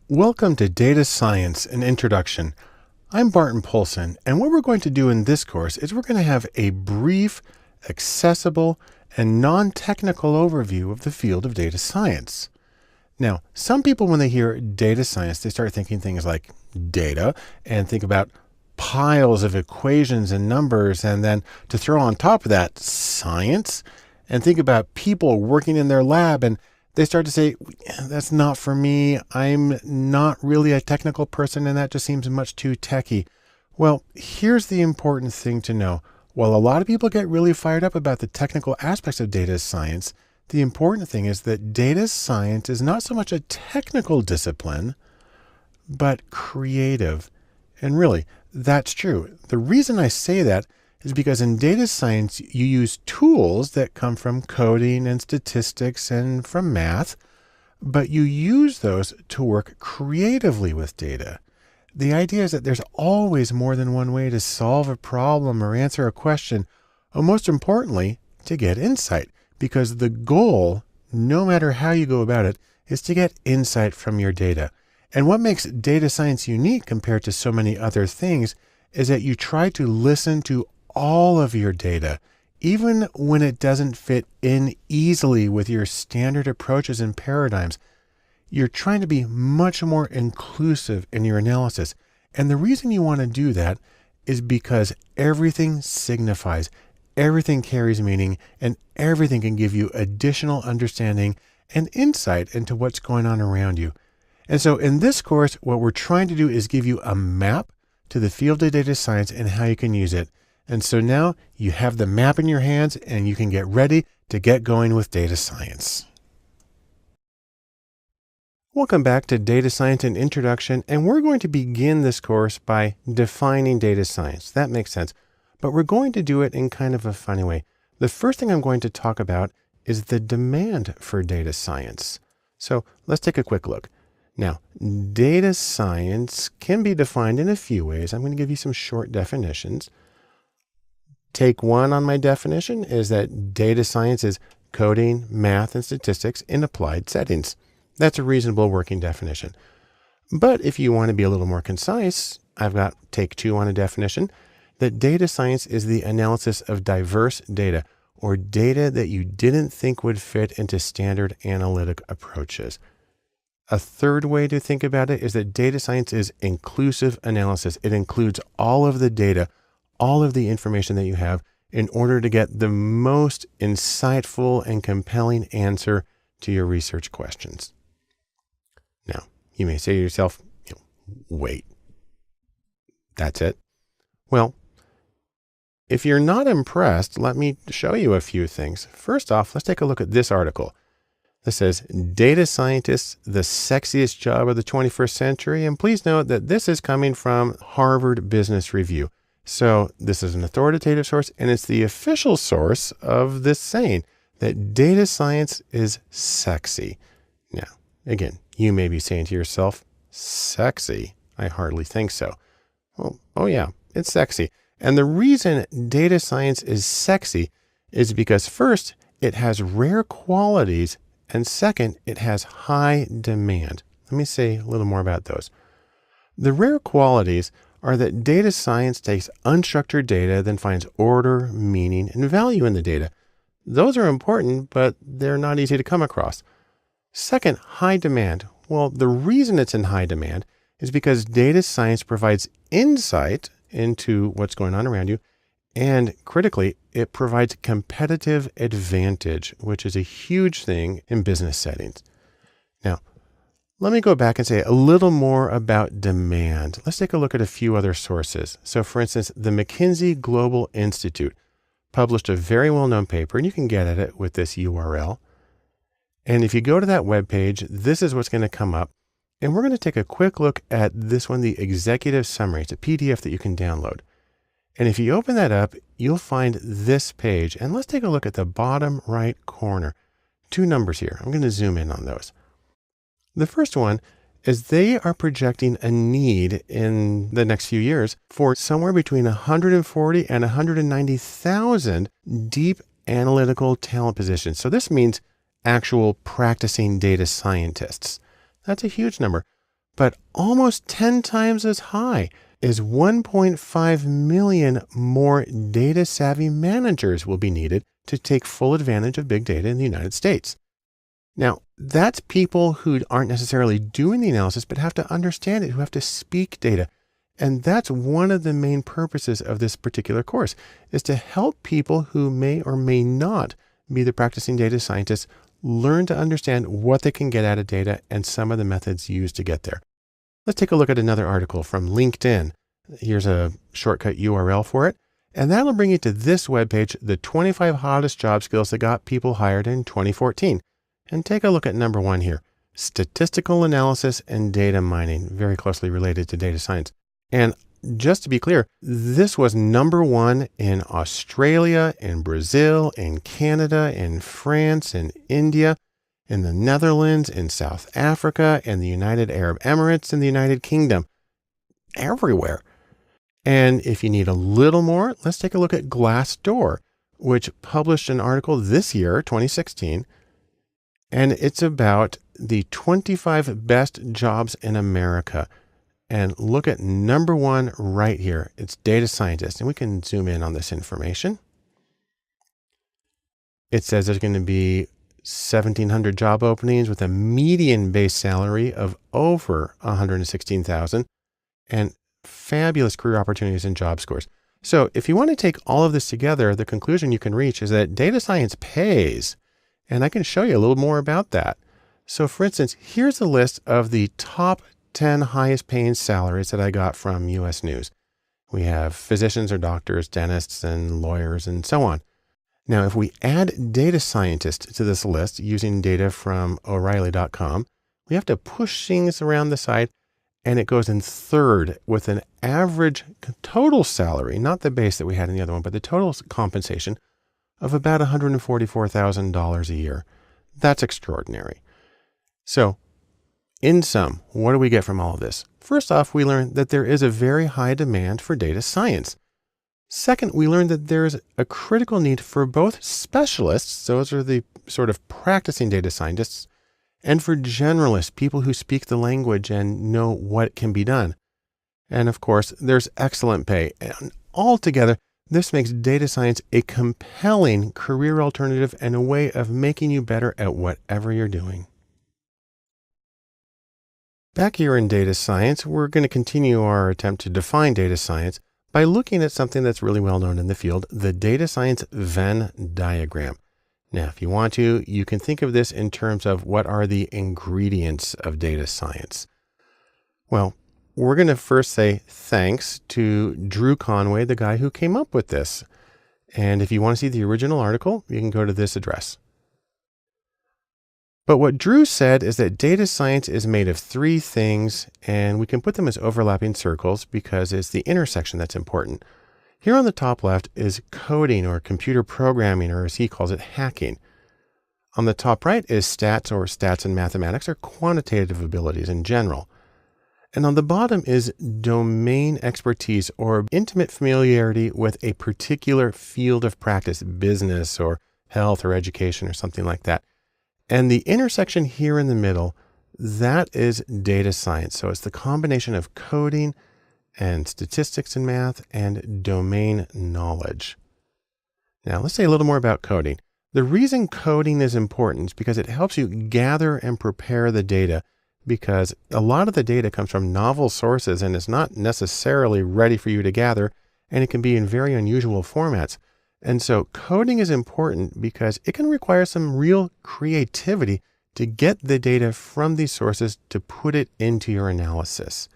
Welcome to Data Science, an Introduction. I'm Barton Polson, and what we're going to do in this course is we're going to have a brief, accessible, and non-technical overview of the field of data science. Now, some people, when they hear data science, they start thinking things like data and think about piles of equations and numbers, and then to throw on top of that science, and think about people working in their lab, and they start to say, that's not for me. I'm not really a technical person, and that just seems much too techy. Well, here's the important thing to know. While a lot of people get really fired up about the technical aspects of data science, the important thing is that data science is not so much a technical discipline, but creative. And really, that's true. The reason I say that is because in data science, you use tools that come from coding and statistics and from math, but you use those to work creatively with data. The idea is that there's always more than one way to solve a problem or answer a question, or most importantly, to get insight, because the goal, no matter how you go about it, is to get insight from your data. And what makes data science unique compared to so many other things is that you try to listen to all of your data, even when it doesn't fit in easily with your standard approaches and paradigms. You're trying to be much more inclusive in your analysis. And the reason you want to do that is because everything signifies, everything carries meaning, and everything can give you additional understanding and insight into what's going on around you. And so in this course, what we're trying to do is give you a map to the field of data science and how you can use it. And so now you have the map in your hands and you can get ready to get going with data science. Welcome back to Data Science and Introduction, and we're going to begin this course by defining data science. That makes sense, but we're going to do it in kind of a funny way. The first thing I'm going to talk about is the demand for data science. So let's take a quick look. Now, data science can be defined in a few ways. I'm going to give you some short definitions. Take one on my definition is that data science is coding, math, and statistics in applied settings. That's a reasonable working definition. But if you want to be a little more concise, I've got take two on a definition that data science is the analysis of diverse data or data that you didn't think would fit into standard analytic approaches. A third way to think about it is that data science is inclusive analysis. It includes all of the data, all of the information that you have in order to get the most insightful and compelling answer to your research questions. Now, you may say to yourself, wait, that's it? Well, if you're not impressed, let me show you a few things. First off, let's take a look at this article. This says, Data Scientists, the Sexiest Job of the 21st Century. And please note that this is coming from Harvard Business Review. So this is an authoritative source, and it's the official source of this saying that data science is sexy. Now, again, you may be saying to yourself, sexy? I hardly think so. Well, oh yeah, it's sexy. And the reason data science is sexy is because first, it has rare qualities, and second, it has high demand. Let me say a little more about those. The rare qualities are that data science takes unstructured data, then finds order, meaning, and value in the data. Those are important, but they're not easy to come across. Second, high demand. Well, the reason it's in high demand is because data science provides insight into what's going on around you, and critically, it provides competitive advantage, which is a huge thing in business settings. Now, let me go back and say a little more about demand. Let's take a look at a few other sources. So for instance, the McKinsey Global Institute published a very well-known paper, and you can get at it with this URL. And if you go to that webpage, this is what's going to come up. And we're going to take a quick look at this one, the executive summary. It's a PDF that you can download. And if you open that up, you'll find this page. And let's take a look at the bottom right corner. Two numbers here. I'm going to zoom in on those. The first one is they are projecting a need in the next few years for somewhere between 140 and 190,000 deep analytical talent positions. So this means actual practicing data scientists. That's a huge number. but almost 10 times as high is 1.5 million more data savvy managers will be needed to take full advantage of big data in the United States. Now, that's people who aren't necessarily doing the analysis, but have to understand it, who have to speak data. And that's one of the main purposes of this particular course, is to help people who may or may not be the practicing data scientists learn to understand what they can get out of data and some of the methods used to get there. Let's take a look at another article from LinkedIn. Here's a shortcut URL for it. And that'll bring you to this webpage, the 25 hottest job skills that got people hired in 2014. And take a look at number 1 here, statistical analysis and data mining, very closely related to data science. And just to be clear, this was number 1 in Australia, in Brazil, in Canada, in France, in India, in the Netherlands, in South Africa, in the United Arab Emirates, in the United Kingdom, everywhere. And if you need a little more, let's take a look at Glassdoor, which published an article this year, 2016, and it's about the 25 best jobs in America. And look at number 1 right here. It's data scientist. And we can zoom in on this information. It says there's going to be 1,700 job openings with a median base salary of over $116,000 and fabulous career opportunities and job scores. So if you want to take all of this together, the conclusion you can reach is that data science pays. And I can show you a little more about that. So for instance, here's a list of the top 10 highest paying salaries that I got from US News. We have physicians or doctors, dentists, and lawyers, and so on. Now, if we add data scientists to this list using data from O'Reilly.com, we have to push things around the side, and it goes in third with an average total salary, not the base that we had in the other one, but the total compensation of about $144,000 a year. That's extraordinary. So, in sum, what do we get from all of this? First off, we learn that there is a very high demand for data science. Second, we learned that there's a critical need for both specialists, those are the sort of practicing data scientists, and for generalists, people who speak the language and know what can be done. And of course, there's excellent pay. And altogether, this makes data science a compelling career alternative and a way of making you better at whatever you're doing. Back here in data science, we're going to continue our attempt to define data science by looking at something that's really well known in the field, the data science Venn diagram. Now, if you want to, you can think of this in terms of what are the ingredients of data science. Well, we're going to first say thanks to Drew Conway, the guy who came up with this. And if you want to see the original article, you can go to this address. But what Drew said is that data science is made of 3 things, and we can put them as overlapping circles because it's the intersection that's important. Here on the top left is coding or computer programming, or as he calls it, hacking. On the top right is stats, or stats in mathematics, or quantitative abilities in general. And on the bottom is domain expertise or intimate familiarity with a particular field of practice, business or health or education or something like that. And the intersection here in the middle, that is data science. So it's the combination of coding and statistics and math and domain knowledge. Now let's say a little more about coding. The reason coding is important is because it helps you gather and prepare the data, because a lot of the data comes from novel sources and is not necessarily ready for you to gather, and it can be in very unusual formats. And so coding is important because it can require some real creativity to get the data from these sources to put it into your analysis.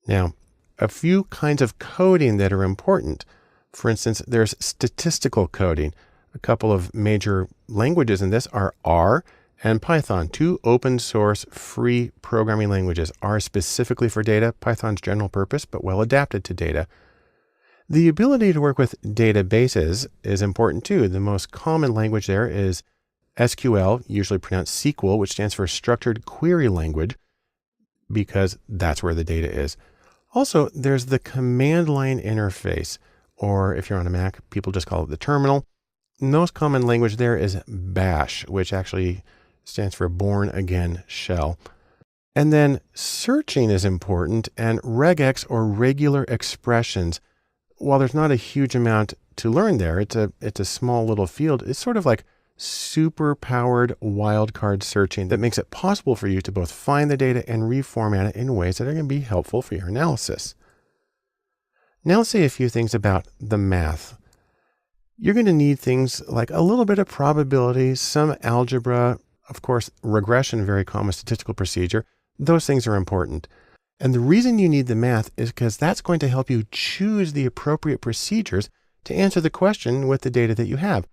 Now, a few kinds of coding that are important. For instance, there's statistical coding. A couple of major languages in this are R and Python, 2 open source free programming languages. R specifically for data, Python's general purpose, but well adapted to data. The ability to work with databases is important too. The most common language there is SQL, usually pronounced SQL, which stands for Structured Query Language, because that's where the data is. Also, there's the command line interface, or if you're on a Mac, people just call it the terminal. The most common language there is Bash, which actually stands for Born Again Shell. And then searching is important, and regex, or regular expressions, while there's not a huge amount to learn there, it's a small little field. It's sort of like super powered wildcard searching that makes it possible for you to both find the data and reformat it in ways that are going to be helpful for your analysis. Now let's say a few things about the math. You're going to need things like a little bit of probability, some algebra, of course, regression, very common statistical procedure. Those things are important. And the reason you need the math is because that's going to help you choose the appropriate procedures to answer the question with the data that you have.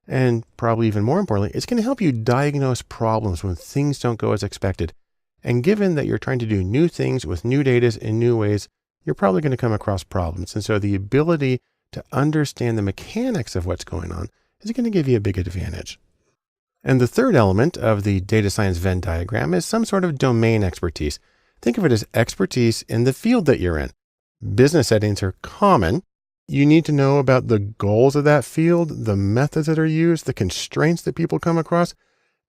And probably even more importantly, it's going to help you diagnose problems when things don't go as expected. And given that you're trying to do new things with new data in new ways, you're probably going to come across problems. And so the ability to understand the mechanics of what's going on is going to give you a big advantage. And the third element of the data science Venn diagram is some sort of domain expertise. Think of it as expertise in the field that you're in. Business settings are common. You need to know about the goals of that field, the methods that are used, the constraints that people come across.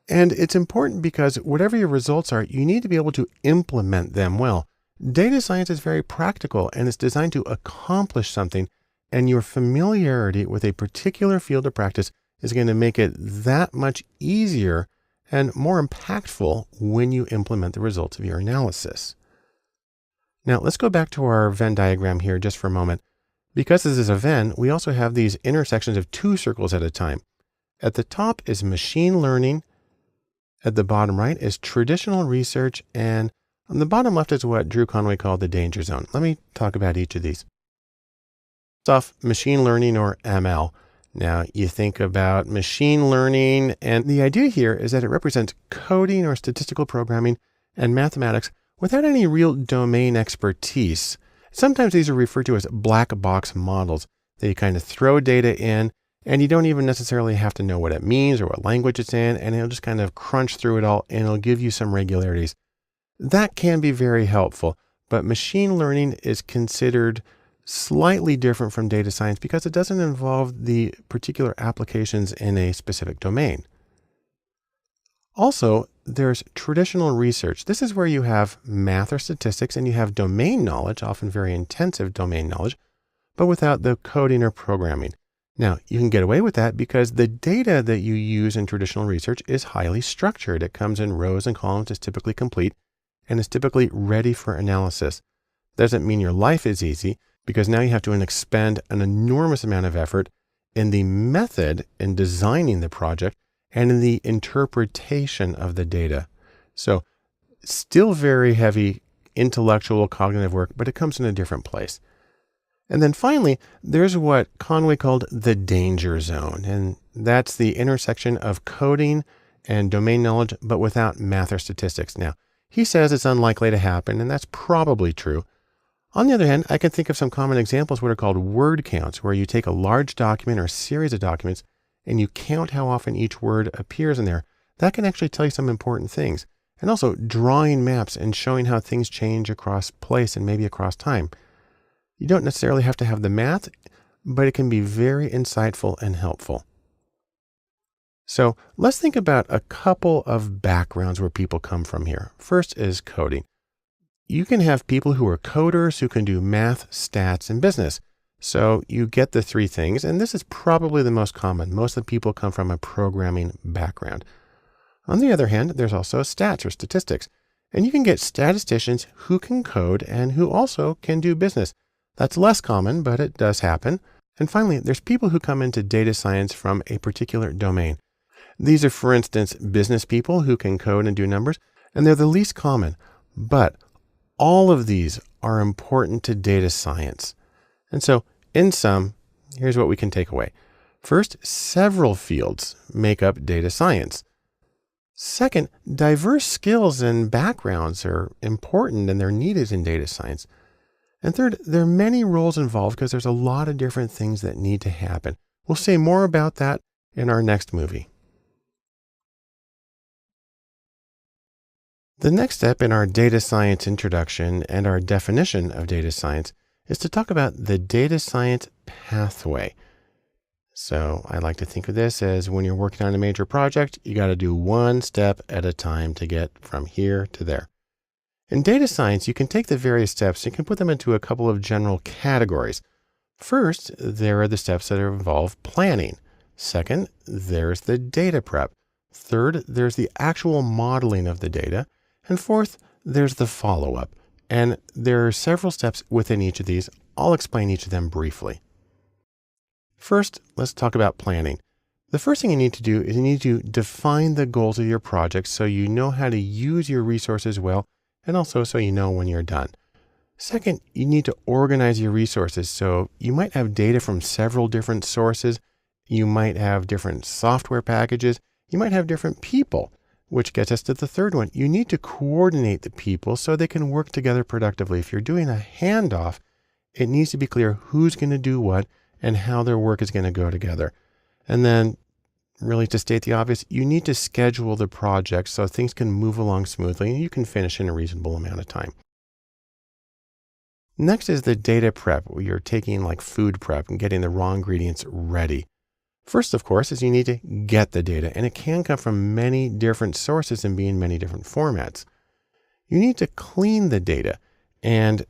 And it's important because whatever your results are, you need to be able to implement them well. Data science is very practical and it's designed to accomplish something, and your familiarity with a particular field of practice is going to make it that much easier and more impactful when you implement the results of your analysis. Now let's go back to our Venn diagram here just for a moment. Because this is a Venn, we also have these intersections of two circles at a time. At the top is machine learning. At the bottom right is traditional research. And on the bottom left is what Drew Conway called the danger zone. Let me talk about each of these. First off, machine learning, or ML. Now you think about machine learning, and the idea here is that it represents coding or statistical programming and mathematics without any real domain expertise. Sometimes these are referred to as black box models. They kind of throw data in, and you don't even necessarily have to know what it means or what language it's in, and it'll just kind of crunch through it all, and it'll give you some regularities. That can be very helpful, but machine learning is considered slightly different from data science because it doesn't involve the particular applications in a specific domain. Also, there's traditional research. This is where you have math or statistics and you have domain knowledge, often very intensive domain knowledge, but without the coding or programming. Now, you can get away with that because the data that you use in traditional research is highly structured. It comes in rows and columns, is typically complete, and is typically ready for analysis. Doesn't mean your life is easy, because now you have to expend an enormous amount of effort in the method in designing the project and in the interpretation of the data. So still very heavy intellectual cognitive work, but it comes in a different place. And then finally, there's what Conway called the danger zone. And that's the intersection of coding and domain knowledge, but without math or statistics. Now, he says it's unlikely to happen, and that's probably true. On the other hand, I can think of some common examples, what are called word counts, where you take a large document or a series of documents and you count how often each word appears in there. That can actually tell you some important things. And also drawing maps and showing how things change across place and maybe across time. You don't necessarily have to have the math, but it can be very insightful and helpful. So let's think about a couple of backgrounds where people come from here. First is coding. You can have people who are coders who can do math, stats, and business. So you get the three things, and this is probably the most common. Most of the people come from a programming background. On the other hand, there's also stats or statistics, and you can get statisticians who can code and who also can do business. That's less common, but it does happen. And finally, there's people who come into data science from a particular domain. These are, for instance, business people who can code and do numbers, and they're the least common, but all of these are important to data science. And so in sum, here's what we can take away. First, several fields make up data science. Second, diverse skills and backgrounds are important and they're needed in data science. And third, there are many roles involved because there's a lot of different things that need to happen. We'll say more about that in our next movie. The next step in our data science introduction and our definition of data science is to talk about the data science pathway. So I like to think of this as when you're working on a major project, you got to do one step at a time to get from here to there. In data science, you can take the various steps and you can put them into a couple of general categories. First, there are the steps that involve planning. Second, there's the data prep. Third, there's the actual modeling of the data. And fourth, there's the follow-up. And there are several steps within each of these. I'll explain each of them briefly. First, let's talk about planning. The first thing you need to do is you need to define the goals of your project so you know how to use your resources well, and also so you know when you're done. Second, you need to organize your resources. So you might have data from several different sources. You might have different software packages. You might have different people, which gets us to the third one. You need to coordinate the people so they can work together productively. If you're doing a handoff, it needs to be clear who's going to do what and how their work is going to go together. And then really to state the obvious, you need to schedule the project so things can move along smoothly and you can finish in a reasonable amount of time. Next is the data prep, where you're taking like food prep and getting the raw ingredients ready. First, of course, is you need to get the data, and it can come from many different sources and be in many different formats. You need to clean the data, and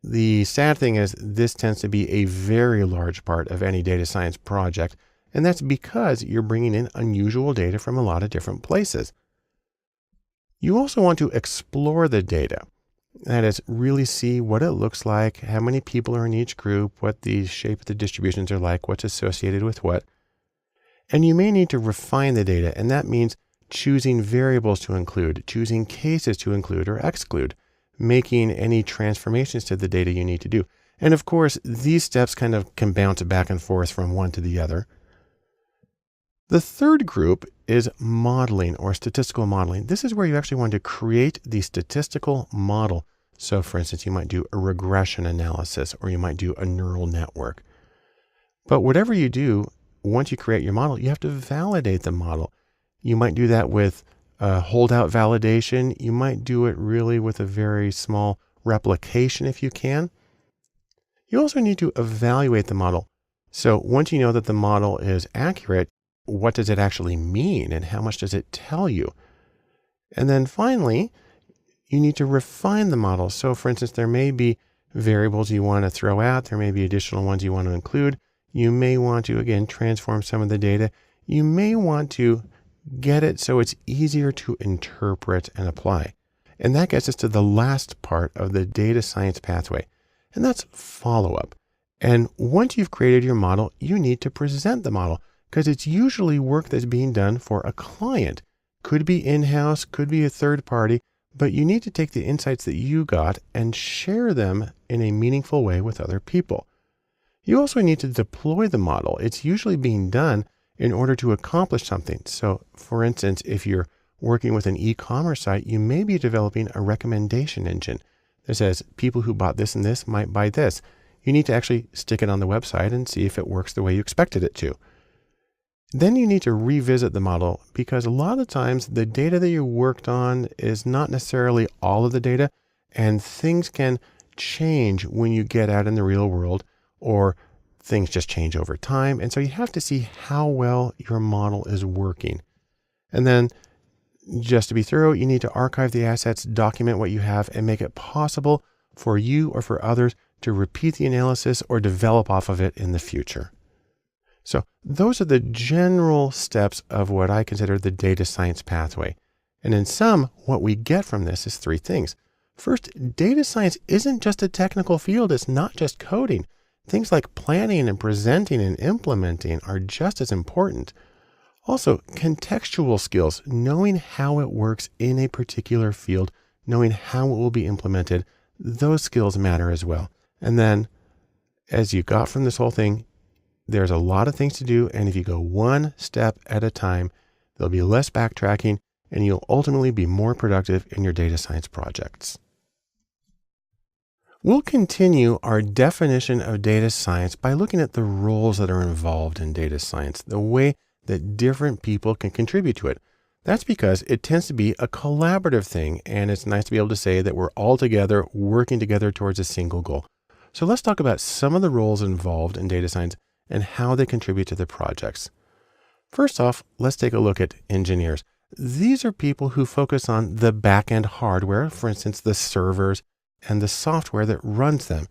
the sad thing is this tends to be a very large part of any data science project, and that's because you're bringing in unusual data from a lot of different places. You also want to explore the data. That is, really see what it looks like, how many people are in each group, what the shape of the distributions are like, what's associated with what. And you may need to refine the data, and that means choosing variables to include, choosing cases to include or exclude, making any transformations to the data you need to do. And of course, these steps kind of can bounce back and forth from one to the other. The third group is modeling or statistical modeling. This is where you actually want to create the statistical model. So for instance, you might do a regression analysis or you might do a neural network. But whatever you do, once you create your model, you have to validate the model. You might do that with holdout validation. You might do it really with a very small replication if you can. You also need to evaluate the model. So once you know that the model is accurate, what does it actually mean and how much does it tell you? And then finally, you need to refine the model. So for instance, there may be variables you want to throw out. There may be additional ones you want to include. You may want to, again, transform some of the data. You may want to get it so it's easier to interpret and apply. And that gets us to the last part of the data science pathway, and that's follow-up. And once you've created your model, you need to present the model, because it's usually work that's being done for a client. Could be in-house, could be a third party, but you need to take the insights that you got and share them in a meaningful way with other people. You also need to deploy the model. It's usually being done in order to accomplish something. So for instance, if you're working with an e-commerce site, you may be developing a recommendation engine that says people who bought this and this might buy this. You need to actually stick it on the website and see if it works the way you expected it to. Then you need to revisit the model, because a lot of times the data that you worked on is not necessarily all of the data, and things can change when you get out in the real world, or things just change over time. And so you have to see how well your model is working. And then just to be thorough, you need to archive the assets, document what you have, and make it possible for you or for others to repeat the analysis or develop off of it in the future. So those are the general steps of what I consider the data science pathway. And in sum, what we get from this is three things. First, data science isn't just a technical field. It's not just coding. Things like planning and presenting and implementing are just as important. Also, contextual skills, knowing how it works in a particular field, knowing how it will be implemented, those skills matter as well. And then, as you got from this whole thing, there's a lot of things to do, and if you go one step at a time, there'll be less backtracking, and you'll ultimately be more productive in your data science projects. We'll continue our definition of data science by looking at the roles that are involved in data science, the way that different people can contribute to it. That's because it tends to be a collaborative thing, and it's nice to be able to say that we're all together, working together towards a single goal. So let's talk about some of the roles involved in data science and how they contribute to the projects. First off, let's take a look at engineers. These are people who focus on the back-end hardware, for instance, the servers and the software that runs them.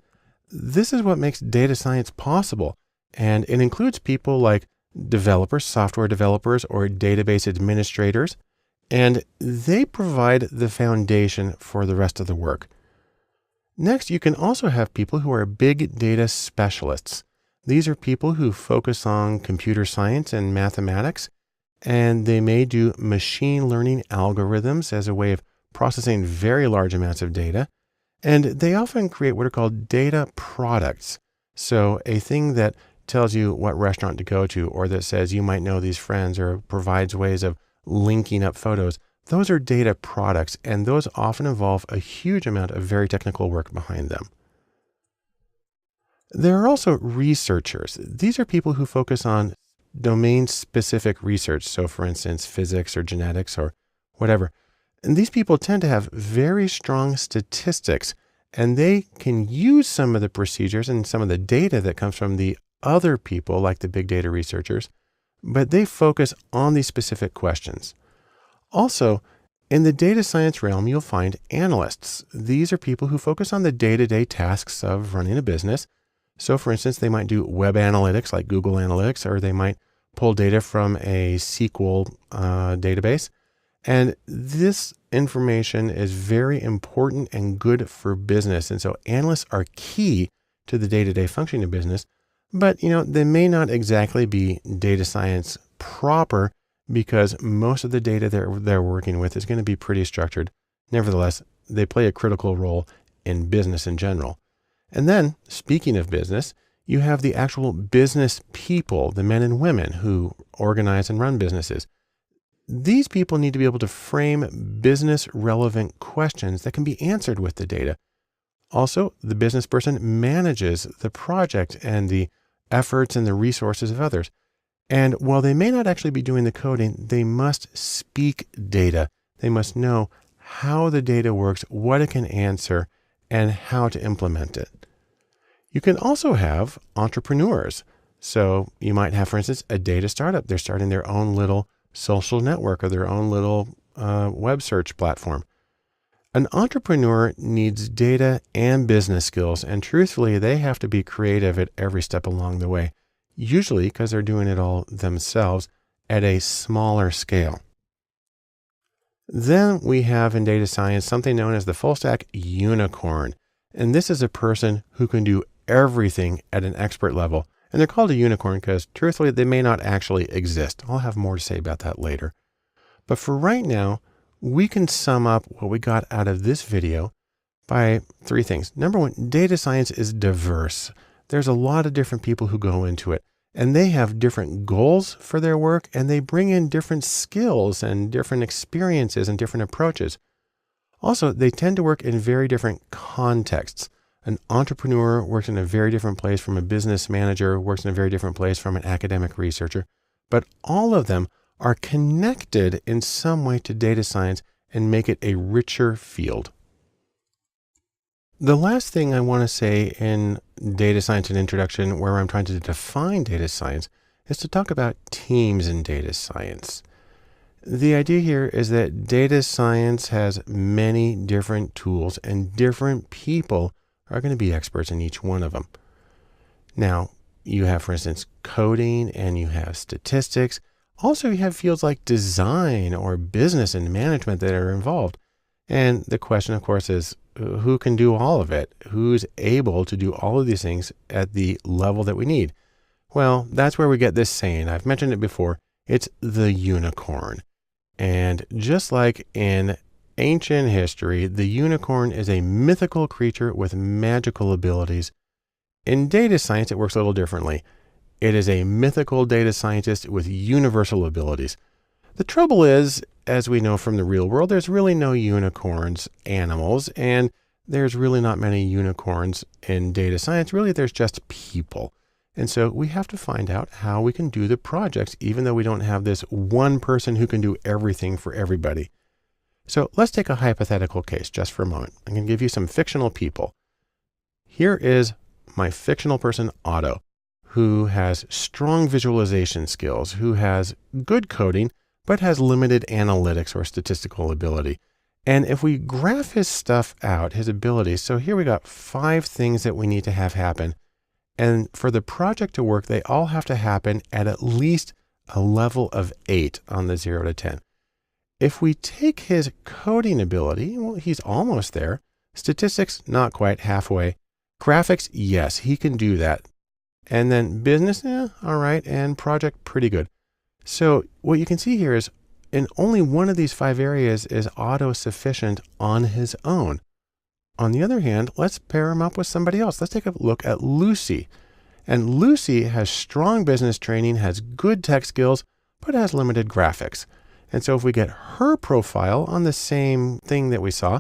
This is what makes data science possible, and it includes people like developers, software developers, or database administrators, and they provide the foundation for the rest of the work. Next, you can also have people who are big data specialists. These are people who focus on computer science and mathematics, and they may do machine learning algorithms as a way of processing very large amounts of data. And they often create what are called data products. So a thing that tells you what restaurant to go to, or that says you might know these friends, or provides ways of linking up photos. Those are data products, and those often involve a huge amount of very technical work behind them. There are also researchers. These are people who focus on domain-specific research. So for instance, physics or genetics or whatever. And these people tend to have very strong statistics, and they can use some of the procedures and some of the data that comes from the other people, like the big data researchers, but they focus on these specific questions. Also, in the data science realm, you'll find analysts. These are people who focus on the day-to-day tasks of running a business. So for instance, they might do web analytics like Google Analytics, or they might pull data from a SQL database. And this information is very important and good for business. And so analysts are key to the day-to-day functioning of business, but they may not exactly be data science proper, because most of the data they're working with is going to be pretty structured. Nevertheless, they play a critical role in business in general. And then, speaking of business, you have the actual business people, the men and women who organize and run businesses. These people need to be able to frame business relevant questions that can be answered with the data. Also, the business person manages the project and the efforts and the resources of others. And while they may not actually be doing the coding, they must speak data. They must know how the data works, what it can answer, and how to implement it. You can also have entrepreneurs. So you might have, for instance, a data startup. They're starting their own little social network or their own little web search platform. An entrepreneur needs data and business skills, and truthfully, they have to be creative at every step along the way, usually because they're doing it all themselves at a smaller scale. Then we have in data science something known as the full stack unicorn. And this is a person who can do everything at an expert level. And they're called a unicorn because truthfully, they may not actually exist. I'll have more to say about that later. But for right now, we can sum up what we got out of this video by three things. Number one, data science is diverse. There's a lot of different people who go into it, and they have different goals for their work, and they bring in different skills and different experiences and different approaches. Also, they tend to work in very different contexts. An entrepreneur works in a very different place from a business manager, works in a very different place from an academic researcher, but all of them are connected in some way to data science and make it a richer field. The last thing I want to say in data science and introduction, where I'm trying to define data science, is to talk about teams in data science. The idea here is that data science has many different tools, and different people are going to be experts in each one of them. Now, you have, for instance, coding, and you have statistics. Also, you have fields like design or business and management that are involved. And the question, of course, is who can do all of it? Who's able to do all of these things at the level that we need? Well, that's where we get this saying. I've mentioned it before. It's the unicorn. And just like in ancient history, the unicorn is a mythical creature with magical abilities. In data science, it works a little differently. It is a mythical data scientist with universal abilities. The trouble is, as we know from the real world, there's really no unicorns animals, and there's really not many unicorns in data science. Really, there's just people. And so we have to find out how we can do the projects, even though we don't have this one person who can do everything for everybody. So let's take a hypothetical case just for a moment. I'm going to give you some fictional people. Here is my fictional person, Otto, who has strong visualization skills, who has good coding, but has limited analytics or statistical ability. And if we graph his stuff out, his abilities, so here we got 5 things that we need to have happen. And for the project to work, they all have to happen at least a level of 8 on the 0 to 10. If we take his coding ability, well, he's almost there. Statistics, not quite, halfway. Graphics, yes, he can do that. And then business, all right. And project, pretty good. So what you can see here is in only one of these 5 areas is Otto sufficient on his own. On the other hand, let's pair him up with somebody else. Let's take a look at Lucy. And Lucy has strong business training, has good tech skills, but has limited graphics. And so if we get her profile on the same thing that we saw,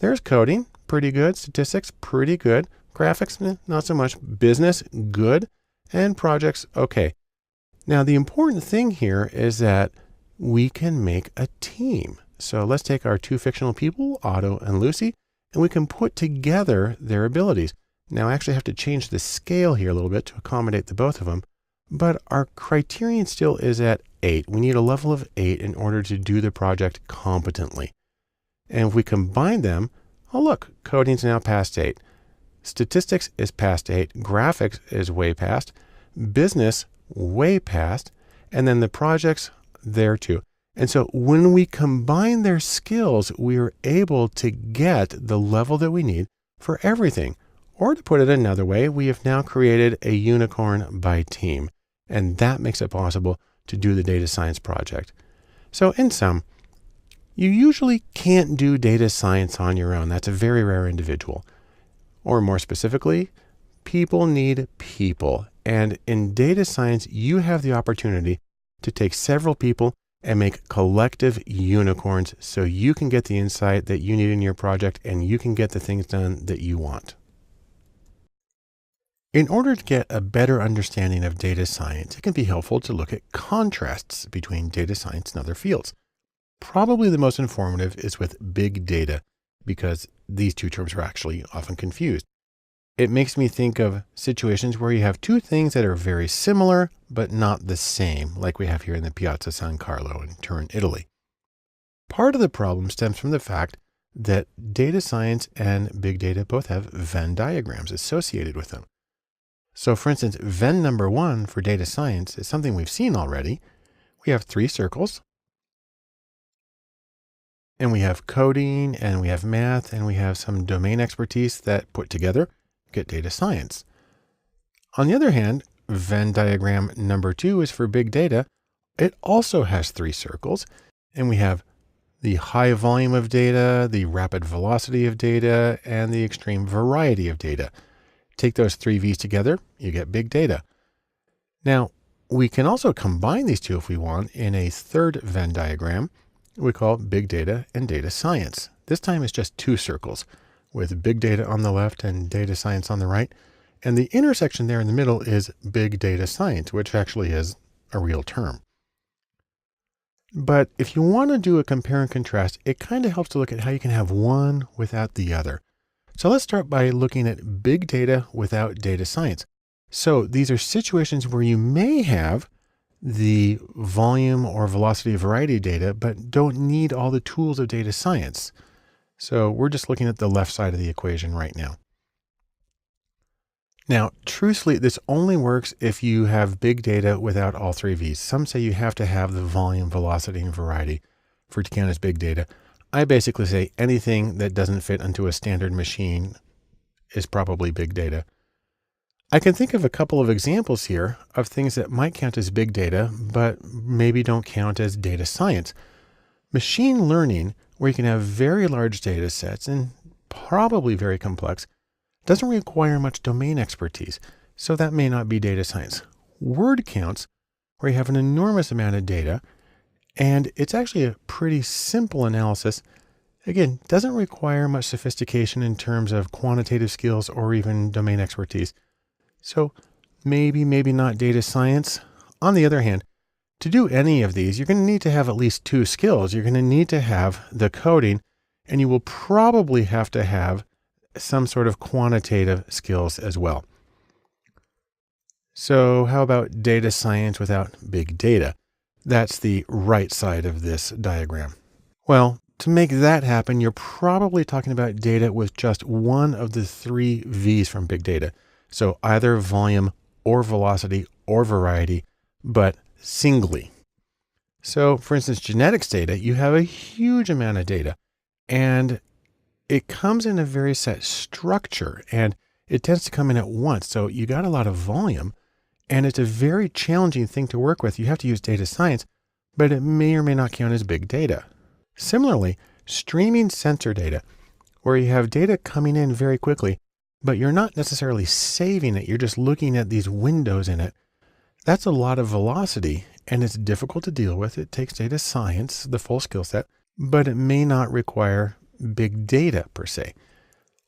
there's coding, pretty good. Statistics, pretty good. Graphics, not so much. Business, good. And projects, okay. Now, the important thing here is that we can make a team. So let's take our 2 fictional people, Otto and Lucy, and we can put together their abilities. Now, I actually have to change the scale here a little bit to accommodate the both of them, but our criterion still is at 8. We need a level of 8 in order to do the project competently. And if we combine them, oh look, coding's now past 8. Statistics is past 8. Graphics is way past. Business, way past. And then the projects, there too. And so when we combine their skills, we are able to get the level that we need for everything. Or to put it another way, we have now created a unicorn by team. And that makes it possible to do the data science project. So in sum, you usually can't do data science on your own. That's a very rare individual. Or more specifically, people need people. And in data science, you have the opportunity to take several people and make collective unicorns so you can get the insight that you need in your project and you can get the things done that you want. In order to get a better understanding of data science, it can be helpful to look at contrasts between data science and other fields. Probably the most informative is with big data, because these 2 terms are actually often confused. It makes me think of situations where you have 2 things that are very similar, but not the same, like we have here in the Piazza San Carlo in Turin, Italy. Part of the problem stems from the fact that data science and big data both have Venn diagrams associated with them. So for instance, Venn number 1 for data science is something we've seen already. We have 3 circles, and we have coding, and we have math, and we have some domain expertise that put together get data science. On the other hand, Venn diagram number 2 is for big data. It also has 3 circles, and we have the high volume of data, the rapid velocity of data, and the extreme variety of data. Take those 3 V's together, you get big data. Now, we can also combine these 2 if we want in a third Venn diagram we call big data and data science. This time it's just 2 circles with big data on the left and data science on the right. And the intersection there in the middle is big data science, which actually is a real term. But if you want to do a compare and contrast, it kind of helps to look at how you can have one without the other. So let's start by looking at big data without data science. So these are situations where you may have the volume or velocity of variety data, but don't need all the tools of data science. So we're just looking at the left side of the equation right now. Now, truthfully, this only works if you have big data without all 3 V's. Some say you have to have the volume, velocity, and variety for it to count as big data. I basically say anything that doesn't fit into a standard machine is probably big data. I can think of a couple of examples here of things that might count as big data, but maybe don't count as data science. Machine learning, where you can have very large data sets and probably very complex, doesn't require much domain expertise, so that may not be data science. Word counts, where you have an enormous amount of data, and it's actually a pretty simple analysis. Again, doesn't require much sophistication in terms of quantitative skills or even domain expertise. So maybe not data science. On the other hand, to do any of these, you're going to need to have at least 2 skills. You're going to need to have the coding, and you will probably have to have some sort of quantitative skills as well. So how about data science without big data? That's the right side of this diagram. Well, to make that happen, you're probably talking about data with just one of the three V's from big data. So either volume or velocity or variety, but singly. So for instance, genetics data, you have a huge amount of data and it comes in a very set structure and it tends to come in at once. So you got a lot of volume and it's a very challenging thing to work with. You have to use data science, but it may or may not count as big data. Similarly, streaming sensor data, where you have data coming in very quickly, but you're not necessarily saving it. You're just looking at these windows in it. That's a lot of velocity and it's difficult to deal with. It takes data science, the full skill set, but it may not require big data per se.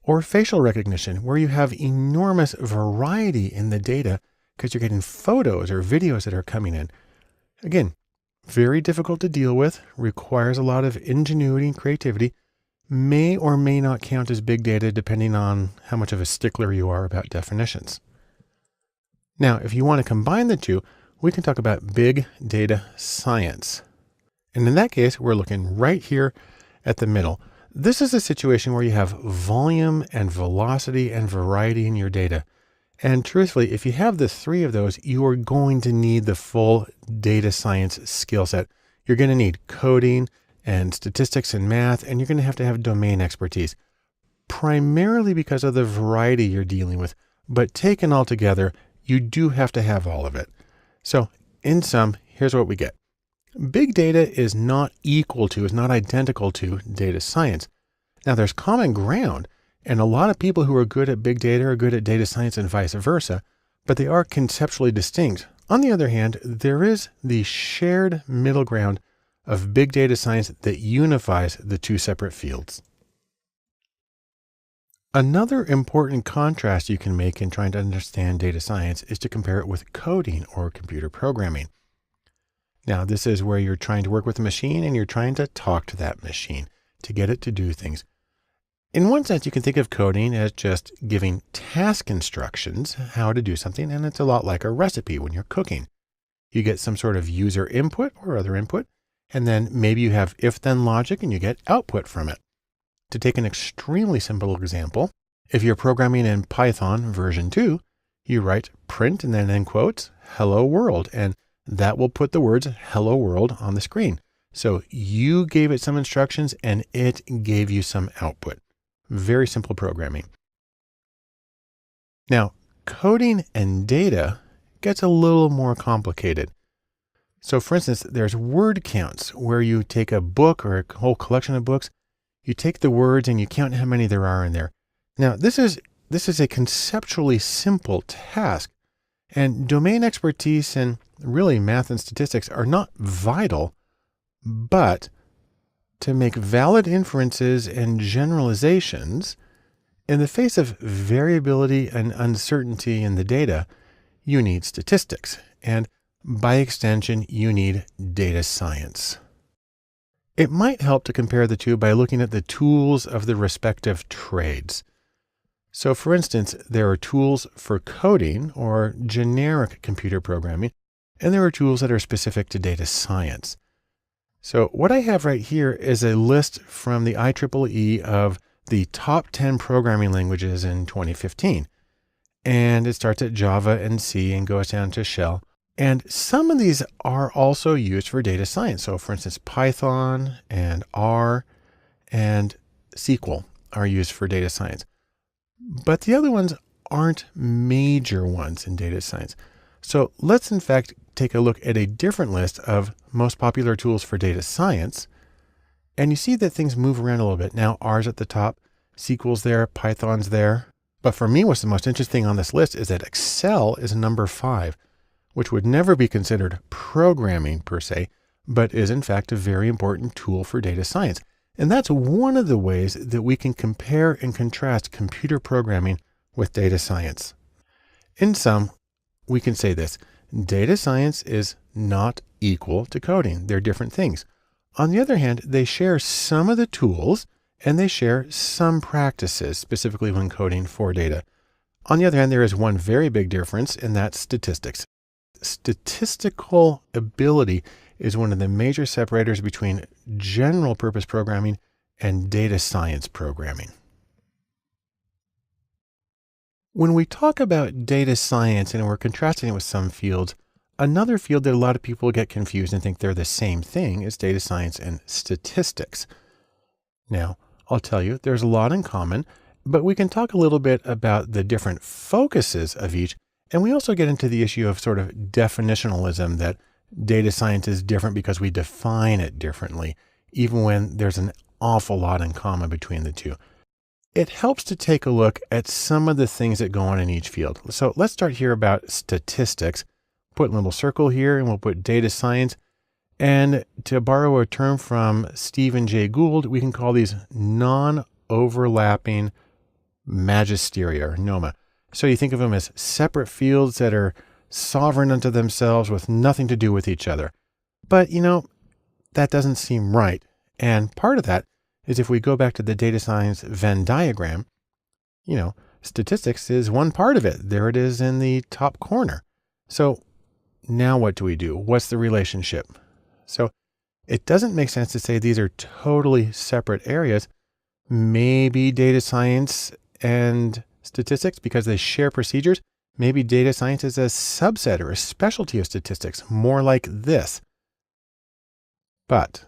Or facial recognition, where you have enormous variety in the data because you're getting photos or videos that are coming in. Again, very difficult to deal with, requires a lot of ingenuity and creativity, may or may not count as big data depending on how much of a stickler you are about definitions. Now, if you want to combine the two, we can talk about big data science. And in that case, we're looking right here at the middle. This is a situation where you have volume and velocity and variety in your data. And truthfully, if you have the three of those, you are going to need the full data science skill set. You're going to need coding and statistics and math, and you're going to have domain expertise, primarily because of the variety you're dealing with. But taken all together, you do have to have all of it. So in sum, here's what we get. Big data is not identical to data science. Now there's common ground. And a lot of people who are good at big data are good at data science and vice versa, but they are conceptually distinct. On the other hand, there is the shared middle ground of big data science that unifies the two separate fields. Another important contrast you can make in trying to understand data science is to compare it with coding or computer programming. Now, this is where you're trying to work with a machine and you're trying to talk to that machine to get it to do things. In one sense, you can think of coding as just giving task instructions, how to do something, and it's a lot like a recipe when you're cooking. You get some sort of user input or other input, and then maybe you have if-then logic and you get output from it. To take an extremely simple example, if you're programming in Python version 2, you write print and then in quotes, hello world, and that will put the words hello world on the screen. So you gave it some instructions and it gave you some output. Very simple programming. Now, coding and data gets a little more complicated. So for instance, there's word counts where you take a book or a whole collection of books, you take the words and you count how many there are in there. Now, this is a conceptually simple task, and domain expertise and really math and statistics are not vital, but to make valid inferences and generalizations in the face of variability and uncertainty in the data, you need statistics. And by extension, you need data science. It might help to compare the two by looking at the tools of the respective trades. So for instance, there are tools for coding or generic computer programming, and there are tools that are specific to data science. So what I have right here is a list from the IEEE of the top 10 programming languages in 2015. And it starts at Java and C and goes down to Shell. And some of these are also used for data science. So for instance, Python and R and SQL are used for data science. But the other ones aren't major ones in data science. So let's in fact take a look at a different list of most popular tools for data science. And you see that things move around a little bit. Now R's at the top, SQL's there, Python's there. But for me, what's the most interesting on this list is that Excel is number 5, which would never be considered programming per se, but is in fact a very important tool for data science. And that's one of the ways that we can compare and contrast computer programming with data science. In sum, we can say this: data science is not equal to coding. They're different things. On the other hand, they share some of the tools and they share some practices, specifically when coding for data. On the other hand, there is one very big difference, and that's statistics. Statistical ability is one of the major separators between general purpose programming and data science programming. When we talk about data science and we're contrasting it with some fields, another field that a lot of people get confused and think they're the same thing is data science and statistics. Now, I'll tell you, there's a lot in common, but we can talk a little bit about the different focuses of each. And we also get into the issue of sort of definitionalism, that data science is different because we define it differently, even when there's an awful lot in common between the two. It helps to take a look at some of the things that go on in each field. So let's start here about statistics. Put a little circle here and we'll put data science. And to borrow a term from Stephen Jay Gould, we can call these non-overlapping magisteria, or NOMA. So you think of them as separate fields that are sovereign unto themselves with nothing to do with each other. But that doesn't seem right. And part of that is if we go back to the data science Venn diagram, statistics is one part of it. There it is in the top corner. So now what do we do? What's the relationship? So it doesn't make sense to say these are totally separate areas. Maybe data science and statistics, because they share procedures, maybe data science is a subset or a specialty of statistics, more like this. But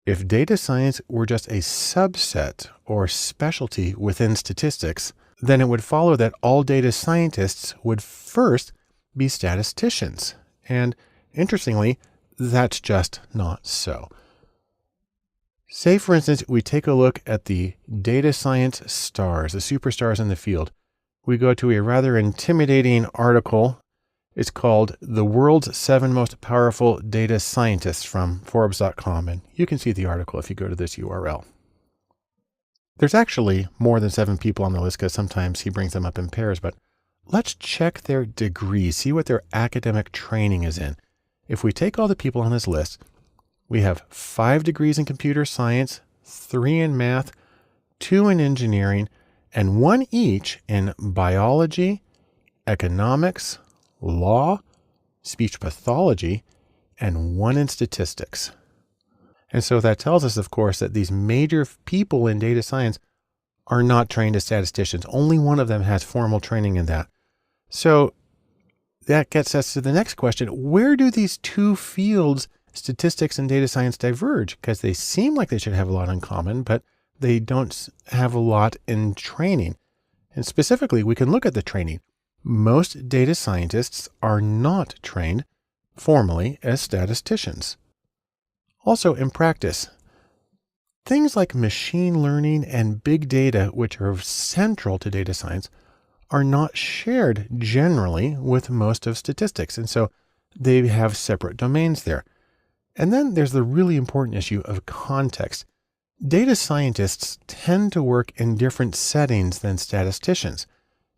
if data science were just a subset or specialty within statistics, then it would follow that all data scientists would first be statisticians. And interestingly, that's just not so. Say, for instance, we take a look at the data science stars, the superstars in the field. We go to a rather intimidating article. It's called The World's 7 Most Powerful Data Scientists from Forbes.com. And you can see the article if you go to this URL. There's actually more than 7 people on the list because sometimes he brings them up in pairs, but let's check their degrees, see what their academic training is in. If we take all the people on this list, we have 5 degrees in computer science, 3 in math, 2 in engineering, and 1 each in biology, economics, law, speech pathology, and 1 in statistics. And so that tells us, of course, that these major people in data science are not trained as statisticians. Only one of them has formal training in that. So that gets us to the next question. Where do these two fields, statistics and data science, diverge? Because they seem like they should have a lot in common, but they don't have a lot in training. And specifically, we can look at the training. Most data scientists are not trained formally as statisticians. Also, in practice, things like machine learning and big data, which are central to data science, are not shared generally with most of statistics. And so they have separate domains there. And then there's the really important issue of context. Data scientists tend to work in different settings than statisticians.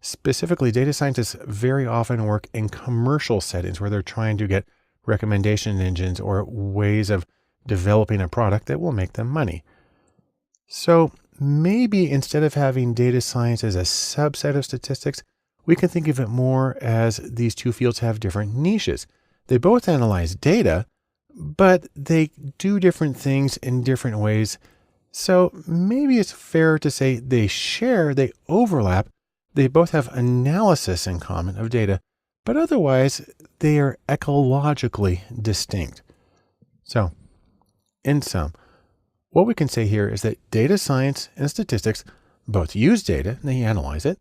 Specifically, data scientists very often work in commercial settings where they're trying to get recommendation engines or ways of developing a product that will make them money. So maybe instead of having data science as a subset of statistics, we can think of it more as these two fields have different niches. They both analyze data, but they do different things in different ways. So maybe it's fair to say they overlap. They both have analysis in common of data, but otherwise they are ecologically distinct. So in sum, what we can say here is that data science and statistics both use data, and they analyze it,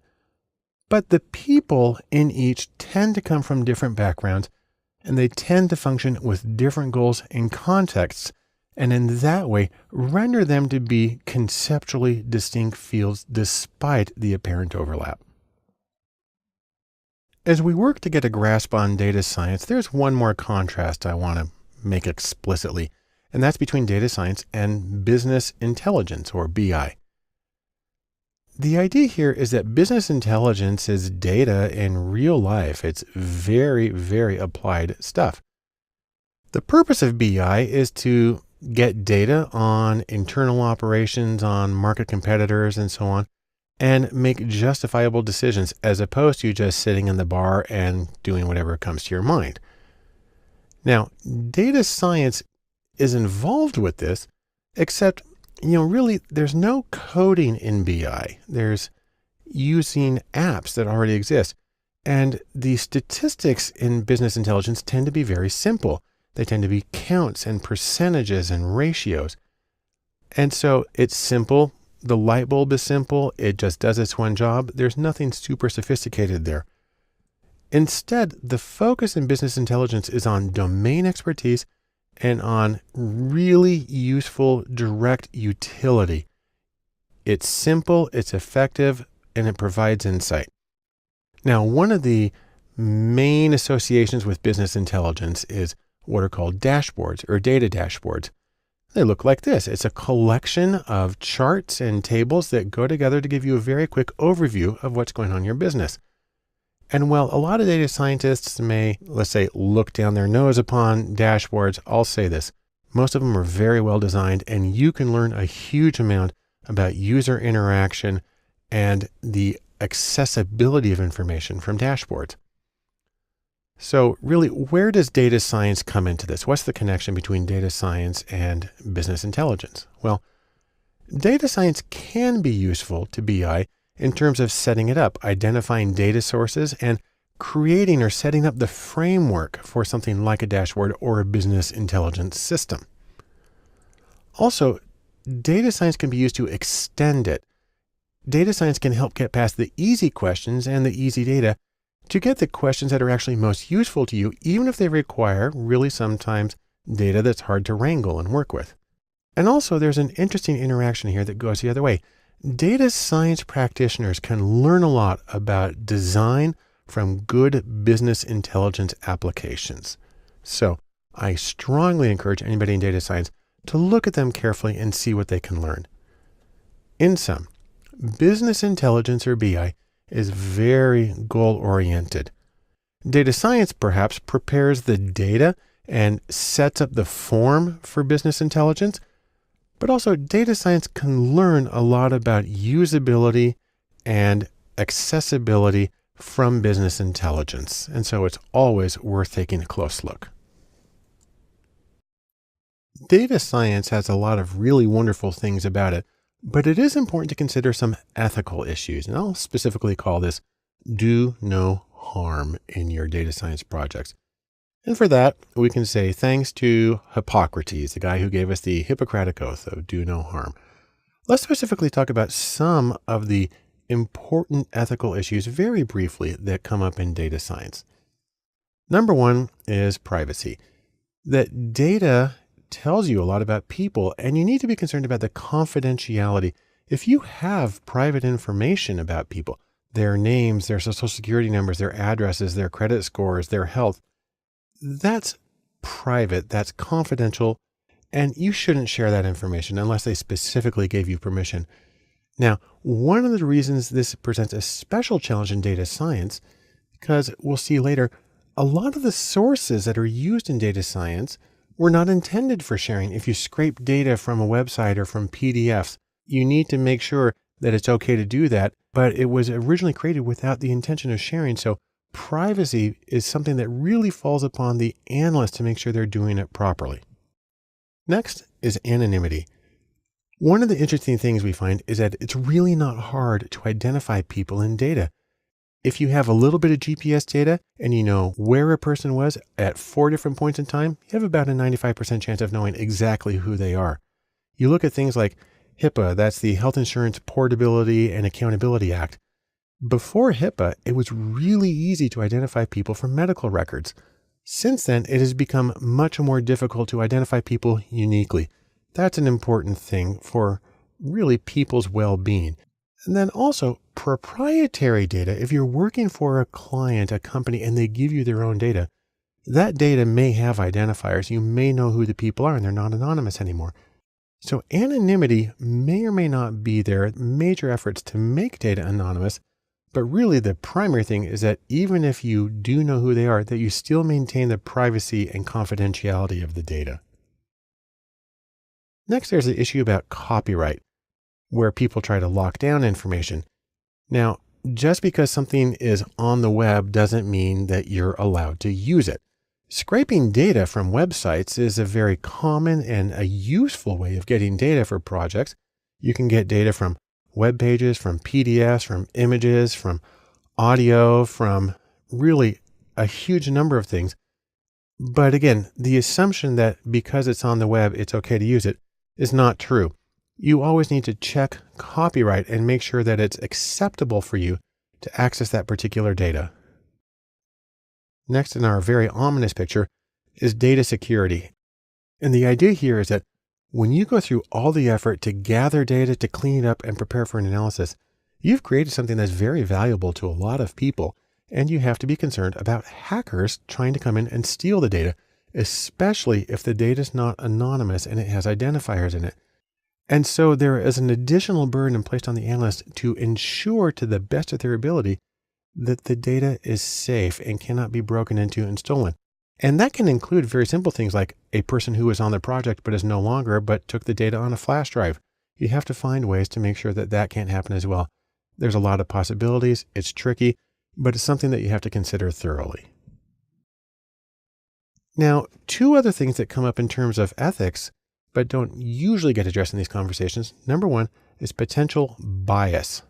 but the people in each tend to come from different backgrounds, and they tend to function with different goals and contexts, and in that way render them to be conceptually distinct fields despite the apparent overlap. As we work to get a grasp on data science, there's one more contrast I want to make explicitly, and that's between data science and business intelligence, or BI. The idea here is that business intelligence is data in real life. It's very, very applied stuff. The purpose of BI is to get data on internal operations, on market competitors, and so on, and make justifiable decisions as opposed to just sitting in the bar and doing whatever comes to your mind. Now, data science is involved with this, except, really there's no coding in BI. There's using apps that already exist. And the statistics in business intelligence tend to be very simple. They tend to be counts and percentages and ratios. And so it's simple. The light bulb is simple. It just does its one job. There's nothing super sophisticated there. Instead, the focus in business intelligence is on domain expertise and on really useful direct utility. It's simple, it's effective, and it provides insight. Now, one of the main associations with business intelligence is what are called dashboards or data dashboards. They look like this. It's a collection of charts and tables that go together to give you a very quick overview of what's going on in your business. And while a lot of data scientists may, let's say, look down their nose upon dashboards, I'll say this. Most of them are very well designed, and you can learn a huge amount about user interaction and the accessibility of information from dashboards. So really, where does data science come into this? What's the connection between data science and business intelligence? Well, data science can be useful to BI in terms of setting it up, identifying data sources, and creating or setting up the framework for something like a dashboard or a business intelligence system. Also, data science can be used to extend it. Data science can help get past the easy questions and the easy data to get the questions that are actually most useful to you, even if they require really sometimes data that's hard to wrangle and work with. And also there's an interesting interaction here that goes the other way. Data science practitioners can learn a lot about design from good business intelligence applications. So I strongly encourage anybody in data science to look at them carefully and see what they can learn. In sum, business intelligence or BI is very goal-oriented. Data science perhaps prepares the data and sets up the form for business intelligence, but also data science can learn a lot about usability and accessibility from business intelligence. And so it's always worth taking a close look. Data science has a lot of really wonderful things about it, but it is important to consider some ethical issues. And I'll specifically call this do no harm in your data science projects. And for that, we can say thanks to Hippocrates, the guy who gave us the Hippocratic Oath of do no harm. Let's specifically talk about some of the important ethical issues very briefly that come up in data science. Number one is privacy. That data tells you a lot about people, and you need to be concerned about the confidentiality. If you have private information about people, their names, their social security numbers, their addresses, their credit scores, their health, that's private, that's confidential, and you shouldn't share that information unless they specifically gave you permission. Now, one of the reasons this presents a special challenge in data science, because we'll see later, a lot of the sources that are used in data science were not intended for sharing. If you scrape data from a website or from PDFs, you need to make sure that it's okay to do that, but it was originally created without the intention of sharing. So privacy is something that really falls upon the analyst to make sure they're doing it properly. Next is anonymity. One of the interesting things we find is that it's really not hard to identify people in data. If you have a little bit of GPS data and you know where a person was at 4 different points in time, you have about a 95% chance of knowing exactly who they are. You look at things like HIPAA, that's the Health Insurance Portability and Accountability Act. Before HIPAA, it was really easy to identify people from medical records. Since then, it has become much more difficult to identify people uniquely. That's an important thing for really people's well-being. And then also proprietary data. If you're working for a client, a company, and they give you their own data, that data may have identifiers. You may know who the people are and they're not anonymous anymore. So anonymity may or may not be there. Major efforts to make data anonymous. But really the primary thing is that even if you do know who they are, that you still maintain the privacy and confidentiality of the data. Next, there's the issue about copyright, where people try to lock down information. Now, just because something is on the web doesn't mean that you're allowed to use it. Scraping data from websites is a very common and a useful way of getting data for projects. You can get data from web pages, from PDFs, from images, from audio, from really a huge number of things. But again, the assumption that because it's on the web, it's okay to use it is not true. You always need to check copyright and make sure that it's acceptable for you to access that particular data. Next in our very ominous picture is data security. And the idea here is that when you go through all the effort to gather data, to clean it up and prepare for an analysis, you've created something that's very valuable to a lot of people. And you have to be concerned about hackers trying to come in and steal the data, especially if the data is not anonymous and it has identifiers in it. And so there is an additional burden placed on the analyst to ensure to the best of their ability that the data is safe and cannot be broken into and stolen. And that can include very simple things like a person who was on the project but is no longer, but took the data on a flash drive. You have to find ways to make sure that that can't happen as well. There's a lot of possibilities. It's tricky, but it's something that you have to consider thoroughly. Now, two other things that come up in terms of ethics, but don't usually get addressed in these conversations. Number one is potential bias.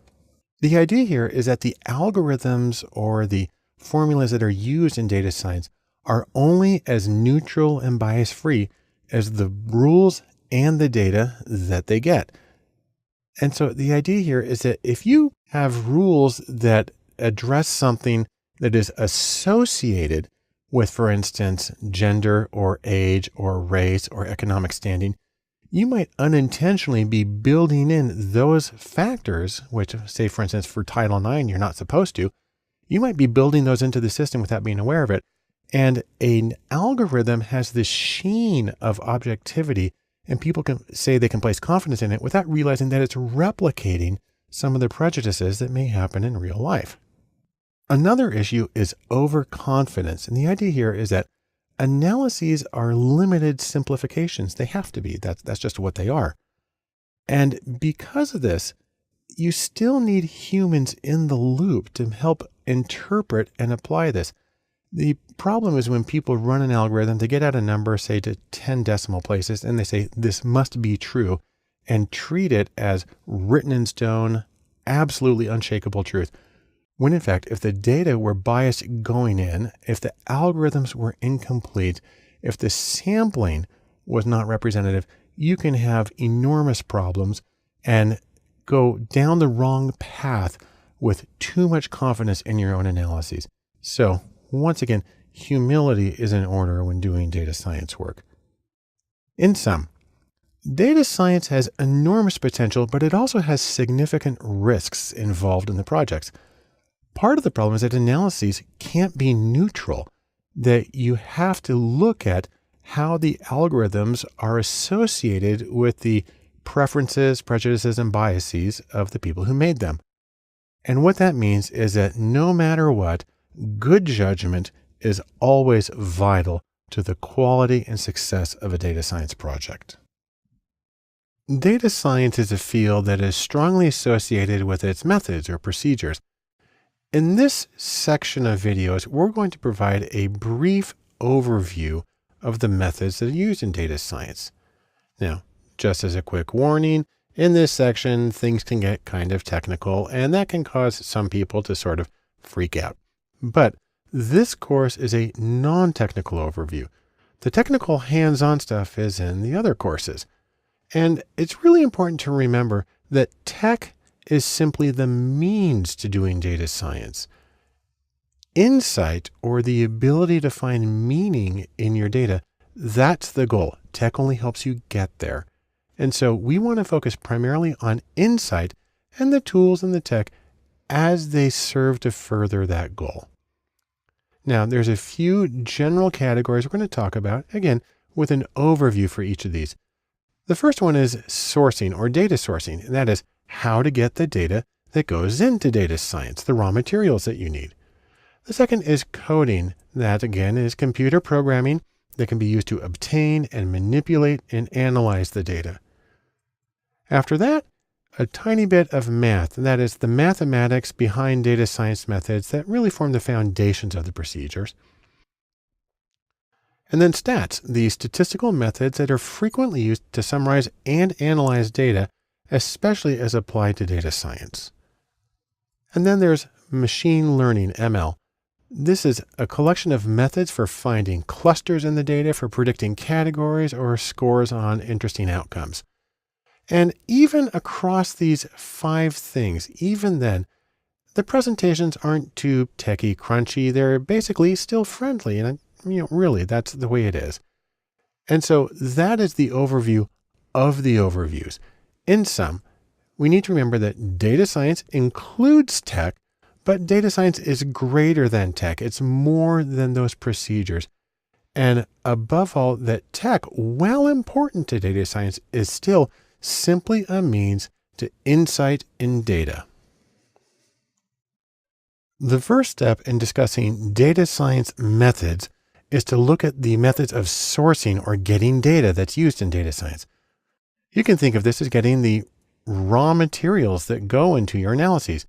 The idea here is that the algorithms or the formulas that are used in data science are only as neutral and bias-free as the rules and the data that they get. And so the idea here is that if you have rules that address something that is associated with, for instance, gender or age or race or economic standing, you might unintentionally be building in those factors, which, say, for instance, for Title IX, you're not supposed to. You might be building those into the system without being aware of it. And an algorithm has this sheen of objectivity, and people can say they can place confidence in it without realizing that it's replicating some of the prejudices that may happen in real life. Another issue is overconfidence. And the idea here is that analyses are limited simplifications. They have to be. That's just what they are. And because of this, you still need humans in the loop to help interpret and apply this. The problem is when people run an algorithm to get out a number, say to 10 decimal places, and they say this must be true and treat it as written in stone, absolutely unshakable truth. When in fact, if the data were biased going in, if the algorithms were incomplete, if the sampling was not representative, you can have enormous problems and go down the wrong path with too much confidence in your own analyses. So once again, humility is in order when doing data science work. In sum, data science has enormous potential, but it also has significant risks involved in the projects. Part of the problem is that analyses can't be neutral, that you have to look at how the algorithms are associated with the preferences, prejudices, and biases of the people who made them. And what that means is that no matter what, good judgment is always vital to the quality and success of a data science project. Data science is a field that is strongly associated with its methods or procedures. In this section of videos, we're going to provide a brief overview of the methods that are used in data science. Now, just as a quick warning, in this section, things can get kind of technical, and that can cause some people to sort of freak out. But this course is a non-technical overview. The technical hands-on stuff is in the other courses. And it's really important to remember that tech is simply the means to doing data science. Insight, or the ability to find meaning in your data, that's the goal. Tech only helps you get there. And so we want to focus primarily on insight and the tools and the tech as they serve to further that goal. Now, there's a few general categories we're going to talk about, again, with an overview for each of these. The first one is sourcing or data sourcing, and that is how to get the data that goes into data science, the raw materials that you need. The second is coding. That again is computer programming that can be used to obtain and manipulate and analyze the data. After that, a tiny bit of math, and that is the mathematics behind data science methods that really form the foundations of the procedures. And then stats, the statistical methods that are frequently used to summarize and analyze data, especially as applied to data science. And then there's machine learning, ML. This is a collection of methods for finding clusters in the data, for predicting categories or scores on interesting outcomes. And even across these 5 things, even then, the presentations aren't too techie crunchy. They're basically still friendly. And really, that's the way it is. And so that is the overview of the overviews. In sum, we need to remember that data science includes tech, but data science is greater than tech. It's more than those procedures. And above all, that tech, while important to data science, is still simply a means to insight in data. The first step in discussing data science methods is to look at the methods of sourcing or getting data that's used in data science. You can think of this as getting the raw materials that go into your analyses.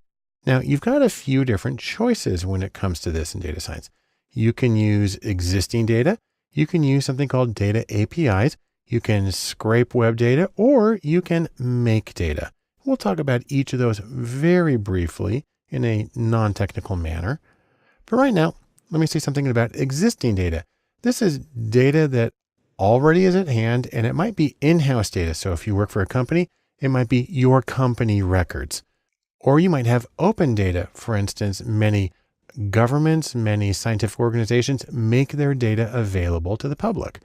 Now, you've got a few different choices when it comes to this in data science. You can use existing data. You can use something called data APIs. You can scrape web data, or you can make data. We'll talk about each of those very briefly in a non-technical manner. But right now, let me say something about existing data. This is data that already is at hand, and it might be in-house data. So if you work for a company, it might be your company records. Or you might have open data. For instance, many governments, many scientific organizations make their data available to the public.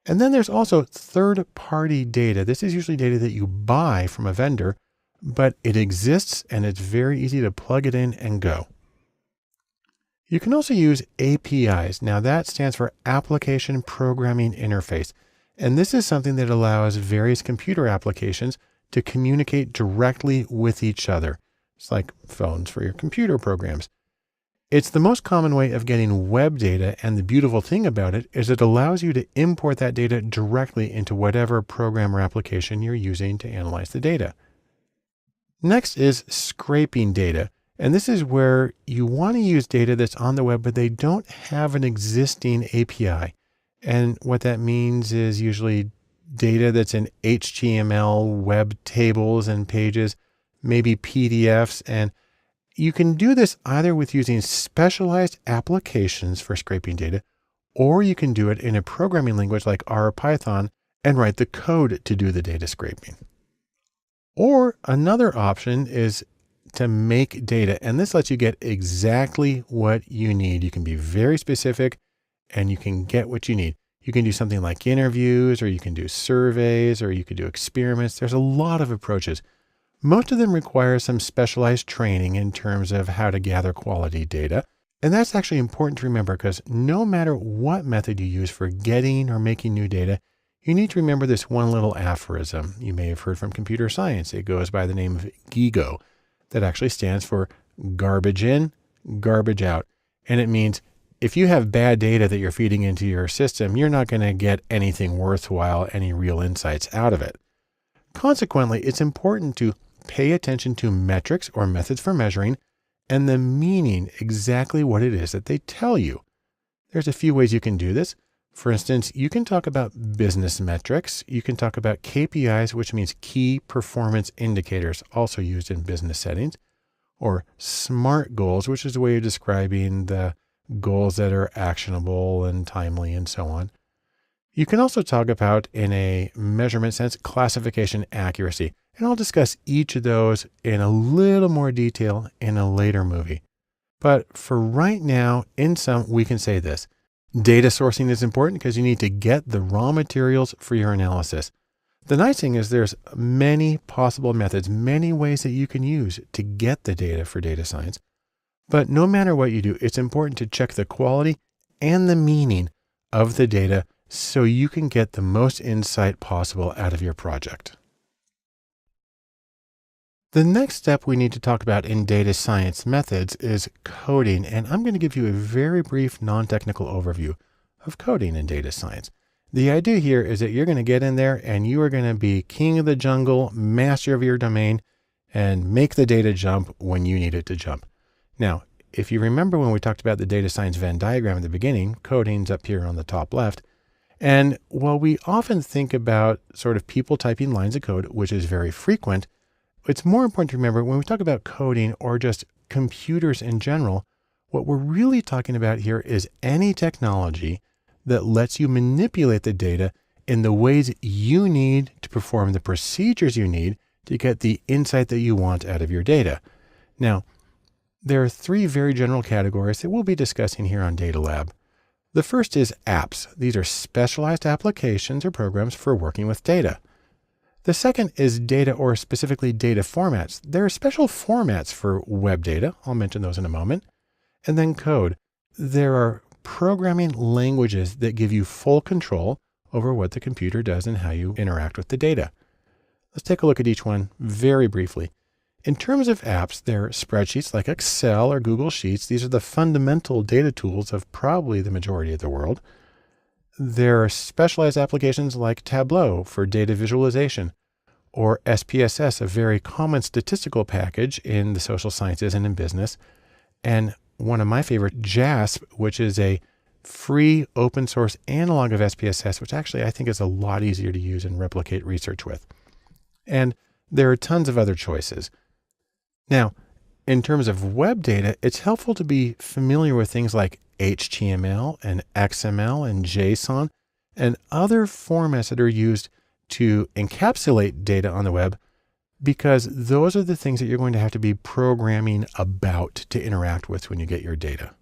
And then there's also third-party data. This is usually data that you buy from a vendor, but it exists and it's very easy to plug it in and go. You can also use APIs. Now that stands for Application Programming Interface. And this is something that allows various computer applications to communicate directly with each other. It's like phones for your computer programs. It's the most common way of getting web data, and the beautiful thing about it is it allows you to import that data directly into whatever program or application you're using to analyze the data. Next is scraping data, and this is where you want to use data that's on the web, but they don't have an existing API. And what that means is usually data that's in HTML, web tables and pages, maybe PDFs, and you can do this either with using specialized applications for scraping data, or you can do it in a programming language like R or Python and write the code to do the data scraping. Or another option is to make data, and this lets you get exactly what you need. You can be very specific and you can get what you need. You can do something like interviews, or you can do surveys, or you could do experiments. There's a lot of approaches. Most of them require some specialized training in terms of how to gather quality data. And that's actually important to remember, because no matter what method you use for getting or making new data, you need to remember this one little aphorism you may have heard from computer science. It goes by the name of GIGO. That actually stands for garbage in, garbage out. And it means if you have bad data that you're feeding into your system, you're not going to get anything worthwhile, any real insights out of it. Consequently, it's important to pay attention to metrics or methods for measuring and the meaning, exactly what it is that they tell you. There's a few ways you can do this. For instance, you can talk about business metrics. You can talk about KPIs, which means key performance indicators, also used in business settings, or SMART goals, which is a way of describing the goals that are actionable and timely and so on. You can also talk about, in a measurement sense, classification accuracy. And I'll discuss each of those in a little more detail in a later movie. But for right now, in sum, we can say this. Data sourcing is important because you need to get the raw materials for your analysis. The nice thing is there's many possible methods, many ways that you can use to get the data for data science. But no matter what you do, it's important to check the quality and the meaning of the data so you can get the most insight possible out of your project. The next step we need to talk about in data science methods is coding, and I'm going to give you a very brief non-technical overview of coding in data science. The idea here is that you're going to get in there and you are going to be king of the jungle, master of your domain, and make the data jump when you need it to jump. Now, if you remember when we talked about the data science Venn diagram at the beginning, coding's up here on the top left. And while we often think about sort of people typing lines of code, which is very frequent, it's more important to remember when we talk about coding or just computers in general, what we're really talking about here is any technology that lets you manipulate the data in the ways you need to perform the procedures you need to get the insight that you want out of your data. Now, there are three very general categories that we'll be discussing here on Data Lab. The first is apps. These are specialized applications or programs for working with data. The second is data, or specifically data formats. There are special formats for web data. I'll mention those in a moment. And then code. There are programming languages that give you full control over what the computer does and how you interact with the data. Let's take a look at each one very briefly. In terms of apps, there are spreadsheets like Excel or Google Sheets. These are the fundamental data tools of probably the majority of the world. There are specialized applications like Tableau for data visualization, or SPSS, a very common statistical package in the social sciences and in business. And one of my favorite, JASP, which is a free open source analog of SPSS, which actually I think is a lot easier to use and replicate research with. And there are tons of other choices. Now, in terms of web data, it's helpful to be familiar with things like HTML and XML and JSON and other formats that are used to encapsulate data on the web, because those are the things that you're going to have to be programming about to interact with when you get your data.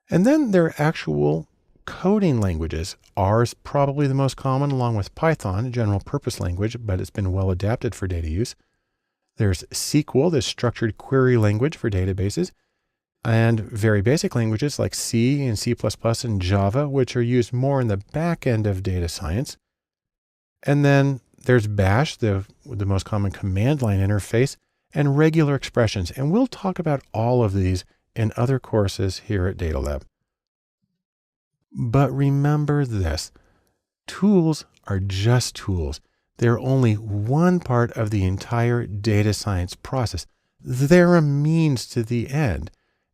And then there are actual coding languages. R is probably the most common, along with Python, a general purpose language, but it's been well adapted for data use. There's SQL, the structured query language for databases, and very basic languages like C and C++ and Java, which are used more in the back end of data science. And then there's Bash, the most common command line interface, and regular expressions. And we'll talk about all of these in other courses here at Data Lab. But remember this, tools are just tools. They're only one part of the entire data science process. They're a means to the end.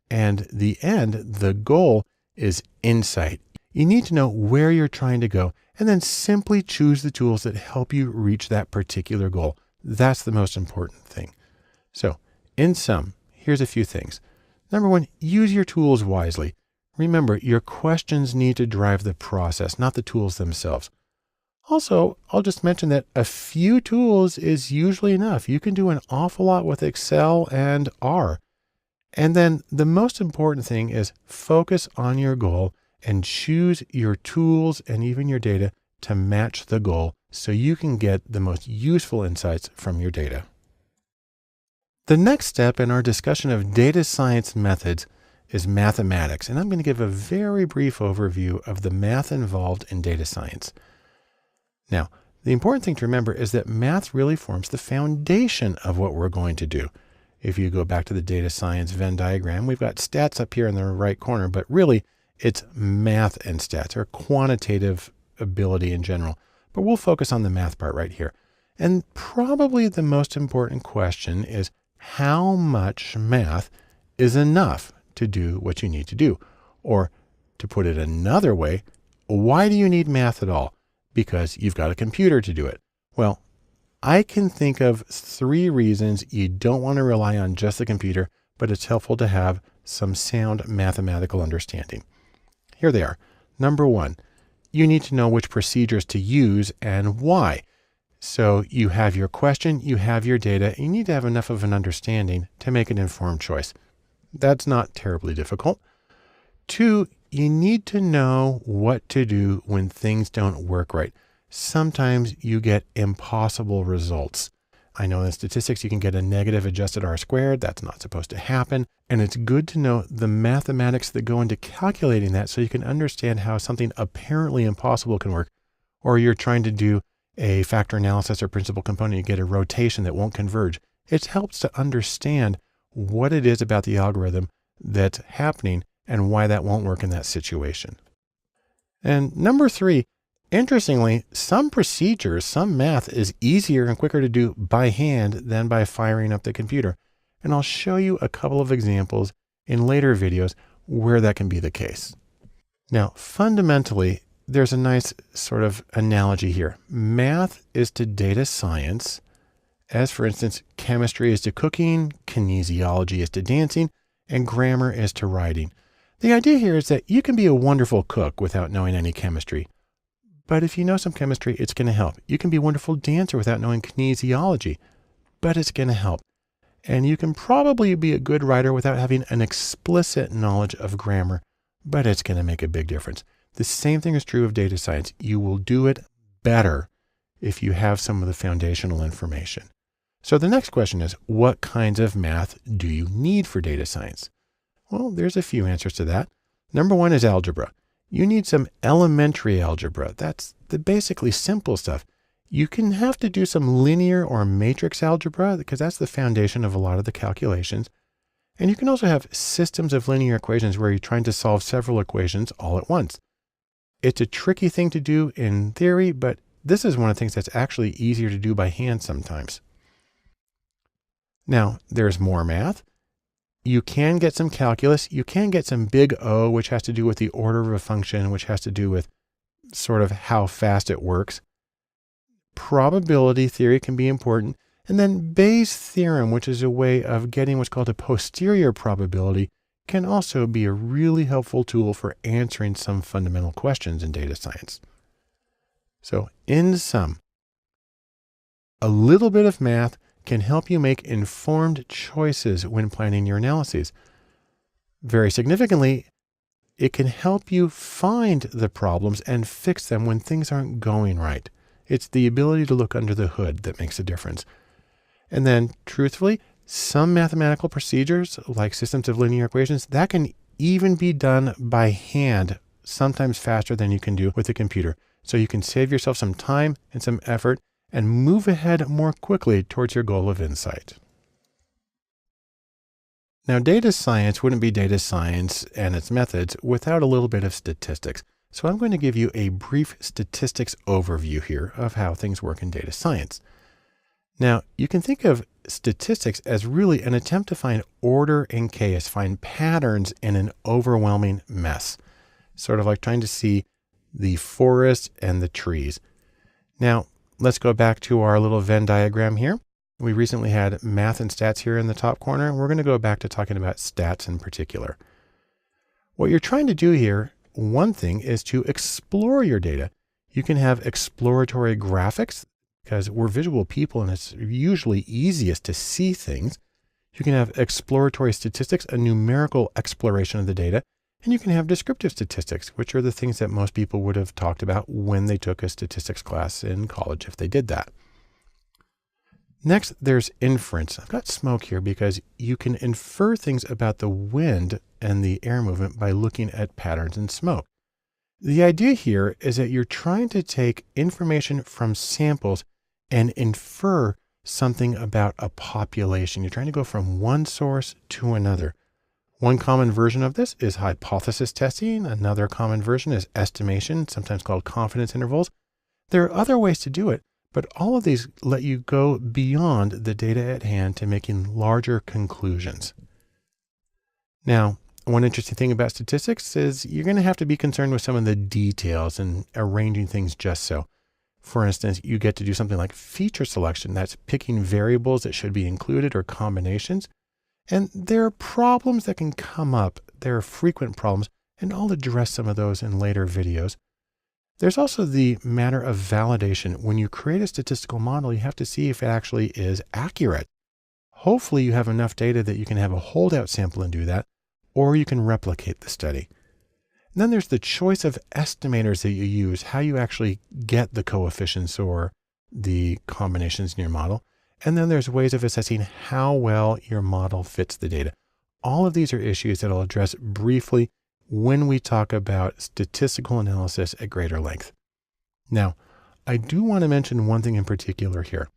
And the end, the goal, is insight. You need to know where you're trying to go and then simply choose the tools that help you reach that particular goal. That's the most important thing. So, in sum, here's a few things. Number one, use your tools wisely. Remember, your questions need to drive the process, not the tools themselves. Also, I'll just mention that a few tools is usually enough. You can do an awful lot with Excel and R. And then the most important thing is focus on your goal and choose your tools and even your data to match the goal so you can get the most useful insights from your data. The next step in our discussion of data science methods is mathematics, and I'm going to give a very brief overview of the math involved in data science. Now, the important thing to remember is that math really forms the foundation of what we're going to do. If you go back to the data science Venn diagram, we've got stats up here in the right corner, but really it's math and stats, or quantitative ability in general. But we'll focus on the math part right here. And probably the most important question is how much math is enough to do what you need to do? Or to put it another way, why do you need math at all? Because you've got a computer to do it. Well, I can think of 3 reasons you don't want to rely on just the computer, but it's helpful to have some sound mathematical understanding. Here they are. Number 1, you need to know which procedures to use and why. So you have your question, you have your data, and you need to have enough of an understanding to make an informed choice. That's not terribly difficult. 2, you need to know what to do when things don't work right. Sometimes you get impossible results. I know in statistics you can get a negative adjusted R squared. That's not supposed to happen. And it's good to know the mathematics that go into calculating that so you can understand how something apparently impossible can work. Or you're trying to do a factor analysis or principal component, you get a rotation that won't converge. It helps to understand what it is about the algorithm that's happening and why that won't work in that situation. And number 3, interestingly, some procedures, some math is easier and quicker to do by hand than by firing up the computer. And I'll show you a couple of examples in later videos where that can be the case. Now, fundamentally, there's a nice sort of analogy here. Math is to data science, as for instance, chemistry is to cooking, kinesiology is to dancing, and grammar is to writing. The idea here is that you can be a wonderful cook without knowing any chemistry. But if you know some chemistry, it's going to help. You can be a wonderful dancer without knowing kinesiology, but it's going to help. And you can probably be a good writer without having an explicit knowledge of grammar, but it's going to make a big difference. The same thing is true of data science. You will do it better if you have some of the foundational information. So the next question is, what kinds of math do you need for data science? Well, there's a few answers to that. Number one is algebra. You need some elementary algebra. That's the basically simple stuff. You can have to do some linear or matrix algebra because that's the foundation of a lot of the calculations. And you can also have systems of linear equations where you're trying to solve several equations all at once. It's a tricky thing to do in theory, but this is one of the things that's actually easier to do by hand sometimes. Now, there's more math. You can get some calculus. You can get some big O, which has to do with the order of a function, which has to do with sort of how fast it works. Probability theory can be important. And then Bayes' theorem, which is a way of getting what's called a posterior probability, can also be a really helpful tool for answering some fundamental questions in data science. So in sum, a little bit of math can help you make informed choices when planning your analyses. Very significantly, it can help you find the problems and fix them when things aren't going right. It's the ability to look under the hood that makes a difference. And then, truthfully, some mathematical procedures, like systems of linear equations, that can even be done by hand, sometimes faster than you can do with a computer. So you can save yourself some time and some effort and move ahead more quickly towards your goal of insight. Now, data science wouldn't be data science and its methods without a little bit of statistics. So I'm going to give you a brief statistics overview here of how things work in data science. Now, you can think of statistics as really an attempt to find order in chaos, find patterns in an overwhelming mess, sort of like trying to see the forest and the trees. Now, let's go back to our little Venn diagram here. We recently had math and stats here in the top corner, and we're going to go back to talking about stats in particular. What you're trying to do here, one thing is to explore your data. You can have exploratory graphics because we're visual people and it's usually easiest to see things. You can have exploratory statistics, a numerical exploration of the data, and you can have descriptive statistics, which are the things that most people would have talked about when they took a statistics class in college, if they did that. Next, there's inference. I've got smoke here because you can infer things about the wind and the air movement by looking at patterns in smoke. The idea here is that you're trying to take information from samples and infer something about a population. You're trying to go from one source to another. One common version of this is hypothesis testing. Another common version is estimation, sometimes called confidence intervals. There are other ways to do it, but all of these let you go beyond the data at hand to making larger conclusions. Now, one interesting thing about statistics is you're going to have to be concerned with some of the details and arranging things just so. For instance, you get to do something like feature selection. That's picking variables that should be included or combinations. And there are problems that can come up. There are frequent problems, and I'll address some of those in later videos. There's also the matter of validation. When you create a statistical model, you have to see if it actually is accurate. Hopefully you have enough data that you can have a holdout sample and do that, or you can replicate the study. And then there's the choice of estimators that you use, how you actually get the coefficients or the combinations in your model. And then there's ways of assessing how well your model fits the data. All of these are issues that I'll address briefly when we talk about statistical analysis at greater length. Now, I do want to mention one thing in particular here,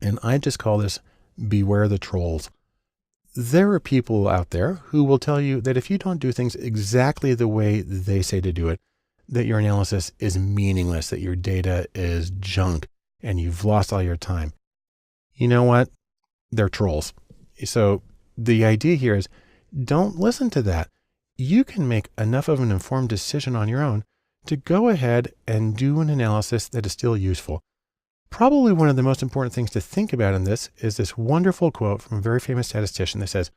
and I just call this beware the trolls. There are people out there who will tell you that if you don't do things exactly the way they say to do it, that your analysis is meaningless, that your data is junk, and you've lost all your time. You know what? They're trolls. So the idea here is don't listen to that. You can make enough of an informed decision on your own to go ahead and do an analysis that is still useful. Probably one of the most important things to think about in this is this wonderful quote from a very famous statistician that says,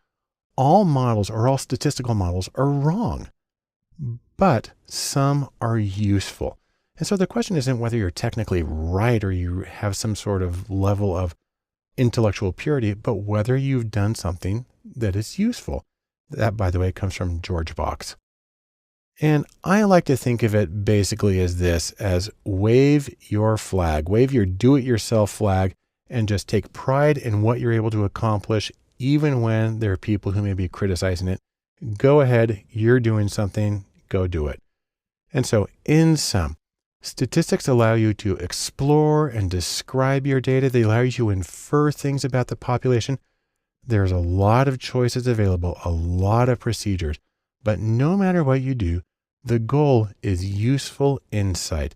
all models or all statistical models are wrong, but some are useful. And so the question isn't whether you're technically right or you have some sort of level of intellectual purity, but whether you've done something that is useful. That, by the way, comes from George Box. And I like to think of it basically as this, as wave your flag, wave your do-it-yourself flag, and just take pride in what you're able to accomplish, even when there are people who may be criticizing it. Go ahead, you're doing something, go do it. And so in sum, statistics allow you to explore and describe your data. They allow you to infer things about the population. There's a lot of choices available, a lot of procedures, but no matter what you do, the goal is useful insight.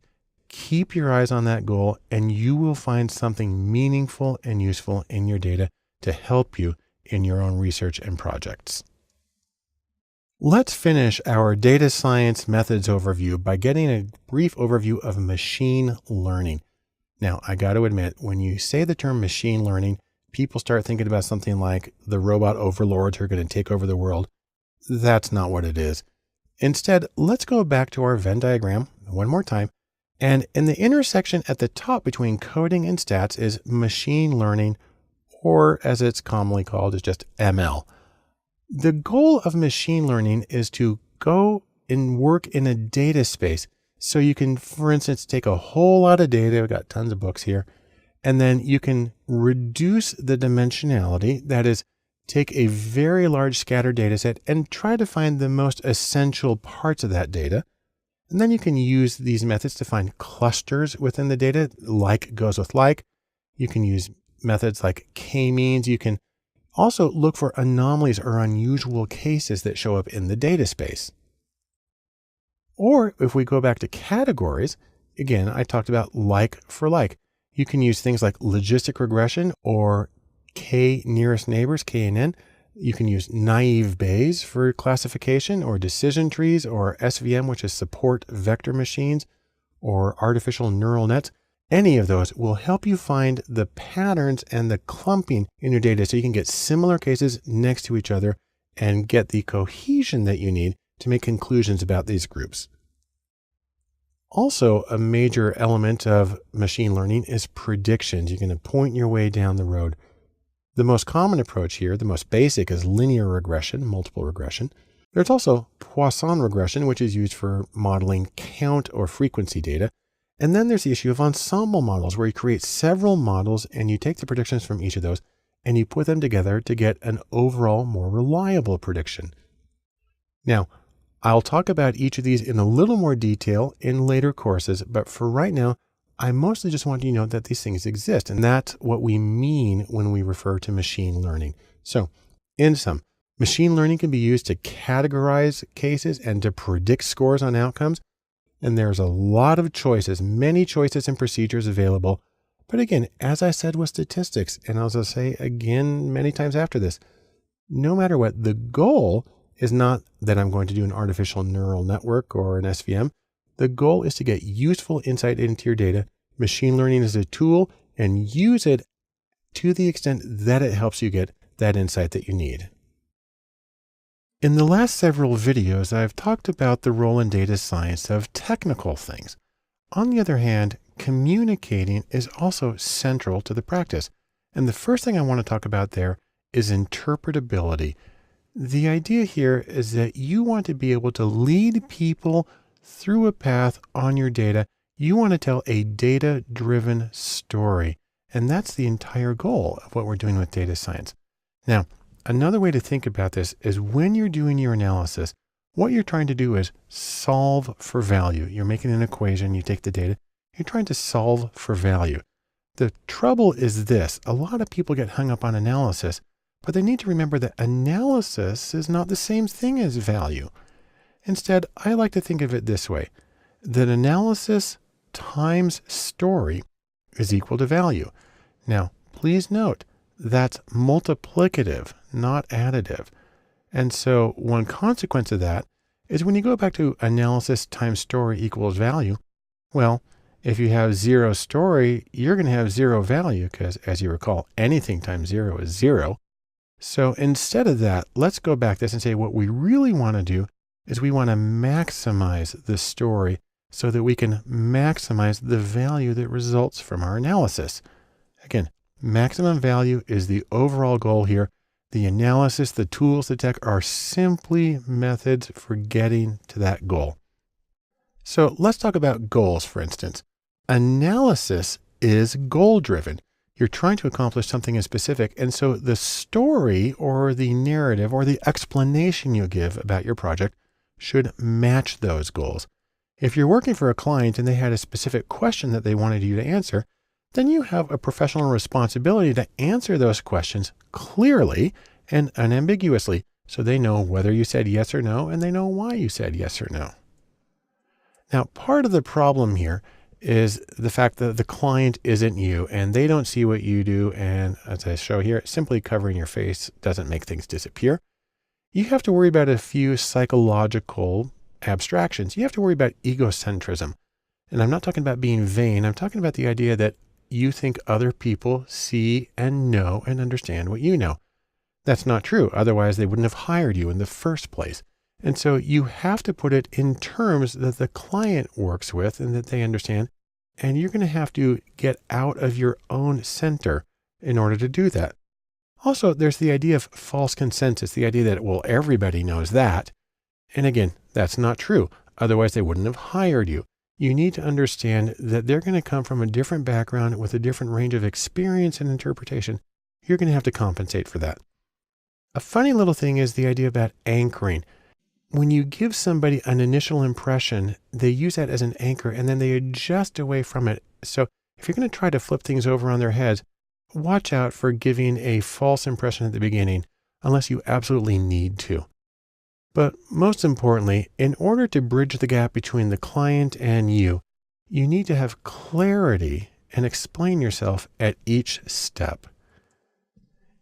Keep your eyes on that goal and you will find something meaningful and useful in your data to help you in your own research and projects. Let's finish our data science methods overview by getting a brief overview of machine learning. Now, I got to admit, when you say the term machine learning, people start thinking about something like the robot overlords who are going to take over the world. That's not what it is. Instead, let's go back to our Venn diagram one more time. And in the intersection at the top between coding and stats is machine learning, or as it's commonly called, is just ML. The goal of machine learning is to go and work in a data space. So you can, for instance, take a whole lot of data. We've got tons of books here. And then you can reduce the dimensionality. That is, take a very large scattered data set and try to find the most essential parts of that data. And then you can use these methods to find clusters within the data, like goes with like. You can use methods like k-means. You can also look for anomalies or unusual cases that show up in the data space. Or if we go back to categories, again, I talked about like for like. You can use things like logistic regression or K nearest neighbors, KNN. You can use naive Bayes for classification, or decision trees, or SVM, which is support vector machines, or artificial neural nets. Any of those will help you find the patterns and the clumping in your data so you can get similar cases next to each other and get the cohesion that you need to make conclusions about these groups. Also, a major element of machine learning is predictions. You're going to point your way down the road. The most common approach here, the most basic, is linear regression, multiple regression. There's also Poisson regression, which is used for modeling count or frequency data. And then there's the issue of ensemble models, where you create several models and you take the predictions from each of those and you put them together to get an overall more reliable prediction. Now, I'll talk about each of these in a little more detail in later courses, but for right now, I mostly just want you to know that these things exist, and that's what we mean when we refer to machine learning. So, in sum, machine learning can be used to categorize cases and to predict scores on outcomes, and there's a lot of choices, many choices and procedures available. But again, as I said with statistics, and as I'll say again many times after this, no matter what, the goal is not that I'm going to do an artificial neural network or an SVM. The goal is to get useful insight into your data. Machine learning is a tool, and use it to the extent that it helps you get that insight that you need. In the last several videos, I've talked about the role in data science of technical things. On the other hand, communicating is also central to the practice. And the first thing I want to talk about there is interpretability. The idea here is that you want to be able to lead people through a path on your data. You want to tell a data-driven story. And that's the entire goal of what we're doing with data science. Now, another way to think about this is when you're doing your analysis, what you're trying to do is solve for value. You're making an equation, you take the data, you're trying to solve for value. The trouble is this: a lot of people get hung up on analysis, but they need to remember that analysis is not the same thing as value. Instead, I like to think of it this way: that analysis times story is equal to value. Now, please note, that's multiplicative, not additive. And so one consequence of that is when you go back to analysis times story equals value, well, if you have 0 story, you're going to have 0 value because, as you recall, anything times 0 is 0. So instead of that, let's go back this and say what we really want to do is we want to maximize the story so that we can maximize the value that results from our analysis. Again, maximum value is the overall goal here. The analysis, the tools, the tech are simply methods for getting to that goal. So let's talk about goals, for instance. Analysis is goal-driven. You're trying to accomplish something specific. And so the story or the narrative or the explanation you give about your project should match those goals. If you're working for a client and they had a specific question that they wanted you to answer, then you have a professional responsibility to answer those questions clearly and unambiguously so they know whether you said yes or no and they know why you said yes or no. Now, part of the problem here is the fact that the client isn't you and they don't see what you do. And as I show here, simply covering your face doesn't make things disappear. You have to worry about a few psychological abstractions. You have to worry about egocentrism. And I'm not talking about being vain. I'm talking about the idea that you think other people see and know and understand what you know. That's not true. Otherwise, they wouldn't have hired you in the first place. And so you have to put it in terms that the client works with and that they understand. And you're going to have to get out of your own center in order to do that. Also, there's the idea of false consensus, the idea that, well, everybody knows that. And again, that's not true. Otherwise, they wouldn't have hired you. You need to understand that they're going to come from a different background with a different range of experience and interpretation. You're going to have to compensate for that. A funny little thing is the idea about anchoring. When you give somebody an initial impression, they use that as an anchor and then they adjust away from it. So if you're going to try to flip things over on their heads, watch out for giving a false impression at the beginning, unless you absolutely need to. But most importantly, in order to bridge the gap between the client and you need to have clarity and explain yourself at each step.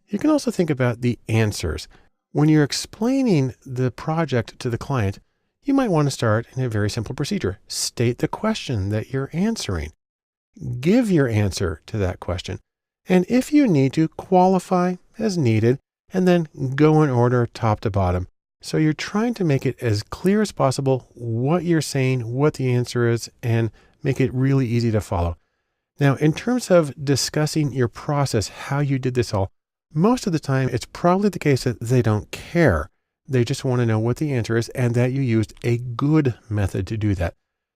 You can also think about the answers. When you're explaining the project to the client, you might want to start in a very simple procedure. State the question that you're answering. Give your answer to that question. And if you need to, qualify as needed, and then go in order top to bottom. So you're trying to make it as clear as possible what you're saying, what the answer is, and make it really easy to follow. Now, in terms of discussing your process, how you did this all, most of the time, it's probably the case that they don't care. They just want to know what the answer is and that you used a good method to do that.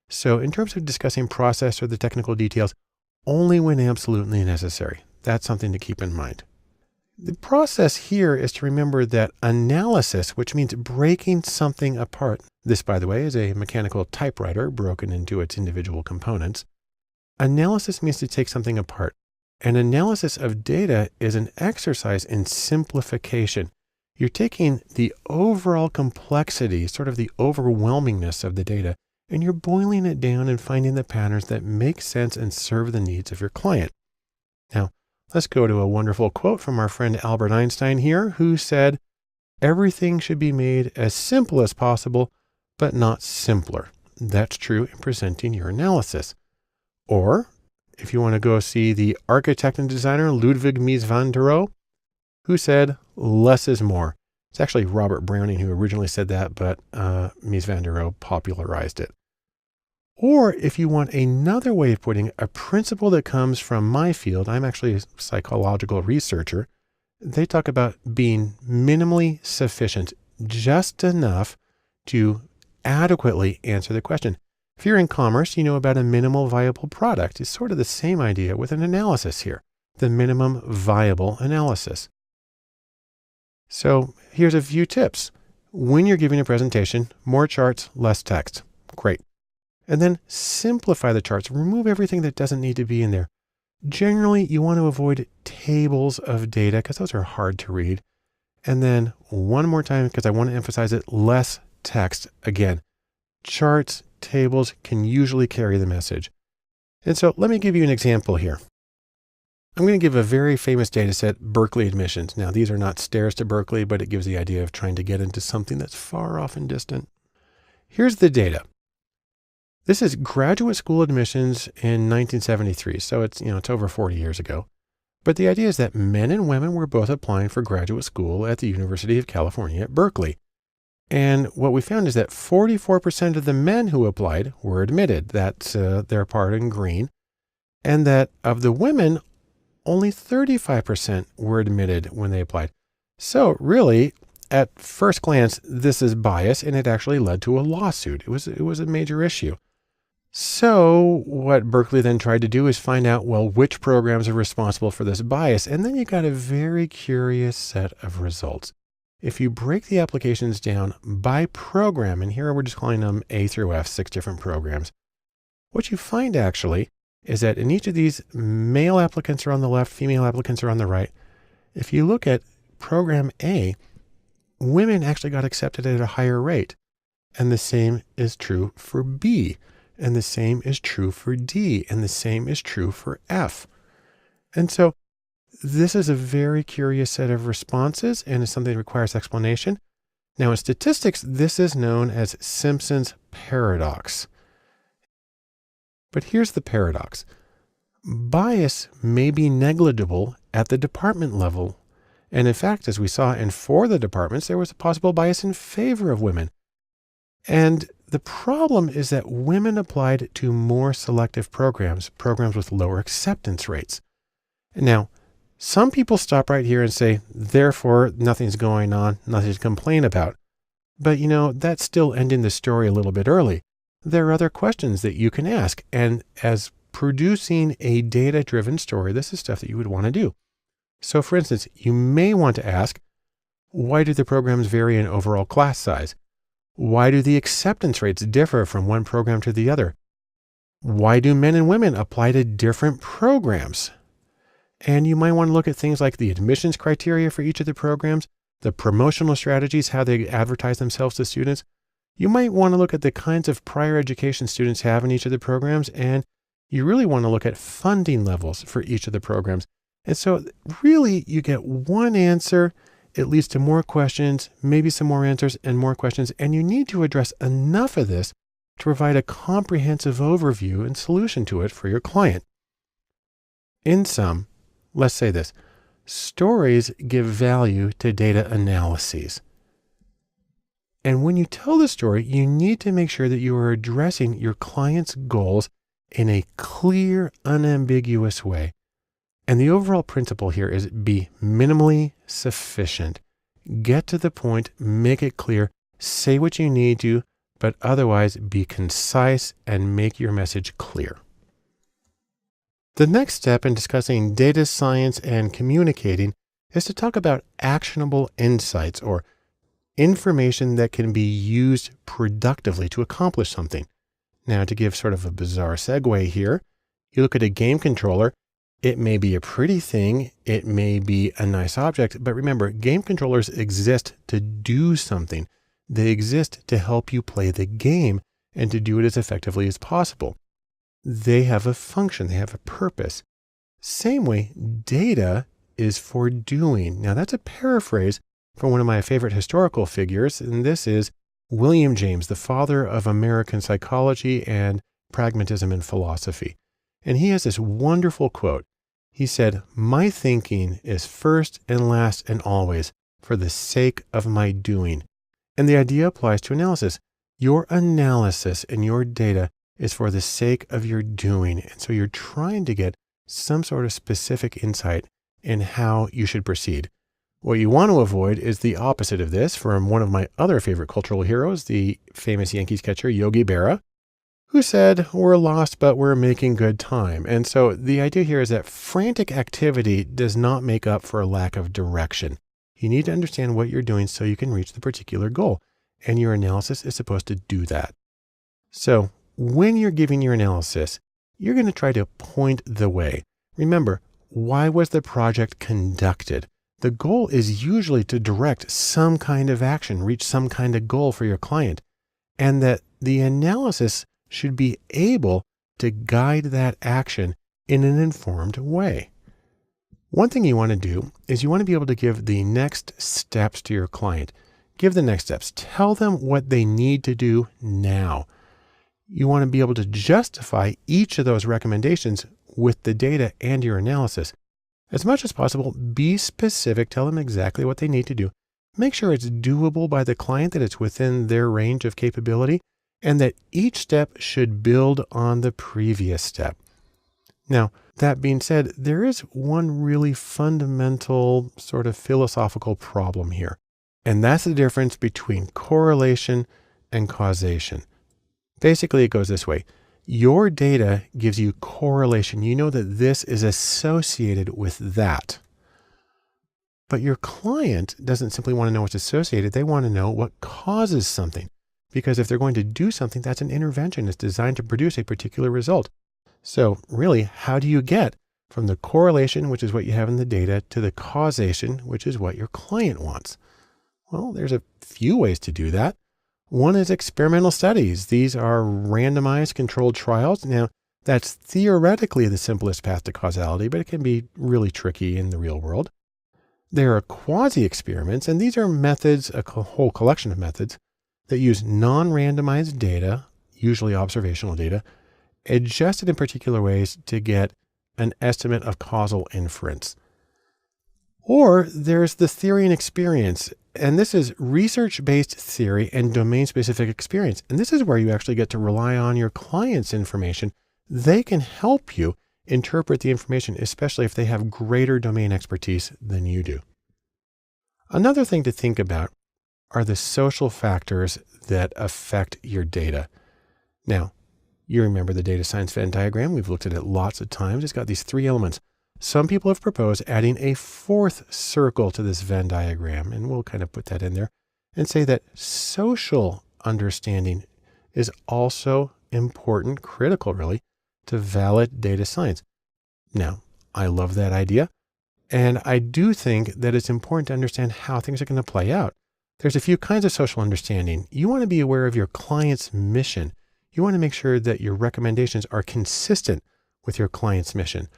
So in terms of discussing process or the technical details, only when absolutely necessary. That's something to keep in mind. The process here is to remember that analysis, which means breaking something apart. This, by the way, is a mechanical typewriter broken into its individual components. Analysis means to take something apart. An analysis of data is an exercise in simplification. You're taking the overall complexity, sort of the overwhelmingness of the data, and you're boiling it down and finding the patterns that make sense and serve the needs of your client. Now, let's go to a wonderful quote from our friend Albert Einstein here, who said, "Everything should be made as simple as possible, but not simpler." That's true in presenting your analysis. Or, if you want to go see the architect and designer Ludwig Mies van der Rohe, who said, "Less is more." It's actually Robert Browning who originally said that, but Mies van der Rohe popularized it. Or if you want another way of putting a principle that comes from my field, I'm actually a psychological researcher. They talk about being minimally sufficient, just enough to adequately answer the question. If you're in commerce, you know about a minimal viable product. It's sort of the same idea with an analysis here, the minimum viable analysis. So here's a few tips. When you're giving a presentation, more charts, less text. Great. And then simplify the charts. Remove everything that doesn't need to be in there. Generally, you want to avoid tables of data because those are hard to read. And then one more time, because I want to emphasize it, less text. Again, charts, tables can usually carry the message. And so let me give you an example here. I'm going to give a very famous data set, Berkeley admissions. Now, these are not stairs to Berkeley, but it gives the idea of trying to get into something that's far off and distant. Here's the data. This is graduate school admissions in 1973. So it's over 40 years ago. But the idea is that men and women were both applying for graduate school at the University of California at Berkeley. And what we found is that 44% of the men who applied were admitted. That's their part in green. And that of the women, only 35% were admitted when they applied. So really, at first glance, this is bias, and it actually led to a lawsuit. It was a major issue. So what Berkeley then tried to do is find out, well, which programs are responsible for this bias? And then you got a very curious set of results. If you break the applications down by program, and here we're just calling them A through F, 6 different programs, what you find actually is that in each of these, male applicants are on the left, female applicants are on the right. If you look at program A, women actually got accepted at a higher rate. And the same is true for B. And the same is true for D. And the same is true for F. And so this is a very curious set of responses, and it's something that requires explanation. Now in statistics, this is known as Simpson's paradox. But here's the paradox. Bias may be negligible at the department level. And in fact, as we saw in 4 of the departments, there was a possible bias in favor of women. And the problem is that women applied to more selective programs with lower acceptance rates. Now, some people stop right here and say, therefore, nothing's going on, nothing to complain about. But that's still ending the story a little bit early. There are other questions that you can ask. And as producing a data-driven story, this is stuff that you would want to do. So for instance, you may want to ask, why do the programs vary in overall class size? Why do the acceptance rates differ from one program to the other? Why do men and women apply to different programs? And you might want to look at things like the admissions criteria for each of the programs, the promotional strategies, how they advertise themselves to students. You might want to look at the kinds of prior education students have in each of the programs, and you really want to look at funding levels for each of the programs. And so really you get one answer. It leads to more questions, maybe some more answers and more questions. And you need to address enough of this to provide a comprehensive overview and solution to it for your client. In sum, let's say this: stories give value to data analyses. And when you tell the story, you need to make sure that you are addressing your client's goals in a clear, unambiguous way. And the overall principle here is be minimally sufficient. Get to the point, make it clear, say what you need to, but otherwise be concise and make your message clear. The next step in discussing data science and communicating is to talk about actionable insights, or information that can be used productively to accomplish something. Now, to give sort of a bizarre segue here, you look at a game controller. It may be a pretty thing, it may be a nice object, but remember, game controllers exist to do something. They exist to help you play the game and to do it as effectively as possible. They have a function, they have a purpose. Same way, data is for doing. Now that's a paraphrase from one of my favorite historical figures, and this is William James, the father of American psychology and pragmatism in philosophy. And he has this wonderful quote. He said, "My thinking is first and last and always for the sake of my doing." And the idea applies to analysis. Your analysis and your data is for the sake of your doing. And so you're trying to get some sort of specific insight in how you should proceed. What you want to avoid is the opposite of this from one of my other favorite cultural heroes, the famous Yankees catcher, Yogi Berra, who said, "We're lost, but we're making good time." And so the idea here is that frantic activity does not make up for a lack of direction. You need to understand what you're doing so you can reach the particular goal. And your analysis is supposed to do that. So when you're giving your analysis, you're going to try to point the way. Remember, why was the project conducted? The goal is usually to direct some kind of action, reach some kind of goal for your client, and that the analysis should be able to guide that action in an informed way. One thing you want to do is you want to be able to give the next steps to your client. Give the next steps. Tell them what they need to do now. You want to be able to justify each of those recommendations with the data and your analysis. As much as possible, be specific. Tell them exactly what they need to do. Make sure it's doable by the client, that it's within their range of capability, and that each step should build on the previous step. Now, that being said, there is one really fundamental sort of philosophical problem here, and that's the difference between correlation and causation. Basically, it goes this way. Your data gives you correlation. You know that this is associated with that. But your client doesn't simply want to know what's associated. They want to know what causes something. Because if they're going to do something, that's an intervention. It's designed to produce a particular result. So really, how do you get from the correlation, which is what you have in the data, to the causation, which is what your client wants? Well, there's a few ways to do that. One is experimental studies. These are randomized controlled trials. Now, that's theoretically the simplest path to causality, but it can be really tricky in the real world. There are quasi-experiments, and these are methods, a whole collection of methods, that use non-randomized data, usually observational data, adjusted in particular ways to get an estimate of causal inference. Or there's the theory and experience, and this is research-based theory and domain-specific experience. And this is where you actually get to rely on your client's information. They can help you interpret the information, especially if they have greater domain expertise than you do. Another thing to think about are the social factors that affect your data. Now, you remember the data science Venn diagram. We've looked at it lots of times. It's got these three elements. Some people have proposed adding a fourth circle to this Venn diagram, and we'll kind of put that in there and say that social understanding is also important, critical really, to valid data science. Now, I love that idea, and I do think that it's important to understand how things are going to play out. There's a few kinds of social understanding. You want to be aware of your client's mission. You want to make sure that your recommendations are consistent with your client's mission.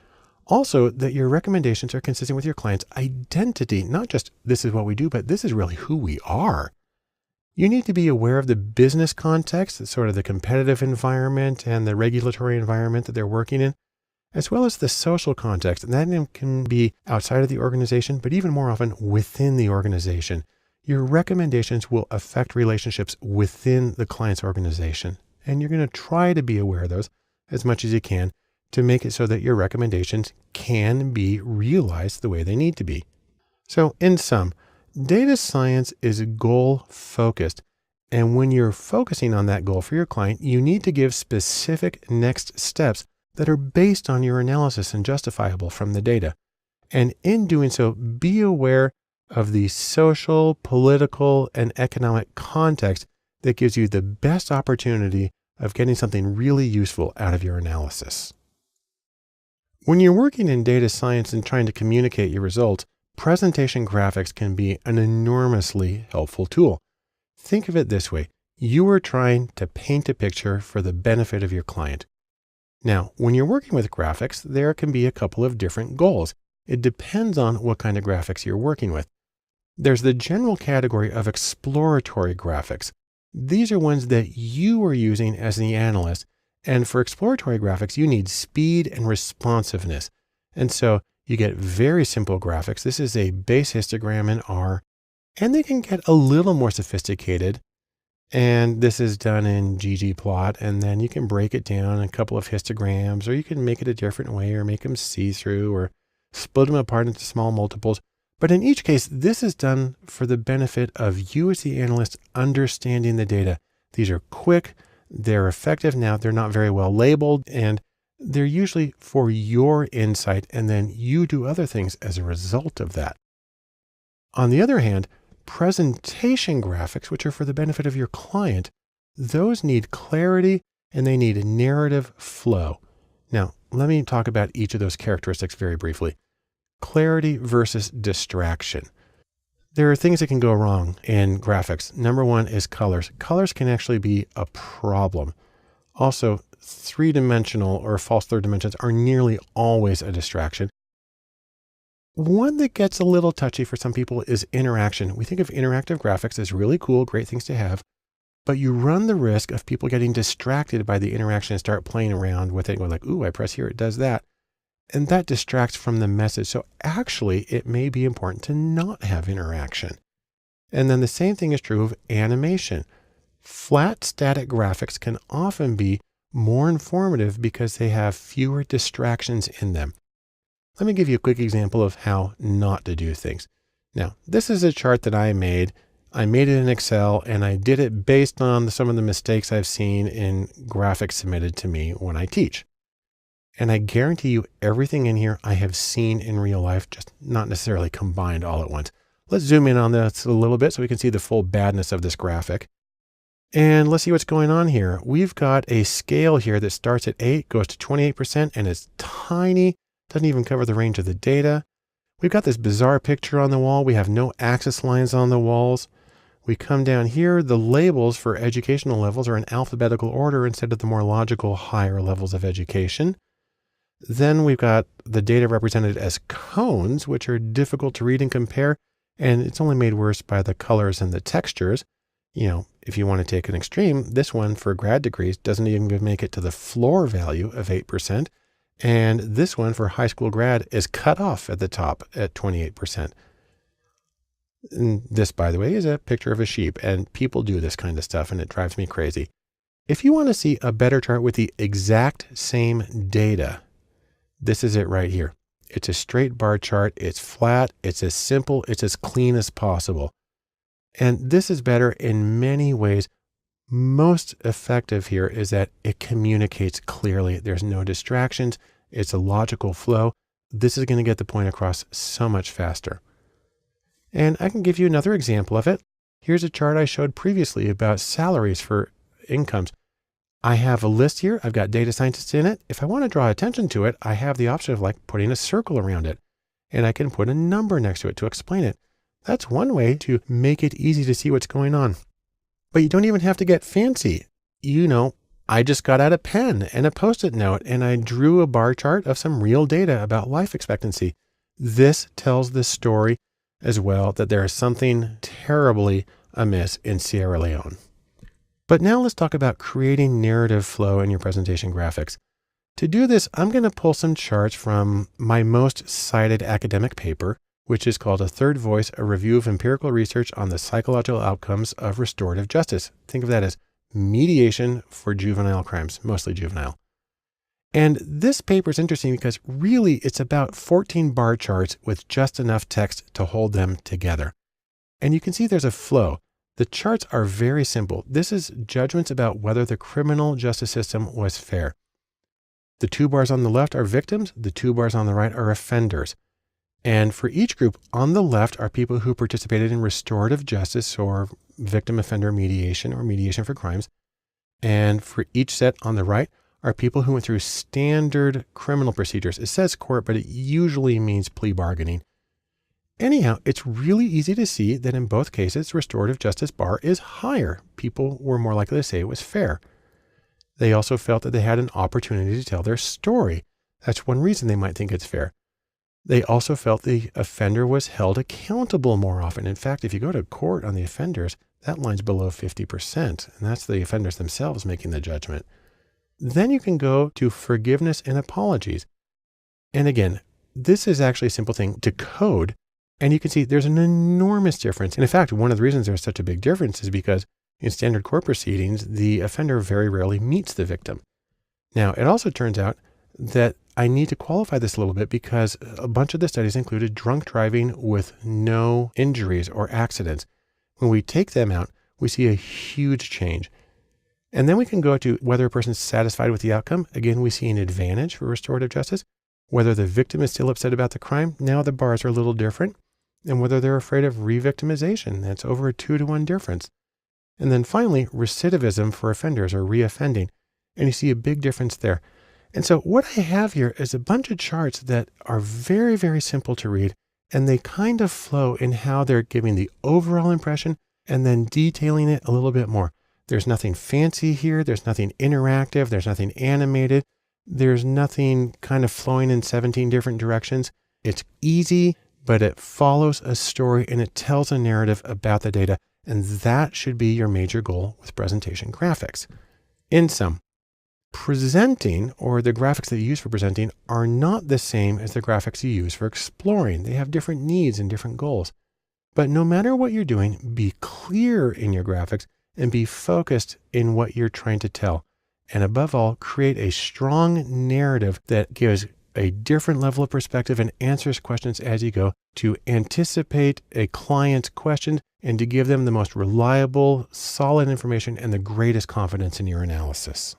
Also, that your recommendations are consistent with your client's identity, not just this is what we do, but this is really who we are. You need to be aware of the business context, sort of the competitive environment and the regulatory environment that they're working in, as well as the social context. And that can be outside of the organization, but even more often within the organization. Your recommendations will affect relationships within the client's organization. And you're going to try to be aware of those as much as you can to make it so that your recommendations can be realized the way they need to be. So in sum, data science is goal focused. And when you're focusing on that goal for your client, you need to give specific next steps that are based on your analysis and justifiable from the data. And in doing so, be aware of the social, political, and economic context that gives you the best opportunity of getting something really useful out of your analysis. When you're working in data science and trying to communicate your results, presentation graphics can be an enormously helpful tool. Think of it this way. You are trying to paint a picture for the benefit of your client. Now, when you're working with graphics, there can be a couple of different goals. It depends on what kind of graphics you're working with. There's the general category of exploratory graphics. These are ones that you are using as the analyst. And for exploratory graphics, you need speed and responsiveness. And so you get very simple graphics. This is a base histogram in R, and they can get a little more sophisticated. And this is done in ggplot, and then you can break it down in a couple of histograms, or you can make it a different way, or make them see-through, or split them apart into small multiples. But in each case, this is done for the benefit of you as the analyst understanding the data. These are quick, they're effective. Now, they're not very well labeled, and they're usually for your insight, and then you do other things as a result of that. On the other hand, presentation graphics, which are for the benefit of your client, those need clarity and they need a narrative flow. Now, let me talk about each of those characteristics very briefly. Clarity versus distraction. There are things that can go wrong in graphics. Number one is colors. Colors can actually be a problem. Also, three-dimensional or false third dimensions are nearly always a distraction. One that gets a little touchy for some people is interaction. We think of interactive graphics as really cool, great things to have, but you run the risk of people getting distracted by the interaction and start playing around with it, going like, ooh, I press here, it does that. And that distracts from the message. So actually, it may be important to not have interaction. And then the same thing is true of animation. Flat static graphics can often be more informative because they have fewer distractions in them. Let me give you a quick example of how not to do things. Now, this is a chart that I made. I made it in Excel and I did it based on some of the mistakes I've seen in graphics submitted to me when I teach. And I guarantee you everything in here I have seen in real life, just not necessarily combined all at once. Let's zoom in on this a little bit so we can see the full badness of this graphic. And let's see what's going on here. We've got a scale here that starts at 8, goes to 28%, and it's tiny, doesn't even cover the range of the data. We've got this bizarre picture on the wall. We have no axis lines on the walls. We come down here, the labels for educational levels are in alphabetical order instead of the more logical higher levels of education. Then we've got the data represented as cones, which are difficult to read and compare, and it's only made worse by the colors and the textures. You know, if you want to take an extreme, this one for grad degrees doesn't even make it to the floor value of 8%. And this one for high school grad is cut off at the top at 28%. And this, by the way, is a picture of a sheep, and people do this kind of stuff and it drives me crazy. If you want to see a better chart with the exact same data, this is it right here. It's a straight bar chart. It's flat. It's as simple. It's as clean as possible. And this is better in many ways. Most effective here is that it communicates clearly. There's no distractions. It's a logical flow. This is going to get the point across so much faster. And I can give you another example of it. Here's a chart I showed previously about salaries for incomes. I have a list here. I've got data scientists in it. If I want to draw attention to it, I have the option of like putting a circle around it, and I can put a number next to it to explain it. That's one way to make it easy to see what's going on. But you don't even have to get fancy. You know, I just got out a pen and a Post-it note and I drew a bar chart of some real data about life expectancy. This tells the story as well that there is something terribly amiss in Sierra Leone. But now let's talk about creating narrative flow in your presentation graphics. To do this, I'm going to pull some charts from my most cited academic paper, which is called A Third Voice, a review of empirical research on the psychological outcomes of restorative justice. Think of that as mediation for juvenile crimes, mostly juvenile. And this paper is interesting because really it's about 14 bar charts with just enough text to hold them together. And you can see there's a flow. The charts are very simple. This is judgments about whether the criminal justice system was fair. The 2 bars on the left are victims. The 2 bars on the right are offenders. And for each group on the left are people who participated in restorative justice or victim offender mediation or mediation for crimes. And for each set on the right are people who went through standard criminal procedures. It says court, but it usually means plea bargaining. Anyhow, it's really easy to see that in both cases, restorative justice bar is higher. People were more likely to say it was fair. They also felt that they had an opportunity to tell their story. That's one reason they might think it's fair. They also felt the offender was held accountable more often. In fact, if you go to court on the offenders, that line's below 50%, and that's the offenders themselves making the judgment. Then you can go to forgiveness and apologies. And again, this is actually a simple thing to code, and you can see there's an enormous difference. And in fact, one of the reasons there's such a big difference is because in standard court proceedings, the offender very rarely meets the victim. Now, it also turns out that I need to qualify this a little bit because a bunch of the studies included drunk driving with no injuries or accidents. When we take them out, we see a huge change. And then we can go to whether a person's satisfied with the outcome. Again, we see an advantage for restorative justice. Whether the victim is still upset about the crime, now the bars are a little different. And whether they're afraid of re-victimization, that's over a 2-to-1 difference. And then finally, recidivism for offenders or reoffending. And you see a big difference there. And so what I have here is a bunch of charts that are very, very simple to read, and they kind of flow in how they're giving the overall impression and then detailing it a little bit more. There's nothing fancy here. There's nothing interactive. There's nothing animated. There's nothing kind of flowing in 17 different directions. It's easy. but it follows a story and it tells a narrative about the data. And that should be your major goal with presentation graphics. In sum, presenting, or the graphics that you use for presenting, are not the same as the graphics you use for exploring. They have different needs and different goals. But no matter what you're doing, be clear in your graphics and be focused in what you're trying to tell. And above all, create a strong narrative that gives a different level of perspective and answers questions as you go to anticipate a client's question and to give them the most reliable, solid information and the greatest confidence in your analysis.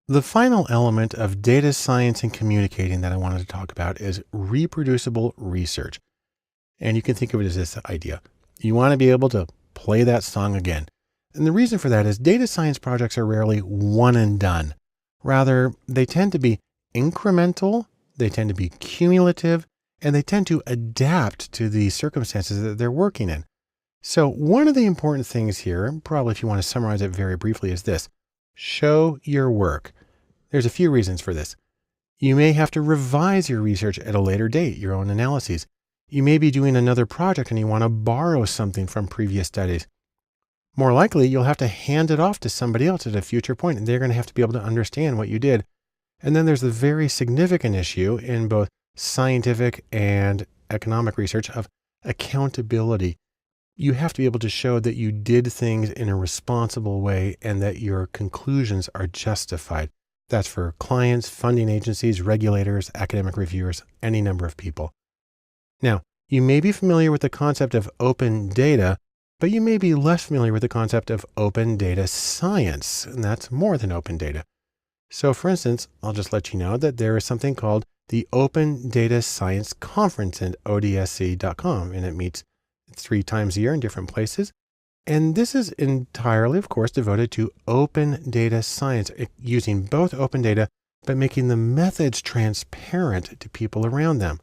The final element of data science and communicating that I wanted to talk about is reproducible research. And you can think of it as this idea. You want to be able to play that song again. And the reason for that is data science projects are rarely one and done. Rather, they tend to be incremental, they tend to be cumulative, and they tend to adapt to the circumstances that they're working in. So one of the important things here, probably if you want to summarize it very briefly, is this: show your work. There's a few reasons for this. You may have to revise your research at a later date, your own analyses. You may be doing another project and you want to borrow something from previous studies. More likely, you'll have to hand it off to somebody else at a future point, and they're going to have to be able to understand what you did. And then there's the very significant issue in both scientific and economic research of accountability. You have to be able to show that you did things in a responsible way and that your conclusions are justified. That's for clients, funding agencies, regulators, academic reviewers, any number of people. Now, you may be familiar with the concept of open data, but you may be less familiar with the concept of open data science, and that's more than open data. So for instance, I'll just let you know that there is something called the Open Data Science Conference at odsc.com, and it meets 3 times a year in different places. And this is entirely, of course, devoted to open data science, using both open data, but making the methods transparent to people around them.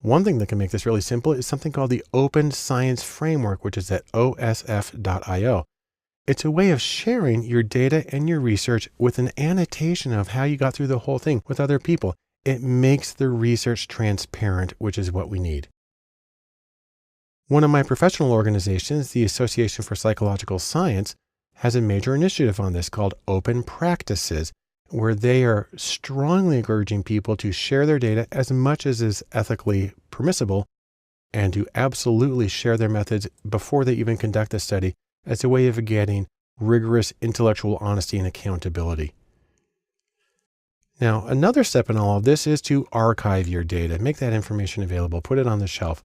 One thing that can make this really simple is something called the Open Science Framework, which is at osf.io. It's a way of sharing your data and your research with an annotation of how you got through the whole thing with other people. It makes the research transparent, which is what we need. One of my professional organizations, the Association for Psychological Science, has a major initiative on this called Open Practices, where they are strongly encouraging people to share their data as much as is ethically permissible and to absolutely share their methods before they even conduct the study as a way of getting rigorous intellectual honesty and accountability. Now, another step in all of this is to archive your data, make that information available, put it on the shelf.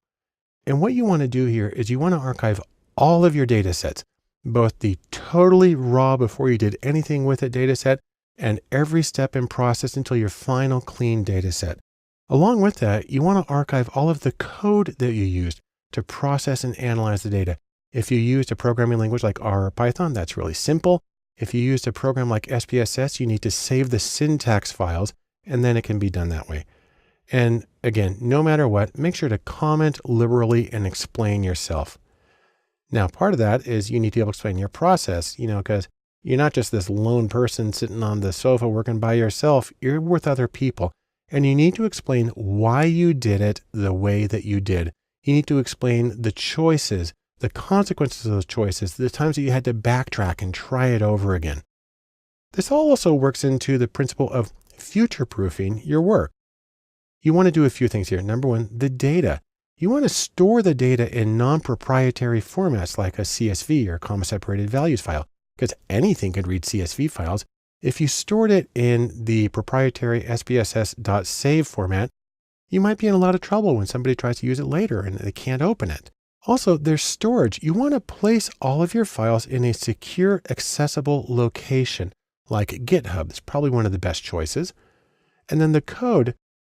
And what you want to do here is you want to archive all of your data sets, both the totally raw before you did anything with it data set and every step in process until your final clean data set. Along with that, you want to archive all of the code that you used to process and analyze the data. If you used a programming language like R or Python, that's really simple. If you used a program like SPSS, you need to save the syntax files, and then it can be done that way. And again, no matter what, make sure to comment liberally and explain yourself. Now, part of that is you need to be able to explain your process, because you're not just this lone person sitting on the sofa working by yourself. You're with other people, and you need to explain why you did it the way that you did. You need to explain the choices, the consequences of those choices, the times that you had to backtrack and try it over again. This all also works into the principle of future-proofing your work. You want to do a few things here. Number one, the data. You want to store the data in non-proprietary formats like a CSV or comma-separated values file, because anything could read CSV files. If you stored it in the proprietary SPSS.save format, you might be in a lot of trouble when somebody tries to use it later and they can't open it. Also, there's storage. You want to place all of your files in a secure, accessible location like GitHub. It's probably one of the best choices. And then the code,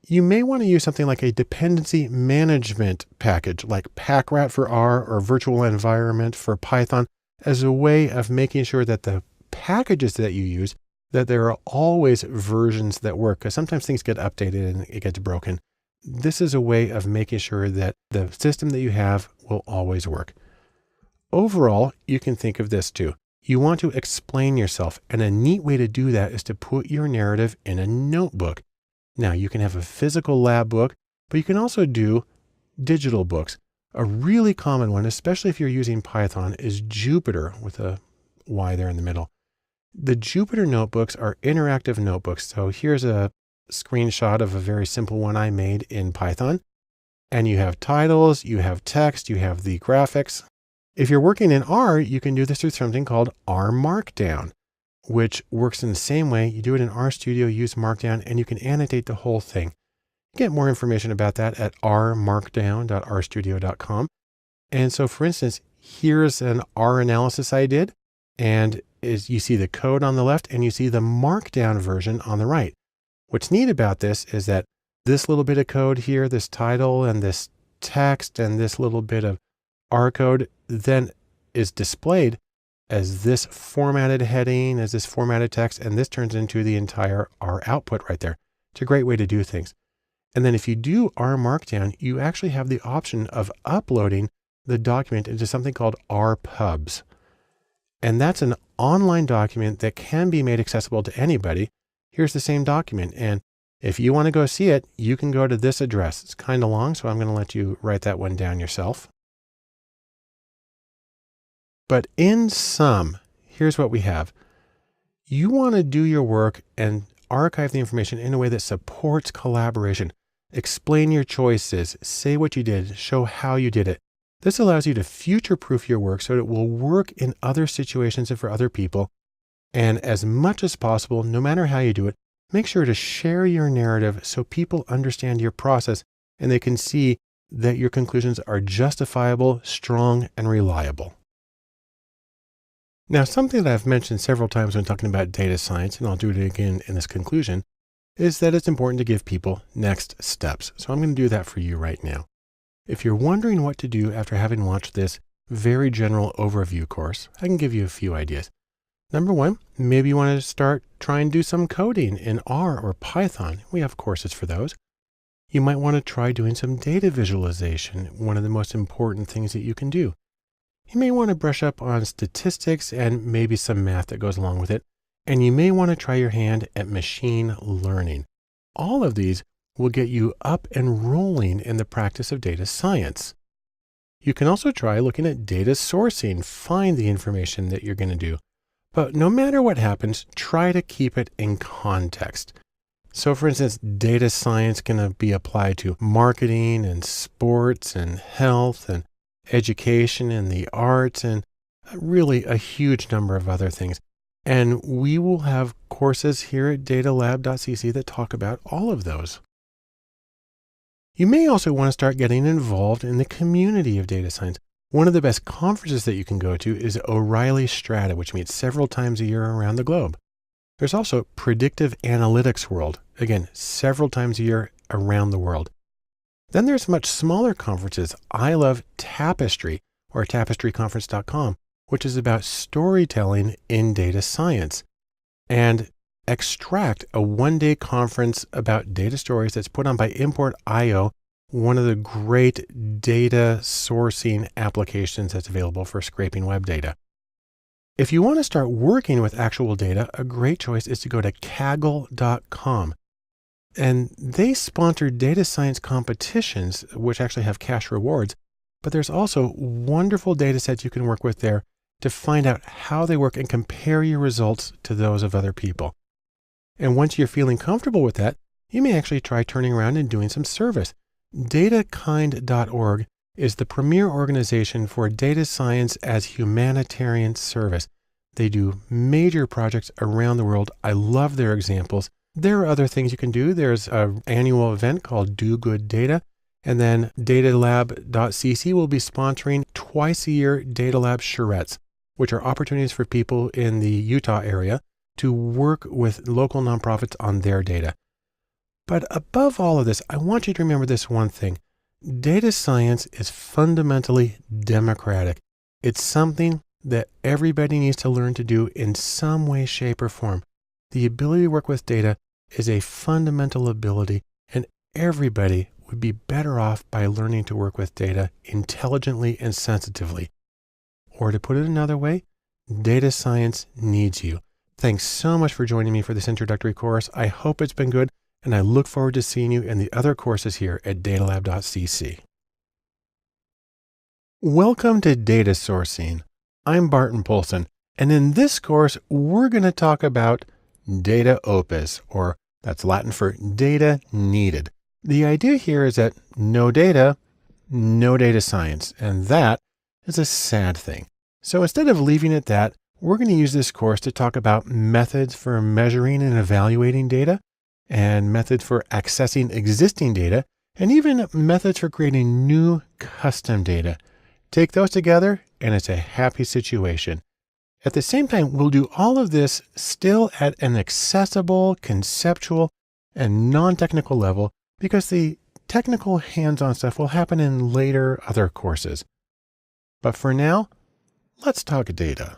you may want to use something like a dependency management package like Packrat for R or virtual environment for Python as a way of making sure that the packages that you use, that there are always versions that work, because sometimes things get updated and it gets broken. This is a way of making sure that the system that you have will always work. Overall, you can think of this too. You want to explain yourself, and a neat way to do that is to put your narrative in a notebook. Now, you can have a physical lab book. but you can also do digital books. A really common one, especially if you're using Python, is Jupyter with a Y there in the middle. The Jupyter notebooks are interactive notebooks. So here's a screenshot of a very simple one I made in Python. And you have titles, you have text, you have the graphics. If you're working in R, you can do this through something called R Markdown, which works in the same way. You do it in RStudio, use Markdown, and you can annotate the whole thing. Get more information about that at rmarkdown.rstudio.com. And so for instance, here's an R analysis I did, and you see the code on the left and you see the Markdown version on the right. What's neat about this is that this little bit of code here, this title and this text and this little bit of R code then is displayed as this formatted heading, as this formatted text, and this turns into the entire R output right there. It's a great way to do things. And then if you do R Markdown, you actually have the option of uploading the document into something called RPubs. And that's an online document that can be made accessible to anybody. Here's the same document. And if you want to go see it, you can go to this address. It's kind of long, so I'm going to let you write that one down yourself. But in sum, here's what we have. You want to do your work and archive the information in a way that supports collaboration. Explain your choices, say what you did, show how you did it. This allows you to future-proof your work so that it will work in other situations and for other people. And as much as possible, no matter how you do it, make sure to share your narrative so people understand your process and they can see that your conclusions are justifiable, strong, and reliable. Now, something that I've mentioned several times when talking about data science, and I'll do it again in this conclusion, is that it's important to give people next steps. So I'm going to do that for you right now. If you're wondering what to do after having watched this very general overview course, I can give you a few ideas. Number one, maybe you want to start trying to do some coding in R or Python. We have courses for those. You might want to try doing some data visualization, one of the most important things that you can do. You may want to brush up on statistics and maybe some math that goes along with it. And you may want to try your hand at machine learning. All of these will get you up and rolling in the practice of data science. You can also try looking at data sourcing, find the information that you're going to do. But no matter what happens, try to keep it in context. So for instance, data science can be applied to marketing and sports and health and education and the arts and really a huge number of other things. And we will have courses here at datalab.cc that talk about all of those. You may also want to start getting involved in the community of data science. One of the best conferences that you can go to is O'Reilly Strata, which meets several times a year around the globe. There's also Predictive Analytics World, again, several times a year around the world. Then there's much smaller conferences. I love Tapestry, or tapestryconference.com, which is about storytelling in data science. And Extract, a one-day conference about data stories that's put on by Import.io, one of the great data sourcing applications that's available for scraping web data. If you want to start working with actual data, a great choice is to go to Kaggle.com. And they sponsor data science competitions, which actually have cash rewards. But there's also wonderful data sets you can work with there to find out how they work and compare your results to those of other people. And once you're feeling comfortable with that, you may actually try turning around and doing some service. Datakind.org is the premier organization for data science as humanitarian service. They do major projects around the world. I love their examples. There are other things you can do. There's an annual event called Do Good Data. And then datalab.cc will be sponsoring twice a year Datalab charrettes, which are opportunities for people in the Utah area to work with local nonprofits on their data. But above all of this, I want you to remember this one thing. Data science is fundamentally democratic. It's something that everybody needs to learn to do in some way, shape, or form. The ability to work with data is a fundamental ability, and everybody would be better off by learning to work with data intelligently and sensitively. Or to put it another way, data science needs you. Thanks so much for joining me for this introductory course. I hope it's been good. and I look forward to seeing you in the other courses here at datalab.cc. Welcome to Data Sourcing. I'm Barton Polson, and in this course, we're going to talk about data opus, or that's Latin for data needed. The idea here is that no data science, and that is a sad thing. So instead of leaving it that, we're going to use this course to talk about methods for measuring and evaluating data, and methods for accessing existing data, and even methods for creating new custom data. Take those together, and it's a happy situation. At the same time, we'll do all of this still at an accessible, conceptual, and non-technical level, because the technical hands-on stuff will happen in later other courses. But for now, let's talk data.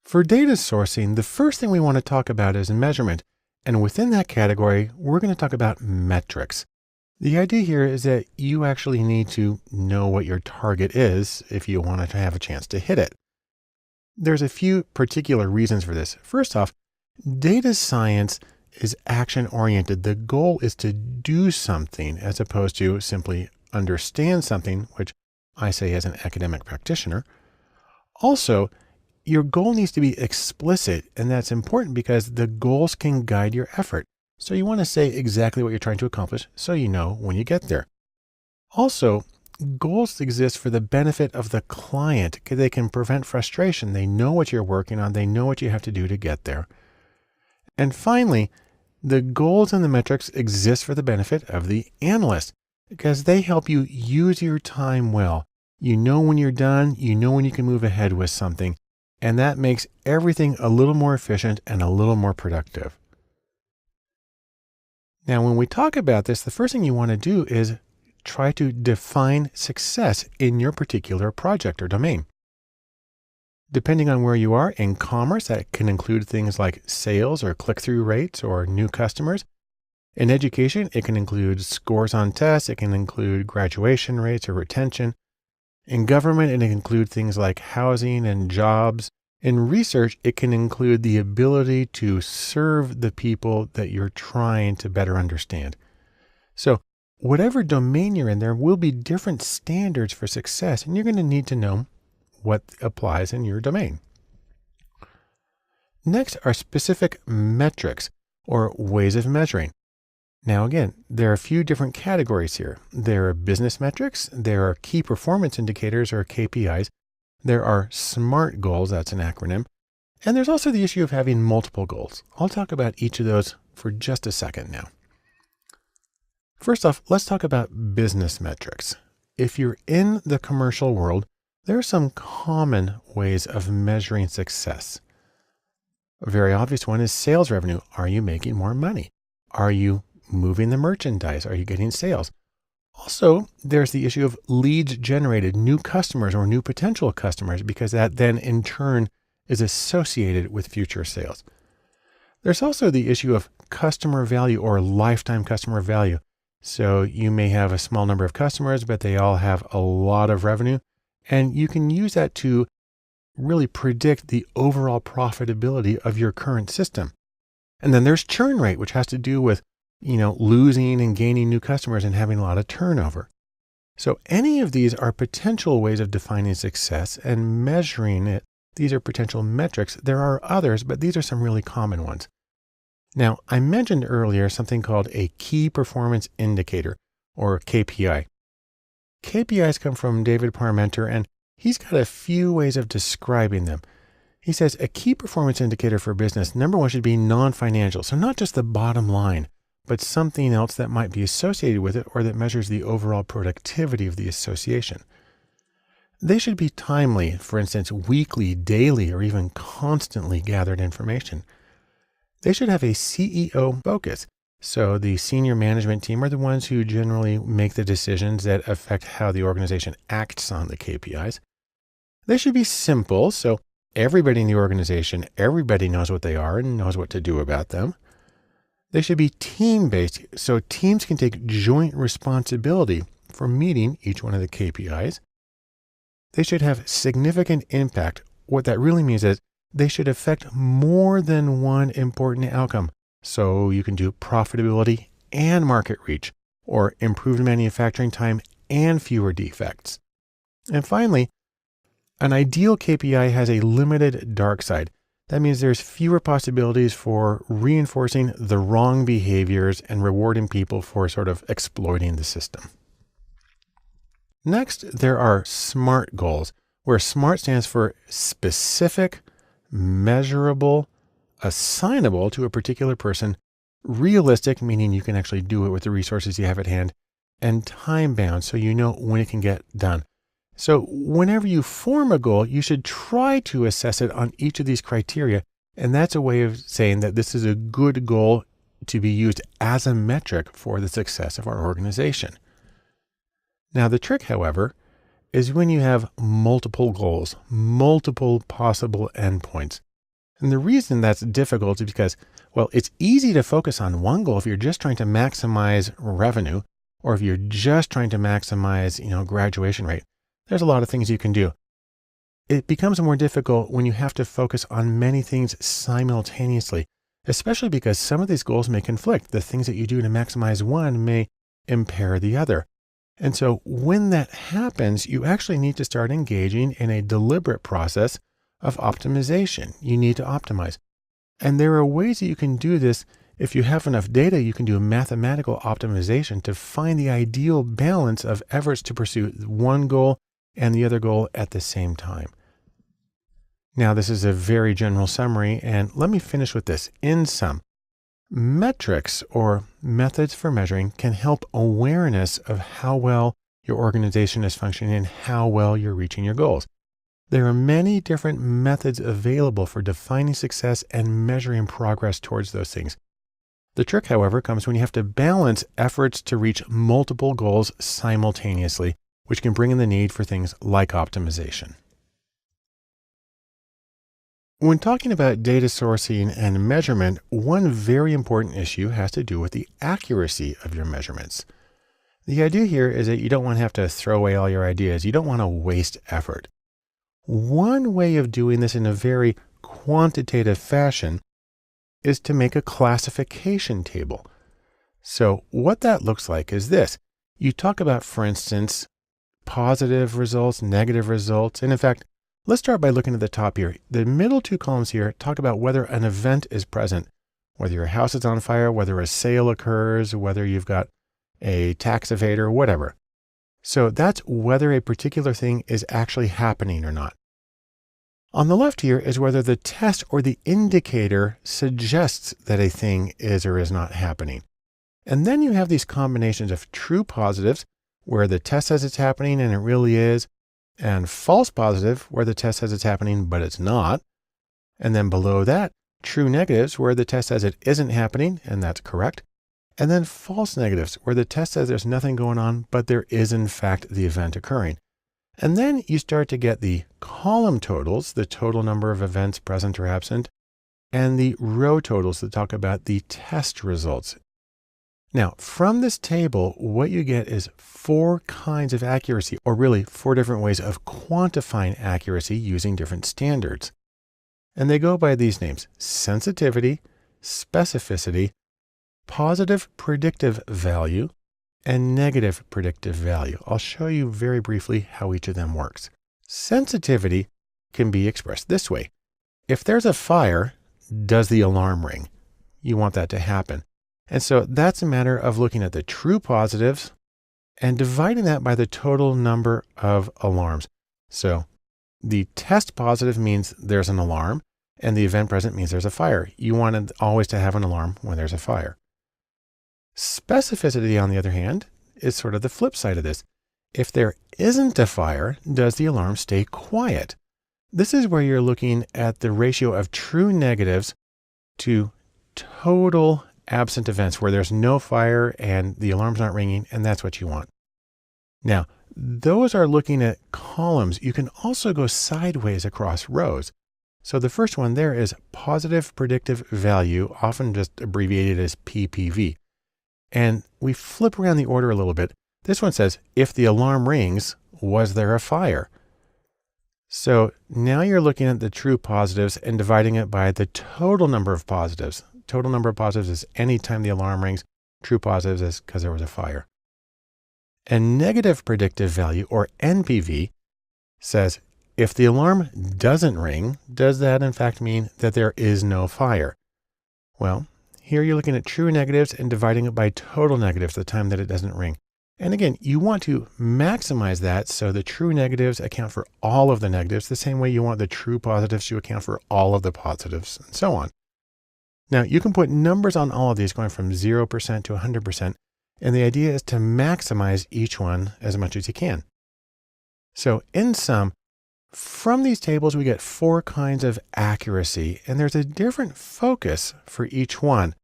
For data sourcing, the first thing we want to talk about is measurement. And within that category, we're going to talk about metrics. The idea here is that you actually need to know what your target is if you want to have a chance to hit it. There's a few particular reasons for this. First off, data science is action-oriented. The goal is to do something as opposed to simply understand something, which I say as an academic practitioner. Also, your goal needs to be explicit, and that's important because the goals can guide your effort. So you want to say exactly what you're trying to accomplish so you know when you get there. Also, goals exist for the benefit of the client. They can prevent frustration. They know what you're working on. They know what you have to do to get there. And finally, the goals and the metrics exist for the benefit of the analyst because they help you use your time well. You know when you're done, you know when you can move ahead with something, and that makes everything a little more efficient and a little more productive. Now, when we talk about this, the first thing you want to do is try to define success in your particular project or domain. Depending on where you are in commerce, that can include things like sales or click-through rates or new customers. In education, it can include scores on tests. It can include graduation rates or retention. In government, it can include things like housing and jobs. In research, it can include the ability to serve the people that you're trying to better understand. So whatever domain you're in, there will be different standards for success, and you're going to need to know what applies in your domain. Next are specific metrics or ways of measuring. Now, again, there are a few different categories here. There are business metrics. There are key performance indicators or KPIs. There are SMART goals, that's an acronym. And there's also the issue of having multiple goals. I'll talk about each of those for just a second now. First off, let's talk about business metrics. If you're in the commercial world, there are some common ways of measuring success. A very obvious one is sales revenue. Are you making more money? Are you moving the merchandise? Are you getting sales? Also, there's the issue of leads generated, new customers or new potential customers, because that then in turn is associated with future sales. There's also the issue of customer value or lifetime customer value. So you may have a small number of customers, but they all have a lot of revenue, and you can use that to really predict the overall profitability of your current system. And then there's churn rate, which has to do with losing and gaining new customers and having a lot of turnover. So any of these are potential ways of defining success and measuring it. These are potential metrics. There are others, but these are some really common ones. Now, I mentioned earlier something called a key performance indicator or KPI. KPIs come from David Parmenter, and he's got a few ways of describing them. He says a key performance indicator for business, number one, should be non-financial. So not just the bottom line, but something else that might be associated with it or that measures the overall productivity of the association. They should be timely, for instance, weekly, daily, or even constantly gathered information. They should have a CEO focus. So the senior management team are the ones who generally make the decisions that affect how the organization acts on the KPIs. They should be simple. So everybody in the organization, everybody knows what they are and knows what to do about them. They should be team-based, so teams can take joint responsibility for meeting each one of the KPIs. They should have significant impact. What that really means is they should affect more than one important outcome, So you can do profitability and market reach, or improved manufacturing time and fewer defects. And finally, an ideal KPI has a limited dark side. That means there's fewer possibilities for reinforcing the wrong behaviors and rewarding people for sort of exploiting the system. Next, there are SMART goals, where SMART stands for specific, measurable, assignable to a particular person, realistic, meaning you can actually do it with the resources you have at hand, and time bound, so you know when it can get done. So whenever you form a goal, you should try to assess it on each of these criteria. And that's a way of saying that this is a good goal to be used as a metric for the success of our organization. Now, the trick, however, is when you have multiple goals, multiple possible endpoints. And the reason that's difficult is because, well, it's easy to focus on one goal if you're just trying to maximize revenue, or if you're just trying to maximize, graduation rate. There's a lot of things you can do. It becomes more difficult when you have to focus on many things simultaneously, especially because some of these goals may conflict. The things that you do to maximize one may impair the other. And so when that happens, you actually need to start engaging in a deliberate process of optimization. You need to optimize. And there are ways that you can do this. If you have enough data, you can do mathematical optimization to find the ideal balance of efforts to pursue one goal and the other goal at the same time. Now, this is a very general summary, and let me finish with this. In sum, metrics or methods for measuring can help awareness of how well your organization is functioning and how well you're reaching your goals. There are many different methods available for defining success and measuring progress towards those things. The trick, however, comes when you have to balance efforts to reach multiple goals simultaneously, which can bring in the need for things like optimization. When talking about data sourcing and measurement, one very important issue has to do with the accuracy of your measurements. The idea here is that you don't want to have to throw away all your ideas. You don't want to waste effort. One way of doing this in a very quantitative fashion is to make a classification table. So what that looks like is this. You talk about, for instance, positive results, negative results. And in fact, let's start by looking at the top here. The middle two columns here talk about whether an event is present, whether your house is on fire, whether a sale occurs, whether you've got a tax evader, whatever. So that's whether a particular thing is actually happening or not. On the left here is whether the test or the indicator suggests that a thing is or is not happening. And then you have these combinations of true positives, where the test says it's happening and it really is, and false positive, where the test says it's happening but it's not. And then below that, true negatives, where the test says it isn't happening and that's correct. And then false negatives, where the test says there's nothing going on, but there is in fact the event occurring. And then you start to get the column totals, the total number of events present or absent, and the row totals that talk about the test results. Now, from this table, what you get is 4 kinds of accuracy, or really 4 different ways of quantifying accuracy using different standards. And they go by these names: sensitivity, specificity, positive predictive value, and negative predictive value. I'll show you very briefly how each of them works. Sensitivity can be expressed this way. If there's a fire, does the alarm ring? You want that to happen. And so that's a matter of looking at the true positives and dividing that by the total number of alarms. So the test positive means there's an alarm, and the event present means there's a fire. You want always to have an alarm when there's a fire. Specificity, on the other hand, is sort of the flip side of this. If there isn't a fire, does the alarm stay quiet? This is where you're looking at the ratio of true negatives to total absent events, where there's no fire and the alarm's not ringing, and that's what you want. Now, those are looking at columns. You can also go sideways across rows. So the first one there is positive predictive value, often just abbreviated as PPV. And we flip around the order a little bit. This one says, if the alarm rings, was there a fire? So now you're looking at the true positives and dividing it by the total number of positives. total number of positives is anytime the alarm rings. True positives is because there was a fire. And negative predictive value, or NPV, says if the alarm doesn't ring, does that in fact mean that there is no fire? Well, here you're looking at true negatives and dividing it by total negatives the time that it doesn't ring. And again, you want to maximize that so the true negatives account for all of the negatives, the same way you want the true positives to account for all of the positives, and so on. Now, you can put numbers on all of these going from 0% to 100%, and the idea is to maximize each one as much as you can. So in sum, from these tables, we get 4 kinds of accuracy, and there's a different focus for each one,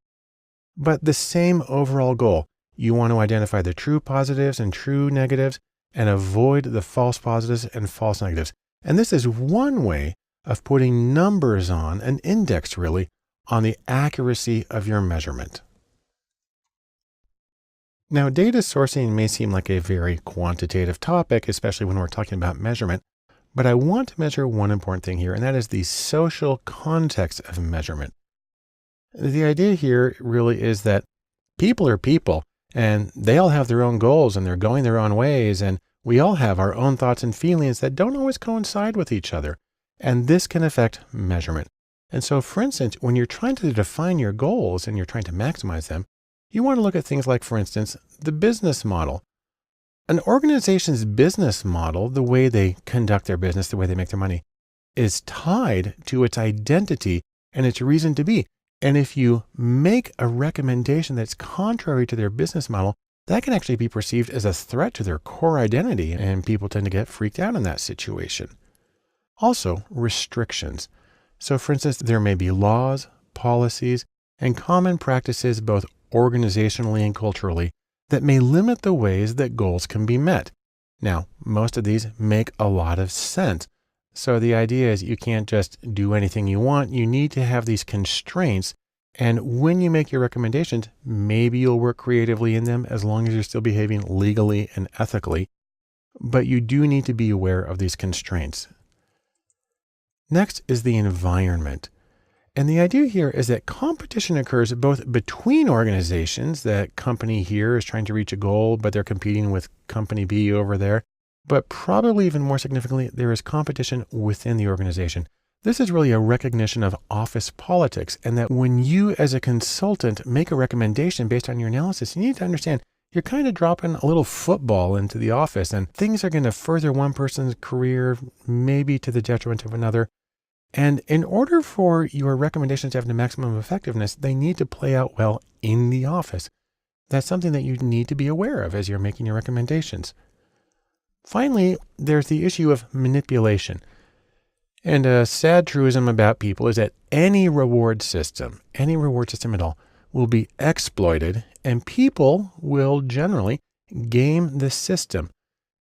but the same overall goal. You want to identify the true positives and true negatives and avoid the false positives and false negatives. And this is one way of putting numbers on, an index really, on the accuracy of your measurement. Now, data sourcing may seem like a very quantitative topic, especially when we're talking about measurement, but I want to measure one important thing here, and that is the social context of measurement. The idea here really is that people are people, and they all have their own goals and they're going their own ways. And we all have our own thoughts and feelings that don't always coincide with each other. And this can affect measurement. And so, for instance, when you're trying to define your goals and you're trying to maximize them, you want to look at things like, for instance, the business model. An organization's business model, the way they conduct their business, the way they make their money, is tied to its identity and its reason to be. And if you make a recommendation that's contrary to their business model, that can actually be perceived as a threat to their core identity, and people tend to get freaked out in that situation. Also, restrictions. So for instance, there may be laws, policies, and common practices both organizationally and culturally that may limit the ways that goals can be met. Now, most of these make a lot of sense. So the idea is you can't just do anything you want. You need to have these constraints. And when you make your recommendations, maybe you'll work creatively in them as long as you're still behaving legally and ethically. But you do need to be aware of these constraints. Next is the environment. And the idea here is that competition occurs both between organizations. That company here is trying to reach a goal, but they're competing with company B over there. But probably even more significantly, there is competition within the organization. This is really a recognition of office politics, and that when you as a consultant make a recommendation based on your analysis, you need to understand you're kind of dropping a little football into the office, and things are going to further one person's career, maybe to the detriment of another. And in order for your recommendations to have the maximum effectiveness, they need to play out well in the office. That's something that you need to be aware of as you're making your recommendations. Finally, there's the issue of manipulation. And a sad truism about people is that any reward system at all, will be exploited, and people will generally game the system.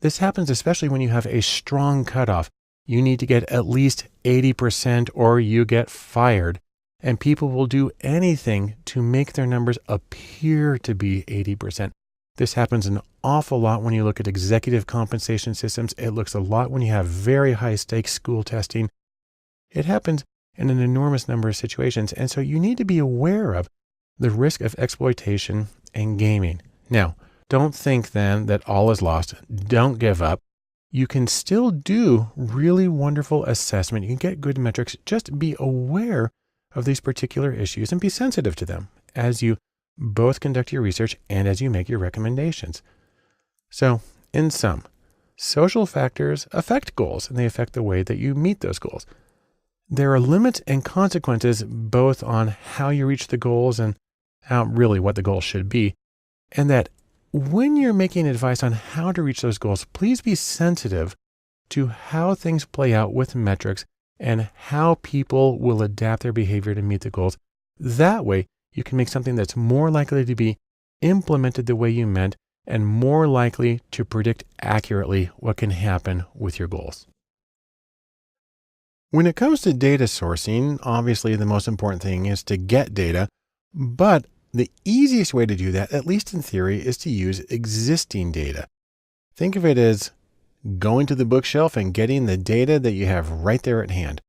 This happens especially when you have a strong cutoff. You need to get at least 80% or you get fired. And people will do anything to make their numbers appear to be 80%. This happens an awful lot when you look at executive compensation systems. It looks a lot when you have very high stakes school testing. It happens in an enormous number of situations. And so you need to be aware of the risk of exploitation and gaming. Now, don't think then that all is lost. Don't give up. You can still do really wonderful assessment. You can get good metrics. Just be aware of these particular issues and be sensitive to them as you both conduct your research and as you make your recommendations. So, in sum, social factors affect goals, and they affect the way that you meet those goals. There are limits and consequences both on how you reach the goals and how really what the goals should be. And that when you're making advice on how to reach those goals, please be sensitive to how things play out with metrics and how people will adapt their behavior to meet the goals. That way, you can make something that's more likely to be implemented the way you meant and more likely to predict accurately what can happen with your goals. When it comes to data sourcing, obviously the most important thing is to get data, but the easiest way to do that, at least in theory, is to use existing data. Think of it as going to the bookshelf and getting the data that you have right there at hand.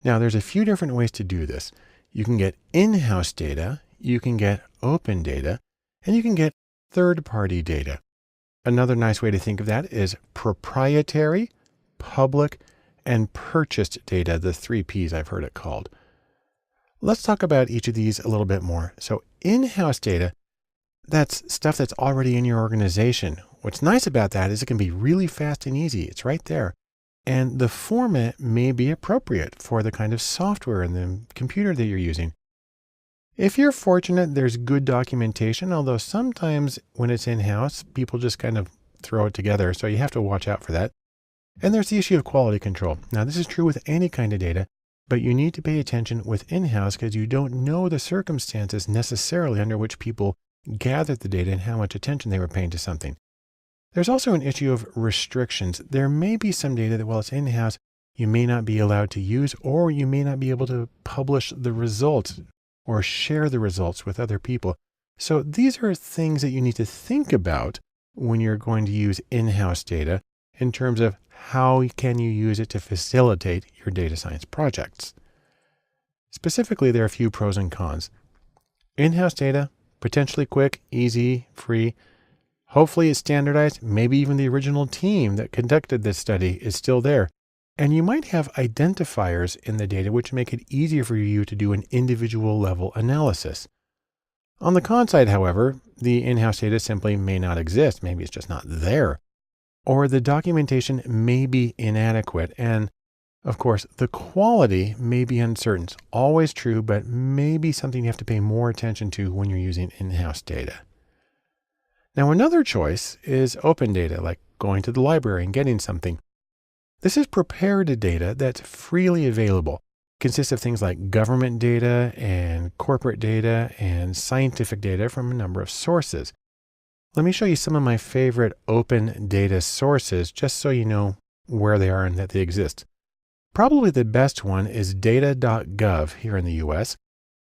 Now, there's a few different ways to do this. You can get in-house data, you can get open data, and you can get third-party data. Another nice way to think of that is proprietary, public, and purchased data, the 3 Ps I've heard it called. Let's talk about each of these a little bit more. So in-house data, that's stuff that's already in your organization. What's nice about that is it can be really fast and easy. It's right there. And the format may be appropriate for the kind of software and the computer that you're using. If you're fortunate, there's good documentation, although sometimes when it's in-house, people just kind of throw it together. So you have to watch out for that. And there's the issue of quality control. Now, this is true with any kind of data, but you need to pay attention with in-house because you don't know the circumstances necessarily under which people gathered the data and how much attention they were paying to something. There's also an issue of restrictions. There may be some data that while it's in-house, you may not be allowed to use, or you may not be able to publish the results or share the results with other people. So these are things that you need to think about when you're going to use in-house data in terms of how can you use it to facilitate your data science projects. Specifically, there are a few pros and cons. In-house data, potentially quick, easy, free. Hopefully it's standardized. Maybe even the original team that conducted this study is still there. And you might have identifiers in the data which make it easier for you to do an individual level analysis. On the con side, however, the in-house data simply may not exist. Maybe it's just not there. Or the documentation may be inadequate. And of course, the quality may be uncertain. It's always true, but maybe something you have to pay more attention to when you're using in-house data. Now, another choice is open data, like going to the library and getting something. This is prepared data that's freely available. It consists of things like government data and corporate data and scientific data from a number of sources. Let me show you some of my favorite open data sources, just so you know where they are and that they exist. Probably the best one is data.gov here in the US.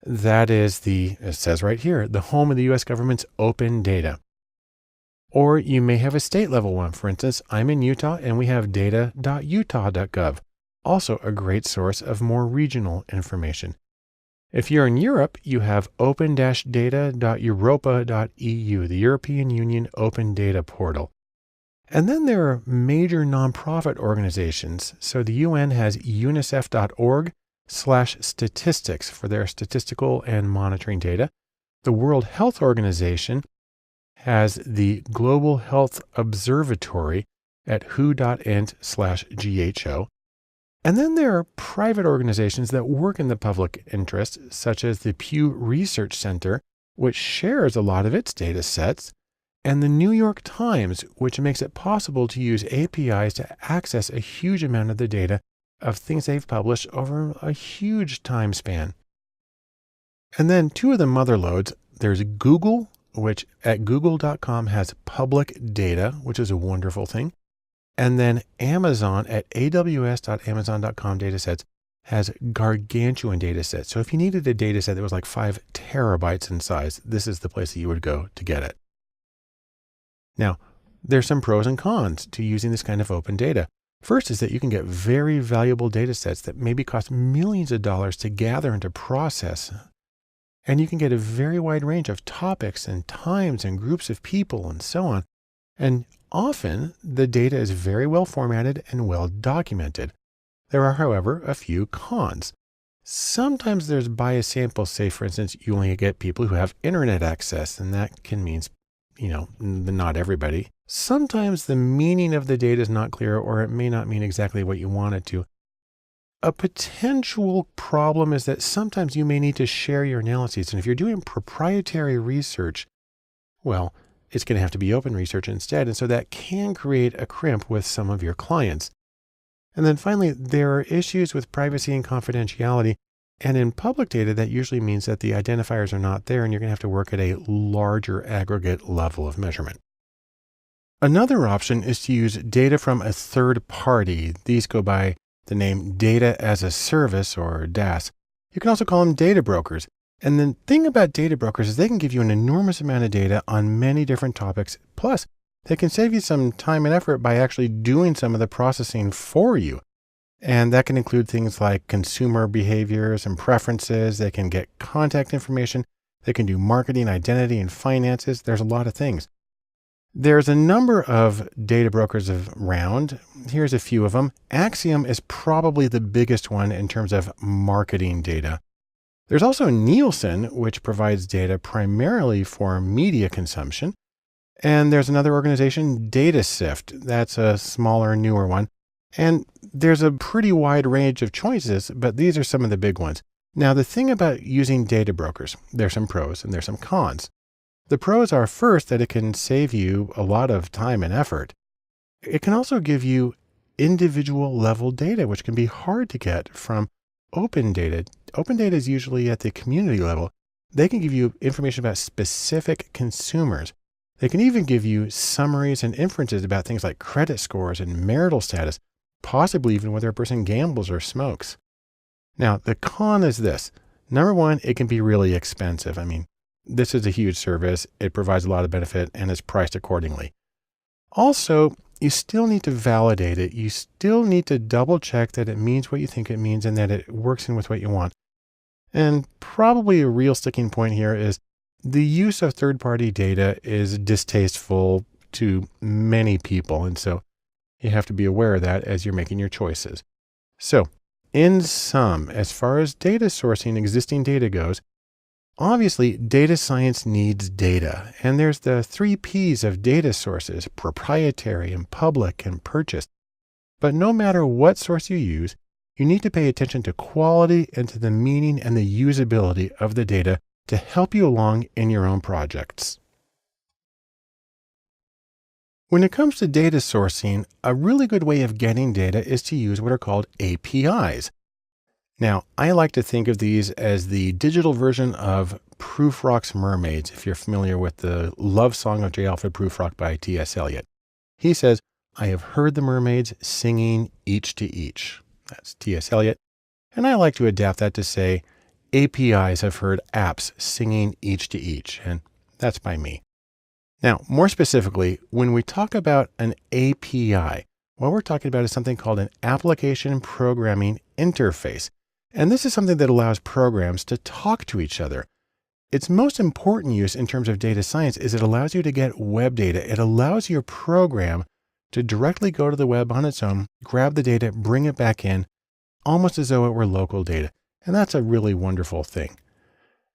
That is it says right here, the home of the US government's open data. Or you may have a state level one. For instance, I'm in Utah and we have data.utah.gov, also a great source of more regional information. If you're in Europe, you have open-data.europa.eu, the European Union Open Data Portal. And then there are major nonprofit organizations. So the UN has unicef.org/statistics for their statistical and monitoring data. The World Health Organization has the Global Health Observatory at who.int/GHO. And then there are private organizations that work in the public interest, such as the Pew Research Center, which shares a lot of its data sets, and the New York Times, which makes it possible to use APIs to access a huge amount of the data of things they've published over a huge time span. And then two of the mother loads, there's Google, which at google.com has public data, which is a wonderful thing. And then Amazon at aws.amazon.com datasets has gargantuan datasets. So if you needed a dataset that was like 5 terabytes in size, this is the place that you would go to get it. Now, there's some pros and cons to using this kind of open data. First is that you can get very valuable datasets that maybe cost millions of dollars to gather and to process. And you can get a very wide range of topics and times and groups of people and so on. And often the data is very well formatted and well documented. There are, however, a few cons. Sometimes there's biased samples. Say, for instance, you only get people who have internet access, and that can mean, not everybody. Sometimes the meaning of the data is not clear, or it may not mean exactly what you want it to. A potential problem is that sometimes you may need to share your analyses. And if you're doing proprietary research, well, it's going to have to be open research instead. And so that can create a crimp with some of your clients. And then finally, there are issues with privacy and confidentiality. And in public data, that usually means that the identifiers are not there and you're going to have to work at a larger aggregate level of measurement. Another option is to use data from a third party. These go by the name Data as a Service, or DAS. You can also call them data brokers. And the thing about data brokers is they can give you an enormous amount of data on many different topics. Plus, they can save you some time and effort by actually doing some of the processing for you. And that can include things like consumer behaviors and preferences. They can get contact information. They can do marketing, identity, and finances. There's a lot of things. There's a number of data brokers around. Here's a few of them. Axiom is probably the biggest one in terms of marketing data. There's also Nielsen, which provides data primarily for media consumption. And there's another organization, DataSift. That's a smaller, newer one. And there's a pretty wide range of choices, but these are some of the big ones. Now, the thing about using data brokers, there's some pros and there's some cons. The pros are, first, that it can save you a lot of time and effort. It can also give you individual level data, which can be hard to get from open data. Open data is usually at the community level. They can give you information about specific consumers. They can even give you summaries and inferences about things like credit scores and marital status, possibly even whether a person gambles or smokes. Now, the con is this. Number one, it can be really expensive. I mean, this is a huge service. It provides a lot of benefit and is priced accordingly. Also, you still need to validate it. You still need to double check that it means what you think it means and that it works in with what you want. And probably a real sticking point here is the use of third-party data is distasteful to many people. And so you have to be aware of that as you're making your choices. So in sum, as far as data sourcing existing data goes, obviously data science needs data. And there's the 3 Ps of data sources: proprietary and public and purchased. But no matter what source you use, you need to pay attention to quality and to the meaning and the usability of the data to help you along in your own projects. When it comes to data sourcing, a really good way of getting data is to use what are called APIs. Now, I like to think of these as the digital version of Prufrock's Mermaids, if you're familiar with the love song of J. Alfred Prufrock by T.S. Eliot. He says, "I have heard the mermaids singing each to each." That's T.S. Eliot. And I like to adapt that to say, APIs have heard apps singing each to each. And that's by me. Now, more specifically, when we talk about an API, what we're talking about is something called an application programming interface. And this is something that allows programs to talk to each other. Its most important use in terms of data science is it allows you to get web data. It allows your program to directly go to the web on its own, grab the data, bring it back in, almost as though it were local data. And that's a really wonderful thing.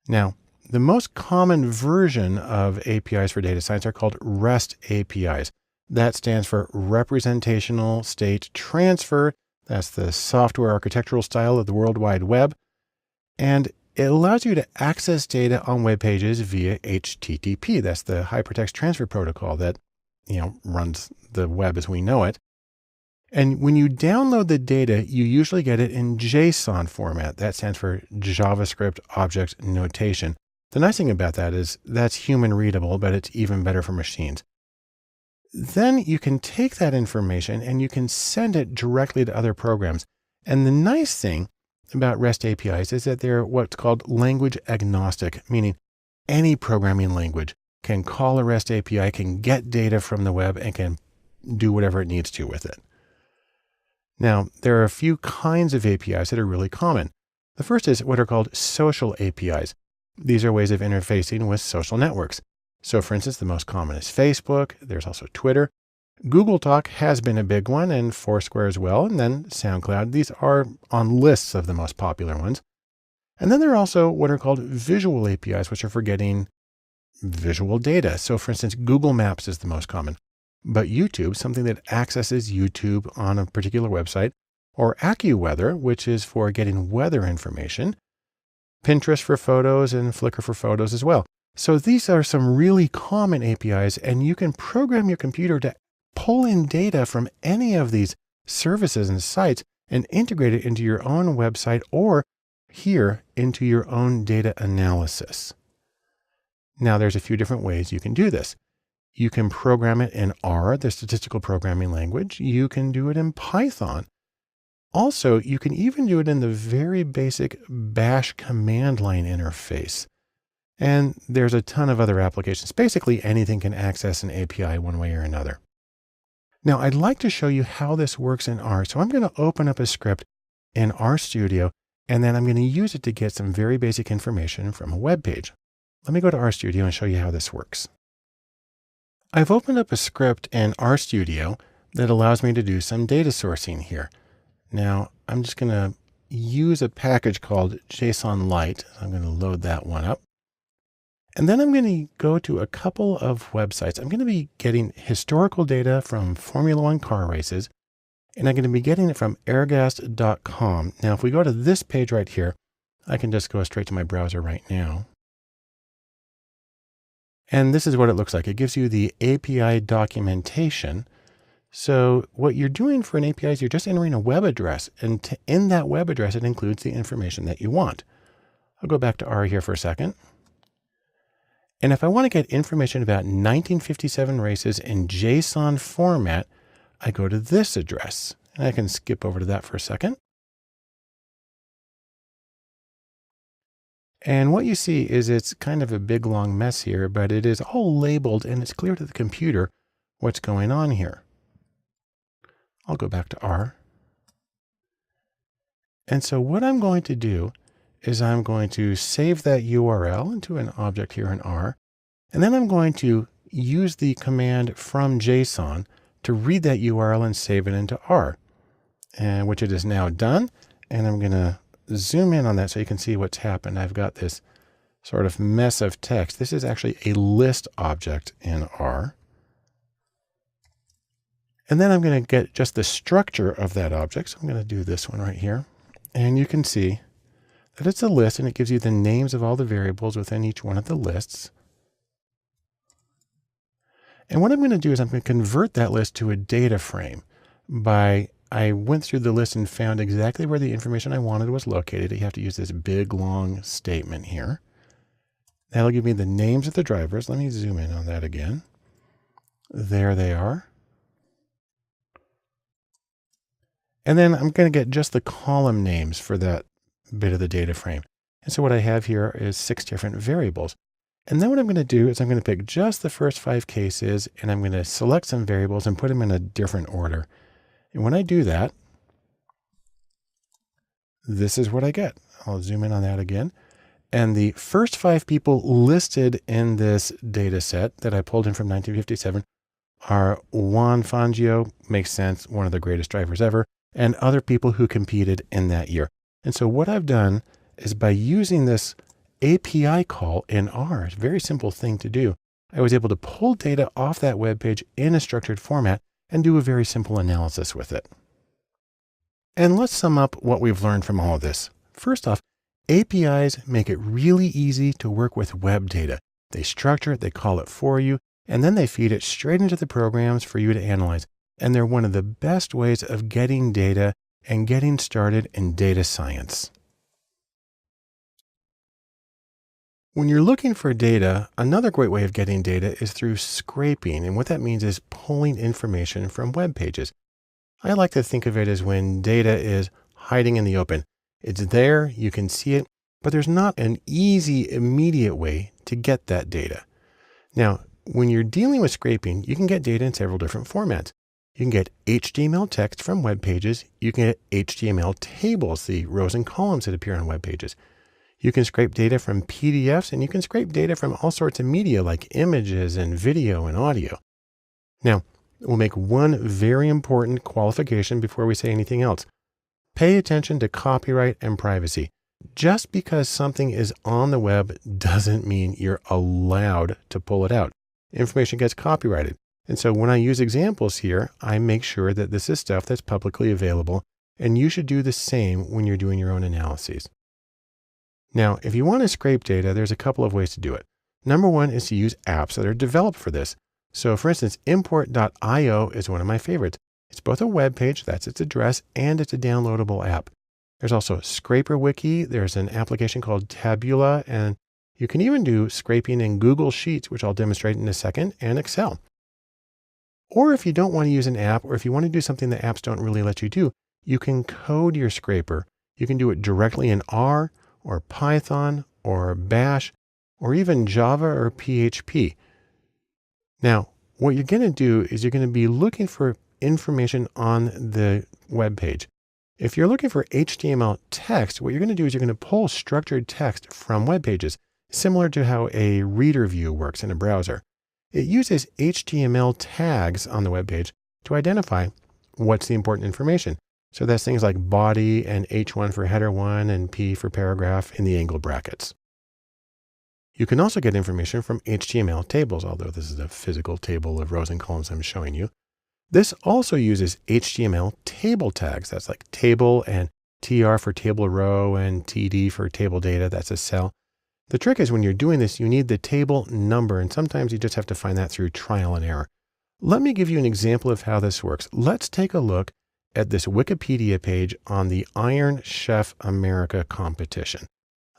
Now, the most common version of APIs for data science are called REST APIs. That stands for Representational State Transfer. That's the software architectural style of the World Wide Web. And it allows you to access data on web pages via HTTP. That's the Hypertext Transfer Protocol that, runs the web as we know it. And when you download the data, you usually get it in JSON format. That stands for JavaScript Object Notation. The nice thing about that is that's human readable, but it's even better for machines. Then you can take that information and you can send it directly to other programs. And the nice thing about REST APIs is that they're what's called language agnostic, meaning any programming language can call a REST API, can get data from the web, and can do whatever it needs to with it. Now, there are a few kinds of APIs that are really common. The first is what are called social APIs. These are ways of interfacing with social networks. So for instance, the most common is Facebook. There's also Twitter. Google Talk has been a big one, and Foursquare as well, and then SoundCloud. These are on lists of the most popular ones. And then there are also what are called visual APIs, which are for getting visual data. So for instance, Google Maps is the most common. But YouTube, something that accesses YouTube on a particular website, or AccuWeather, which is for getting weather information, Pinterest for photos, and Flickr for photos as well. So these are some really common APIs, and you can program your computer to pull in data from any of these services and sites and integrate it into your own website or here into your own data analysis. Now, there's a few different ways you can do this. You can program it in R, the statistical programming language. You can do it in Python. Also, you can even do it in the very basic Bash command line interface. And there's a ton of other applications. Basically, anything can access an API one way or another. Now I'd like to show you how this works in R. So I'm going to open up a script in RStudio, and then I'm going to use it to get some very basic information from a web page. Let me go to RStudio and show you how this works. I've opened up a script in RStudio that allows me to do some data sourcing here. Now I'm just going to use a package called JSON Lite. I'm going to load that one up. And then I'm going to go to a couple of websites. I'm going to be getting historical data from Formula One car races, and I'm going to be getting it from airgas.com. Now, if we go to this page right here, I can just go straight to my browser right now. And this is what it looks like. It gives you the API documentation. So what you're doing for an API is you're just entering a web address, and in that web address, it includes the information that you want. I'll go back to R here for a second. And if I want to get information about 1957 races in JSON format, I go to this address, and I can skip over to that for a second. And what you see is it's kind of a big long mess here, but it is all labeled and it's clear to the computer what's going on here. I'll go back to R. And so what I'm going to do is I'm going to save that URL into an object here in R. And then I'm going to use the command from JSON to read that URL and save it into R, and which it is now done. And I'm going to zoom in on that so you can see what's happened. I've got this sort of mess of text. This is actually a list object in R. And then I'm going to get just the structure of that object. So I'm going to do this one right here. And you can see that it's a list, and it gives you the names of all the variables within each one of the lists. And what I'm going to do is I'm going to convert that list to a data frame I went through the list and found exactly where the information I wanted was located. You have to use this big, long statement here. That'll give me the names of the drivers. Let me zoom in on that again. There they are. And then I'm going to get just the column names for that bit of the data frame. And so what I have here is 6 different variables. And then what I'm going to do is I'm going to pick just the first 5 cases, and I'm going to select some variables and put them in a different order. And when I do that, this is what I get. I'll zoom in on that again. And the first 5 people listed in this data set that I pulled in from 1957 are Juan Fangio, makes sense, one of the greatest drivers ever, and other people who competed in that year. And so what I've done is by using this API call in R, it's a very simple thing to do, I was able to pull data off that web page in a structured format and do a very simple analysis with it. And let's sum up what we've learned from all of this. First off, APIs make it really easy to work with web data. They structure it, they call it for you, and then they feed it straight into the programs for you to analyze. And they're one of the best ways of getting data and getting started in data science. When you're looking for data, another great way of getting data is through scraping. And what that means is pulling information from web pages. I like to think of it as when data is hiding in the open. It's there, you can see it, but there's not an easy, immediate way to get that data. Now, when you're dealing with scraping, you can get data in several different formats. You can get HTML text from web pages. You can get HTML tables, the rows and columns that appear on web pages. You can scrape data from PDFs, and you can scrape data from all sorts of media like images and video and audio. Now, we'll make one very important qualification before we say anything else. Pay attention to copyright and privacy. Just because something is on the web doesn't mean you're allowed to pull it out. Information gets copyrighted. And so when I use examples here, I make sure that this is stuff that's publicly available, and you should do the same when you're doing your own analyses. Now, if you want to scrape data, there's a couple of ways to do it. Number one is to use apps that are developed for this. So for instance, import.io is one of my favorites. It's both a web page, that's its address, and it's a downloadable app. There's also ScraperWiki. There's an application called Tabula, and you can even do scraping in Google Sheets, which I'll demonstrate in a second, and Excel. Or if you don't want to use an app, or if you want to do something that apps don't really let you do, you can code your scraper. You can do it directly in R, or Python, or Bash, or even Java or PHP. Now, what you're going to do is you're going to be looking for information on the web page. If you're looking for HTML text, what you're going to do is you're going to pull structured text from web pages, similar to how a reader view works in a browser. It uses HTML tags on the web page to identify what's the important information. So that's things like body and H1 for header 1 and P for paragraph in the angle brackets. You can also get information from HTML tables, although this is a physical table of rows and columns I'm showing you. This also uses HTML table tags. That's like table and TR for table row and TD for table data. That's a cell. The trick is when you're doing this, you need the table number, and sometimes you just have to find that through trial and error. Let me give you an example of how this works. Let's take a look at this Wikipedia page on the Iron Chef America competition.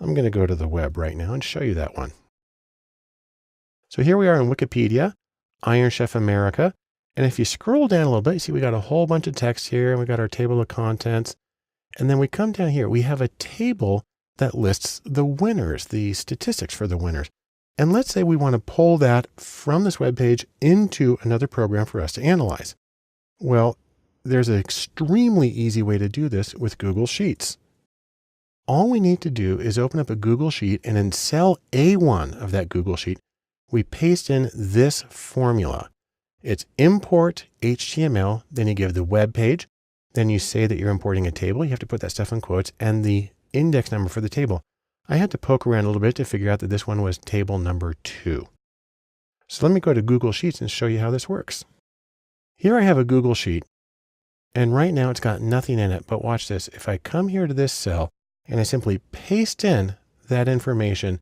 I'm going to go to the web right now and show you that one. So here we are in Wikipedia, Iron Chef America. And if you scroll down a little bit, you see we got a whole bunch of text here, and we got our table of contents. And then we come down here, we have a table that lists the winners, the statistics for the winners. And let's say we want to pull that from this web page into another program for us to analyze. Well, there's an extremely easy way to do this with Google Sheets. All we need to do is open up a Google Sheet, and in cell A1 of that Google Sheet, we paste in this formula. It's import HTML, then you give the web page, then you say that you're importing a table. You have to put that stuff in quotes, and the index number for the table. I had to poke around a little bit to figure out that this one was table number 2. So let me go to Google Sheets and show you how this works. Here I have a Google Sheet, and right now it's got nothing in it, but watch this. If I come here to this cell and I simply paste in that information,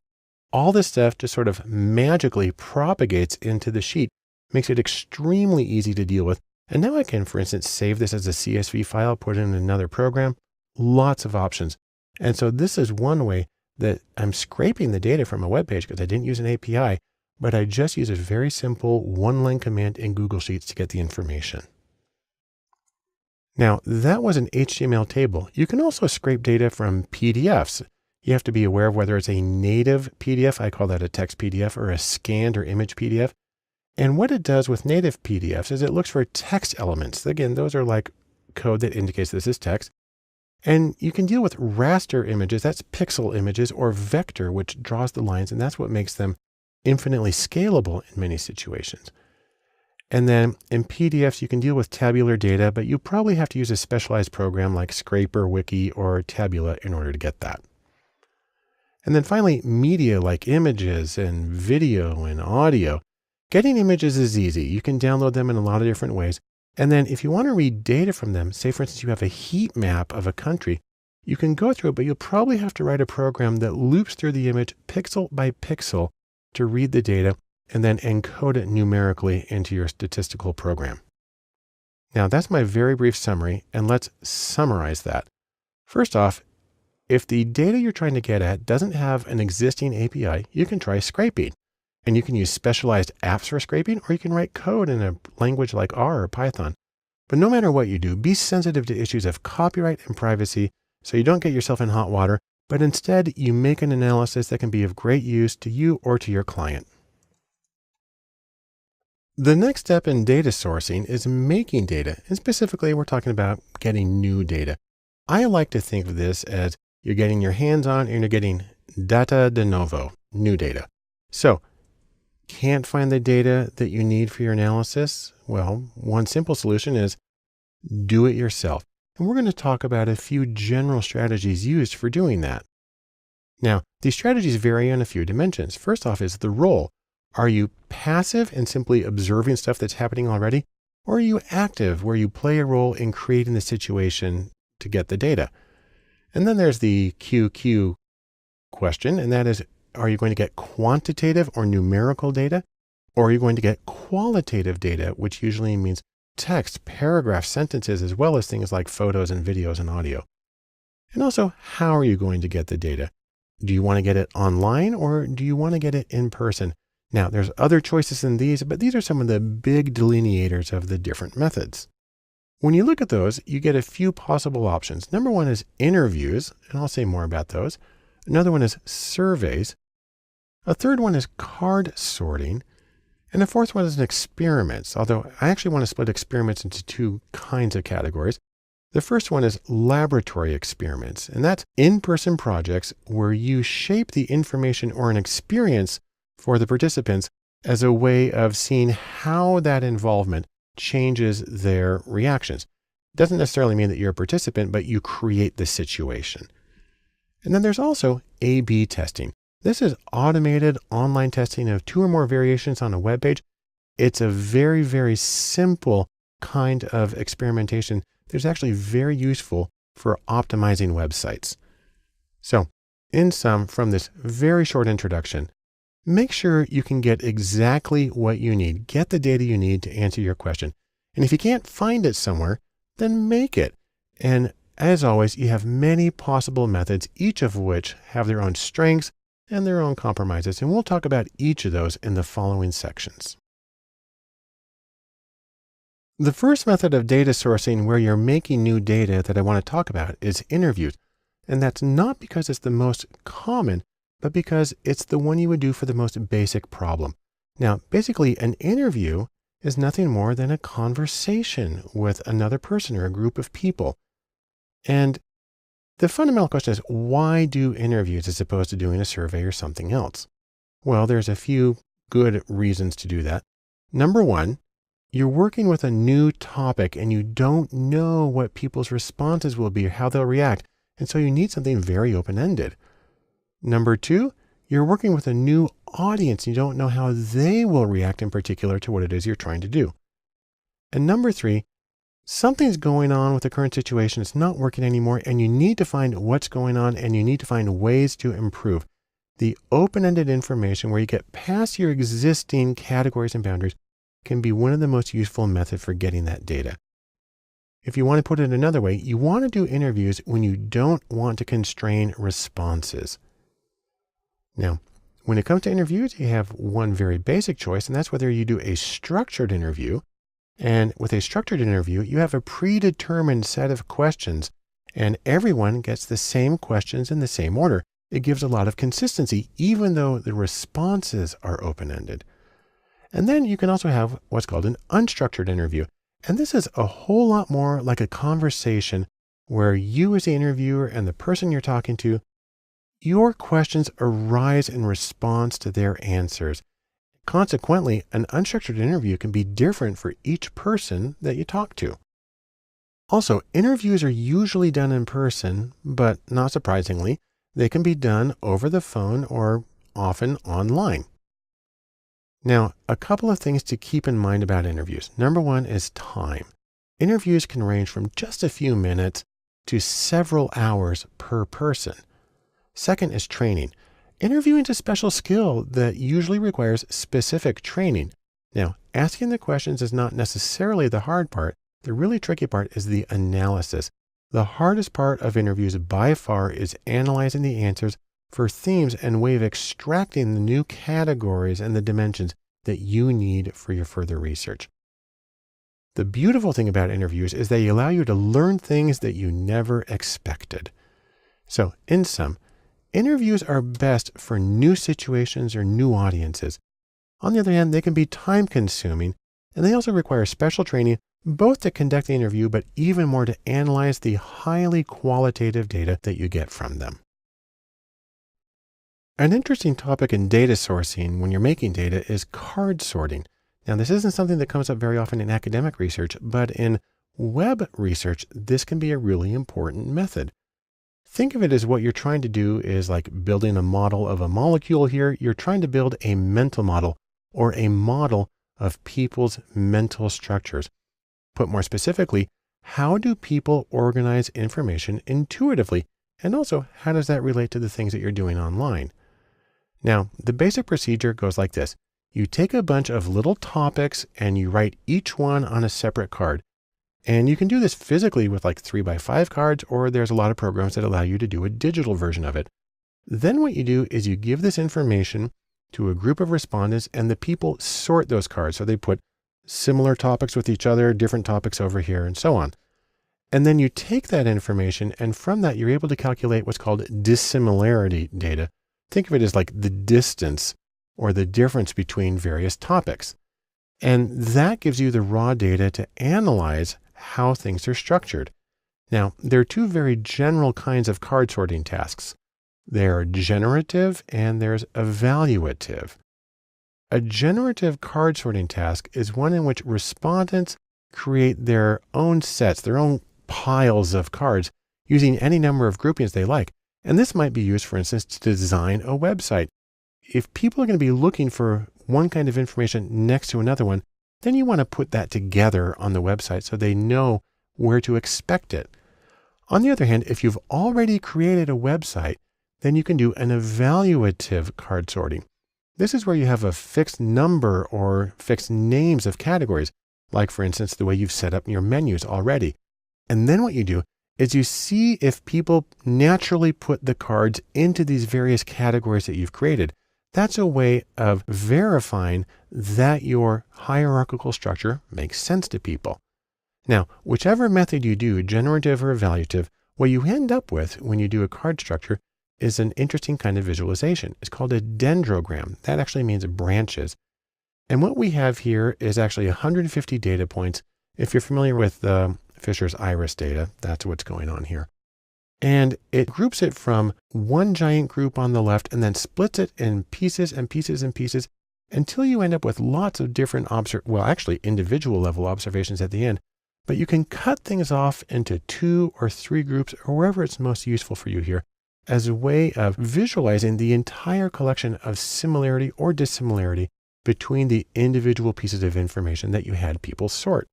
all this stuff just sort of magically propagates into the sheet, makes it extremely easy to deal with. And now I can, for instance, save this as a CSV file, put it in another program, lots of options. And so this is one way that I'm scraping the data from a web page because I didn't use an API, but I just use a very simple one-line command in Google Sheets to get the information. Now that was an HTML table. You can also scrape data from PDFs. You have to be aware of whether it's a native PDF, I call that a text PDF, or a scanned or image PDF. And what it does with native PDFs is it looks for text elements. Again, those are like code that indicates this is text. And you can deal with raster images, that's pixel images, or vector, which draws the lines, and that's what makes them infinitely scalable in many situations. And then in PDFs, you can deal with tabular data, but you probably have to use a specialized program like Scraper, Wiki, or Tabula in order to get that. And then finally, media like images and video and audio. Getting images is easy. You can download them in a lot of different ways. And then if you want to read data from them, say for instance, you have a heat map of a country, you can go through it, but you'll probably have to write a program that loops through the image pixel by pixel to read the data and then encode it numerically into your statistical program. Now that's my very brief summary, and let's summarize that. First off, if the data you're trying to get at doesn't have an existing API, you can try scraping. And you can use specialized apps for scraping, or you can write code in a language like R or Python. But no matter what you do, be sensitive to issues of copyright and privacy so you don't get yourself in hot water, but instead you make an analysis that can be of great use to you or to your client. The next step in data sourcing is making data, and specifically we're talking about getting new data. I like to think of this as you're getting your hands on and you're getting data de novo, new data. So, can't find the data that you need for your analysis? Well, one simple solution is do it yourself. And we're going to talk about a few general strategies used for doing that. Now, these strategies vary on a few dimensions. First off is the role. Are you passive and simply observing stuff that's happening already? Or are you active where you play a role in creating the situation to get the data? And then there's the QQ question, and that is, are you going to get quantitative or numerical data? Or are you going to get qualitative data, which usually means text, paragraphs, sentences, as well as things like photos and videos and audio? And also, how are you going to get the data? Do you want to get it online or do you want to get it in person? Now, there's other choices than these, but these are some of the big delineators of the different methods. When you look at those, you get a few possible options. Number one is interviews, and I'll say more about those. Another one is surveys. A third one is card sorting. And the fourth one is experiments, although I actually want to split experiments into two kinds of categories. The first one is laboratory experiments, and that's in-person projects where you shape the information or an experience for the participants as a way of seeing how that involvement changes their reactions. It doesn't necessarily mean that you're a participant, but you create the situation. And then there's also A/B testing. This is automated online testing of two or more variations on a web page. It's a very, very simple kind of experimentation that's actually very useful for optimizing websites. So, in sum, from this very short introduction, make sure you can get exactly what you need. Get the data you need to answer your question. And if you can't find it somewhere, then make it. And as always, you have many possible methods, each of which have their own strengths and their own compromises. And we'll talk about each of those in the following sections. The first method of data sourcing where you're making new data that I want to talk about is interviews. And that's not because it's the most common, but because it's the one you would do for the most basic problem. Now, basically, an interview is nothing more than a conversation with another person or a group of people. And the fundamental question is, why do interviews as opposed to doing a survey or something else? Well, there's a few good reasons to do that. Number one, you're working with a new topic and you don't know what people's responses will be or how they'll react. And so you need something very open-ended. Number two, you're working with a new audience. You don't know how they will react in particular to what it is you're trying to do. And number three, something's going on with the current situation. It's not working anymore, and you need to find what's going on, and you need to find ways to improve. The open-ended information where you get past your existing categories and boundaries can be one of the most useful methods for getting that data. If you want to put it another way, you want to do interviews when you don't want to constrain responses. Now, when it comes to interviews, you have one very basic choice, and that's whether you do a structured interview. And with a structured interview, you have a predetermined set of questions, and everyone gets the same questions in the same order. It gives a lot of consistency, even though the responses are open-ended. And then you can also have what's called an unstructured interview. And this is a whole lot more like a conversation where you as the interviewer and the person you're talking to, your questions arise in response to their answers. Consequently, an unstructured interview can be different for each person that you talk to. Also, interviews are usually done in person, but not surprisingly, they can be done over the phone or often online. Now, a couple of things to keep in mind about interviews. Number one is time. Interviews can range from just a few minutes to several hours per person. Second is training. Interviewing is a special skill that usually requires specific training. Now, asking the questions is not necessarily the hard part. The really tricky part is the analysis. The hardest part of interviews by far is analyzing the answers for themes and way of extracting the new categories and the dimensions that you need for your further research. The beautiful thing about interviews is they allow you to learn things that you never expected. So, in sum, interviews are best for new situations or new audiences. On the other hand, they can be time-consuming, and they also require special training both to conduct the interview, but even more to analyze the highly qualitative data that you get from them. An interesting topic in data sourcing when you're making data is card sorting. Now, this isn't something that comes up very often in academic research, but in web research, this can be a really important method. Think of it as what you're trying to do is like building a model of a molecule here. You're trying to build a mental model or a model of people's mental structures. Put more specifically, how do people organize information intuitively? And also, how does that relate to the things that you're doing online? Now, the basic procedure goes like this. You take a bunch of little topics and you write each one on a separate card. And you can do this physically with like 3x5 cards, or there's a lot of programs that allow you to do a digital version of it. Then what you do is you give this information to a group of respondents and the people sort those cards. So they put similar topics with each other, different topics over here, and so on. And then you take that information, and from that, you're able to calculate what's called dissimilarity data. Think of it as like the distance or the difference between various topics. And that gives you the raw data to analyze how things are structured. Now, there are two very general kinds of card sorting tasks. There are generative and there's evaluative. A generative card sorting task is one in which respondents create their own sets, their own piles of cards using any number of groupings they like. And this might be used, for instance, to design a website. If people are going to be looking for one kind of information next to another one, then you want to put that together on the website so they know where to expect it. On the other hand, if you've already created a website, then you can do an evaluative card sorting. This is where you have a fixed number or fixed names of categories, like for instance, the way you've set up your menus already. And then what you do is you see if people naturally put the cards into these various categories that you've created. That's a way of verifying that your hierarchical structure makes sense to people. Now, whichever method you do, generative or evaluative, what you end up with when you do a card structure is an interesting kind of visualization. It's called a dendrogram. That actually means branches. And what we have here is actually 150 data points. If you're familiar with Fisher's iris data, that's what's going on here. And it groups it from one giant group on the left and then splits it in pieces and pieces and pieces until you end up with lots of different individual level observations at the end. But you can cut things off into 2 or 3 groups or wherever it's most useful for you here as a way of visualizing the entire collection of similarity or dissimilarity between the individual pieces of information that you had people sort.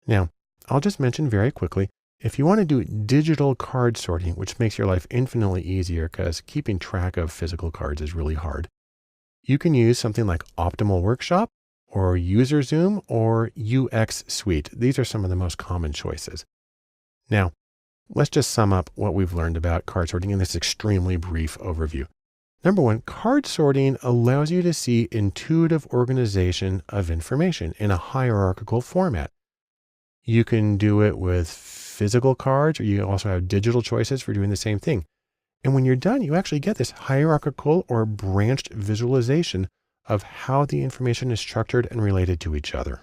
Now, I'll just mention very quickly, if you want to do digital card sorting, which makes your life infinitely easier because keeping track of physical cards is really hard, you can use something like Optimal Workshop or User Zoom or UX Suite. These are some of the most common choices. Now, let's just sum up what we've learned about card sorting in this extremely brief overview. Number 1, card sorting allows you to see intuitive organization of information in a hierarchical format. You can do it with physical cards, or you also have digital choices for doing the same thing. And when you're done, you actually get this hierarchical or branched visualization of how the information is structured and related to each other.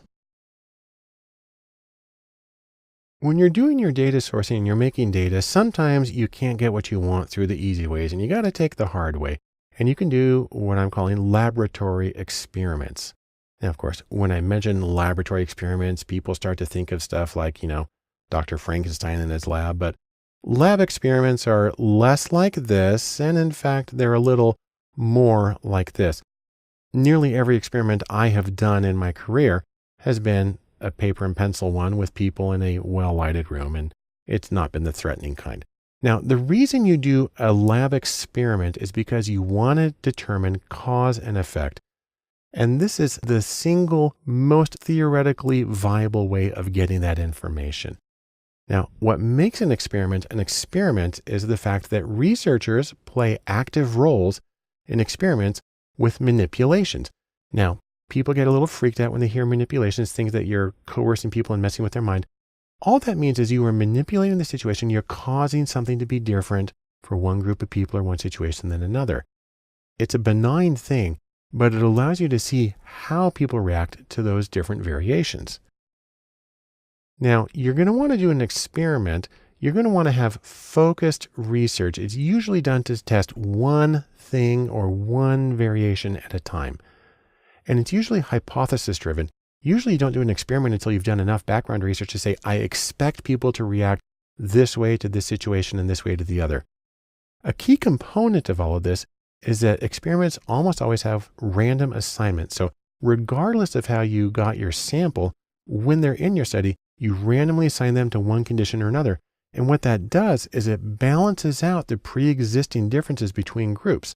When you're doing your data sourcing and you're making data, sometimes you can't get what you want through the easy ways, and you got to take the hard way. And you can do what I'm calling laboratory experiments. Now, of course, when I mention laboratory experiments, people start to think of stuff like, Dr. Frankenstein in his lab, but lab experiments are less like this. And in fact, they're a little more like this. Nearly every experiment I have done in my career has been a paper and pencil one with people in a well-lighted room, and it's not been the threatening kind. Now, the reason you do a lab experiment is because you want to determine cause and effect. And this is the single most theoretically viable way of getting that information. Now, what makes an experiment is the fact that researchers play active roles in experiments with manipulations. Now, people get a little freaked out when they hear manipulations, things that you're coercing people and messing with their mind. All that means is you are manipulating the situation. You're causing something to be different for one group of people or one situation than another. It's a benign thing, but it allows you to see how people react to those different variations. Now, you're going to want to do an experiment. You're going to want to have focused research. It's usually done to test one thing or one variation at a time. And it's usually hypothesis driven. Usually you don't do an experiment until you've done enough background research to say, I expect people to react this way to this situation and this way to the other. A key component of all of this is that experiments almost always have random assignments. So regardless of how you got your sample, when they're in your study, you randomly assign them to one condition or another. And what that does is it balances out the pre-existing differences between groups.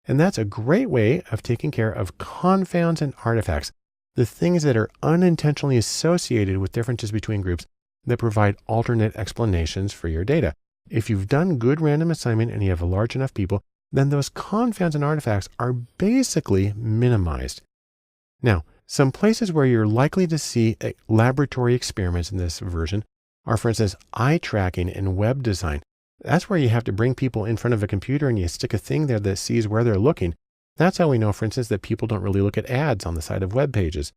And that's a great way of taking care of confounds and artifacts, the things that are unintentionally associated with differences between groups that provide alternate explanations for your data. If you've done good random assignment and you have a large enough people, then those confounds and artifacts are basically minimized. Now, some places where you're likely to see laboratory experiments in this version are, for instance, eye tracking and web design. That's where you have to bring people in front of a computer and you stick a thing there that sees where they're looking. That's how we know, for instance, that people don't really look at ads on the side of web pages.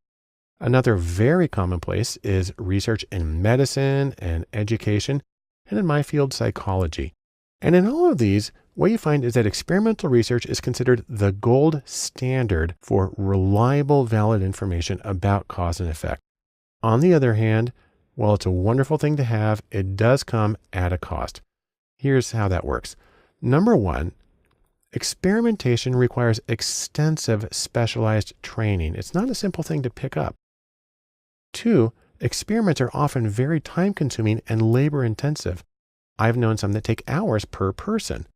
Another very commonplace is research in medicine and education, and in my field, psychology. And in all of these, what you find is that experimental research is considered the gold standard for reliable, valid information about cause and effect. On the other hand, while it's a wonderful thing to have, it does come at a cost. Here's how that works. Number one, experimentation requires extensive specialized training. It's not a simple thing to pick up. Two, experiments are often very time-consuming and labor-intensive. I've known some that take hours per person.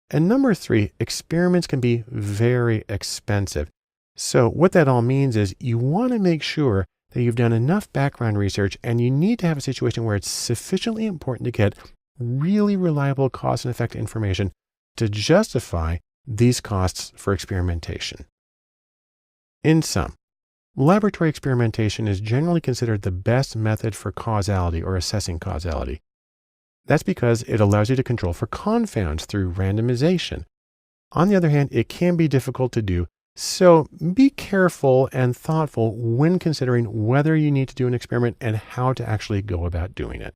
And number three, experiments can be very expensive. So what that all means is you want to make sure that you've done enough background research, and you need to have a situation where it's sufficiently important to get really reliable cause and effect information to justify these costs for experimentation. In sum, laboratory experimentation is generally considered the best method for causality or assessing causality. That's because it allows you to control for confounds through randomization. On the other hand, it can be difficult to do, so be careful and thoughtful when considering whether you need to do an experiment and how to actually go about doing it.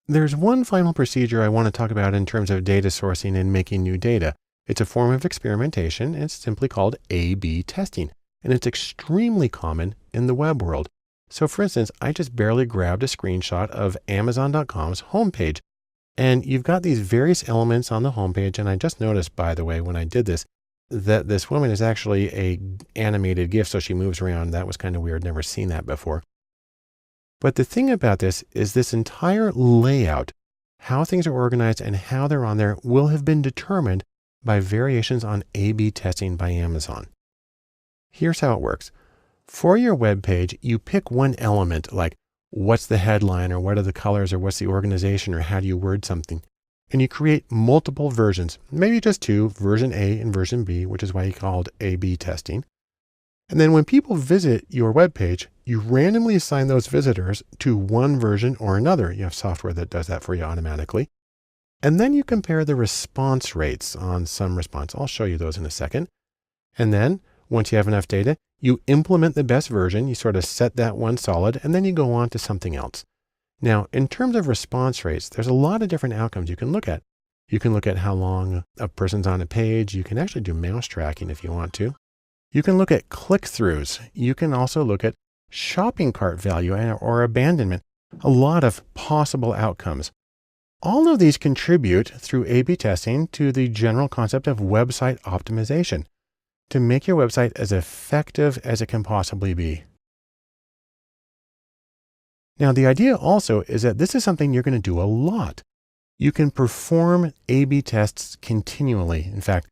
There's one final procedure I want to talk about in terms of data sourcing and making new data. It's a form of experimentation, and it's simply called A/B testing, and it's extremely common in the web world. So for instance, I just barely grabbed a screenshot of Amazon.com's homepage, and you've got these various elements on the homepage. And I just noticed, by the way, when I did this, that this woman is actually a animated GIF. So she moves around. That was kind of weird. Never seen that before. But the thing about this is this entire layout, how things are organized and how they're on there, will have been determined by variations on A/B testing by Amazon. Here's how it works. For your web page, you pick one element, like what's the headline, or what are the colors, or what's the organization, or how do you word something. And you create multiple versions, maybe just two, version A and version B, which is why you called A/B testing. And then when people visit your web page, you randomly assign those visitors to one version or another. You have software that does that for you automatically. And then you compare the response rates on some response. I'll show you those in a second. And then once you have enough data, you implement the best version. You sort of set that one solid, and then you go on to something else. Now, in terms of response rates, there's a lot of different outcomes you can look at. You can look at how long a person's on a page. You can actually do mouse tracking if you want to. You can look at click-throughs. You can also look at shopping cart value or abandonment. A lot of possible outcomes. All of these contribute through A/B testing to the general concept of website optimization, to make your website as effective as it can possibly be. Now, the idea also is that this is something you're going to do a lot. You can perform A/B tests continually. In fact,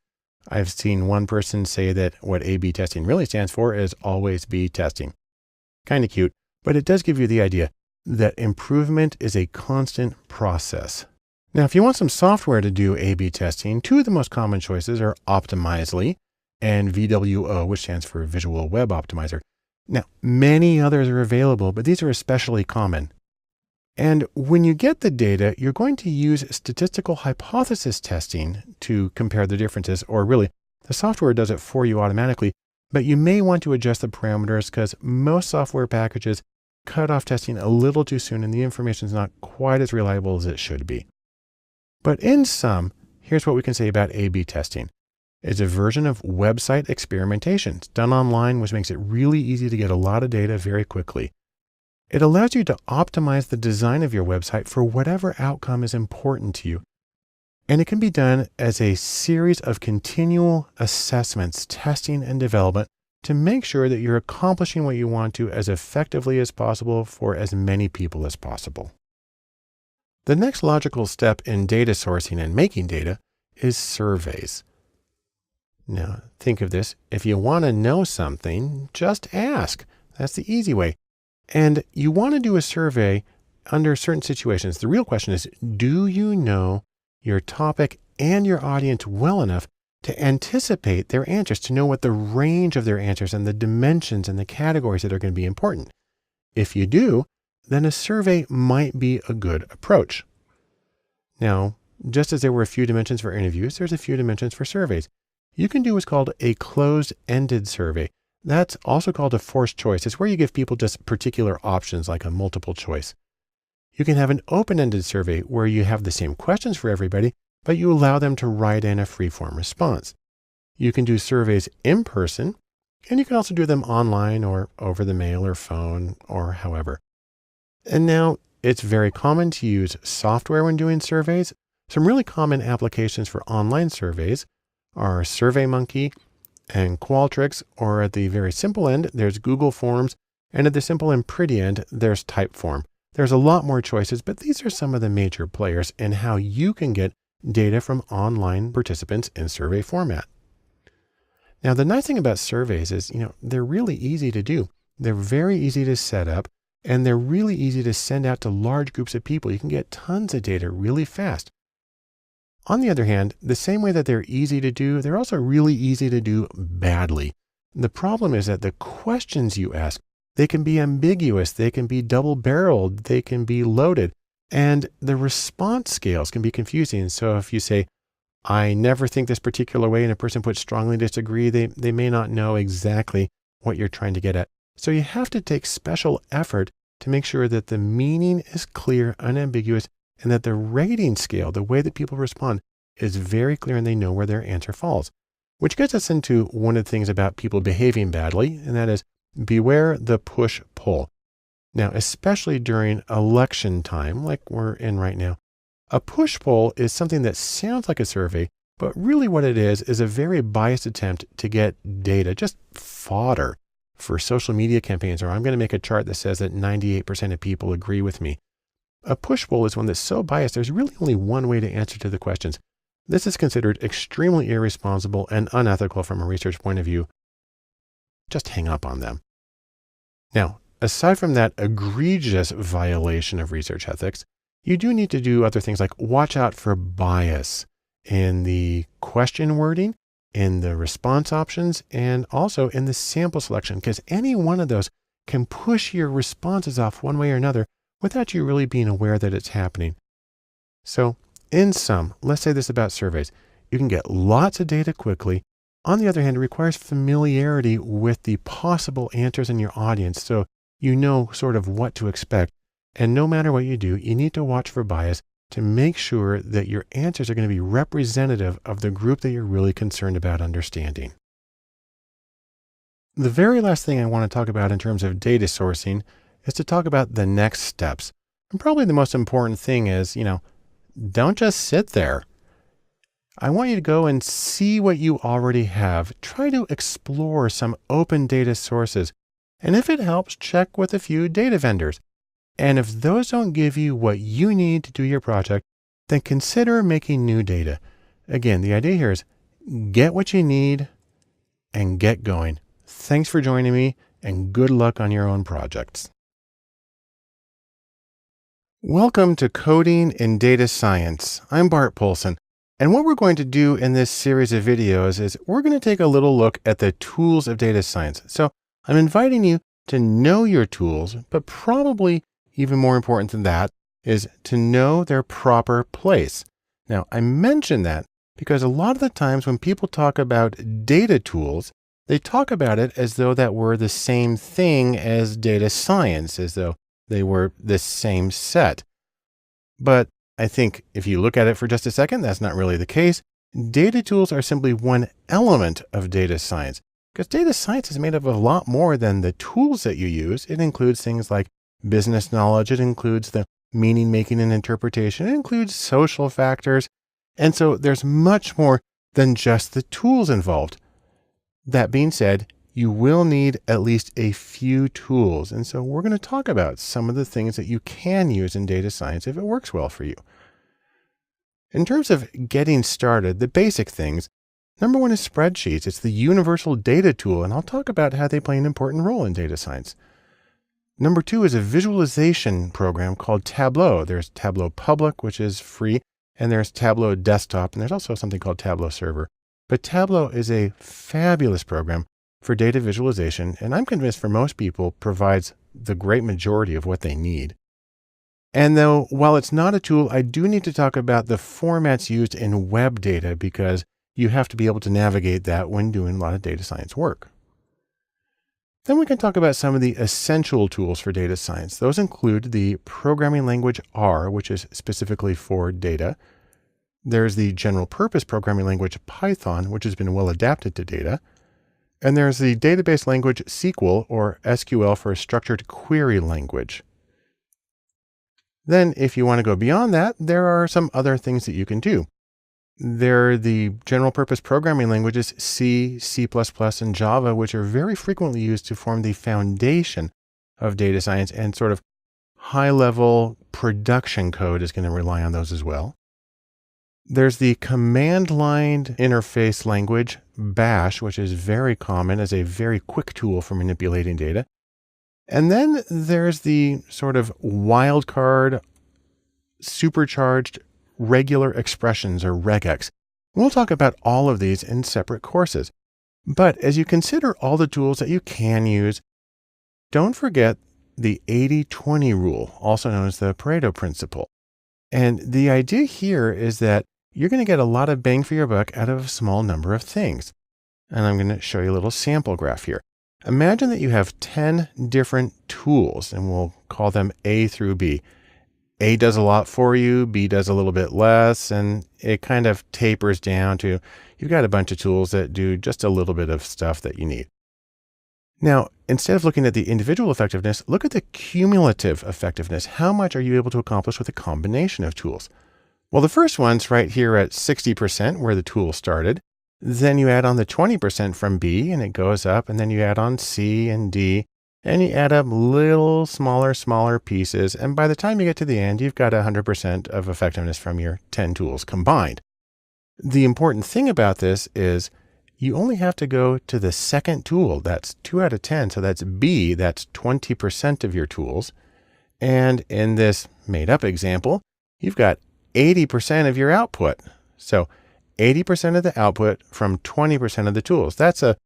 I've seen one person say that what A/B testing really stands for is always be testing. Kind of cute, but it does give you the idea that improvement is a constant process. Now, if you want some software to do A/B testing, two of the most common choices are Optimizely and VWO, which stands for Visual Web Optimizer. Now, many others are available, but these are especially common. And when you get the data, you're going to use statistical hypothesis testing to compare the differences, or really, the software does it for you automatically, but you may want to adjust the parameters because most software packages cut off testing a little too soon and the information is not quite as reliable as it should be. But in sum, here's what we can say about A/B testing. It's a version of website experimentation. It's done online, which makes it really easy to get a lot of data very quickly. It allows you to optimize the design of your website for whatever outcome is important to you. And it can be done as a series of continual assessments, testing, and development to make sure that you're accomplishing what you want to as effectively as possible for as many people as possible. The next logical step in data sourcing and making data is surveys. Now, think of this. If you want to know something, just ask. That's the easy way. And you want to do a survey under certain situations. The real question is, do you know your topic and your audience well enough to anticipate their answers, to know what the range of their answers and the dimensions and the categories that are going to be important? If you do, then a survey might be a good approach. Now, just as there were a few dimensions for interviews, there's a few dimensions for surveys. You can do what's called a closed-ended survey. That's also called a forced choice. It's where you give people just particular options like a multiple choice. You can have an open-ended survey where you have the same questions for everybody, but you allow them to write in a free-form response. You can do surveys in person, and you can also do them online or over the mail or phone or however. And now it's very common to use software when doing surveys. Some really common applications for online surveys are SurveyMonkey and Qualtrics, or at the very simple end, there's Google Forms, and at the simple and pretty end, there's Typeform. There's a lot more choices, but these are some of the major players in how you can get data from online participants in survey format. Now, the nice thing about surveys is, they're really easy to do. They're very easy to set up, and they're really easy to send out to large groups of people. You can get tons of data really fast. On the other hand, the same way that they're easy to do, they're also really easy to do badly. The problem is that the questions you ask, they can be ambiguous, they can be double-barreled, they can be loaded, and the response scales can be confusing. So if you say, I never think this particular way, and a person puts strongly disagree, they may not know exactly what you're trying to get at. So you have to take special effort to make sure that the meaning is clear, unambiguous, and that the rating scale, the way that people respond, is very clear and they know where their answer falls. Which gets us into one of the things about people behaving badly, and that is beware the push-pull. Now, especially during election time, like we're in right now, a push-pull is something that sounds like a survey, but really what it is a very biased attempt to get data, just fodder for social media campaigns, or I'm going to make a chart that says that 98% of people agree with me. A push-pull is one that's so biased, there's really only one way to answer to the questions. This is considered extremely irresponsible and unethical from a research point of view. Just hang up on them. Now, aside from that egregious violation of research ethics, you do need to do other things like watch out for bias in the question wording, in the response options, and also in the sample selection, because any one of those can push your responses off one way or another without you really being aware that it's happening. So in sum, let's say this about surveys. You can get lots of data quickly. On the other hand, it requires familiarity with the possible answers in your audience, so you know sort of what to expect. And no matter what you do, you need to watch for bias to make sure that your answers are going to be representative of the group that you're really concerned about understanding. The very last thing I want to talk about in terms of data sourcing is to talk about the next steps. And probably the most important thing is, don't just sit there. I want you to go and see what you already have. Try to explore some open data sources. And if it helps, check with a few data vendors. And if those don't give you what you need to do your project, then consider making new data. Again, the idea here is get what you need and get going. Thanks for joining me, and good luck on your own projects. Welcome to Coding in Data Science. I'm Bart Poulsen, and what we're going to do in this series of videos is we're going to take a little look at the tools of data science. So I'm inviting you to know your tools, but probably even more important than that is to know their proper place. Now, I mention that because a lot of the times when people talk about data tools, they talk about it as though that were the same thing as data science, as though they were the same set. But I think if you look at it for just a second, that's not really the case. Data tools are simply one element of data science, because data science is made up of a lot more than the tools that you use. It includes things like business knowledge. It includes the meaning making and interpretation. It includes social factors. And so there's much more than just the tools involved. That being said, you will need at least a few tools. And so we're going to talk about some of the things that you can use in data science if it works well for you. In terms of getting started, the basic things, number one is spreadsheets. It's the universal data tool, and I'll talk about how they play an important role in data science. Number two is a visualization program called Tableau. There's Tableau Public, which is free, and there's Tableau Desktop, and there's also something called Tableau Server. But Tableau is a fabulous program for data visualization, and I'm convinced for most people provides the great majority of what they need. And though, while it's not a tool, I do need to talk about the formats used in web data because you have to be able to navigate that when doing a lot of data science work. Then we can talk about some of the essential tools for data science. Those include the programming language R, which is specifically for data. There's the general purpose programming language Python, which has been well adapted to data. And there's the database language SQL, or SQL for structured query language. Then if you want to go beyond that, there are some other things that you can do. There are the general purpose programming languages C, C++, and Java, which are very frequently used to form the foundation of data science, and sort of high-level production code is going to rely on those as well. There's the command line interface language Bash, which is very common as a very quick tool for manipulating data. And then there's the sort of wildcard, supercharged regular expressions, or regex. We'll talk about all of these in separate courses. But as you consider all the tools that you can use, don't forget the 80-20 rule, also known as the Pareto principle. And the idea here is that you're going to get a lot of bang for your buck out of a small number of things. And I'm going to show you a little sample graph here. Imagine that you have 10 different tools, and we'll call them A through B. A does a lot for you, B does a little bit less, and it kind of tapers down to you've got a bunch of tools that do just a little bit of stuff that you need. Now, instead of looking at the individual effectiveness, look at the cumulative effectiveness. How much are you able to accomplish with a combination of tools? Well, the first one's right here at 60% where the tool started. Then you add on the 20% from B and it goes up, and then you add on C and D. And you add up little smaller pieces. And by the time you get to the end, you've got 100% of effectiveness from your 10 tools combined. The important thing about this is you only have to go to the second tool. That's 2 out of 10. So that's B. That's 20% of your tools. And in this made up example, you've got 80% of your output. So 80% of the output from 20% of the tools. That's a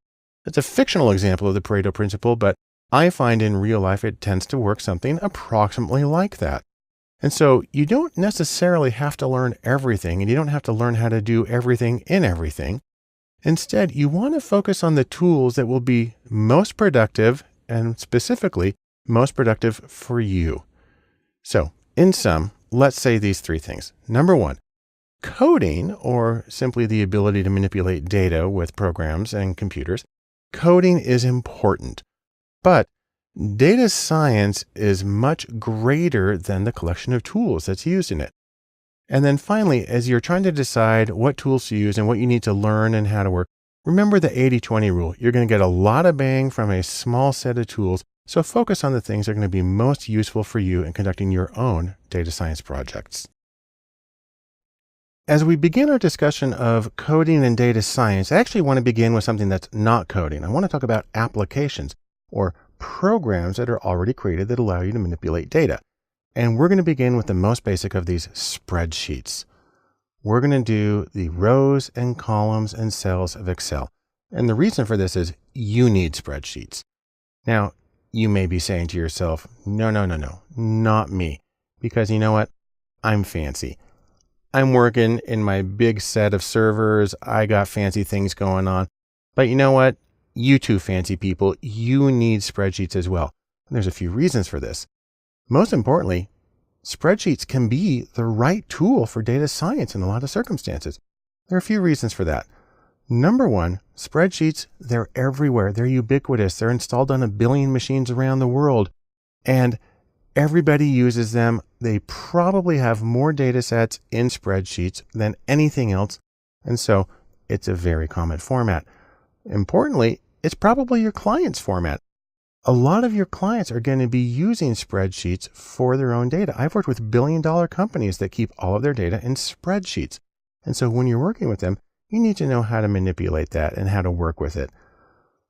fictional example of the Pareto principle, but I find in real life it tends to work something approximately like that. And so you don't necessarily have to learn everything, and you don't have to learn how to do everything in everything. Instead, you want to focus on the tools that will be most productive, and specifically most productive for you. So in sum, let's say these 3 things. Number 1, coding, or simply the ability to manipulate data with programs and computers. Coding is important. But data science is much greater than the collection of tools that's used in it. And then finally, as you're trying to decide what tools to use and what you need to learn and how to work, remember the 80-20 rule. You're going to get a lot of bang from a small set of tools. So focus on the things that are going to be most useful for you in conducting your own data science projects. As we begin our discussion of coding and data science, I actually want to begin with something that's not coding. I want to talk about applications, or programs that are already created that allow you to manipulate data. And we're going to begin with the most basic of these, spreadsheets. We're going to do the rows and columns and cells of Excel. And the reason for this is you need spreadsheets. Now, you may be saying to yourself, no, not me. Because you know what? I'm fancy. I'm working in my big set of servers. I got fancy things going on. But you know what? You two fancy people, you need spreadsheets as well. And there's a few reasons for this. Most importantly, spreadsheets can be the right tool for data science in a lot of circumstances. There are a few reasons for that. Number 1, spreadsheets, they're everywhere. They're ubiquitous. They're installed on 1 billion machines around the world. And everybody uses them. They probably have more data sets in spreadsheets than anything else. And so it's a very common format. Importantly, it's probably your client's format. A lot of your clients are going to be using spreadsheets for their own data. I've worked with billion-dollar companies that keep all of their data in spreadsheets. And so when you're working with them, you need to know how to manipulate that and how to work with it.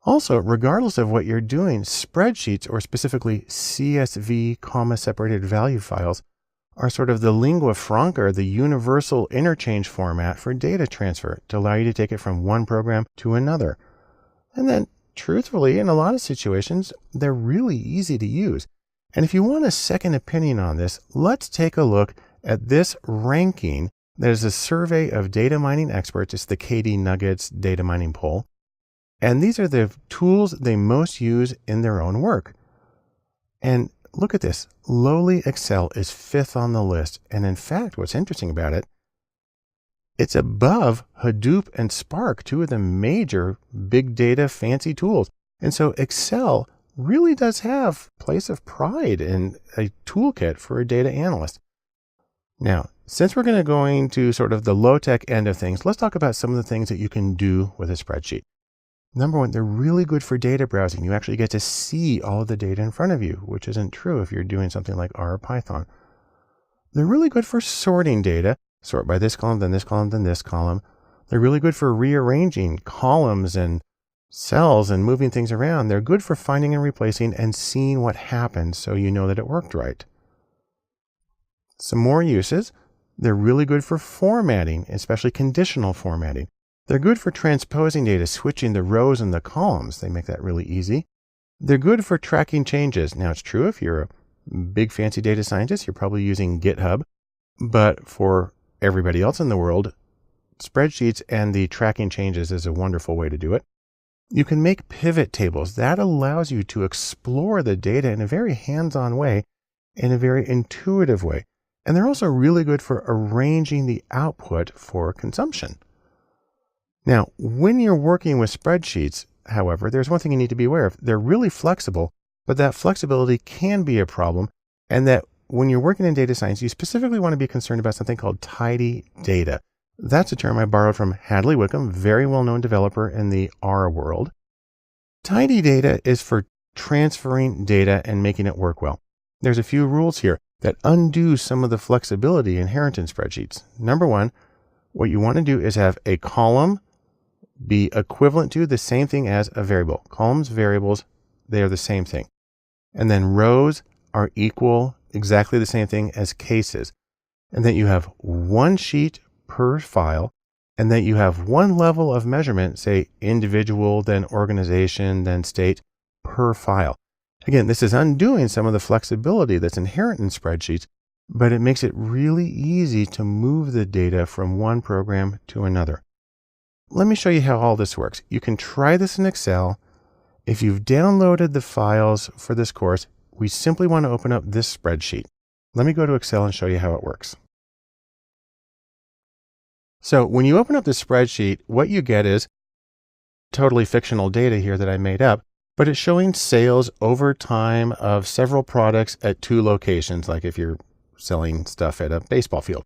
Also, regardless of what you're doing, spreadsheets, or specifically CSV, comma-separated value files, are sort of the lingua franca, or the universal interchange format for data transfer to allow you to take it from one program to another. And then, truthfully, in a lot of situations, they're really easy to use. And if you want a second opinion on this, let's take a look at this ranking. That is a survey of data mining experts. It's the KD Nuggets data mining poll. And these are the tools they most use in their own work. And look at this. Lowly Excel is 5th on the list. And in fact, what's interesting about it, it's above Hadoop and Spark, two of the major big data fancy tools. And so Excel really does have a place of pride in a toolkit for a data analyst. Now, since we're going to sort of the low-tech end of things, let's talk about some of the things that you can do with a spreadsheet. Number one, they're really good for data browsing. You actually get to see all of the data in front of you, which isn't true if you're doing something like R or Python. They're really good for sorting data. Sort by this column, then this column, then this column. They're really good for rearranging columns and cells and moving things around. They're good for finding and replacing and seeing what happened so you know that it worked right. Some more uses. They're really good for formatting, especially conditional formatting. They're good for transposing data, switching the rows and the columns. They make that really easy. They're good for tracking changes. Now, it's true if you're a big fancy data scientist, you're probably using GitHub. But for everybody else in the world, spreadsheets and the tracking changes is a wonderful way to do it. You can make pivot tables. That allows you to explore the data in a very hands-on way, in a very intuitive way. And they're also really good for arranging the output for consumption. Now, when you're working with spreadsheets, however, there's one thing you need to be aware of. They're really flexible, but that flexibility can be a problem. And that when you're working in data science, you specifically want to be concerned about something called tidy data. That's a term I borrowed from Hadley Wickham, very well-known developer in the R world. Tidy data is for transferring data and making it work well. There's a few rules here that undo some of the flexibility inherent in spreadsheets. Number one, what you want to do is have a column be equivalent to the same thing as a variable. Columns, variables, they are the same thing. And then rows are exactly the same thing as cases. And then you have one sheet per file, and then you have one level of measurement, say individual, then organization, then state per file. Again, this is undoing some of the flexibility that's inherent in spreadsheets, but it makes it really easy to move the data from one program to another. Let me show you how all this works. You can try this in Excel. If you've downloaded the files for this course, we simply want to open up this spreadsheet. Let me go to Excel and show you how it works. So when you open up the spreadsheet, what you get is totally fictional data here that I made up, but it's showing sales over time of several products at 2 locations, like if you're selling stuff at a baseball field.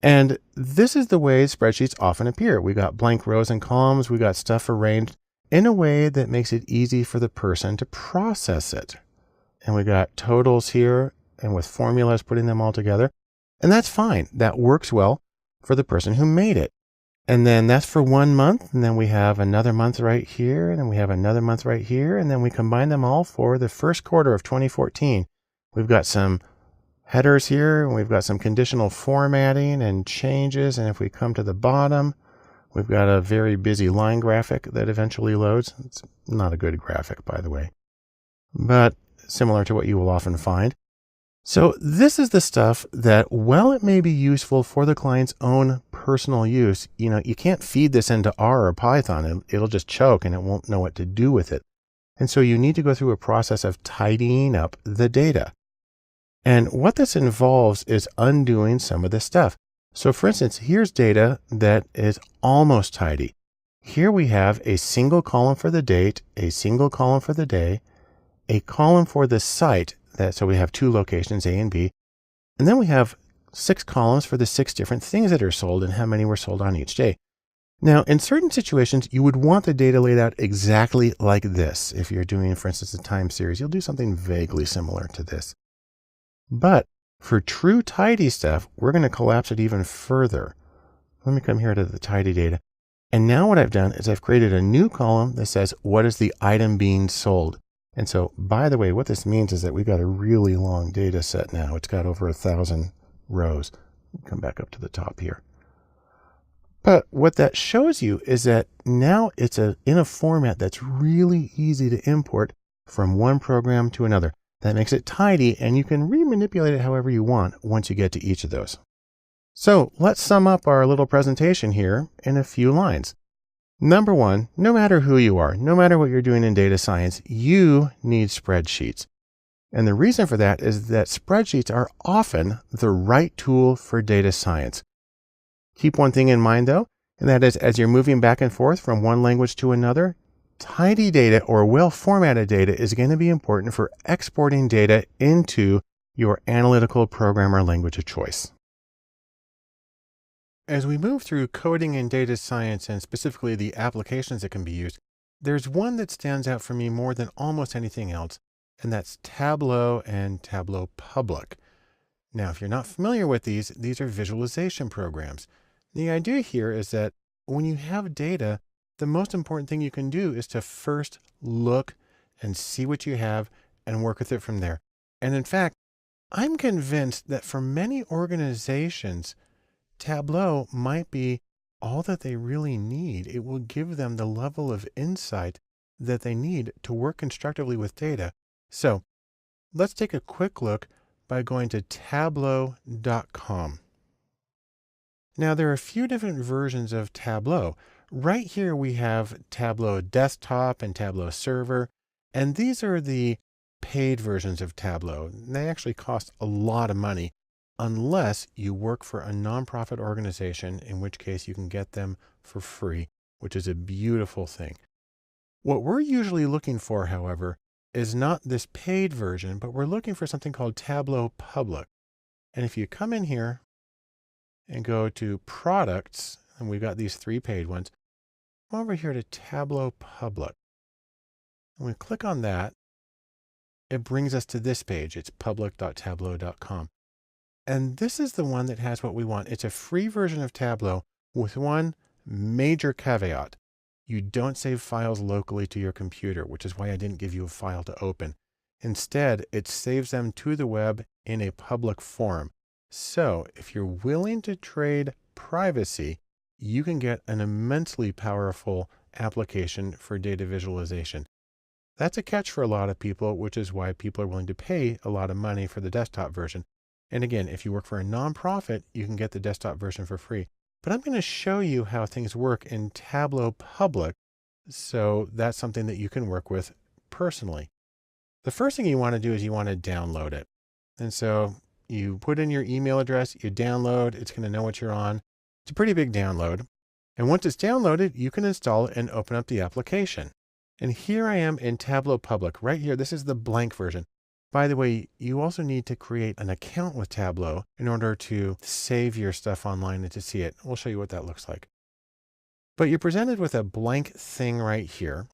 And this is the way spreadsheets often appear. We got blank rows and columns. We got stuff arranged in a way that makes it easy for the person to process it. And we got totals here and with formulas, putting them all together. And that's fine. That works well for the person who made it. And then that's for 1 month. And then we have another month right here. And then we have another month right here. And then we combine them all for the first quarter of 2014. We've got some headers here, and we've got some conditional formatting and changes. And if we come to the bottom, we've got a very busy line graphic that eventually loads. It's not a good graphic, by the way, but similar to what you will often find. So this is the stuff that, while it may be useful for the client's own personal use, you can't feed this into R or Python. It'll just choke and it won't know what to do with it. And so you need to go through a process of tidying up the data. And what this involves is undoing some of this stuff. So for instance, here's data that is almost tidy. Here we have a single column for the date, a single column for the day, a column for the site. So we have 2 locations, A and B. And then we have 6 columns for the 6 different things that are sold and how many were sold on each day. Now, in certain situations, you would want the data laid out exactly like this. If you're doing, for instance, a time series, you'll do something vaguely similar to this. But for true tidy stuff, we're going to collapse it even further. Let me come here to the tidy data. And now what I've done is I've created a new column that says, what is the item being sold? And so, by the way, what this means is that we've got a really long data set now. It's got over 1,000 rows. Come back up to the top here. But what that shows you is that now it's in a format that's really easy to import from one program to another. That makes it tidy, and you can remanipulate it however you want once you get to each of those. So let's sum up our little presentation here in a few lines. Number one, no matter who you are, no matter what you're doing in data science, you need spreadsheets. And the reason for that is that spreadsheets are often the right tool for data science. Keep one thing in mind though, and that is as you're moving back and forth from one language to another, tidy data or well-formatted data is going to be important for exporting data into your analytical programmer language of choice. As we move through coding and data science, and specifically the applications that can be used, there's one that stands out for me more than almost anything else, and that's Tableau and Tableau Public. Now, if you're not familiar with these are visualization programs. The idea here is that when you have data, the most important thing you can do is to first look and see what you have and work with it from there. And in fact, I'm convinced that for many organizations, Tableau might be all that they really need. It will give them the level of insight that they need to work constructively with data. So let's take a quick look by going to tableau.com. Now there are a few different versions of Tableau. Right here we have Tableau Desktop and Tableau Server, and these are the paid versions of Tableau. They actually cost a lot of money unless you work for a nonprofit organization, in which case you can get them for free, which is a beautiful thing. What we're usually looking for, however, is not this paid version, but we're looking for something called Tableau Public. And if you come in here and go to products, and we've got these three paid ones, come over here to Tableau Public. And we click on that, it brings us to this page. It's public.tableau.com. And this is the one that has what we want. It's a free version of Tableau with one major caveat. You don't save files locally to your computer, which is why I didn't give you a file to open. Instead, it saves them to the web in a public forum. So if you're willing to trade privacy, you can get an immensely powerful application for data visualization. That's a catch for a lot of people, which is why people are willing to pay a lot of money for the desktop version. And again, if you work for a nonprofit, you can get the desktop version for free. But I'm going to show you how things work in Tableau Public. So that's something that you can work with personally. The first thing you want to do is you want to download it. And so you put in your email address, you download, it's going to know what you're on. It's a pretty big download. And once it's downloaded, you can install it and open up the application. And here I am in Tableau Public right here. This is the blank version. By the way, you also need to create an account with Tableau in order to save your stuff online and to see it. We'll show you what that looks like. But you're presented with a blank thing right here.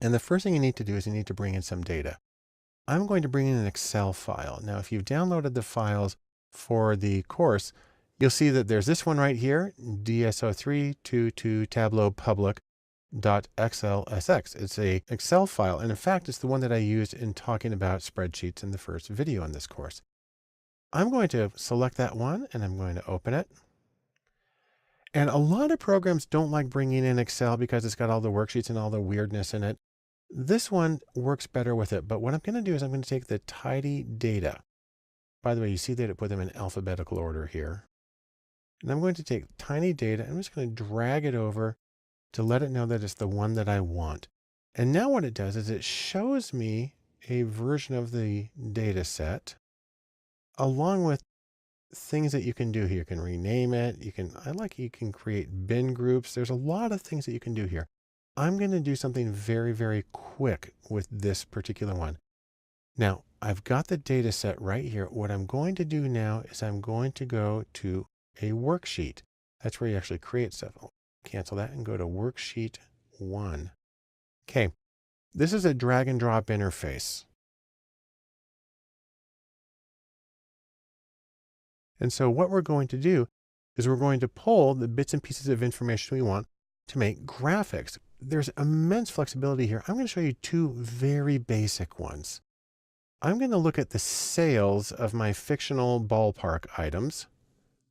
And the first thing you need to do is you need to bring in some data. I'm going to bring in an Excel file. Now, if you've downloaded the files for the course, you'll see that there's this one right here, DSO322 Tableau Public.xlsx. It's a Excel file. And in fact, it's the one that I used in talking about spreadsheets in the first video in this course. I'm going to select that one and I'm going to open it. And a lot of programs don't like bringing in Excel because it's got all the worksheets and all the weirdness in it. This one works better with it. But what I'm going to do is I'm going to take the tidy data. By the way, you see that it put them in alphabetical order here. And I'm going to take tiny data. I'm just going to drag it over to let it know that it's the one that I want. And now what it does is it shows me a version of the data set along with things that you can do here. You can rename it. You can create bin groups. There's a lot of things that you can do here. I'm going to do something very, very quick with this particular one. Now I've got the data set right here. What I'm going to do now is I'm going to go to a worksheet. That's where you actually create stuff. I'll cancel that and go to worksheet 1. Okay. This is a drag and drop interface. And so what we're going to do is we're going to pull the bits and pieces of information we want to make graphics. There's immense flexibility here. I'm going to show you two very basic ones. I'm going to look at the sales of my fictional ballpark items.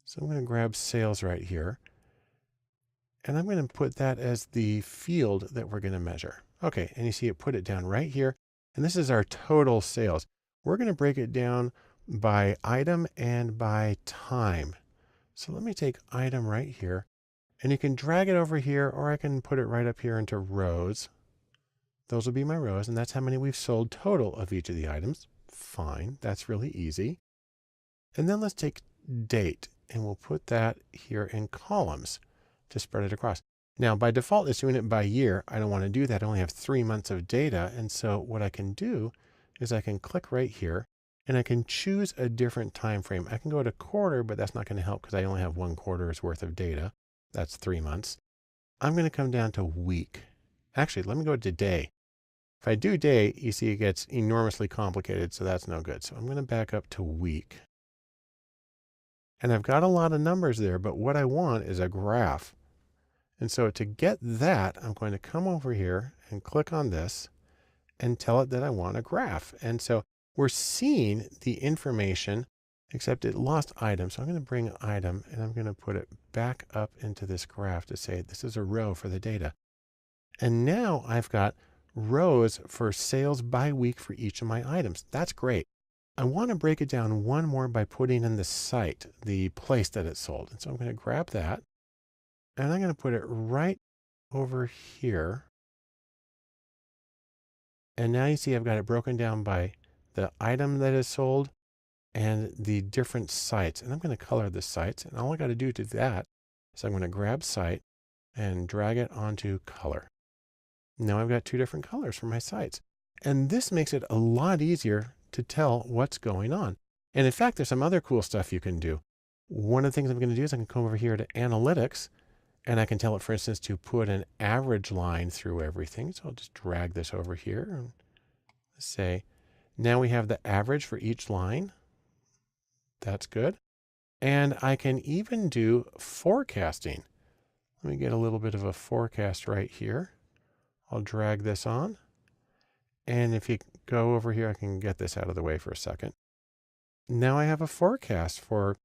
So I'm going to grab sales right here. And I'm going to put that as the field that we're going to measure. Okay, and you see it put it down right here. And this is our total sales. We're going to break it down by item and by time. So let me take item right here. And you can drag it over here, or I can put it right up here into rows. Those will be my rows, and that's how many we've sold total of each of the items. Fine, that's really easy. And then let's take date, and we'll put that here in columns to spread it across. Now, by default, it's doing it by year. I don't want to do that. I only have 3 months of data. And so what I can do is I can click right here, and I can choose a different time frame. I can go to quarter, but that's not going to help because I only have 1 quarter's worth of data. That's 3 months. I'm going to come down to week. Actually, let me go to day. If I do day, you see it gets enormously complicated, so that's no good. So I'm going to back up to week. And I've got a lot of numbers there, but what I want is a graph. And so to get that, I'm going to come over here and click on this and tell it that I want a graph. And so we're seeing the information, except it lost item. So I'm going to bring item and I'm going to put it back up into this graph to say this is a row for the data. And now I've got rows for sales by week for each of my items. That's great. I want to break it down one more by putting in the site, the place that it's sold. And so I'm going to grab that and I'm going to put it right over here. And now you see I've got it broken down by the item that is sold and the different sites. And I'm going to color the sites. And all I got to do to that is I'm going to grab site and drag it onto color. Now I've got 2 different colors for my sites. And this makes it a lot easier to tell what's going on. And in fact, there's some other cool stuff you can do. One of the things I'm going to do is I can come over here to analytics and I can tell it, for instance, to put an average line through everything. So I'll just drag this over here and say, now we have the average for each line. That's good. And I can even do forecasting. Let me get a little bit of a forecast right here. I'll drag this on. And if you go over here, I can get this out of the way for a second. Now I have a forecast for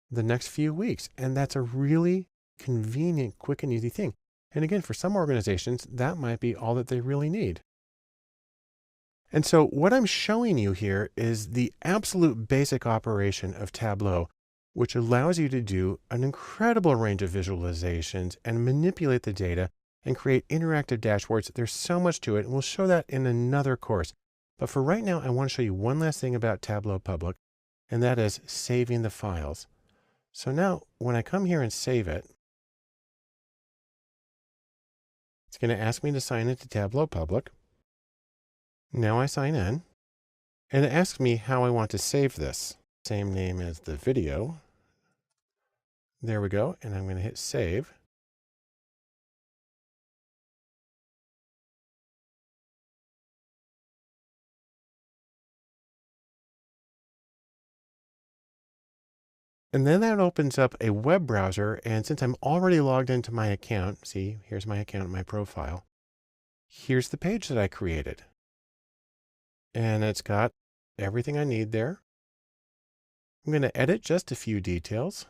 the next few weeks. And that's a really convenient, quick and easy thing. And again, for some organizations, that might be all that they really need. And so what I'm showing you here is the absolute basic operation of Tableau, which allows you to do an incredible range of visualizations and manipulate the data and create interactive dashboards. There's so much to it, and we'll show that in another course. But for right now, I want to show you one last thing about Tableau Public, and that is saving the files. So now when I come here and save it, it's going to ask me to sign into Tableau Public. Now I sign in, and it asks me how I want to save this. Same name as the video. There we go, and I'm going to hit save. And then that opens up a web browser. And since I'm already logged into my account, see, here's my account, my profile. Here's the page that I created. And it's got everything I need there. I'm going to edit just a few details.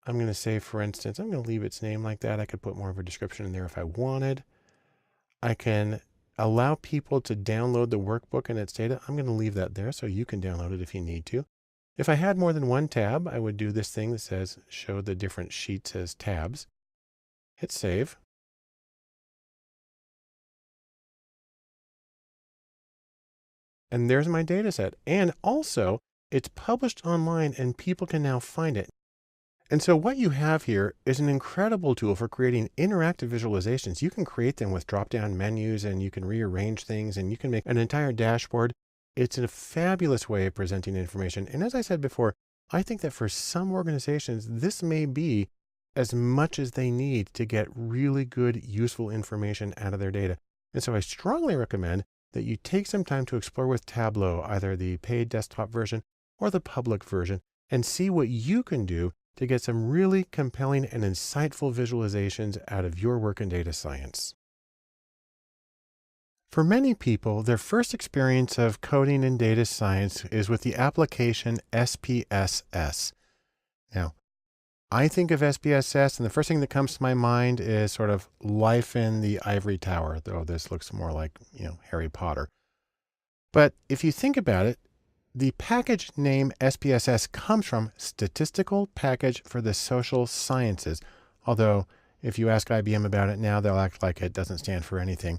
I'm going to say, for instance, I'm going to leave its name like that. I could put more of a description in there if I wanted. I can allow people to download the workbook and its data. I'm going to leave that there so you can download it if you need to. If I had more than one tab, I would do this thing that says show the different sheets as tabs. Hit save. And there's my data set. And also, it's published online and people can now find it. And so what you have here is an incredible tool for creating interactive visualizations. You can create them with drop-down menus and you can rearrange things and you can make an entire dashboard. It's a fabulous way of presenting information. And as I said before, I think that for some organizations, this may be as much as they need to get really good, useful information out of their data. And so I strongly recommend that you take some time to explore with Tableau, either the paid desktop version or the public version, and see what you can do to get some really compelling and insightful visualizations out of your work in data science. For many people, their first experience of coding in data science is with the application SPSS. Now, I think of SPSS, and the first thing that comes to my mind is sort of life in the ivory tower, though this looks more like, Harry Potter. But if you think about it, the package name SPSS comes from Statistical Package for the Social Sciences. Although if you ask IBM about it now, they'll act like it doesn't stand for anything.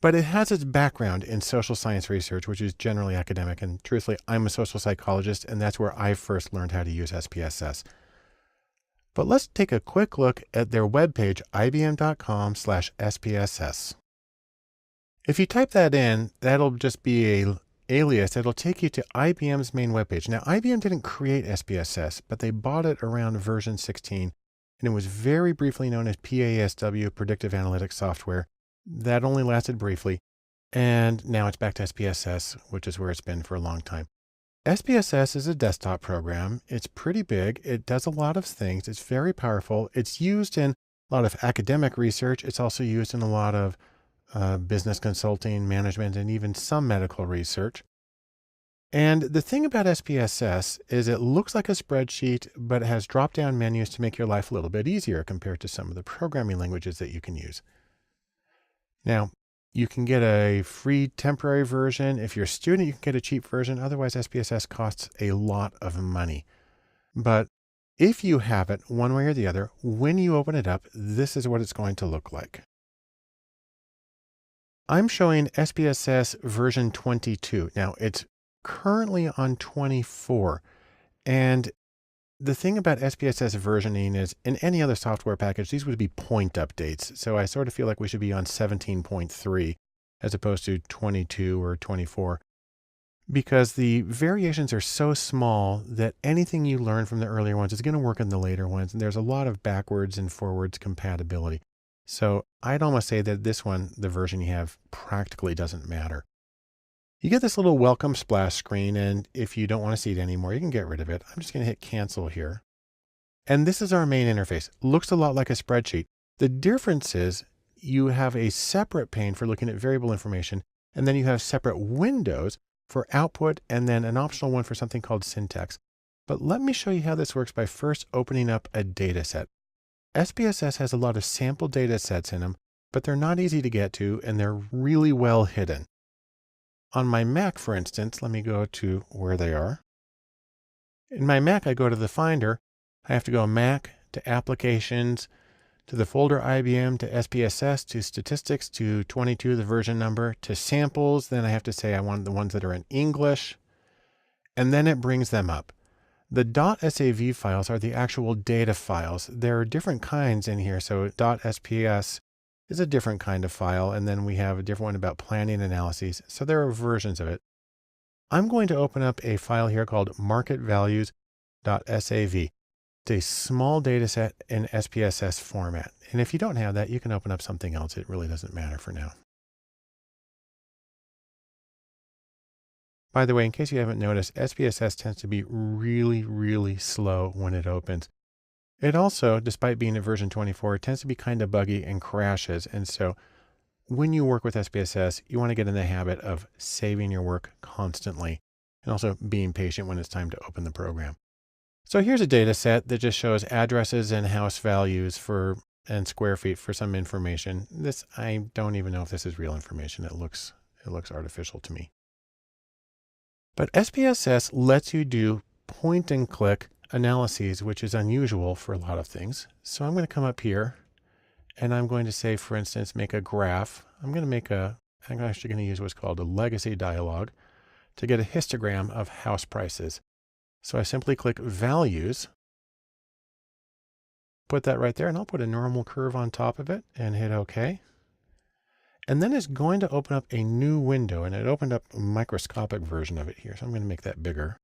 But it has its background in social science research, which is generally academic. And truthfully, I'm a social psychologist, and that's where I first learned how to use SPSS. But let's take a quick look at their webpage, ibm.com/SPSS. If you type that in, that'll just be a alias. It'll take you to IBM's main webpage. Now, IBM didn't create SPSS, but they bought it around version 16, and it was very briefly known as PASW, Predictive Analytics Software. That only lasted briefly, and now it's back to SPSS, which is where it's been for a long time. SPSS is a desktop program. It's pretty big. It does a lot of things. It's very powerful. It's used in a lot of academic research. It's also used in a lot of business consulting, management, and even some medical research. And the thing about SPSS is it looks like a spreadsheet, but it has drop-down menus to make your life a little bit easier compared to some of the programming languages that you can use. Now, you can get a free temporary version. If you're a student, you can get a cheap version. Otherwise, SPSS costs a lot of money. But if you have it one way or the other, when you open it up, this is what it's going to look like. I'm showing SPSS version 22. Now, it's currently on 24. And the thing about SPSS versioning is in any other software package, these would be point updates. So I sort of feel like we should be on 17.3 as opposed to 22 or 24, because the variations are so small that anything you learn from the earlier ones is going to work in the later ones. And there's a lot of backwards and forwards compatibility. So I'd almost say that this one, the version you have, practically doesn't matter. You get this little welcome splash screen, and if you don't want to see it anymore, you can get rid of it. I'm just going to hit cancel here. And this is our main interface. Looks a lot like a spreadsheet. The difference is you have a separate pane for looking at variable information, and then you have separate windows for output, and then an optional one for something called syntax. But let me show you how this works by first opening up a data set. SPSS has a lot of sample data sets in them, but they're not easy to get to, and they're really well hidden. On my Mac, for instance, let me go to where they are. In my Mac, I go to the Finder. I have to go Mac to Applications, to the folder IBM, to SPSS, to Statistics, to 22, the version number, to Samples. Then I have to say I want the ones that are in English. And then it brings them up. The .sav files are the actual data files. There are different kinds in here. So .sps is a different kind of file. And then we have a different one about planning analyses. So there are versions of it. I'm going to open up a file here called marketvalues.sav. It's a small data set in SPSS format. And if you don't have that, you can open up something else. It really doesn't matter for now. By the way, in case you haven't noticed, SPSS tends to be really, really slow when it opens. It also, despite being at version 24, it tends to be kind of buggy and crashes. And so when you work with SPSS, you want to get in the habit of saving your work constantly and also being patient when it's time to open the program. So here's a data set that just shows addresses and house values and square feet for some information. This, I don't even know if this is real information. It looks artificial to me. But SPSS lets you do point and click analyses, which is unusual for a lot of things. So I'm going to come up here and I'm going to say, for instance, make a graph. I'm actually going to use what's called a legacy dialog to get a histogram of house prices. So I simply click values, put that right there, and I'll put a normal curve on top of it and hit OK. And then it's going to open up a new window, and it opened up a microscopic version of it here. So I'm going to make that bigger.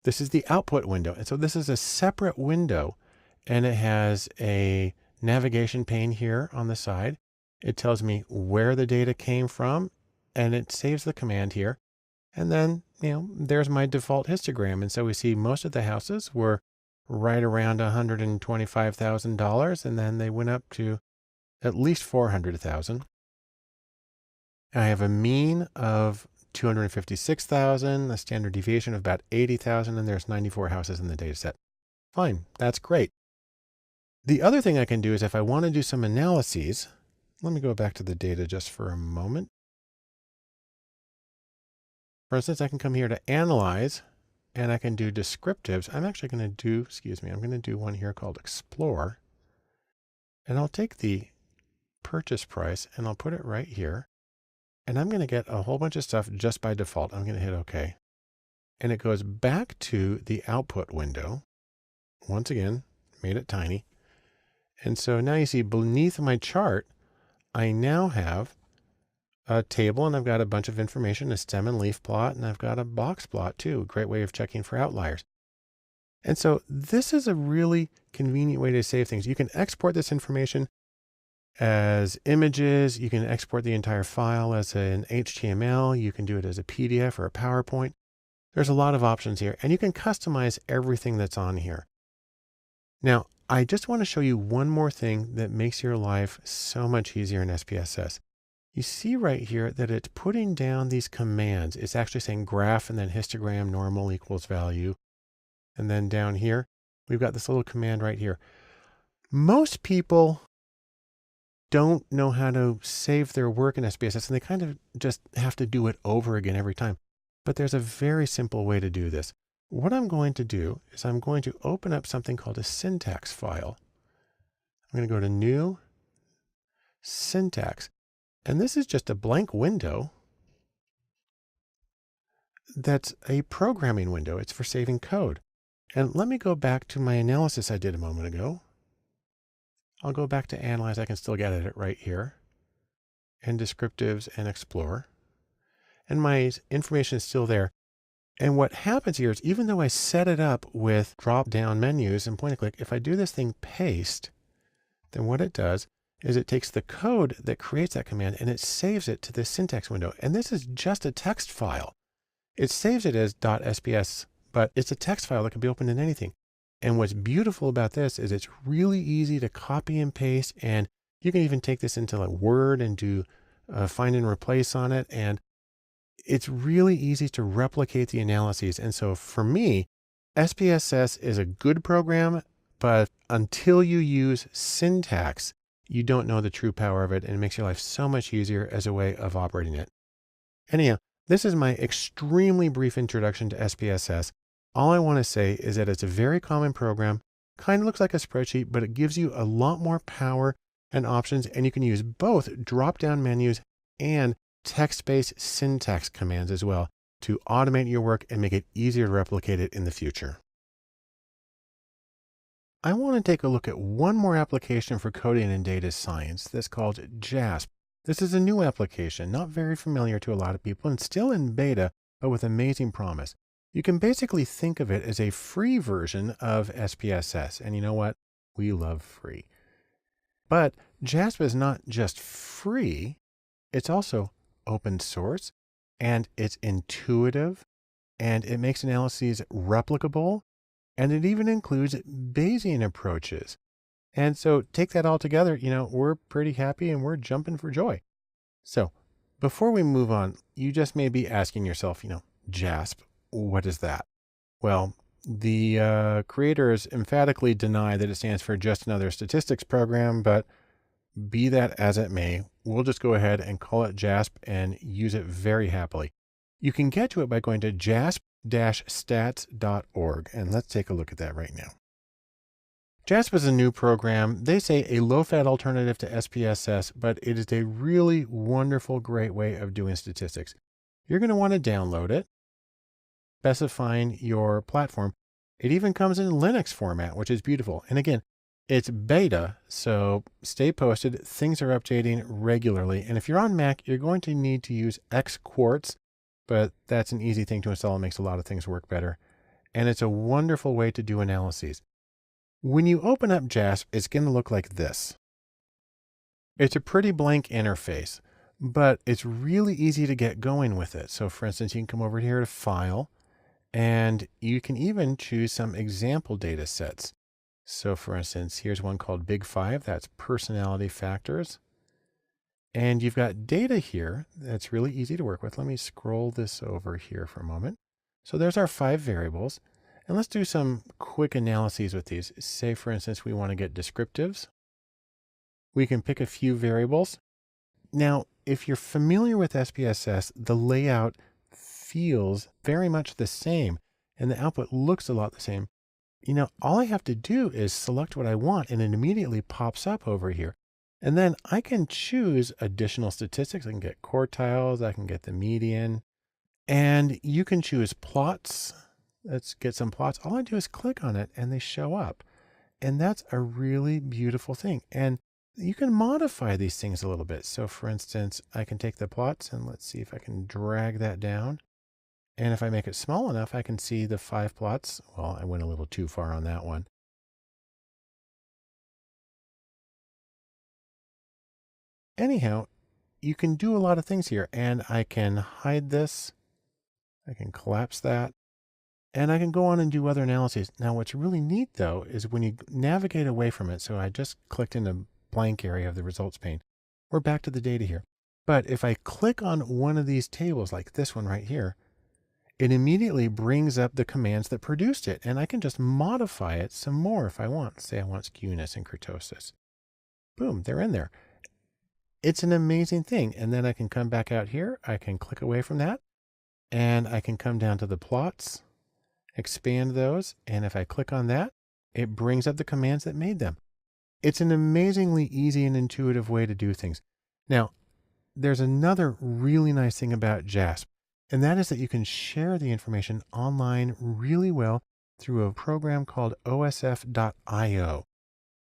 This is the output window. And so this is a separate window, and it has a navigation pane here on the side. It tells me where the data came from, and it saves the command here. And then, there's my default histogram. And so we see most of the houses were right around $125,000, and then they went up to at least 400,000. I have a mean of 256,000, a standard deviation of about 80,000, and there's 94 houses in the data set. Fine, that's great. The other thing I can do is if I want to do some analyses, let me go back to the data just for a moment. For instance, I can come here to analyze, and I can do descriptives. I'm actually going to do, I'm going to do one here called explore. And I'll take the purchase price and I'll put it right here. And I'm going to get a whole bunch of stuff just by default. I'm going to hit OK. And it goes back to the output window. Once again, made it tiny. And so now you see beneath my chart, I now have a table and I've got a bunch of information, a stem and leaf plot, and I've got a box plot too. A great way of checking for outliers. And so this is a really convenient way to save things. You can export this information as images. You can export the entire file as an HTML. You can do it as a PDF or a PowerPoint. There's a lot of options here, and you can customize everything that's on here. Now, I just want to show you one more thing that makes your life so much easier in SPSS. You see right here that it's putting down these commands. It's actually saying graph and then histogram normal equals value. And then down here, we've got this little command right here. Most people don't know how to save their work in SPSS, and they kind of just have to do it over again every time. But there's a very simple way to do this. What I'm going to do is I'm going to open up something called a syntax file. I'm going to go to New, Syntax. And this is just a blank window that's a programming window. It's for saving code. And let me go back to my analysis I did a moment ago. I'll go back to Analyze. I can still get at it right here. And Descriptives and Explore. And my information is still there. And what happens here is even though I set it up with drop-down menus and point and click, if I do this thing paste, then what it does is it takes the code that creates that command and it saves it to this syntax window. And this is just a text file. It saves it as .sps, but it's a text file that can be opened in anything. And what's beautiful about this is it's really easy to copy and paste. And you can even take this into like Word and do find and replace on it. And it's really easy to replicate the analyses. And so for me, SPSS is a good program, but until you use syntax, you don't know the true power of it, and it makes your life so much easier as a way of operating it. Anyhow, this is my extremely brief introduction to SPSS. All I want to say is that it's a very common program, kind of looks like a spreadsheet, but it gives you a lot more power and options, and you can use both drop-down menus and text-based syntax commands as well to automate your work and make it easier to replicate it in the future. I want to take a look at one more application for coding and data science that's called JASP. This is a new application, not very familiar to a lot of people and still in beta, but with amazing promise. You can basically think of it as a free version of SPSS. And you know what? We love free. But JASP is not just free, it's also open source, and it's intuitive, and it makes analyses replicable, and it even includes Bayesian approaches. And so take that all together, we're pretty happy and we're jumping for joy. So before we move on, you just may be asking yourself, JASP, what is that? Well, the creators emphatically deny that it stands for just another statistics program, but be that as it may, we'll just go ahead and call it JASP and use it very happily. You can get to it by going to jasp-stats.org, and let's take a look at that right now. JASP is a new program. They say a low-fat alternative to SPSS, but it is a really wonderful, great way of doing statistics. You're going to want to download it, specifying your platform. It even comes in Linux format, which is beautiful. And again, it's beta, so stay posted. Things are updating regularly. And if you're on Mac, you're going to need to use Xquartz, but that's an easy thing to install. It makes a lot of things work better. And it's a wonderful way to do analyses. When you open up JASP, it's going to look like this. It's a pretty blank interface, but it's really easy to get going with it. So for instance, you can come over here to File, and you can even choose some example data sets. So for instance, here's one called Big Five. That's personality factors. And you've got data here that's really easy to work with. Let me scroll this over here for a moment. So there's our 5 variables. And let's do some quick analyses with these. Say, for instance, we want to get descriptives. We can pick a few variables. Now, if you're familiar with SPSS, the layout feels very much the same, and the output looks a lot the same. all I have to do is select what I want and it immediately pops up over here. And then I can choose additional statistics. I can get quartiles, I can get the median, and you can choose plots. Let's get some plots. All I do is click on it and they show up. And that's a really beautiful thing. And you can modify these things a little bit. So for instance, I can take the plots and let's see if I can drag that down. And if I make it small enough, I can see the 5 plots. Well, I went a little too far on that one. Anyhow, you can do a lot of things here, and I can hide this. I can collapse that, and I can go on and do other analyses. Now, what's really neat though, is when you navigate away from it. So I just clicked in the blank area of the results pane. We're back to the data here. But if I click on one of these tables, like this one right here, it immediately brings up the commands that produced it. And I can just modify it some more if I want. Say I want skewness and kurtosis. Boom, they're in there. It's an amazing thing. And then I can come back out here. I can click away from that and I can come down to the plots, expand those. And if I click on that, it brings up the commands that made them. It's an amazingly easy and intuitive way to do things. Now, there's another really nice thing about JASP, and that is that you can share the information online really well through a program called osf.io.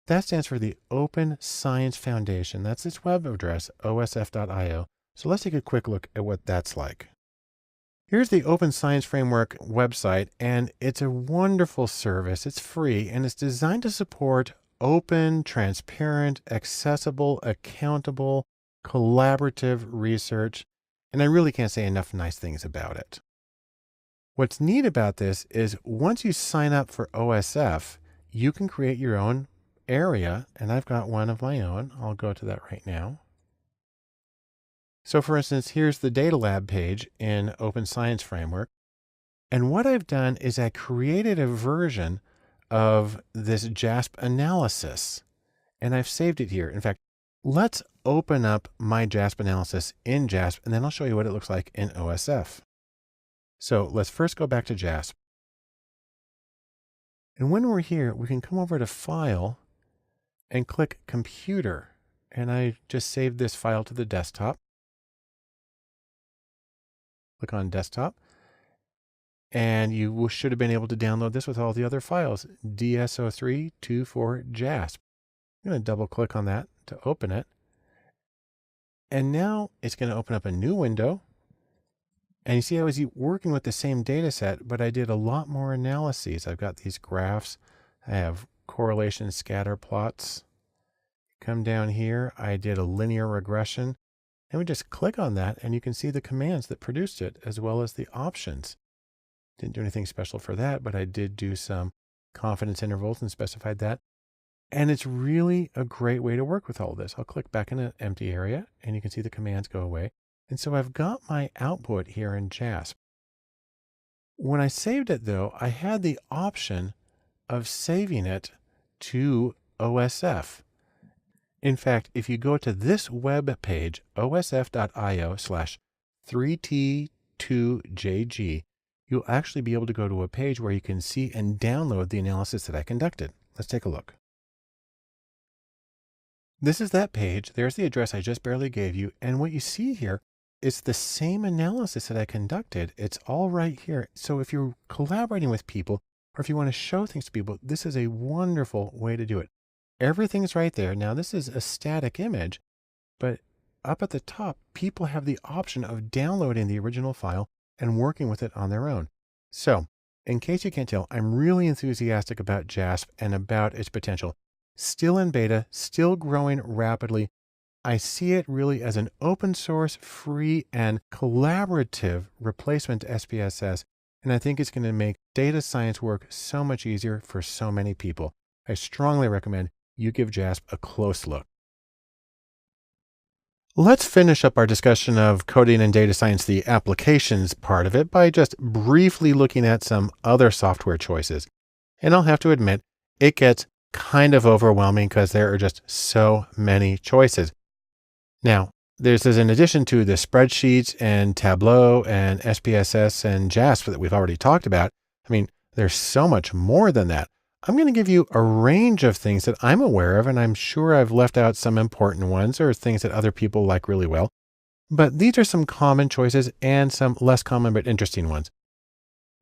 That stands for the Open Science Foundation. That's its web address, osf.io. So let's take a quick look at what that's like. Here's the Open Science Framework website, and it's a wonderful service. It's free, and it's designed to support open, transparent, accessible, accountable, collaborative research. And I really can't say enough nice things about it. What's neat about this is once you sign up for OSF, you can create your own area. And I've got one of my own. I'll go to that right now. So for instance, here's the data lab page in Open Science Framework. And what I've done is I created a version of this JASP analysis, and I've saved it here. In fact, let's open up my JASP analysis in JASP, and then I'll show you what it looks like in OSF. So let's first go back to JASP. And when we're here, we can come over to File and click Computer. And I just saved this file to the desktop. Click on Desktop. And you should have been able to download this with all the other files, DSO324JASP. I'm going to double click on that to open it. And now it's going to open up a new window. And you see I was working with the same data set, but I did a lot more analyses. I've got these graphs. I have correlation scatter plots. Come down here, I did a linear regression. And we just click on that and you can see the commands that produced it as well as the options. Didn't do anything special for that, but I did do some confidence intervals and specified that. And it's really a great way to work with all of this. I'll click back in an empty area and you can see the commands go away. And so I've got my output here in JASP. When I saved it though, I had the option of saving it to OSF. In fact, if you go to this web page, osf.io/3t2jg, you'll actually be able to go to a page where you can see and download the analysis that I conducted. Let's take a look. This is that page. There's the address I just barely gave you. And what you see here is the same analysis that I conducted. It's all right here. So if you're collaborating with people, or if you want to show things to people, this is a wonderful way to do it. Everything's right there. Now this is a static image, but up at the top, people have the option of downloading the original file and working with it on their own. So in case you can't tell, I'm really enthusiastic about JASP and about its potential. Still in beta, still growing rapidly. I see it really as an open source, free and collaborative replacement to SPSS. And I think it's going to make data science work so much easier for so many people. I strongly recommend you give JASP a close look. Let's finish up our discussion of coding and data science, the applications part of it, by just briefly looking at some other software choices. And I'll have to admit, it gets kind of overwhelming because there are just so many choices. Now, this is in addition to the spreadsheets and Tableau and SPSS and JASP that we've already talked about. I mean, there's so much more than that. I'm going to give you a range of things that I'm aware of, and I'm sure I've left out some important ones or things that other people like really well. But these are some common choices and some less common but interesting ones.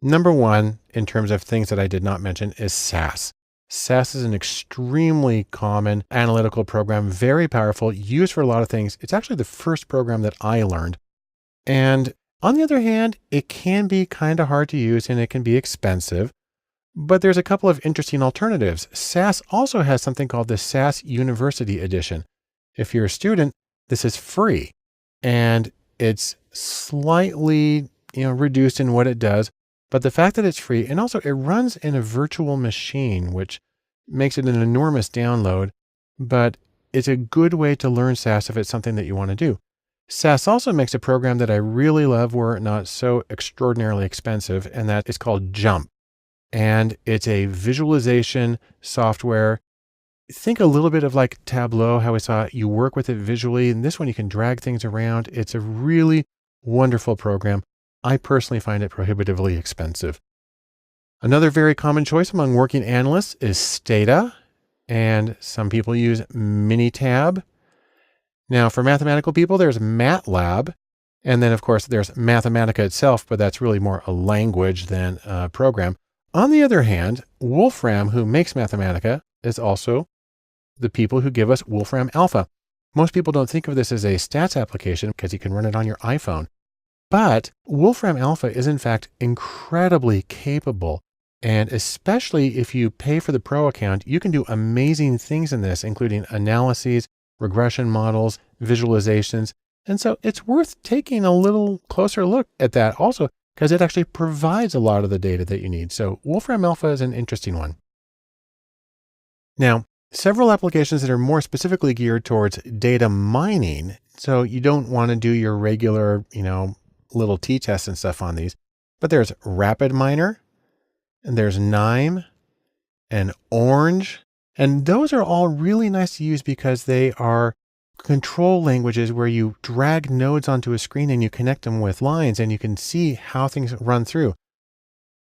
Number one, in terms of things that I did not mention, is SAS. SAS is an extremely common analytical program, very powerful, used for a lot of things. It's actually the first program that I learned. And on the other hand, it can be kind of hard to use and it can be expensive. But there's a couple of interesting alternatives. SAS also has something called the SAS University Edition. If you're a student, this is free and it's slightly, reduced in what it does. But the fact that it's free, and also it runs in a virtual machine, which makes it an enormous download, but it's a good way to learn SAS if it's something that you want to do. SAS also makes a program that I really love were it not so extraordinarily expensive, and that is called JUMP. And it's a visualization software. Think a little bit of like Tableau, how we saw it. You work with it visually, and this one you can drag things around. It's a really wonderful program. I personally find it prohibitively expensive. Another very common choice among working analysts is Stata, and some people use Minitab. Now, for mathematical people, there's MATLAB, and then of course there's Mathematica itself, but that's really more a language than a program. On the other hand, Wolfram, who makes Mathematica, is also the people who give us Wolfram Alpha. Most people don't think of this as a stats application because you can run it on your iPhone. But Wolfram Alpha is in fact incredibly capable. And especially if you pay for the pro account, you can do amazing things in this, including analyses, regression models, visualizations. And so it's worth taking a little closer look at that also, because it actually provides a lot of the data that you need. So Wolfram Alpha is an interesting one. Now, several applications that are more specifically geared towards data mining. So you don't want to do your regular, little t-tests and stuff on these, but there's RapidMiner, and there's KNIME and Orange. And those are all really nice to use because they are control languages where you drag nodes onto a screen and you connect them with lines and you can see how things run through.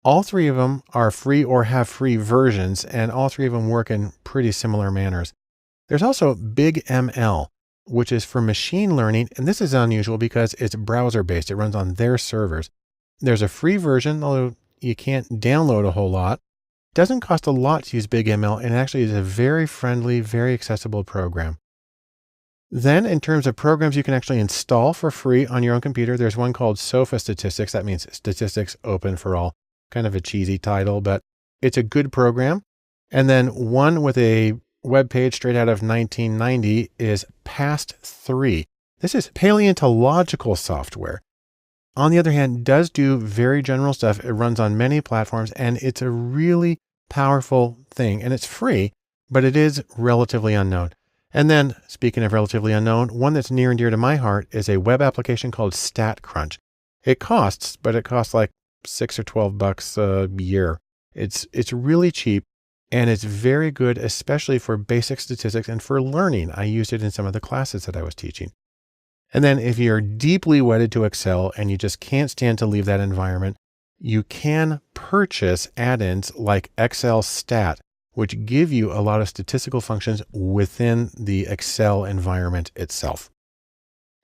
All three of them are free or have free versions, and all three of them work in pretty similar manners. There's also BigML, which is for machine learning. And this is unusual because it's browser based. It runs on their servers. There's a free version, although you can't download a whole lot. It doesn't cost a lot to use BigML, and it actually is a very friendly, very accessible program. Then in terms of programs you can actually install for free on your own computer, there's one called SOFA Statistics. That means Statistics Open for All. Kind of a cheesy title, but it's a good program. And then one with a web page straight out of 1990 is PAST3. This is paleontological software. On the other hand, does do very general stuff. It runs on many platforms, and it's a really powerful thing, and it's free, but it is relatively unknown. And then, speaking of relatively unknown, one that's near and dear to my heart is a web application called StatCrunch. It costs like $6 or $12 a year. It's really cheap, and it's very good, especially for basic statistics and for learning. I used it in some of the classes that I was teaching. And then if you're deeply wedded to Excel and you just can't stand to leave that environment, you can purchase add-ins like Excel Stat, which give you a lot of statistical functions within the Excel environment itself.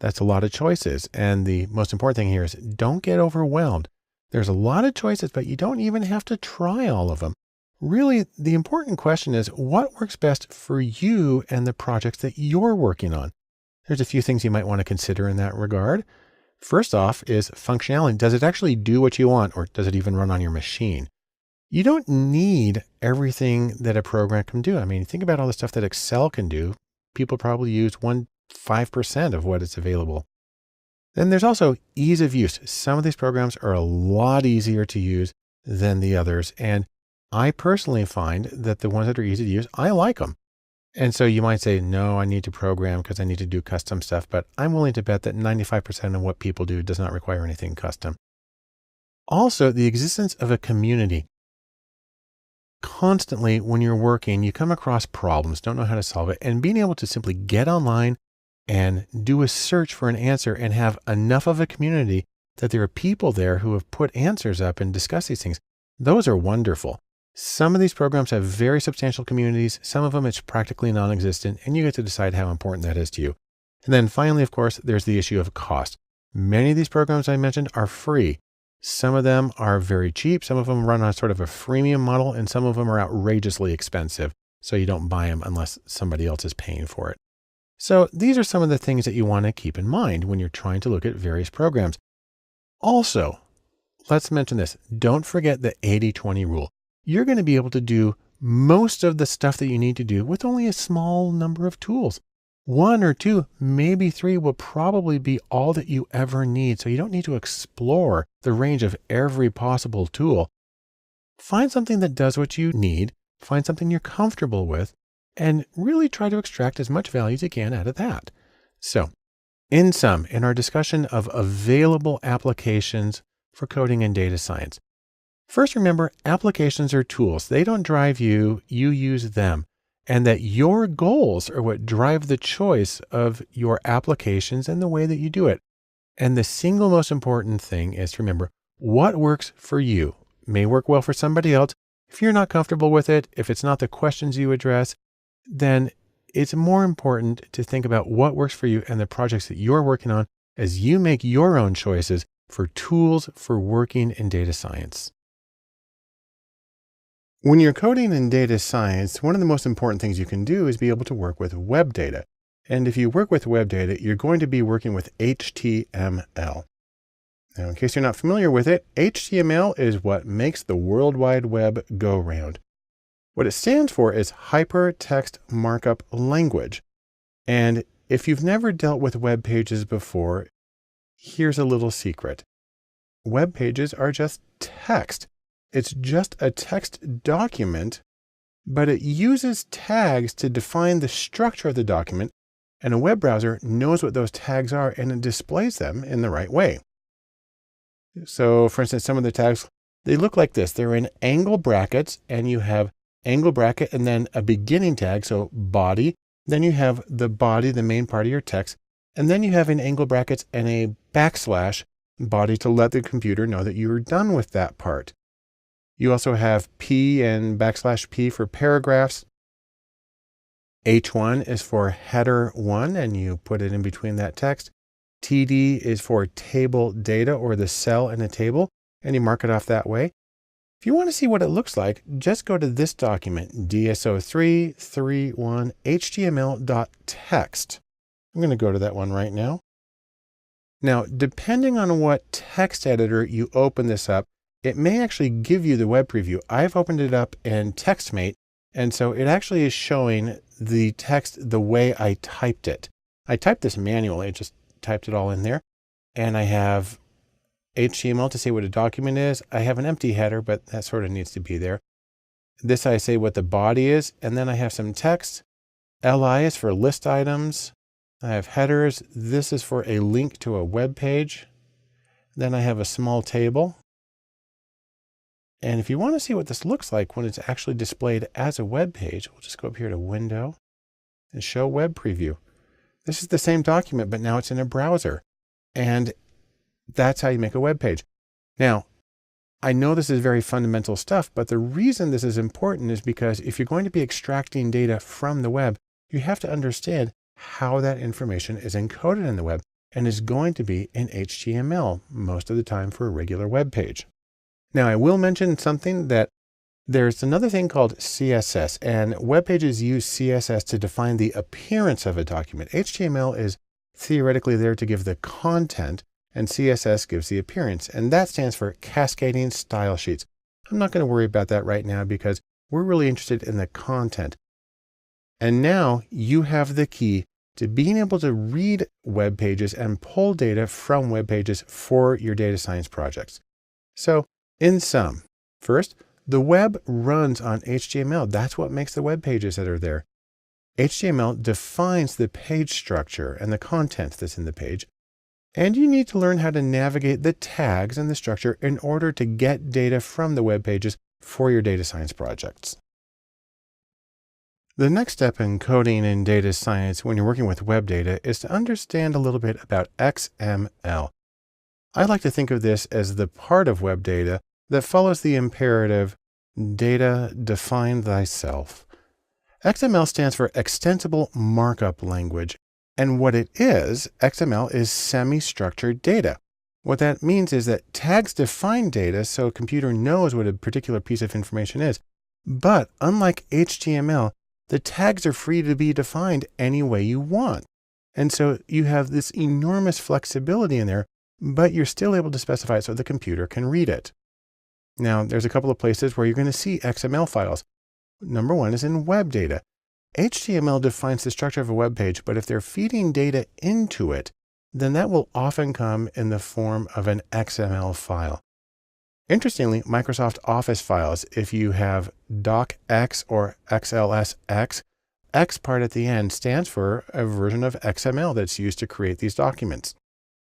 That's a lot of choices. And the most important thing here is don't get overwhelmed. There's a lot of choices, but you don't even have to try all of them. Really, the important question is what works best for you and the projects that you're working on. There's a few things you might want to consider in that regard. First off is functionality. Does it actually do what you want, or does it even run on your machine? You don't need everything that a program can do. I mean, think about all the stuff that Excel can do. People probably use 5% of what is available. Then there's also ease of use. Some of these programs are a lot easier to use than the others. And I personally find that the ones that are easy to use, I like them. And so you might say, no, I need to program because I need to do custom stuff, but I'm willing to bet that 95% of what people do does not require anything custom. Also, the existence of a community. Constantly when you're working, you come across problems, don't know how to solve it, and being able to simply get online and do a search for an answer and have enough of a community that there are people there who have put answers up and discuss these things. Those are wonderful. Some of these programs have very substantial communities. Some of them it's practically non-existent, and you get to decide how important that is to you. And then finally, of course, there's the issue of cost. Many of these programs I mentioned are free. Some of them are very cheap. Some of them run on sort of a freemium model, and some of them are outrageously expensive. So you don't buy them unless somebody else is paying for it. So these are some of the things that you want to keep in mind when you're trying to look at various programs. Also, let's mention this. Don't forget the 80-20 rule. You're going to be able to do most of the stuff that you need to do with only a small number of tools. 1 or 2, maybe 3 will probably be all that you ever need. So you don't need to explore the range of every possible tool. Find something that does what you need, find something you're comfortable with, and really try to extract as much value as you can out of that. So in sum, in our discussion of available applications for coding and data science, first, remember, applications are tools. They don't drive you, you use them. And that your goals are what drive the choice of your applications and the way that you do it. And the single most important thing is to remember what works for you may work well for somebody else. If you're not comfortable with it, if it's not the questions you address, then it's more important to think about what works for you and the projects that you're working on as you make your own choices for tools for working in data science. When you're coding in data science, one of the most important things you can do is be able to work with web data. And if you work with web data, you're going to be working with HTML. Now, in case you're not familiar with it, HTML is what makes the World Wide Web go round. What it stands for is Hypertext Markup Language. And if you've never dealt with web pages before, here's a little secret. Web pages are just text. It's just a text document, but it uses tags to define the structure of the document, and a web browser knows what those tags are and it displays them in the right way. So for instance, some of the tags, they look like this. They're in angle brackets, and you have angle bracket and then a beginning tag, so body. Then you have the body, the main part of your text, and then you have in angle brackets and a backslash body to let the computer know that you're done with that part. You also have P and backslash P for paragraphs. H1 is for header 1, and you put it in between that text. TD is for table data, or the cell in a table, and you mark it off that way. If you want to see what it looks like, just go to this document, DSO331HTML.text. I'm going to go to that one right now. Now, depending on what text editor you open this up, it may actually give you the web preview. I've opened it up in TextMate, and so it actually is showing the text the way I typed it. I typed this manually, I just typed it all in there, and I have HTML to say what a document is. I have an empty header, but that sort of needs to be there. This I say what the body is, and then I have some text. LI is for list items. I have headers. This is for a link to a web page. Then I have a small table. And if you want to see what this looks like when it's actually displayed as a web page, we'll just go up here to Window and Show Web Preview. This is the same document, but now it's in a browser. And that's how you make a web page. Now, I know this is very fundamental stuff, but the reason this is important is because if you're going to be extracting data from the web, you have to understand how that information is encoded in the web and is going to be in HTML most of the time for a regular web page. Now, I will mention something that there's another thing called CSS, and web pages use CSS to define the appearance of a document. HTML is theoretically there to give the content, and CSS gives the appearance, and that stands for Cascading Style Sheets. I'm not going to worry about that right now because we're really interested in the content. And now you have the key to being able to read web pages and pull data from web pages for your data science projects. So in sum, first, the web runs on HTML. That's what makes the web pages that are there. HTML defines the page structure and the content that's in the page. And you need to learn how to navigate the tags and the structure in order to get data from the web pages for your data science projects. The next step in coding in data science when you're working with web data is to understand a little bit about XML. I like to think of this as the part of web data that follows the imperative Data define thyself. XML stands for Extensible Markup Language. And what it is, XML is semi-structured data. What that means is that tags define data so a computer knows what a particular piece of information is. But unlike HTML, the tags are free to be defined any way you want. And so you have this enormous flexibility in there, but you're still able to specify it so the computer can read it. Now, there's a couple of places where you're going to see XML files. Number one is in web data. HTML defines the structure of a web page, but if they're feeding data into it, then that will often come in the form of an XML file. Interestingly, Microsoft Office files, if you have docx or XLSX, X part at the end stands for a version of XML that's used to create these documents.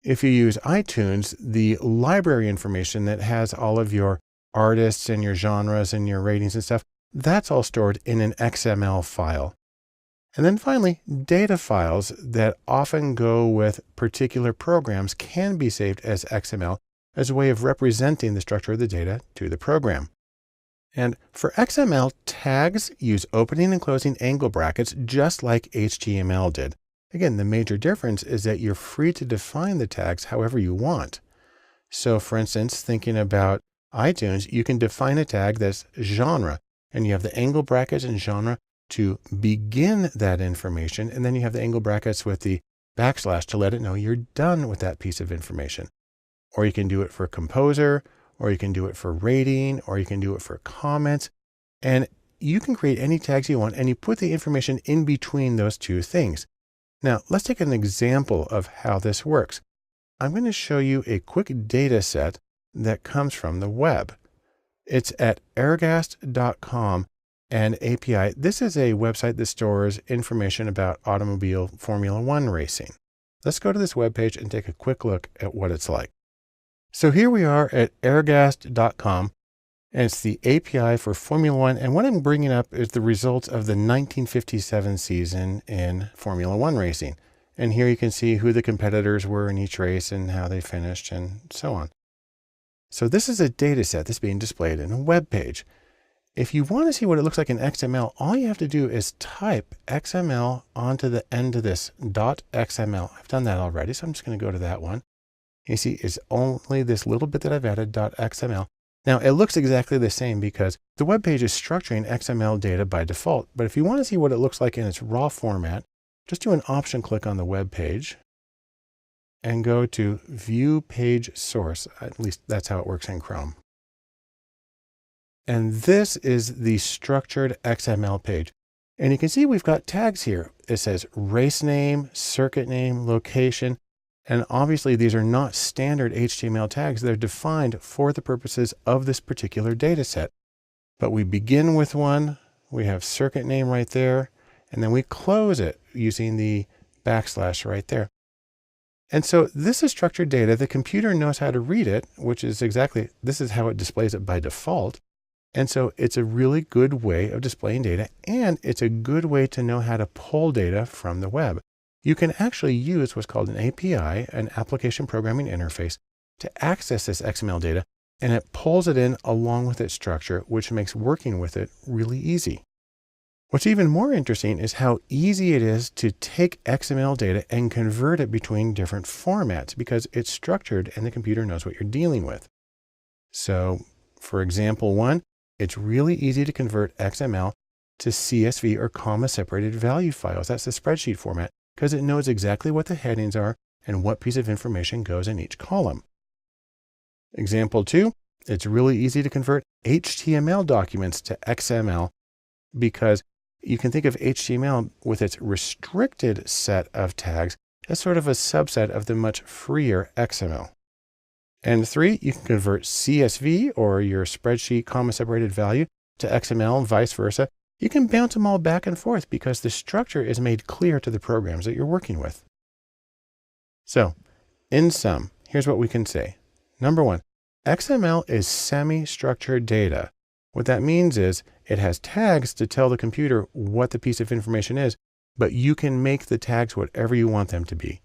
If you use iTunes, the library information that has all of your artists and your genres and your ratings and stuff, that's all stored in an XML file. And then finally, data files that often go with particular programs can be saved as XML as a way of representing the structure of the data to the program. And for XML, tags use opening and closing angle brackets just like HTML did. Again, the major difference is that you're free to define the tags however you want. So for instance, thinking about iTunes, you can define a tag that's genre, and you have the angle brackets and genre to begin that information. And then you have the angle brackets with the backslash to let it know you're done with that piece of information. Or you can do it for composer, or you can do it for rating, or you can do it for comments. And you can create any tags you want, and you put the information in between those two things. Now, let's take an example of how this works. I'm going to show you a quick data set that comes from the web. It's at airgast.com and API. This is a website that stores information about automobile Formula One racing. Let's go to this webpage and take a quick look at what it's like. So here we are at airgast.com, and it's the API for Formula One. And what I'm bringing up is the results of the 1957 season in Formula One racing. And here you can see who the competitors were in each race and how they finished and so on. So this is a data set that's being displayed in a web page. If you want to see what it looks like in XML, all you have to do is type XML onto the end of this .xml. I've done that already, so I'm just going to go to that one. You see, it's only this little bit that I've added .xml. Now, it looks exactly the same because the web page is structuring XML data by default. But if you want to see what it looks like in its raw format, just do an option click on the web page and go to View Page Source. At least that's how it works in Chrome. And this is the structured XML page. And you can see we've got tags here. It says race name, circuit name, location. And obviously these are not standard HTML tags. They're defined for the purposes of this particular data set. But we begin with one, we have circuit name right there, and then we close it using the backslash right there. And so this is structured data. The computer knows how to read it, which is exactly, this is how it displays it by default. And so it's a really good way of displaying data, and it's a good way to know how to pull data from the web. You can actually use what's called an API, an application programming interface, to access this XML data, and it pulls it in along with its structure, which makes working with it really easy. What's even more interesting is how easy it is to take XML data and convert it between different formats because it's structured and the computer knows what you're dealing with. So for example one, it's really easy to convert XML to CSV or comma separated value files. That's the spreadsheet format, because it knows exactly what the headings are and what piece of information goes in each column. Example 2, it's really easy to convert HTML documents to XML because you can think of HTML with its restricted set of tags as sort of a subset of the much freer XML. And 3, you can convert CSV or your spreadsheet comma separated value to XML and vice versa. You can bounce them all back and forth because the structure is made clear to the programs that you're working with. So in sum, here's what we can say. Number 1, XML is semi-structured data. What that means is it has tags to tell the computer what the piece of information is, but you can make the tags whatever you want them to be.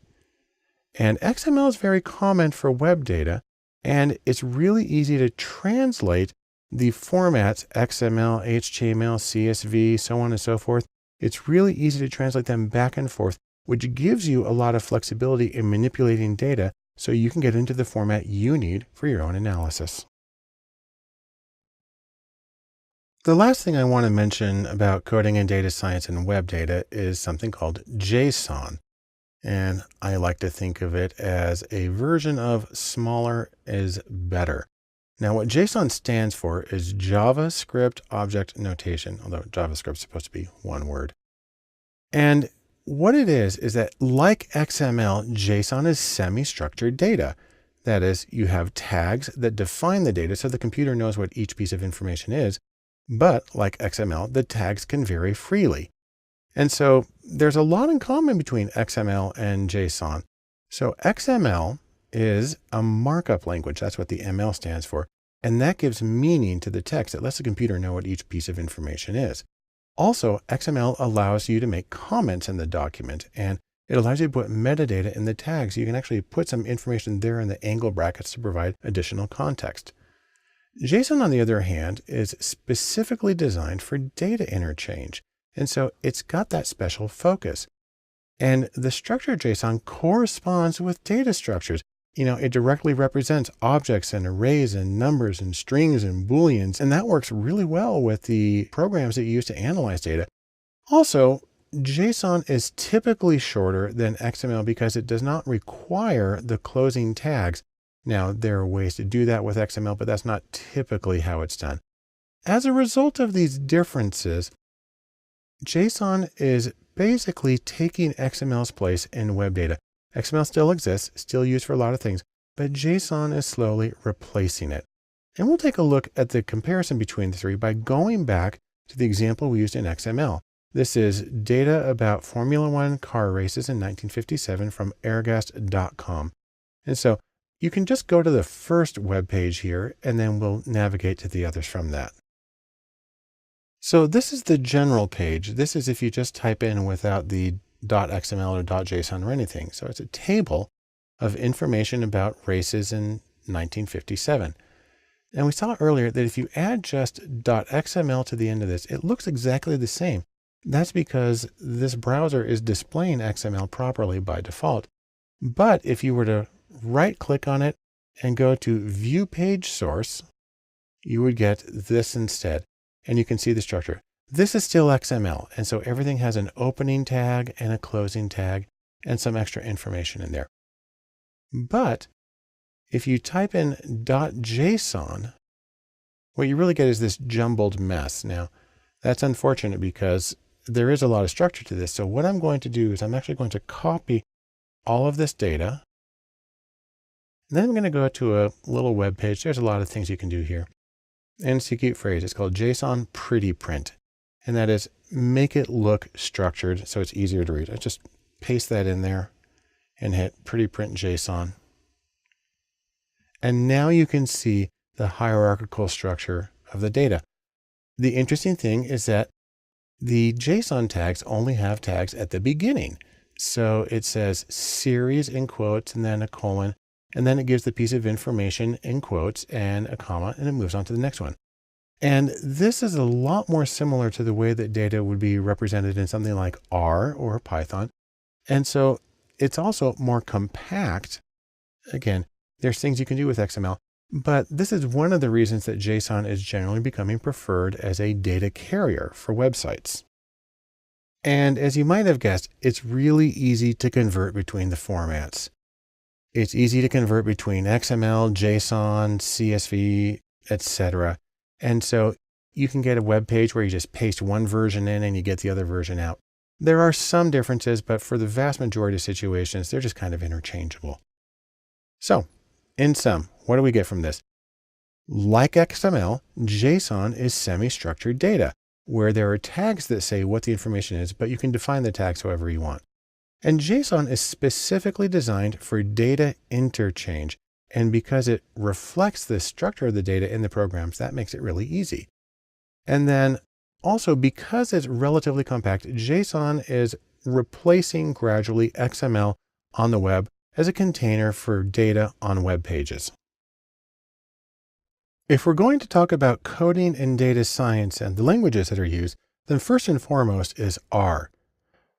And XML is very common for web data, and it's really easy to translate the formats XML, HTML, CSV, so on and so forth, it's really easy to translate them back and forth, which gives you a lot of flexibility in manipulating data so you can get into the format you need for your own analysis. The last thing I want to mention about coding in data science and web data is something called JSON. And I like to think of it as a version of smaller is better. Now, what JSON stands for is JavaScript Object Notation, although JavaScript is supposed to be one word. And what it is that like XML, JSON is semi-structured data. That is, you have tags that define the data so the computer knows what each piece of information is. But like XML, the tags can vary freely. And so there's a lot in common between XML and JSON. So XML is a markup language. That's what the ML stands for. And that gives meaning to the text. It lets the computer know what each piece of information is. Also, XML allows you to make comments in the document, and it allows you to put metadata in the tags. You can actually put some information there in the angle brackets to provide additional context. JSON, on the other hand, is specifically designed for data interchange. And so it's got that special focus. And the structure of JSON corresponds with data structures. It directly represents objects and arrays and numbers and strings and booleans. And that works really well with the programs that you use to analyze data. Also, JSON is typically shorter than XML because it does not require the closing tags. Now, there are ways to do that with XML, but that's not typically how it's done. As a result of these differences, JSON is basically taking XML's place in web data. XML still exists, still used for a lot of things, but JSON is slowly replacing it. And we'll take a look at the comparison between the three by going back to the example we used in XML. This is data about Formula One car races in 1957 from airgas.com. And so you can just go to the first web page here, and then we'll navigate to the others from that. So this is the general page. This is if you just type in without the .xml or .json or anything. So it's a table of information about races in 1957. And we saw earlier that if you add just .xml to the end of this, it looks exactly the same. That's because this browser is displaying XML properly by default. But if you were to right click on it and go to view page source, you would get this instead. And you can see the structure. This is still XML. And so everything has an opening tag and a closing tag and some extra information in there. But if you type in .json, what you really get is this jumbled mess. Now, that's unfortunate because there is a lot of structure to this. So what I'm going to do is I'm actually going to copy all of this data. And then I'm going to go to a little web page. There's a lot of things you can do here. And it's a cute phrase. It's called JSON Pretty Print. And that is make it look structured so it's easier to read. I just paste that in there and hit Pretty Print JSON. And now you can see the hierarchical structure of the data. The interesting thing is that the JSON tags only have tags at the beginning. So it says series in quotes and then a colon. And then it gives the piece of information in quotes and a comma, and it moves on to the next one. And this is a lot more similar to the way that data would be represented in something like R or Python. And so it's also more compact. Again, there's things you can do with XML, but this is one of the reasons that JSON is generally becoming preferred as a data carrier for websites. And as you might have guessed, it's really easy to convert between the formats. It's easy to convert between XML, JSON, CSV, etc. And so you can get a web page where you just paste one version in and you get the other version out. There are some differences, but for the vast majority of situations, they're just kind of interchangeable. So, in sum, what do we get from this? Like XML, JSON is semi-structured data, where there are tags that say what the information is, but you can define the tags however you want. And JSON is specifically designed for data interchange. And because it reflects the structure of the data in the programs, that makes it really easy. And then also because it's relatively compact, JSON is replacing gradually XML on the web as a container for data on web pages. If we're going to talk about coding in data science and the languages that are used, then first and foremost is R.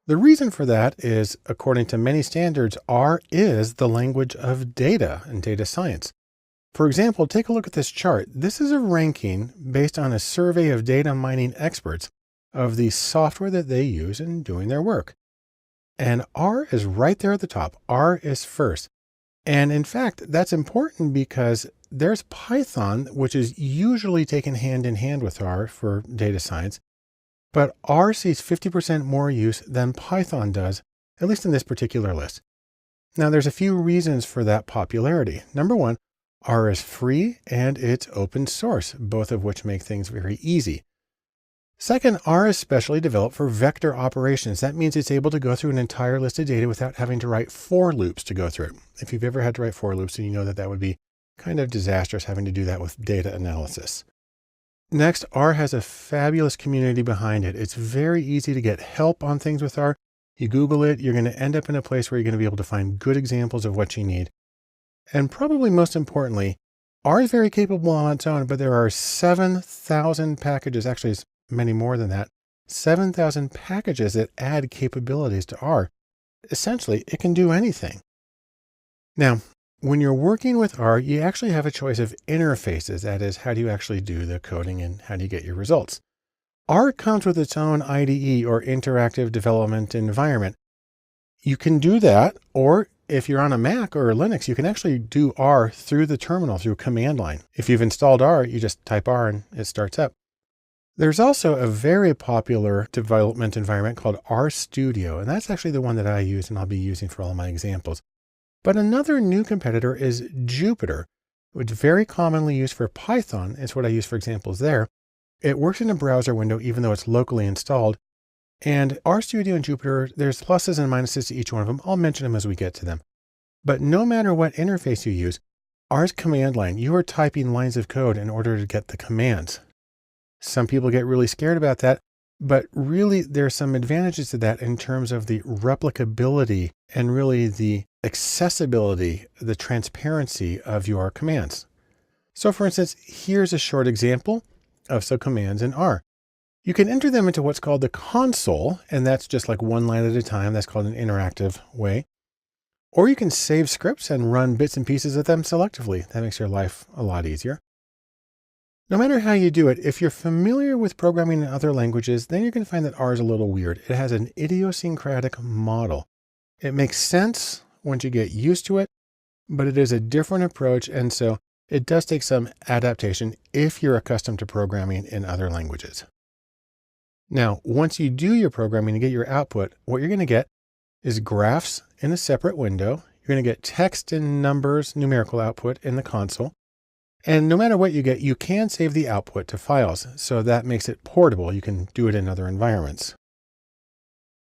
The reason for that is, according to many standards, R is the language of data and data science. For example, take a look at this chart. This is a ranking based on a survey of data mining experts of the software that they use in doing their work. And R is right there at the top. R is first. And in fact, that's important because there's Python, which is usually taken hand in hand with R for data science, but R sees 50% more use than Python does, at least in this particular list. Now, there's a few reasons for that popularity. Number one, R is free and it's open source, both of which make things very easy. Second, R is specially developed for vector operations. That means it's able to go through an entire list of data without having to write for loops to go through it. If you've ever had to write for loops, then you know that that would be kind of disastrous having to do that with data analysis. Next, R has a fabulous community behind it. It's very easy to get help on things with R. You Google it, you're going to end up in a place where you're going to be able to find good examples of what you need. And probably most importantly, R is very capable on its own, but there are 7,000 packages, actually it's many more than that, 7,000 packages that add capabilities to R. Essentially, it can do anything. Now, when you're working with R, you actually have a choice of interfaces. That is, how do you actually do the coding and how do you get your results? R comes with its own IDE or interactive development environment. You can do that, or if you're on a Mac or Linux, you can actually do R through the terminal, through command line. If you've installed R, you just type R and it starts up. There's also a very popular development environment called RStudio, and that's actually the one that I use and I'll be using for all of my examples. But another new competitor is Jupyter, which is very commonly used for Python. It's what I use for examples there. It works in a browser window, even though it's locally installed. And RStudio and Jupyter, there's pluses and minuses to each one of them. I'll mention them as we get to them. But no matter what interface you use, R's command line, you are typing lines of code in order to get the commands. Some people get really scared about that, but really there's some advantages to that in terms of the replicability and really the accessibility, the transparency of your commands. So for instance, here's a short example of some commands in R. You can enter them into what's called the console, and that's just like one line at a time. That's called an interactive way. Or you can save scripts and run bits and pieces of them selectively. That makes your life a lot easier. No matter how you do it, if you're familiar with programming in other languages, then you're going to find that R is a little weird. It has an idiosyncratic model. It makes sense once you get used to it, but it is a different approach. And so it does take some adaptation if you're accustomed to programming in other languages. Now, once you do your programming and get your output, what you're going to get is graphs in a separate window. You're going to get text and numbers, numerical output in the console. And no matter what you get, you can save the output to files. So that makes it portable. You can do it in other environments.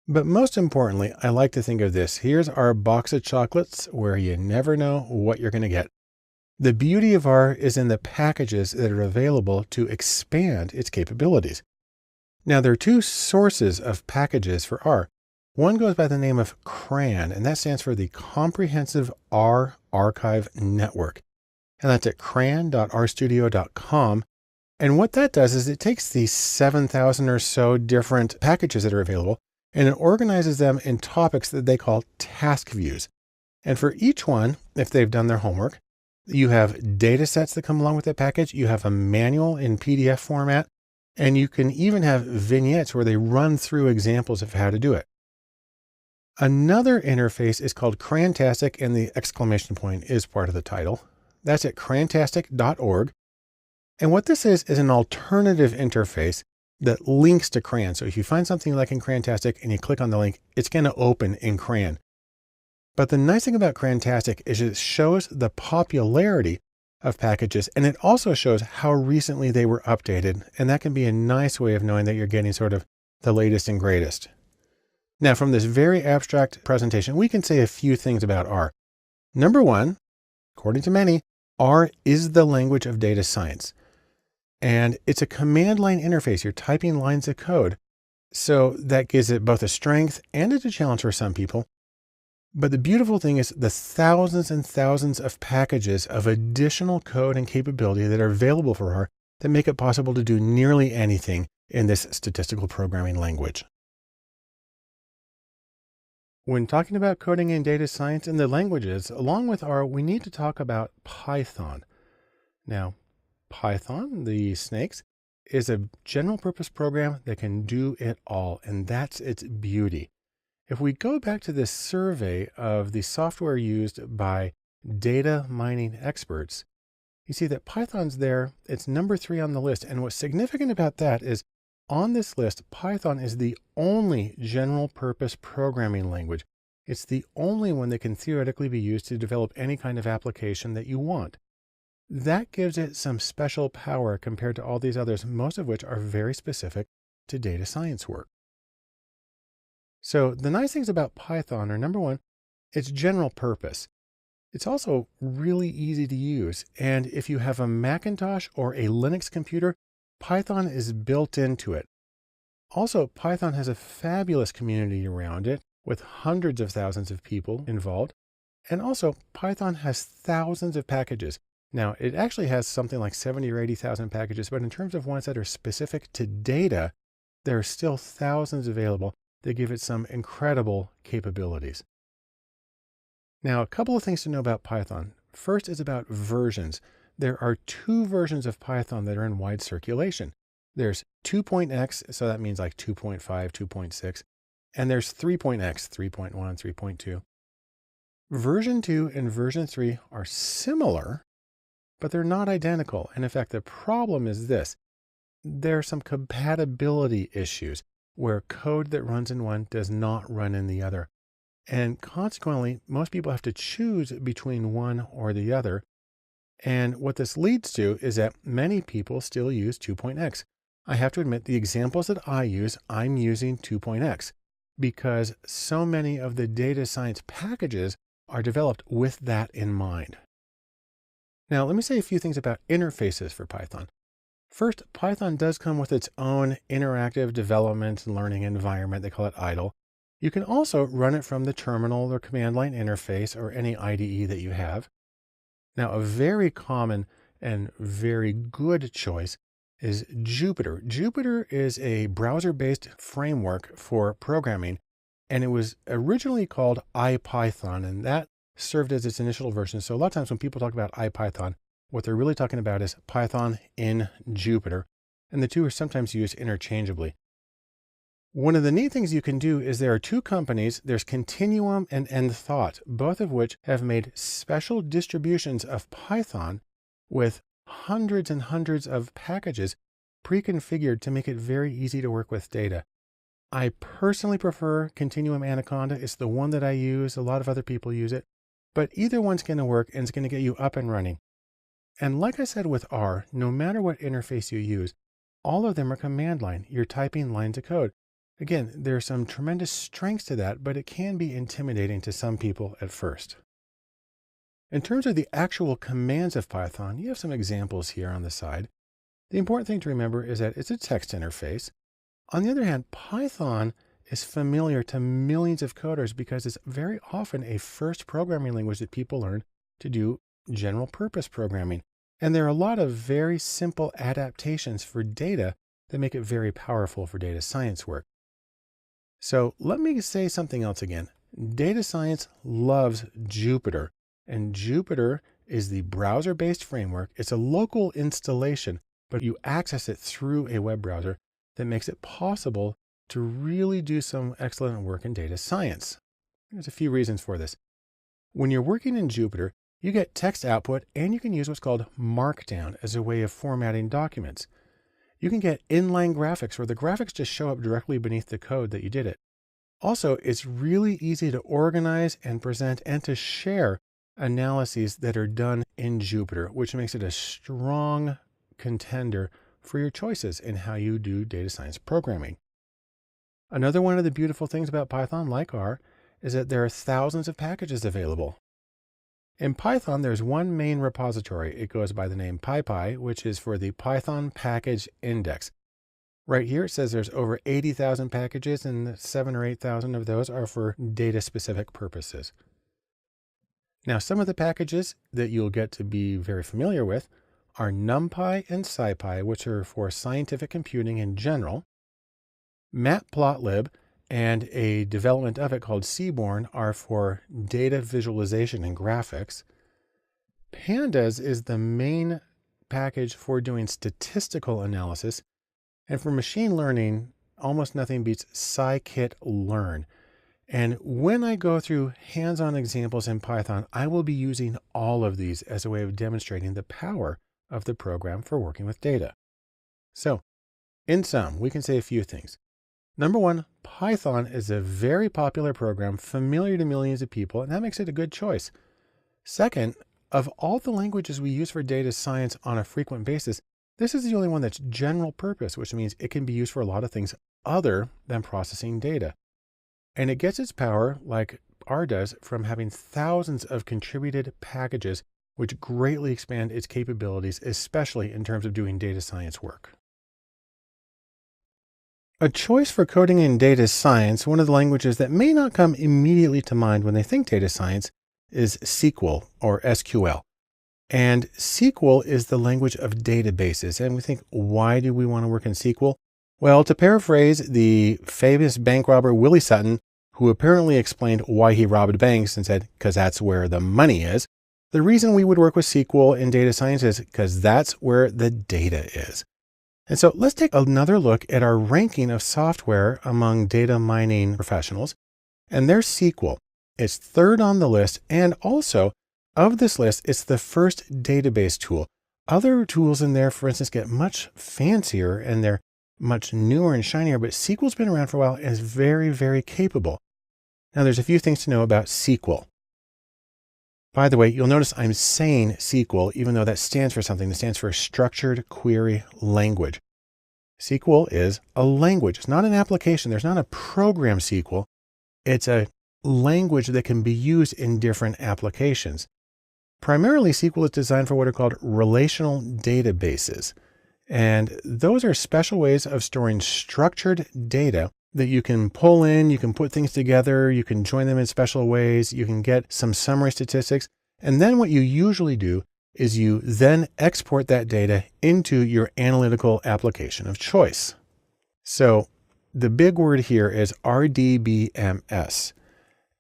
But most importantly, I like to think of this. Here's our box of chocolates where you never know what you're going to get. The beauty of R is in the packages that are available to expand its capabilities. Now, there are two sources of packages for R. One goes by the name of CRAN, and that stands for the Comprehensive R Archive Network. And that's at cran.rstudio.com. And what that does is it takes these 7,000 or so different packages that are available, and it organizes them in topics that they call task views. And for each one, if they've done their homework, you have data sets that come along with that package. You have a manual in PDF format, and you can even have vignettes where they run through examples of how to do it. Another interface is called Crantastic, and the exclamation point is part of the title. That's at crantastic.org. And what this is an alternative interface that links to CRAN. So if you find something like in Crantastic and you click on the link, it's going to open in CRAN. But the nice thing about Crantastic is it shows the popularity of packages, and it also shows how recently they were updated. And that can be a nice way of knowing that you're getting sort of the latest and greatest. Now, from this very abstract presentation, we can say a few things about R. Number one, according to many, R is the language of data science. And it's a command line interface. You're typing lines of code. So that gives it both a strength and it's a challenge for some people. But the beautiful thing is the thousands and thousands of packages of additional code and capability that are available for R that make it possible to do nearly anything in this statistical programming language. When talking about coding in data science in the languages, along with R, we need to talk about Python. Now, Python, the snakes, is a general purpose program that can do it all, and that's its beauty. If we go back to this survey of the software used by data mining experts, you see that Python's there. It's number 3 on the list. And what's significant about that is on this list, Python is the only general purpose programming language. It's the only one that can theoretically be used to develop any kind of application that you want. That gives it some special power compared to all these others, most of which are very specific to data science work. So the nice things about Python are, number one, it's general purpose. It's also really easy to use. And if you have a Macintosh or a Linux computer, Python is built into it. Also, Python has a fabulous community around it with hundreds of thousands of people involved. And also, Python has thousands of packages. Now, it actually has something like 70 or 80,000 packages, but in terms of ones that are specific to data, there are still thousands available that give it some incredible capabilities. Now, a couple of things to know about Python. First is about versions. There are 2 versions of Python that are in wide circulation. There's 2.x, so that means like 2.5, 2.6, and there's 3.x, 3.1, 3.2. Version 2 and version 3 are similar, but they're not identical. And in fact, the problem is this. There are some compatibility issues where code that runs in one does not run in the other. And consequently, most people have to choose between one or the other. And what this leads to is that many people still use 2.x. I have to admit, the examples that I use, I'm using 2.x because so many of the data science packages are developed with that in mind. Now, let me say a few things about interfaces for Python. First, Python does come with its own interactive development and learning environment. They call it idle. You can also run it from the terminal or command line interface or any IDE that you have. Now, a very common and very good choice is Jupyter. Jupyter is a browser-based framework for programming, and it was originally called IPython, and that served as its initial version. So a lot of times when people talk about IPython, what they're really talking about is Python in Jupyter, and the two are sometimes used interchangeably. One of the neat things you can do is there are 2 companies, there's Continuum and Endthought, both of which have made special distributions of Python with hundreds and hundreds of packages pre-configured to make it very easy to work with data. I personally prefer Continuum Anaconda. It's the one that I use. A lot of other people use it, but either one's going to work and it's going to get you up and running. And like I said with R, no matter what interface you use, all of them are command line. You're typing lines of code. Again, there's some tremendous strengths to that, but it can be intimidating to some people at first. In terms of the actual commands of Python, you have some examples here on the side. The important thing to remember is that it's a text interface. On the other hand, Python is familiar to millions of coders because it's very often a first programming language that people learn to do general purpose programming. And there are a lot of very simple adaptations for data that make it very powerful for data science work. So let me say something else again. Data science loves Jupyter, and Jupyter is the browser-based framework. It's a local installation, but you access it through a web browser that makes it possible to really do some excellent work in data science. There's a few reasons for this. When you're working in Jupyter, you get text output, and you can use what's called Markdown as a way of formatting documents. You can get inline graphics where the graphics just show up directly beneath the code that you did it. Also, it's really easy to organize and present and to share analyses that are done in Jupyter, which makes it a strong contender for your choices in how you do data science programming. Another one of the beautiful things about Python, like R, is that there are thousands of packages available. In Python, there's one main repository. It goes by the name PyPy, which is for the Python Package Index. Right here, it says there's over 80,000 packages, and 7 or 8,000 of those are for data-specific purposes. Now, some of the packages that you'll get to be very familiar with are NumPy and SciPy, which are for scientific computing in general. Matplotlib and a development of it called Seaborn are for data visualization and graphics. Pandas is the main package for doing statistical analysis. And for machine learning, almost nothing beats scikit-learn. And when I go through hands-on examples in Python, I will be using all of these as a way of demonstrating the power of the program for working with data. So, in sum, we can say a few things. Number one, Python is a very popular program, familiar to millions of people, and that makes it a good choice. Second, of all the languages we use for data science on a frequent basis, this is the only one that's general purpose, which means it can be used for a lot of things other than processing data. And it gets its power, like R does, from having thousands of contributed packages, which greatly expand its capabilities, especially in terms of doing data science work. A choice for coding in data science, one of the languages that may not come immediately to mind when they think data science, is SQL or SQL. And SQL is the language of databases. And we think, why do we want to work in SQL? Well, to paraphrase the famous bank robber Willie Sutton, who apparently explained why he robbed banks and said, because that's where the money is. The reason we would work with SQL in data science is because that's where the data is. And so let's take another look at our ranking of software among data mining professionals. And there's SQL. It's third on the list, and also of this list, it's the first database tool. Other tools in there, for instance, get much fancier and they're much newer and shinier, but SQL's been around for a while and is very, very capable. Now, there's a few things to know about SQL. By the way, you'll notice I'm saying SQL, even though that stands for something. That stands for Structured Query Language. SQL is a language. It's not an application. There's not a program SQL. It's a language that can be used in different applications. Primarily, SQL is designed for what are called relational databases. And those are special ways of storing structured data that you can pull in, you can put things together, you can join them in special ways, you can get some summary statistics. And then what you usually do is you then export that data into your analytical application of choice. So the big word here is RDBMS.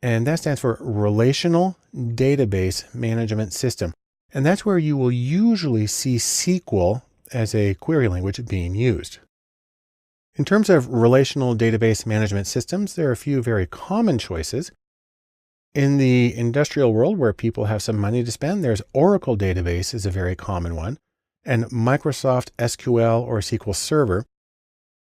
And that stands for Relational Database Management System. And that's where you will usually see SQL as a query language being used. In terms of relational database management systems, there are a few very common choices. In the industrial world where people have some money to spend, there's Oracle database is a very common one, and Microsoft SQL or SQL Server.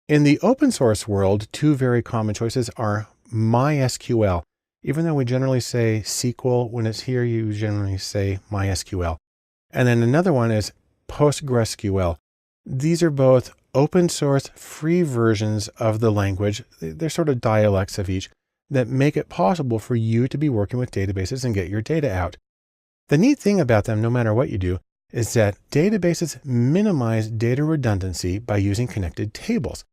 In the open source world, two very common choices are MySQL. Even though we generally say SQL, when it's here, you generally say MySQL. And then another one is PostgreSQL. These are both open source free versions of the language. They're sort of dialects of each that make it possible for you to be working with databases and get your data out. The neat thing about them, no matter what you do, is that databases minimize data redundancy by using connected tables.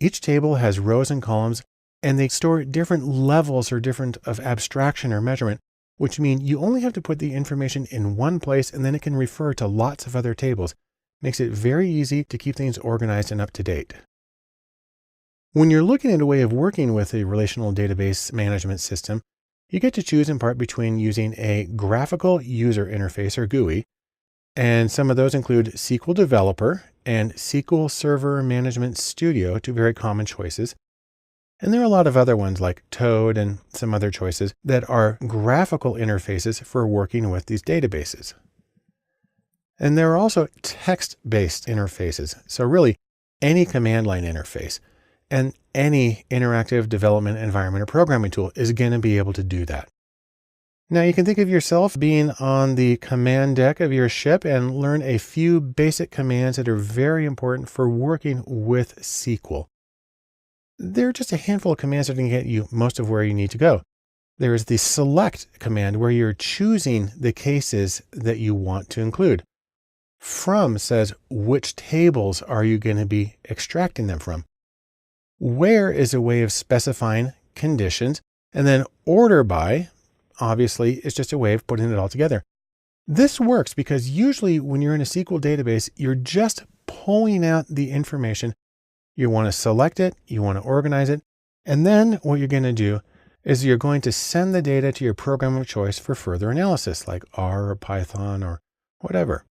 Each table has rows and columns, and they store different levels or different of abstraction or measurement, which mean you only have to put the information in one place and then it can refer to lots of other tables. Makes it very easy to keep things organized and up to date. When you're looking at a way of working with a relational database management system, you get to choose in part between using a graphical user interface or GUI, and some of those include SQL Developer and SQL Server Management Studio, two very common choices. And there are a lot of other ones like Toad and some other choices that are graphical interfaces for working with these databases. And there are also text-based interfaces. So really any command line interface and any interactive development environment or programming tool is going to be able to do that. Now you can think of yourself being on the command deck of your ship and learn a few basic commands that are very important for working with SQL. There are just a handful of commands that can get you most of where you need to go. There is the select command where you're choosing the cases that you want to include. From says which tables are you going to be extracting them from. Where is a way of specifying conditions, and then order by, obviously, is just a way of putting it all together. This works because usually when you're in a SQL database, you're just pulling out the information. You want to select it, you want to organize it, and then what you're going to do is you're going to send the data to your program of choice for further analysis, like R or Python or whatever.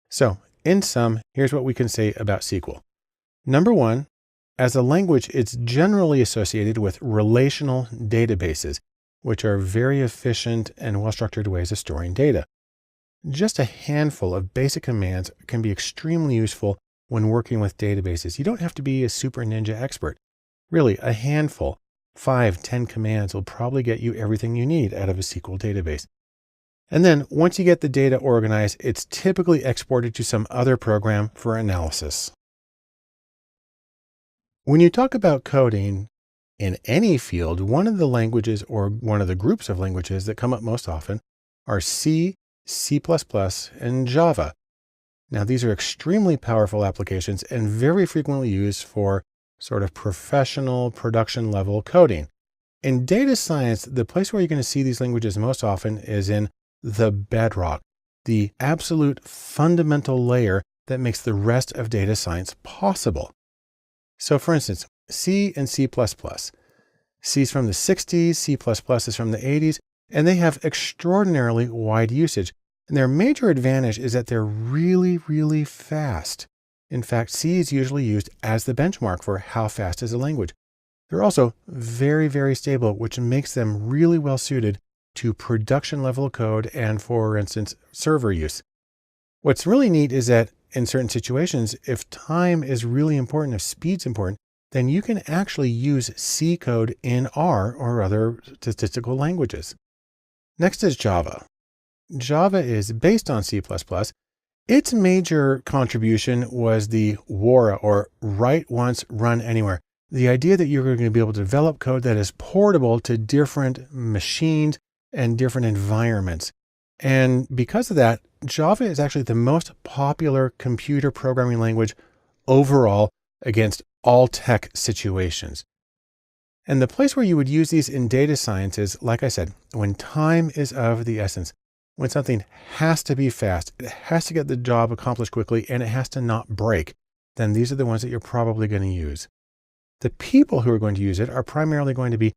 So in sum, here's what we can say about SQL. Number one, as a language, it's generally associated with relational databases, which are very efficient and well-structured ways of storing data. Just a handful of basic commands can be extremely useful when working with databases. You don't have to be a super ninja expert. Really, a handful, 5-10 commands will probably get you everything you need out of a SQL database. And then once you get the data organized, it's typically exported to some other program for analysis. When you talk about coding in any field, one of the languages or one of the groups of languages that come up most often are C, C++, and Java. Now, these are extremely powerful applications and very frequently used for sort of professional production level coding. In data science, the place where you're going to see these languages most often is in the bedrock, the absolute fundamental layer that makes the rest of data science possible. So for instance, C and C++. C is from the 60s, C++ is from the 80s, and they have extraordinarily wide usage. And their major advantage is that they're really, really fast. In fact, C is usually used as the benchmark for how fast is a language. They're also very, very stable, which makes them really well suited to production level code and, for instance, server use. What's really neat is that in certain situations, if time is really important, if speed's important, then you can actually use C code in R or other statistical languages. Next is Java. Java is based on C++. Its major contribution was the WARA, or write once, run anywhere. The idea that you're going to be able to develop code that is portable to different machines and different environments. And because of that, Java is actually the most popular computer programming language overall against all tech situations. And the place where you would use these in data science is, like I said, when time is of the essence, when something has to be fast, it has to get the job accomplished quickly, and it has to not break, then these are the ones that you're probably going to use. The people who are going to use it are primarily going to be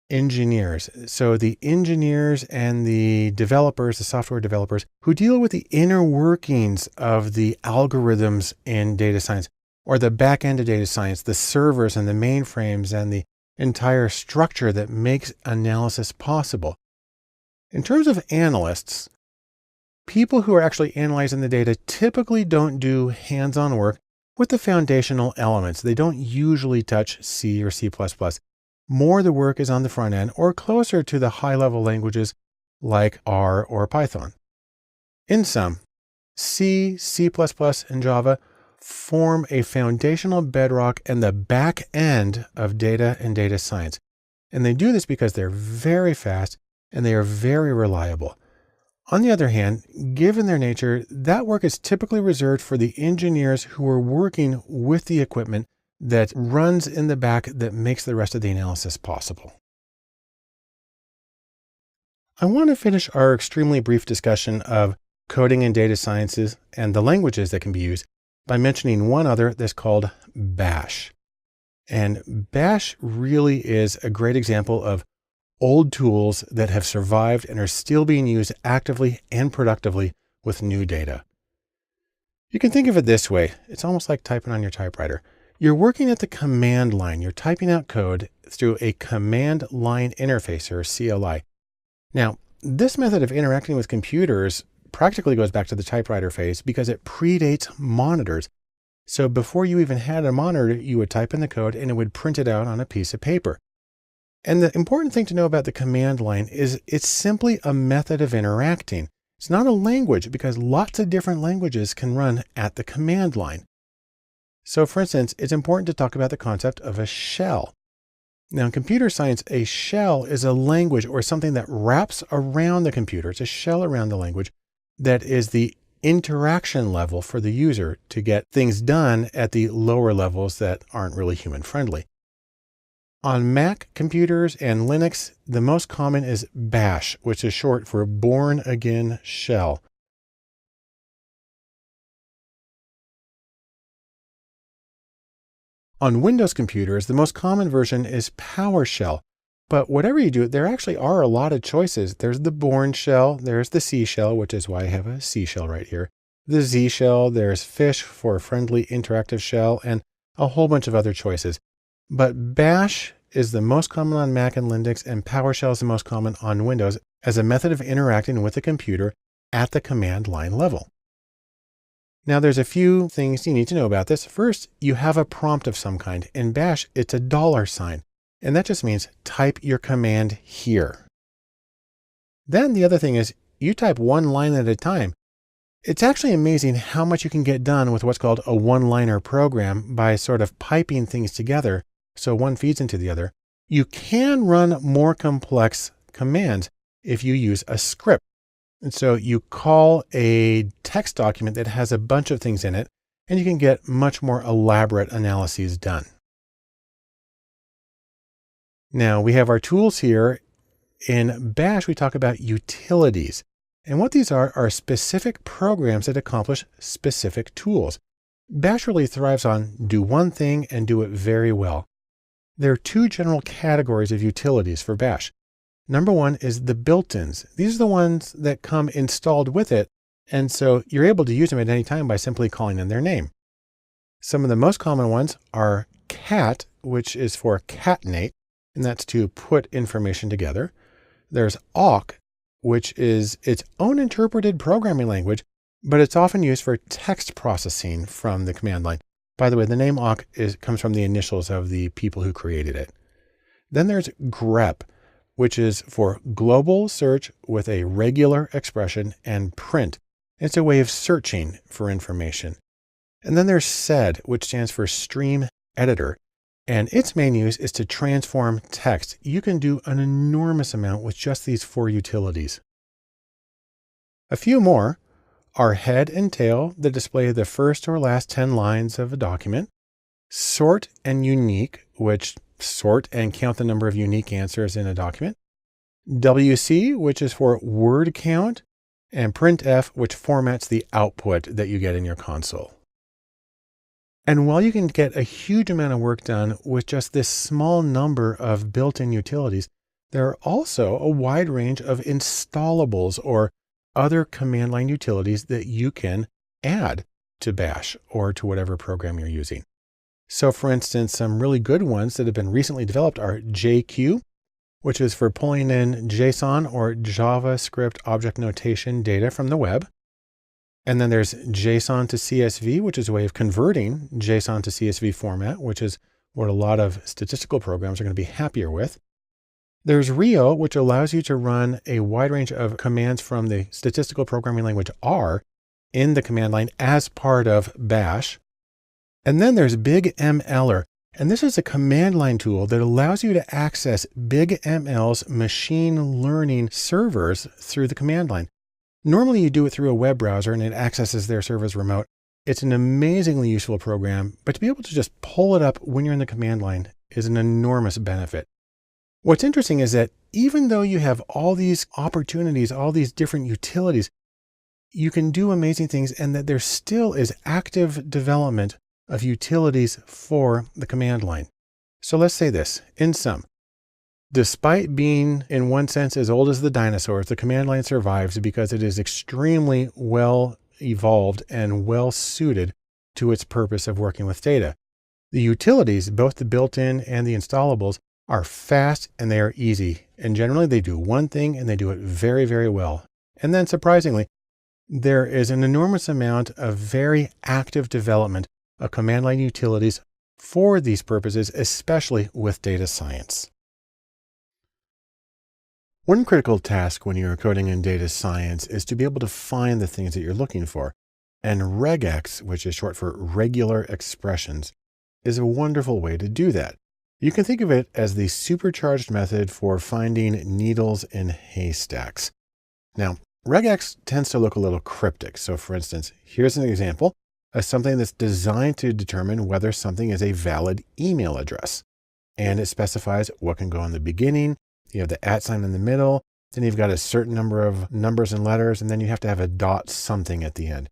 engineers. So the engineers and the developers, the software developers who deal with the inner workings of the algorithms in data science, or the back end of data science, the servers and the mainframes and the entire structure that makes analysis possible. In terms of analysts, people who are actually analyzing the data typically don't do hands-on work with the foundational elements. They don't usually touch C or C++. More of the work is on the front end or closer to the high-level languages like R or Python. In sum, C, C++, and Java form a foundational bedrock and the back end of data and data science. And they do this because they're very fast and they are very reliable. On the other hand, given their nature, that work is typically reserved for the engineers who are working with the equipment that runs in the back that makes the rest of the analysis possible. I want to finish our extremely brief discussion of coding in data sciences and the languages that can be used by mentioning one other that's called Bash. And Bash really is a great example of old tools that have survived and are still being used actively and productively with new data. You can think of it this way. It's almost like typing on your typewriter. You're working at the command line. You're typing out code through a command line interface, or CLI. Now, this method of interacting with computers practically goes back to the typewriter phase because it predates monitors. So before you even had a monitor, you would type in the code and it would print it out on a piece of paper. And the important thing to know about the command line is it's simply a method of interacting. It's not a language because lots of different languages can run at the command line. So for instance, it's important to talk about the concept of a shell. Now in computer science, a shell is a language or something that wraps around the computer. It's a shell around the language that is the interaction level for the user to get things done at the lower levels that aren't really human friendly. On Mac computers and Linux, the most common is Bash, which is short for Born Again Shell. On Windows computers, the most common version is PowerShell. But whatever you do, there actually are a lot of choices. There's the Bourne shell, there's the C shell, which is why I have a C shell right here. The Z shell, there's Fish for friendly interactive shell, and a whole bunch of other choices. But Bash is the most common on Mac and Linux, and PowerShell is the most common on Windows as a method of interacting with the computer at the command line level. Now, there's a few things you need to know about this. First, you have a prompt of some kind. In Bash, it's a $sign, and that just means type your command here. Then the other thing is you type one line at a time. It's actually amazing how much you can get done with what's called a one-liner program by sort of piping things together so one feeds into the other. You can run more complex commands if you use a script. And so you call a text document that has a bunch of things in it, and you can get much more elaborate analyses done. Now we have our tools here. In Bash, we talk about utilities. And what these are specific programs that accomplish specific tools. Bash really thrives on do one thing and do it very well. There are two general categories of utilities for Bash. Number one is the built-ins. These are the ones that come installed with it, and so you're able to use them at any time by simply calling in their name. Some of the most common ones are cat, which is for catenate, and that's to put information together. There's awk, which is its own interpreted programming language, but it's often used for text processing from the command line. By the way, the name awk comes from the initials of the people who created it. Then there's grep, which is for global search with a regular expression, and print. It's a way of searching for information. And then there's sed, which stands for stream editor, and its main use is to transform text. You can do an enormous amount with just these four utilities. A few more are head and tail that display the first or last 10 lines of a document, sort and unique, which sort and count the number of unique answers in a document, WC, which is for word count, and printf, which formats the output that you get in your console. And while you can get a huge amount of work done with just this small number of built-in utilities, there are also a wide range of installables or other command line utilities that you can add to Bash or to whatever program you're using. So for instance, some really good ones that have been recently developed are JQ, which is for pulling in JSON or JavaScript object notation data from the web. And then there's JSON to CSV, which is a way of converting JSON to CSV format, which is what a lot of statistical programs are going to be happier with. There's Rio, which allows you to run a wide range of commands from the statistical programming language R in the command line as part of Bash. And then there's BigMLer, and this is a command line tool that allows you to access BigML's machine learning servers through the command line. Normally you do it through a web browser and it accesses their servers remote. It's an amazingly useful program, but to be able to just pull it up when you're in the command line is an enormous benefit. What's interesting is that even though you have all these opportunities, all these different utilities, you can do amazing things, and that there still is active development of utilities for the command line. So let's say this, in sum, despite being in one sense as old as the dinosaurs, the command line survives because it is extremely well evolved and well suited to its purpose of working with data. The utilities, both the built-in and the installables, are fast and they are easy. And generally they do one thing and they do it very, very well. And then surprisingly, there is an enormous amount of very active development of command line utilities for these purposes, especially with data science. One critical task when you're coding in data science is to be able to find the things that you're looking for. And regex, which is short for regular expressions, is a wonderful way to do that. You can think of it as the supercharged method for finding needles in haystacks. Now, regex tends to look a little cryptic. So for instance, here's an example of something that's designed to determine whether something is a valid email address. and it specifies what can go in the beginning. You have the @ sign in the middle. Then you've got a certain number of numbers and letters, and then you have to have a dot something at the end.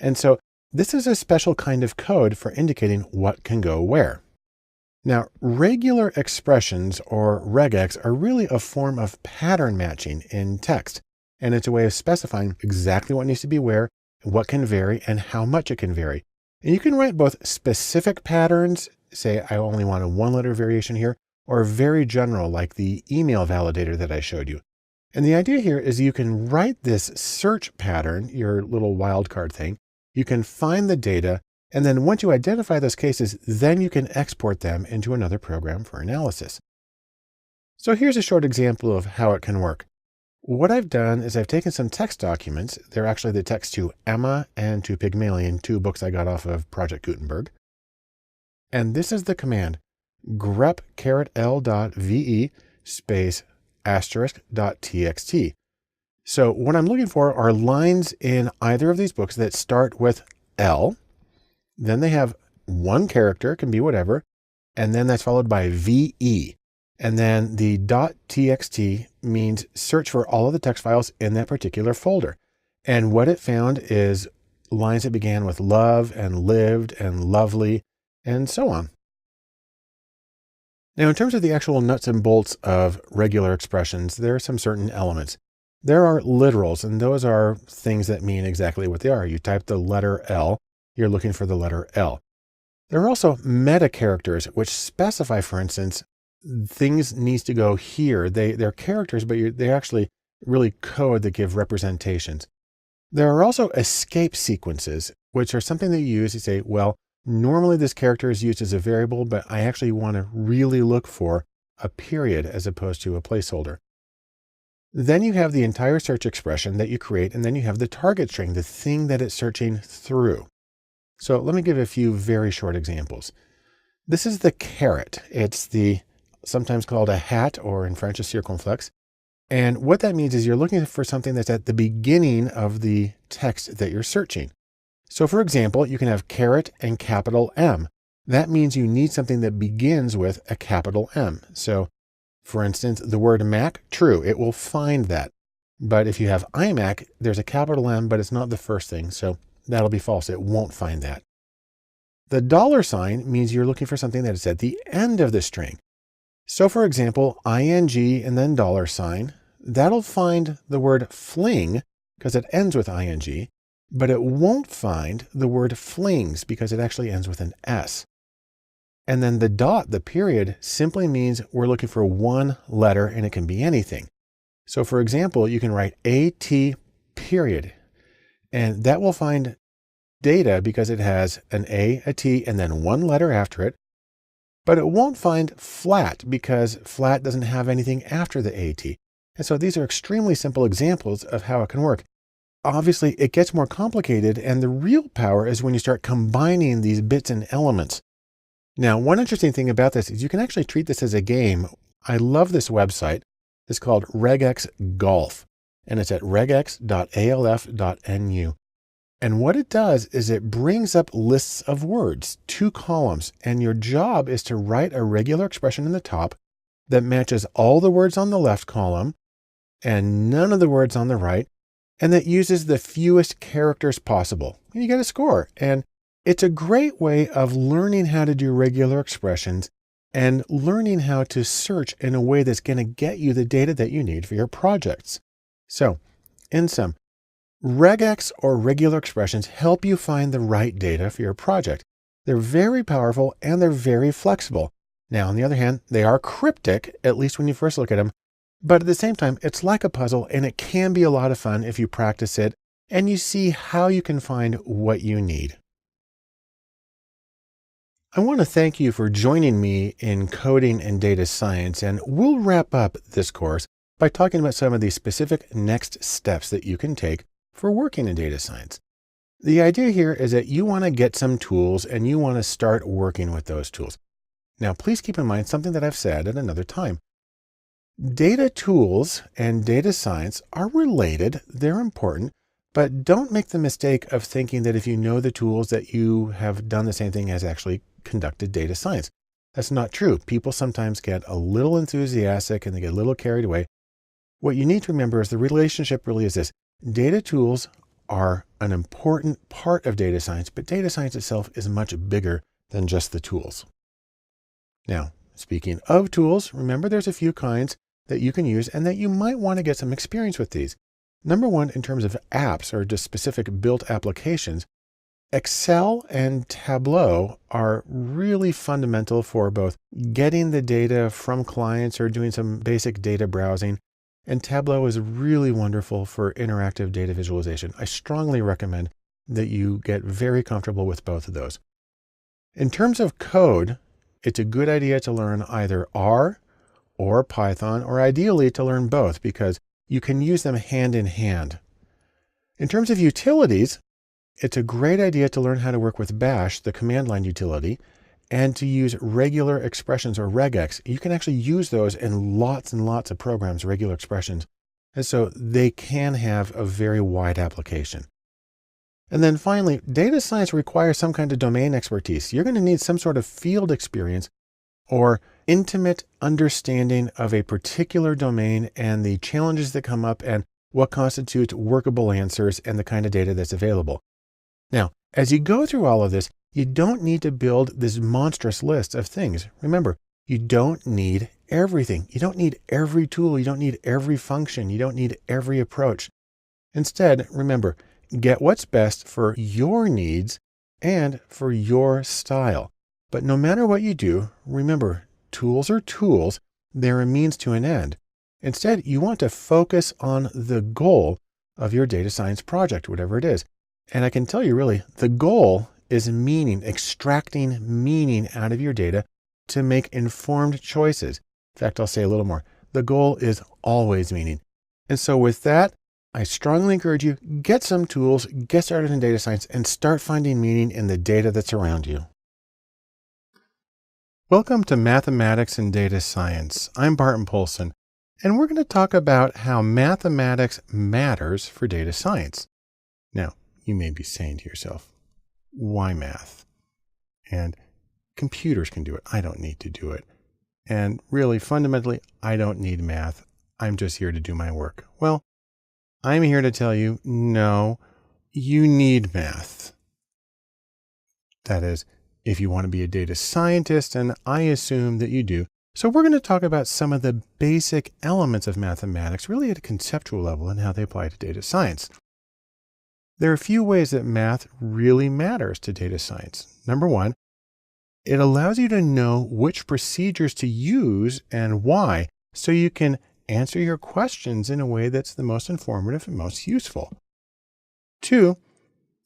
And so this is a special kind of code for indicating what can go where. Now, regular expressions or regex are really a form of pattern matching in text. And it's a way of specifying exactly what needs to be where, what can vary, and how much it can vary. And you can write both specific patterns, say I only want a 1-letter variation here, or very general like the email validator that I showed you. And the idea here is you can write this search pattern, your little wildcard thing. You can find the data, and then once you identify those cases, then you can export them into another program for analysis. So here's a short example of how it can work. What I've done is I've taken some text documents. They're actually the text to Emma and to Pygmalion, 2 books I got off of Project Gutenberg. And this is the command, grep::l.ve space *.txt. So what I'm looking for are lines in either of these books that start with L. Then they have one character, can be whatever, and then that's followed by VE. And then the .txt means search for all of the text files in that particular folder. And what it found is lines that began with love and lived and lovely and so on. Now, in terms of the actual nuts and bolts of regular expressions, there are some certain elements. There are literals, and those are things that mean exactly what they are. You type the letter L, you're looking for the letter L. There are also meta characters, which specify, for instance, things needs to go here. They're characters, but they actually really code that give representations. There are also escape sequences, which are something that you use. You say, well, normally this character is used as a variable, but I actually want to really look for a period as opposed to a placeholder. Then you have the entire search expression that you create, and then you have the target string, the thing that it's searching through. So let me give a few very short examples. This is the caret. It's the sometimes called a hat, or in French, a circonflexe. And what that means is you're looking for something that's at the beginning of the text that you're searching. So for example, you can have caret and capital M. That means you need something that begins with a capital M. So for instance, the word Mac, true, it will find that. But if you have iMac, there's a capital M, but it's not the first thing. So that'll be false. It won't find that. The $ means you're looking for something that is at the end of the string. So for example, ing and then $, that'll find the word fling because it ends with ing, but it won't find the word flings because it actually ends with an S. And then the dot, the period, simply means we're looking for one letter, and it can be anything. So for example, you can write AT period, and that will find data because it has an A, a T, and then one letter after it. But it won't find flat because flat doesn't have anything after the AT. And so these are extremely simple examples of how it can work. Obviously, it gets more complicated, and the real power is when you start combining these bits and elements. Now, one interesting thing about this is you can actually treat this as a game. I love this website. It's called regex golf, and it's at regex.alf.nu. And what it does is it brings up lists of words, 2 columns, and your job is to write a regular expression in the top that matches all the words on the left column and none of the words on the right, and that uses the fewest characters possible. And you get a score. And it's a great way of learning how to do regular expressions and learning how to search in a way that's going to get you the data that you need for your projects. So, in sum, regex or regular expressions help you find the right data for your project. They're very powerful and they're very flexible. Now, on the other hand, they are cryptic, at least when you first look at them. But at the same time, it's like a puzzle, and it can be a lot of fun if you practice it and you see how you can find what you need. I want to thank you for joining me in coding and data science, and we'll wrap up this course by talking about some of the specific next steps that you can take for working in data science. The idea here is that you want to get some tools and you want to start working with those tools. Now, please keep in mind something that I've said at another time. Data tools and data science are related, they're important, but don't make the mistake of thinking that if you know the tools that you have done the same thing as actually conducted data science. That's not true. People sometimes get a little enthusiastic and they get a little carried away. What you need to remember is the relationship really is this. Data tools are an important part of data science, but data science itself is much bigger than just the tools. Now, speaking of tools, remember there's a few kinds that you can use and that you might want to get some experience with these. Number one, in terms of apps or just specific built applications, Excel and Tableau are really fundamental for both getting the data from clients or doing some basic data browsing. And Tableau is really wonderful for interactive data visualization. I strongly recommend that you get very comfortable with both of those. In terms of code, it's a good idea to learn either R or Python, or ideally to learn both because you can use them hand in hand. In terms of utilities, it's a great idea to learn how to work with Bash, the command line utility, and to use regular expressions or regex. You can actually use those in lots and lots of programs, regular expressions. And so they can have a very wide application. And then finally, data science requires some kind of domain expertise. You're going to need some sort of field experience or intimate understanding of a particular domain and the challenges that come up and what constitutes workable answers and the kind of data that's available. Now, as you go through all of this, you don't need to build this monstrous list of things. Remember, you don't need everything. You don't need every tool. You don't need every function. You don't need every approach. Instead, remember, get what's best for your needs and for your style. But no matter what you do, remember, tools are tools. They're a means to an end. Instead, you want to focus on the goal of your data science project, whatever it is. And I can tell you really, the goal is meaning, extracting meaning out of your data to make informed choices. In fact, I'll say a little more. The goal is always meaning. And so with that, I strongly encourage you, get some tools, get started in data science, and start finding meaning in the data that's around you. Welcome to Mathematics and Data Science. I'm Barton Poulsen, and we're going to talk about how mathematics matters for data science. Now, you may be saying to yourself, why math? And computers can do it. I don't need to do it. And really, fundamentally, I don't need math. I'm just here to do my work. Well, I'm here to tell you, no, you need math. That is, if you want to be a data scientist, and I assume that you do. So we're going to talk about some of the basic elements of mathematics, really at a conceptual level, and how they apply to data science. There are a few ways that math really matters to data science. Number one, it allows you to know which procedures to use and why, so you can answer your questions in a way that's the most informative and most useful. Two,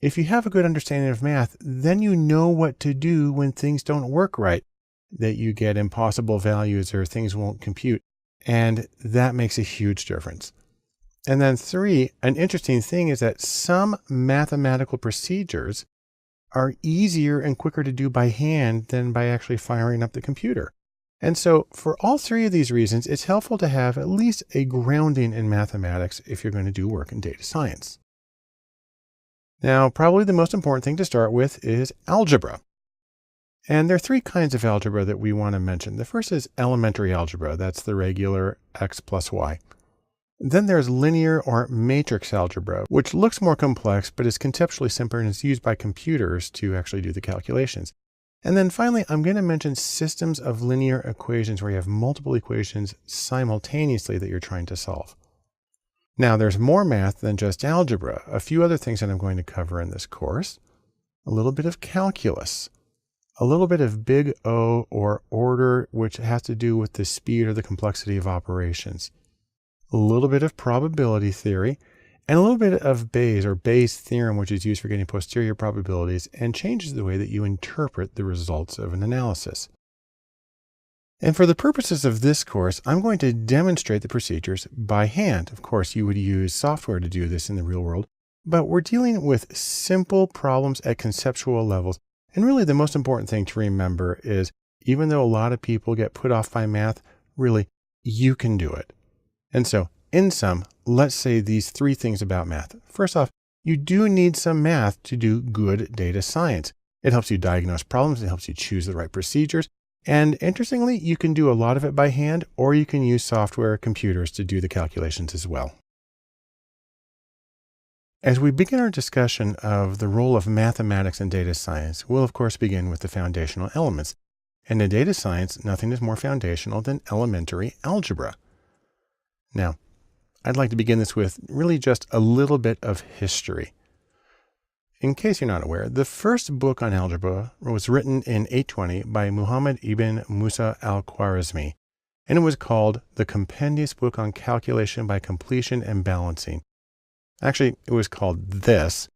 if you have a good understanding of math, then you know what to do when things don't work right, that you get impossible values or things won't compute, and that makes a huge difference. And then three, an interesting thing is that some mathematical procedures are easier and quicker to do by hand than by actually firing up the computer. And so for all three of these reasons, it's helpful to have at least a grounding in mathematics if you're going to do work in data science. Now, probably the most important thing to start with is algebra. And there are three kinds of algebra that we want to mention. The first is elementary algebra. That's the regular x plus y. Then there's linear or matrix algebra, which looks more complex, but is conceptually simpler and is used by computers to actually do the calculations. And then finally, I'm going to mention systems of linear equations where you have multiple equations simultaneously that you're trying to solve. Now, there's more math than just algebra. A few other things that I'm going to cover in this course. A little bit of calculus. A little bit of big O or order, which has to do with the speed or the complexity of operations. A little bit of probability theory, and a little bit of Bayes or Bayes' theorem, which is used for getting posterior probabilities and changes the way that you interpret the results of an analysis. And for the purposes of this course, I'm going to demonstrate the procedures by hand. Of course, you would use software to do this in the real world, but we're dealing with simple problems at conceptual levels. And really the most important thing to remember is, even though a lot of people get put off by math, really, you can do it. And so, in sum, let's say these three things about math. First off, you do need some math to do good data science. It helps you diagnose problems. It helps you choose the right procedures. And interestingly, you can do a lot of it by hand, or you can use software computers to do the calculations as well. As we begin our discussion of the role of mathematics in data science, we'll of course begin with the foundational elements. And in data science, nothing is more foundational than elementary algebra. Now, I'd like to begin this with really just a little bit of history. In case you're not aware, the first book on algebra was written in 820 by Muhammad ibn Musa al-Khwarizmi, and it was called The Compendious Book on Calculation by Completion and Balancing. Actually, it was called this,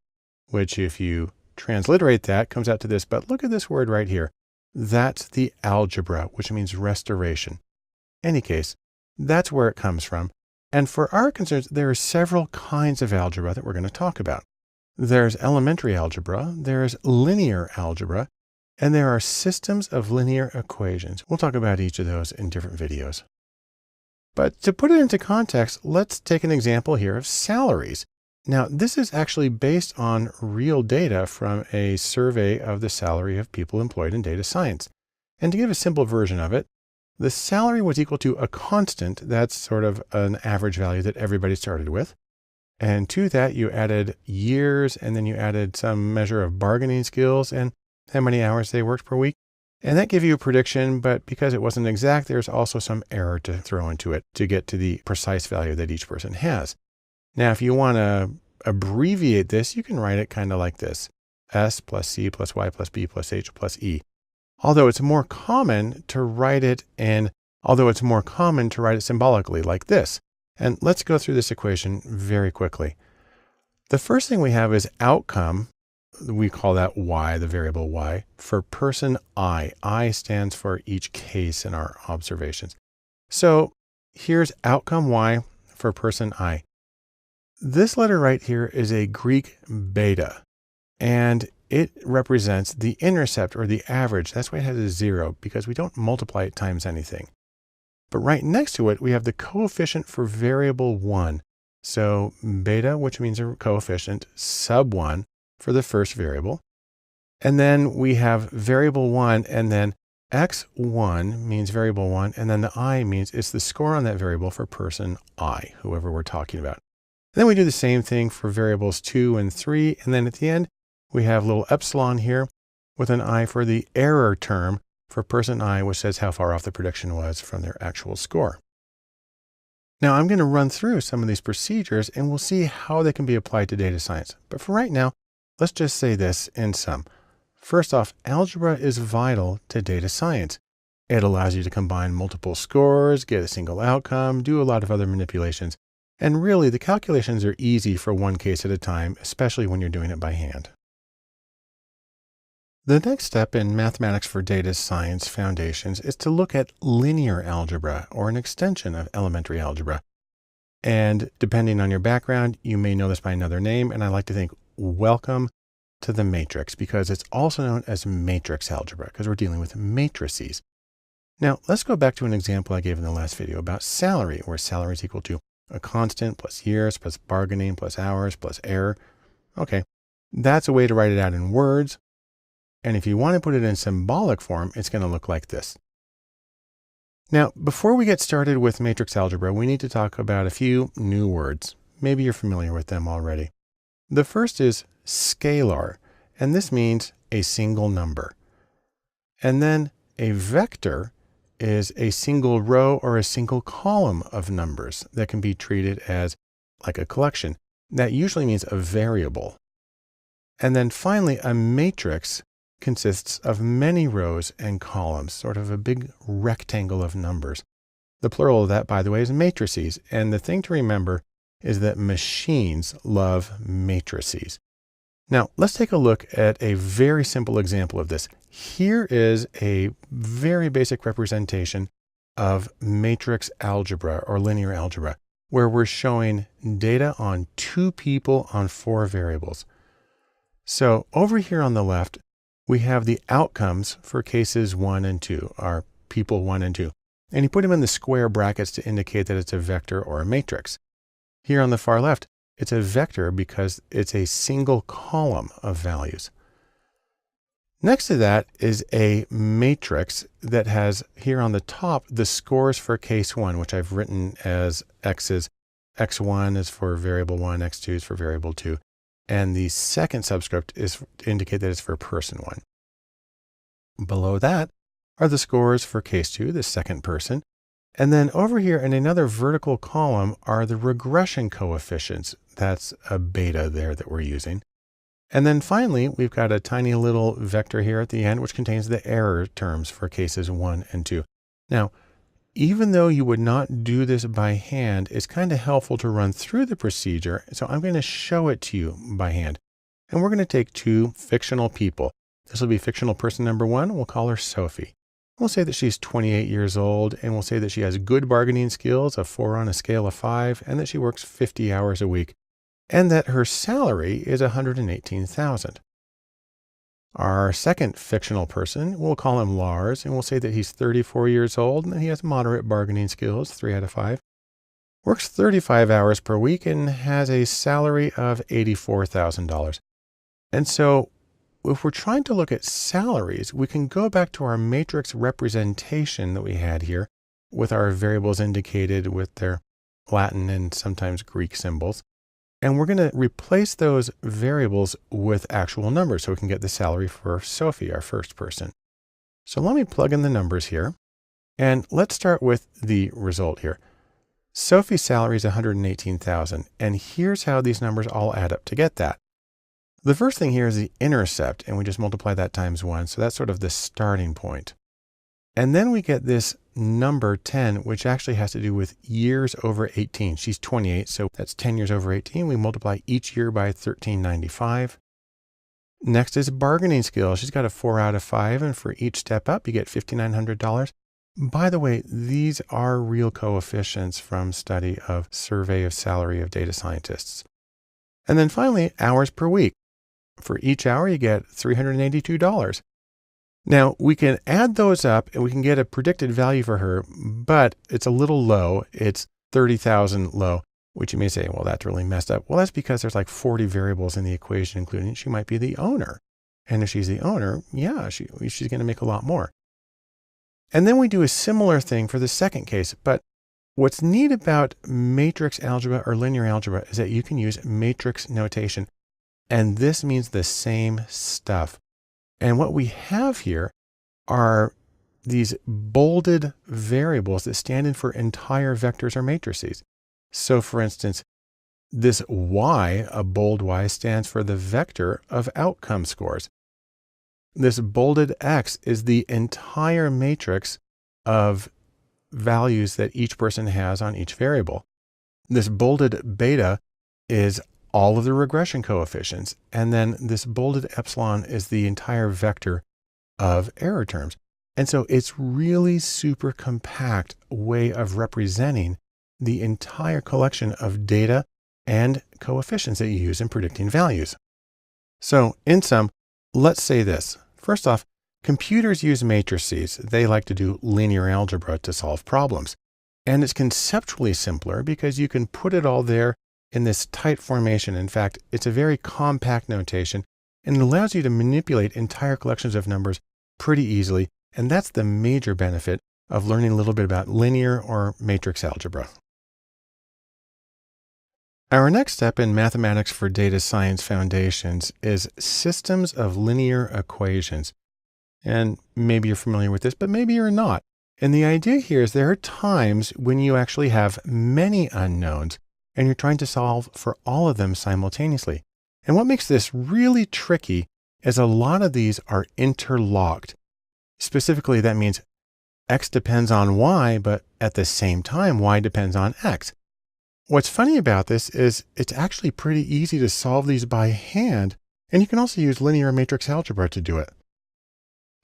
which if you transliterate that comes out to this, but look at this word right here. That's the algebra, which means restoration. Any case, that's where it comes from. And for our concerns, there are several kinds of algebra that we're going to talk about. There's elementary algebra, there's linear algebra, and there are systems of linear equations. We'll talk about each of those in different videos. But to put it into context, let's take an example here of salaries. Now, this is actually based on real data from a survey of the salary of people employed in data science. And to give a simple version of it, the salary was equal to a constant. That's sort of an average value that everybody started with. And to that, you added years, and then you added some measure of bargaining skills and how many hours they worked per week. And that gave you a prediction, but because it wasn't exact, there's also some error to throw into it to get to the precise value that each person has. Now, if you want to abbreviate this, you can write it kind of like this: S plus C plus Y plus B plus H plus E. Although it's more common to write it symbolically like this. And let's go through this equation very quickly. The first thing we have is outcome. We call that Y, the variable Y, for person I. I stands for each case in our observations. So here's outcome Y for person I. This letter right here is a Greek beta, and it represents the intercept or the average. That's why it has a 0, because we don't multiply it times anything. But right next to it, we have the coefficient for variable 1. So beta, which means a coefficient, sub 1 for the first variable. And then we have variable 1, and then x1 means variable 1, and then the I means it's the score on that variable for person I, whoever we're talking about. And then we do the same thing for variables 2 and 3, and then at the end, we have a little epsilon here with an I for the error term for person I, which says how far off the prediction was from their actual score. Now I'm going to run through some of these procedures and we'll see how they can be applied to data science. But for right now, let's just say this in sum. First off, algebra is vital to data science. It allows you to combine multiple scores, get a single outcome, do a lot of other manipulations. And really, the calculations are easy for one case at a time, especially when you're doing it by hand. The next step in mathematics for data science foundations is to look at linear algebra, or an extension of elementary algebra. And depending on your background, you may know this by another name, and I like to think, welcome to the matrix, because it's also known as matrix algebra, because we're dealing with matrices. Now, let's go back to an example I gave in the last video about salary, where salary is equal to a constant plus years plus bargaining plus hours plus error. Okay, that's a way to write it out in words. And if you want to put it in symbolic form, it's going to look like this. Now, before we get started with matrix algebra, we need to talk about a few new words. Maybe you're familiar with them already. The first is scalar, and this means a single number. And then a vector is a single row or a single column of numbers that can be treated as like a collection. That usually means a variable. And then finally, a matrix consists of many rows and columns, sort of a big rectangle of numbers. The plural of that, by the way, is matrices. And the thing to remember is that machines love matrices. Now, let's take a look at a very simple example of this. Here is a very basic representation of matrix algebra or linear algebra, where we're showing data on 2 people on 4 variables. So over here on the left, we have the outcomes for cases 1 and 2, our people 1 and 2. And you put them in the square brackets to indicate that it's a vector or a matrix. Here on the far left, it's a vector because it's a single column of values. Next to that is a matrix that has here on the top the scores for case 1, which I've written as x's. X1 is for variable 1, x2 is for variable 2, and the second subscript is to indicate that it's for person 1. Below that are the scores for case 2, the second person. And then over here in another vertical column are the regression coefficients. That's a beta there that we're using. And then finally, we've got a tiny little vector here at the end, which contains the error terms for cases 1 and 2. Now, even though you would not do this by hand, it's kind of helpful to run through the procedure. So I'm going to show it to you by hand. And we're going to take 2 fictional people. This will be fictional person number 1. We'll call her Sophie. We'll say that she's 28 years old, and we'll say that she has good bargaining skills, a 4 on a scale of 5, and that she works 50 hours a week, and that her salary is $118,000. Our second fictional person, we'll call him Lars, and we'll say that he's 34 years old, and that he has moderate bargaining skills, 3 out of 5, works 35 hours per week, and has a salary of $84,000. And so if we're trying to look at salaries, we can go back to our matrix representation that we had here with our variables indicated with their Latin and sometimes Greek symbols. And we're going to replace those variables with actual numbers so we can get the salary for Sophie, our first person. So let me plug in the numbers here. And let's start with the result here. Sophie's salary is $118,000. And here's how these numbers all add up to get that. The first thing here is the intercept, and we just multiply that times 1. So that's sort of the starting point. And then we get this number 10, which actually has to do with years over 18. She's 28, so that's 10 years over 18. We multiply each year by 1395. Next is bargaining skills. She's got a 4 out of 5, and for each step up, you get $5,900. By the way, these are real coefficients from study of survey of salary of data scientists. And then finally, hours per week. For each hour, you get $382. Now, we can add those up and we can get a predicted value for her, but it's a little low. It's 30,000 low, which you may say, well, that's really messed up. Well, that's because there's like 40 variables in the equation, including she might be the owner. And if she's the owner, yeah, she's going to make a lot more. And then we do a similar thing for the second case. But what's neat about matrix algebra or linear algebra is that you can use matrix notation. And this means the same stuff. And what we have here are these bolded variables that stand in for entire vectors or matrices. So for instance, this Y, a bold Y, stands for the vector of outcome scores. This bolded X is the entire matrix of values that each person has on each variable. This bolded beta is all of the regression coefficients. And then this bolded epsilon is the entire vector of error terms. And so it's really super compact way of representing the entire collection of data and coefficients that you use in predicting values. So in sum, let's say this. First off, computers use matrices. They like to do linear algebra to solve problems. And it's conceptually simpler because you can put it all there in this tight formation. In fact, it's a very compact notation and it allows you to manipulate entire collections of numbers pretty easily. And that's the major benefit of learning a little bit about linear or matrix algebra. Our next step in mathematics for data science foundations is systems of linear equations. And maybe you're familiar with this, but maybe you're not. And the idea here is there are times when you actually have many unknowns and you're trying to solve for all of them simultaneously. And what makes this really tricky is a lot of these are interlocked. Specifically, that means X depends on Y, but at the same time, Y depends on X. What's funny about this is it's actually pretty easy to solve these by hand, and you can also use linear matrix algebra to do it.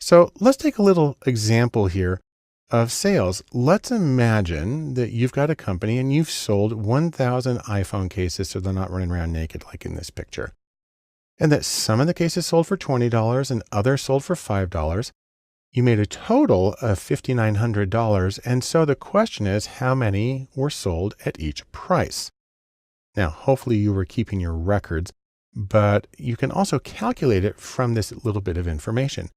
So let's take a little example here of sales. Let's imagine that you've got a company and you've sold 1,000 iPhone cases so they're not running around naked like in this picture. And that some of the cases sold for $20 and others sold for $5. You made a total of $5,900. And so the question is, how many were sold at each price? Now, hopefully you were keeping your records. but you can also calculate it from this little bit of information.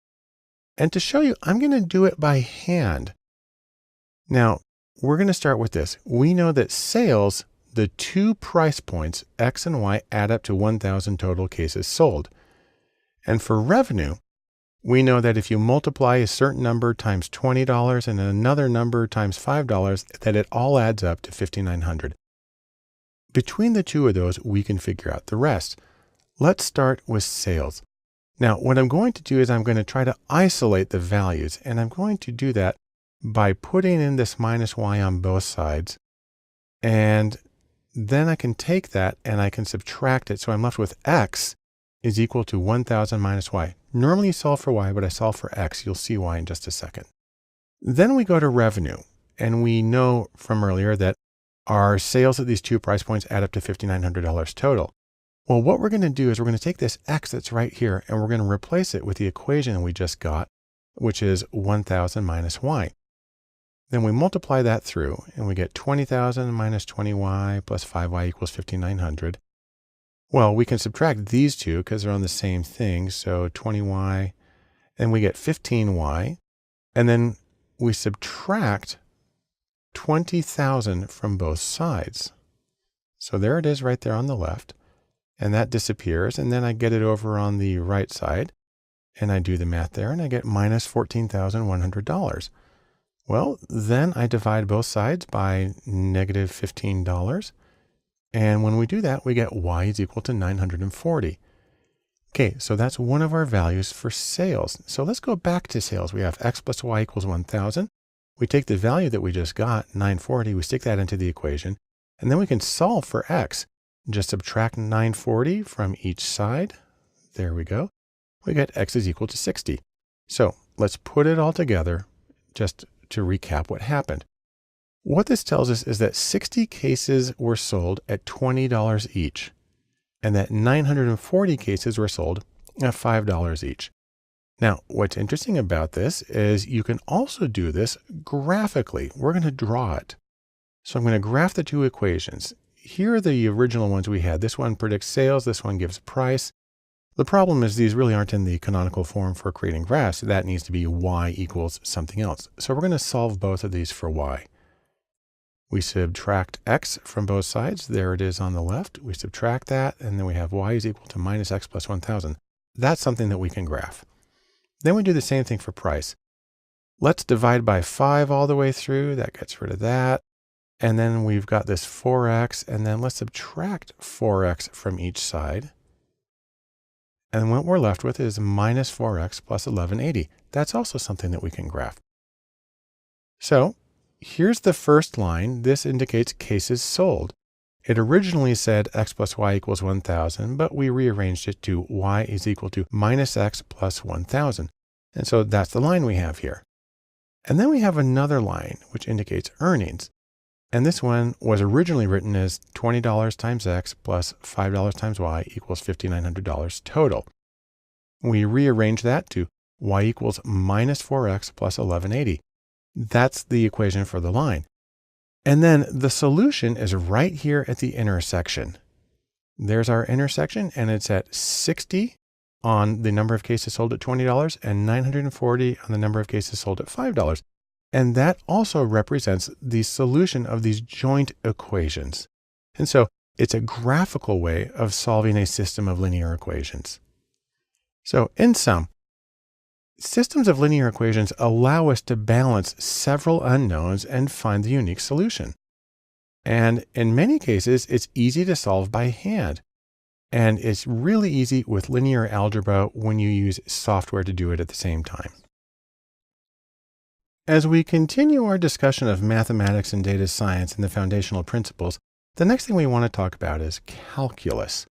And to show you, I'm going to do it by hand. Now, we're going to start with this. We know that sales, the two price points, X and Y, add up to 1,000 total cases sold. And for revenue, we know that if you multiply a certain number times $20 and another number times $5, that it all adds up to $5,900. Between the two of those, we can figure out the rest. Let's start with sales. Now, what I'm going to do is I'm going to try to isolate the values, and I'm going to do that by putting in this minus Y on both sides. And then I can take that and I can subtract it. So I'm left with X is equal to 1,000 minus Y. Normally you solve for Y, but I solve for X. You'll see why in just a second. Then we go to revenue, and we know from earlier that our sales at these two price points add up to $5,900 total. Well, what we're going to do is we're going to take this X that's right here, and we're going to replace it with the equation we just got, which is 1,000 minus Y. Then we multiply that through, and we get 20,000 minus 20Y plus 5Y equals 5,900. Well, we can subtract these two because they're on the same thing. So 20Y, and we get 15Y. And then we subtract 20,000 from both sides. So there it is right there on the left. And that disappears. And then I get it over on the right side. And I do the math there, and I get minus $14,100. Well, then I divide both sides by negative $15. And when we do that, we get Y is equal to 940. Okay, so that's one of our values for sales. So let's go back to sales. We have X plus Y equals 1,000. We take the value that we just got, 940, we stick that into the equation, and then we can solve for X. Just subtract 940 from each side. There we go. We get X is equal to 60. So let's put it all together just to recap what happened. What this tells us is that 60 cases were sold at $20 each, and that 940 cases were sold at $5 each. Now, what's interesting about this is you can also do this graphically. We're going to draw it. So I'm going to graph the two equations. Here are the original ones we had. This one predicts sales. This one gives price. The problem is these really aren't in the canonical form for creating graphs. That needs to be Y equals something else. So we're going to solve both of these for Y. We subtract X from both sides. There it is on the left. We subtract that, and then we have Y is equal to minus X plus 1,000. That's something that we can graph. Then we do the same thing for price. Let's divide by 5 all the way through. That gets rid of that. And then we've got this 4X, and then let's subtract 4X from each side. And what we're left with is minus 4X plus 1180. That's also something that we can graph. So here's the first line. This indicates cases sold. It originally said X plus Y equals 1,000, but we rearranged it to Y is equal to minus X plus 1,000. And so that's the line we have here. And then we have another line, which indicates earnings. And this one was originally written as $20 times X plus $5 times Y equals $5,900 total. We rearrange that to Y equals minus 4X plus 1180. That's the equation for the line. And then the solution is right here at the intersection. There's our intersection, and it's at 60 on the number of cases sold at $20 and 940 on the number of cases sold at $5. And that also represents the solution of these joint equations. And so it's a graphical way of solving a system of linear equations. So in sum, systems of linear equations allow us to balance several unknowns and find the unique solution. And in many cases, it's easy to solve by hand. And it's really easy with linear algebra when you use software to do it at the same time. As we continue our discussion of mathematics and data science and the foundational principles, the next thing we want to talk about is calculus.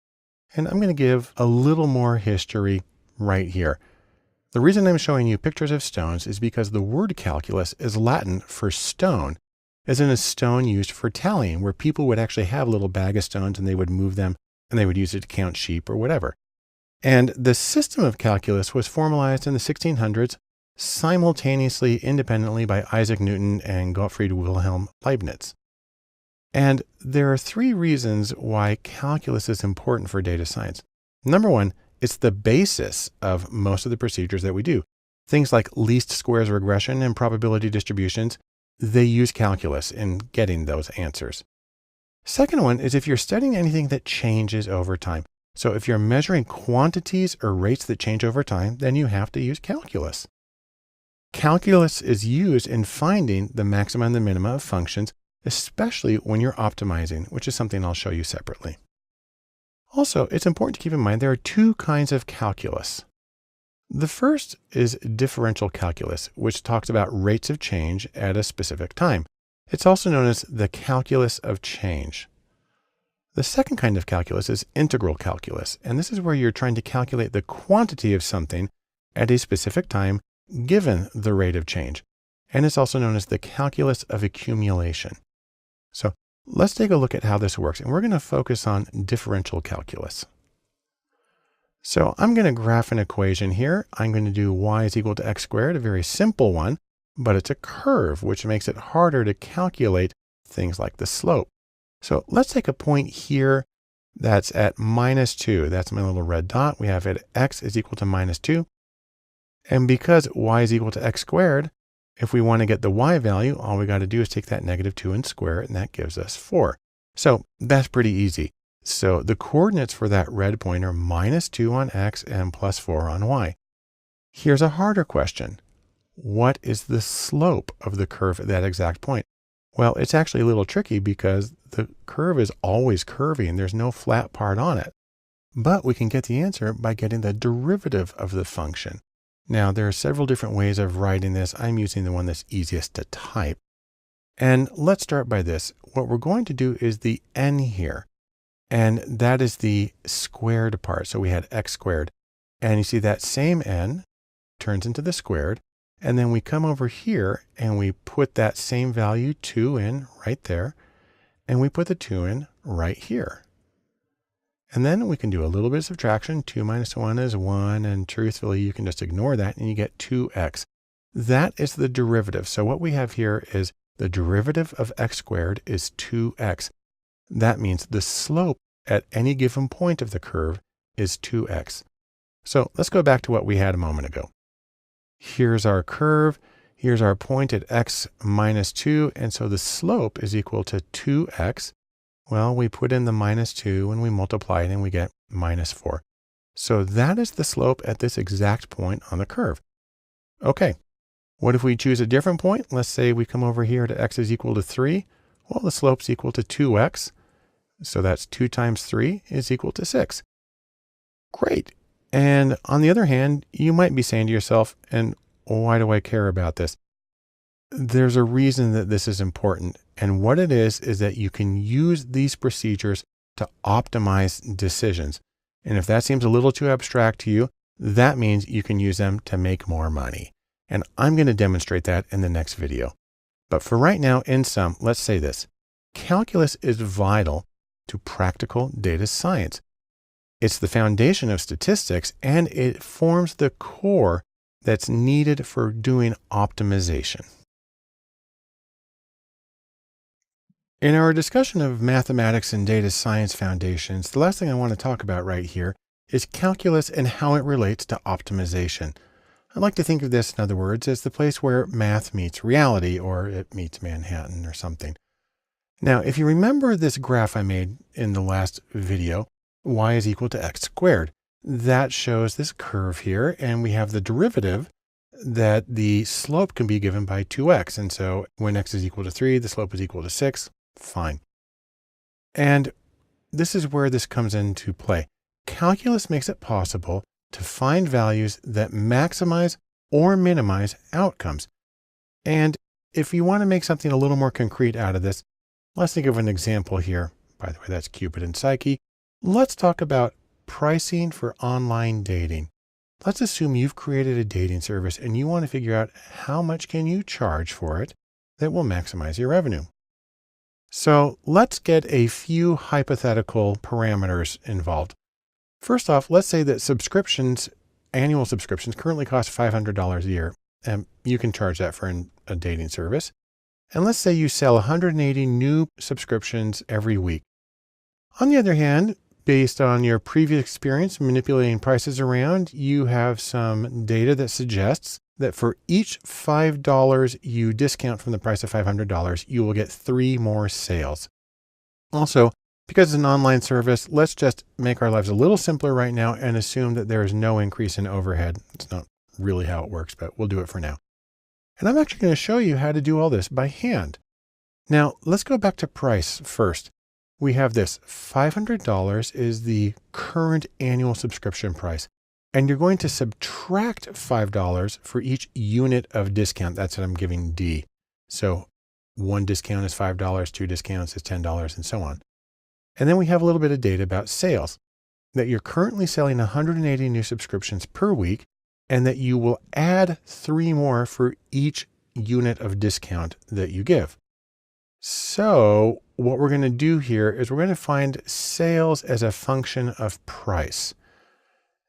And I'm going to give a little more history right here. The reason I'm showing you pictures of stones is because the word calculus is Latin for stone, as in a stone used for tallying, where people would actually have a little bag of stones and they would move them and they would use it to count sheep or whatever. And the system of calculus was formalized in the 1600s simultaneously, independently by Isaac Newton and Gottfried Wilhelm Leibniz. And there are three reasons why calculus is important for data science. Number one, it's the basis of most of the procedures that we do. Things like least squares regression and probability distributions, they use calculus in getting those answers. Second one is if you're studying anything that changes over time. So if you're measuring quantities or rates that change over time, then you have to use calculus. Calculus is used in finding the maxima and the minima of functions, especially when you're optimizing, which is something I'll show you separately. Also, it's important to keep in mind there are two kinds of calculus. The first is differential calculus, which talks about rates of change at a specific time. It's also known as the calculus of change. The second kind of calculus is integral calculus, and this is where you're trying to calculate the quantity of something at a specific time given the rate of change. And it's also known as the calculus of accumulation. So let's take a look at how this works, and we're going to focus on differential calculus. So I'm going to graph an equation here. I'm going to do y is equal to x squared, a very simple one, but it's a curve, which makes it harder to calculate things like the slope. So let's take a point here that's at -2. That's my little red dot. We have it x is equal to -2. And because y is equal to x squared, if we want to get the y value, all we got to do is take that -2 and square it, and that gives us 4. So that's pretty easy. So the coordinates for that red point are -2 on x and +4 on y. Here's a harder question. What is the slope of the curve at that exact point? Well, it's actually a little tricky because the curve is always curvy and there's no flat part on it. But we can get the answer by getting the derivative of the function. Now, there are several different ways of writing this. I'm using the one that's easiest to type. And let's start by this. What we're going to do is the n here. And that is the squared part. So we had x squared. And you see that same n turns into the squared. And then we come over here and we put that same value 2 in right there. And we put the 2 in right here. And then we can do a little bit of subtraction. 2 minus 1 is 1. And truthfully, you can just ignore that and you get 2x. That is the derivative. So what we have here is the derivative of x squared is 2x. That means the slope at any given point of the curve is 2x. So let's go back to what we had a moment ago. Here's our curve. Here's our point at x -2. And so the slope is equal to 2x. Well, we put in the -2 and we multiply it and we get -4. So that is the slope at this exact point on the curve. Okay. What if we choose a different point? Let's say we come over here to x is equal to 3. Well, the slope's equal to 2x. So that's 2 times 3 is equal to 6. Great. And on the other hand, you might be saying to yourself, and why do I care about this? There's a reason that this is important. And what it is that you can use these procedures to optimize decisions. And if that seems a little too abstract to you, that means you can use them to make more money. And I'm going to demonstrate that in the next video. But for right now, in sum, let's say this. Calculus is vital to practical data science. It's the foundation of statistics, and it forms the core that's needed for doing optimization. In our discussion of mathematics and data science foundations, the last thing I want to talk about right here is calculus and how it relates to optimization. I like to think of this, in other words, as the place where math meets reality, or it meets Manhattan or something. Now, if you remember this graph I made in the last video, y is equal to x squared. That shows this curve here, and we have the derivative that the slope can be given by 2x. And so when x is equal to 3, the slope is equal to 6. Fine. And this is where this comes into play. Calculus makes it possible to find values that maximize or minimize outcomes. And if you want to make something a little more concrete out of this, let's think of an example here. By the way, that's Cupid and Psyche. Let's talk about pricing for online dating. Let's assume you've created a dating service and you want to figure out how much can you charge for it that will maximize your revenue. So let's get a few hypothetical parameters involved. First off, let's say that annual subscriptions currently cost $500 a year, and you can charge that for a dating service. And let's say you sell 180 new subscriptions every week. On the other hand, Based on your previous experience manipulating prices around, you have some data that suggests that for each $5 you discount from the price of $500, you will get 3 more sales. Also, because it's an online service, let's just make our lives a little simpler right now and assume that there is no increase in overhead. It's not really how it works, but we'll do it for now. And I'm actually going to show you how to do all this by hand. Now, let's go back to price first. We have this $500 is the current annual subscription price. And you're going to subtract $5 for each unit of discount. That's what I'm giving D. So 1 discount is $5, 2 discounts is $10, and so on. And then we have a little bit of data about sales, that you're currently selling 180 new subscriptions per week, and that you will add 3 more for each unit of discount that you give. So what we're going to do here is we're going to find sales as a function of price.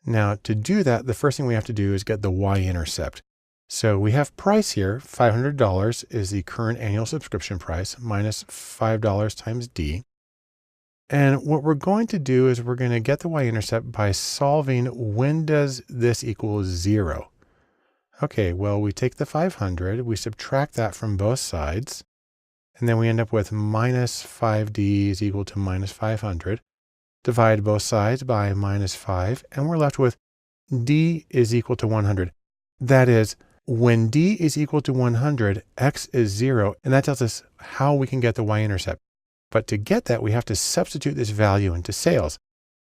Now to do that, the first thing we have to do is get the y-intercept. So we have price here, $500 is the current annual subscription price minus $5 times D. And what we're going to do is we're going to get the y-intercept by solving when does this equal 0. Okay, well, we take the 500, we subtract that from both sides, and then we end up with minus 5D is equal to minus 500. Divide both sides by minus 5, and we're left with D is equal to 100. That is, when D is equal to 100, X is 0, and that tells us how we can get the y-intercept. But to get that, we have to substitute this value into sales.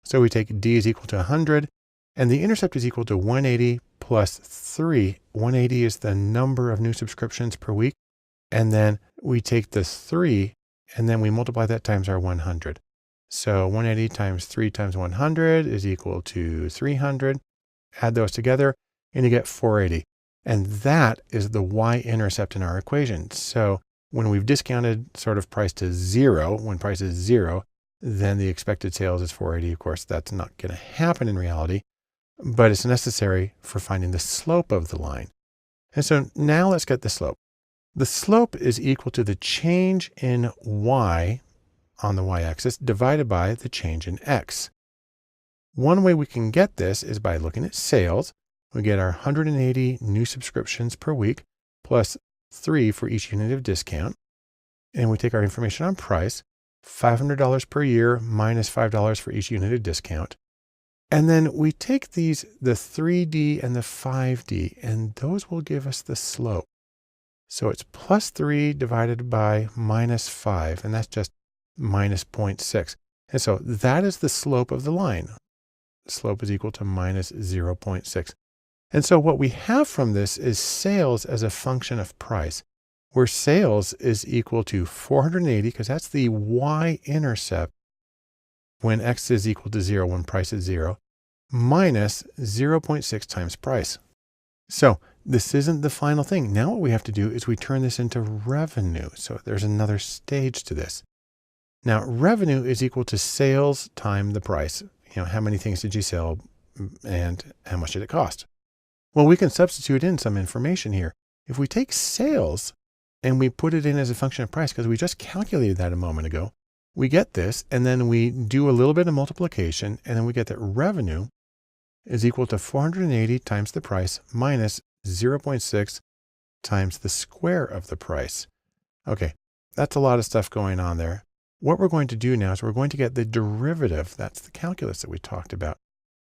So we take D is equal to 100, and the intercept is equal to 180 plus 3. 180 is the number of new subscriptions per week. And then we take the 3, and then we multiply that times our 100. So 180 times 3 times 100 is equal to 300. Add those together, and you get 480. And that is the y-intercept in our equation. So when we've discounted sort of price to 0, when price is 0, then the expected sales is 480. Of course, that's not going to happen in reality, but it's necessary for finding the slope of the line. And so now let's get the slope. The slope is equal to the change in y on the y-axis divided by the change in x. One way we can get this is by looking at sales. We get our 180 new subscriptions per week plus 3 for each unit of discount. And we take our information on price, $500 per year minus $5 for each unit of discount. And then we take these, the 3D and the 5D, and those will give us the slope. So it's plus 3 divided by minus 5, and that's just minus 0.6. And so that is the slope of the line. The slope is equal to minus 0.6. And so what we have from this is sales as a function of price, where sales is equal to 480, because that's the y-intercept when x is equal to 0, when price is 0, minus 0.6 times price. So this isn't the final thing. Now what we have to do is we turn this into revenue. So there's another stage to this. Now revenue is equal to sales times the price. You know, how many things did you sell and how much did it cost? Well, we can substitute in some information here. If we take sales and we put it in as a function of price, because we just calculated that a moment ago, we get this, and then we do a little bit of multiplication, and then we get that revenue is equal to 480 times the price minus 0.6 times the square of the price. Okay, that's a lot of stuff going on there. What we're going to do now is we're going to get the derivative. That's the calculus that we talked about.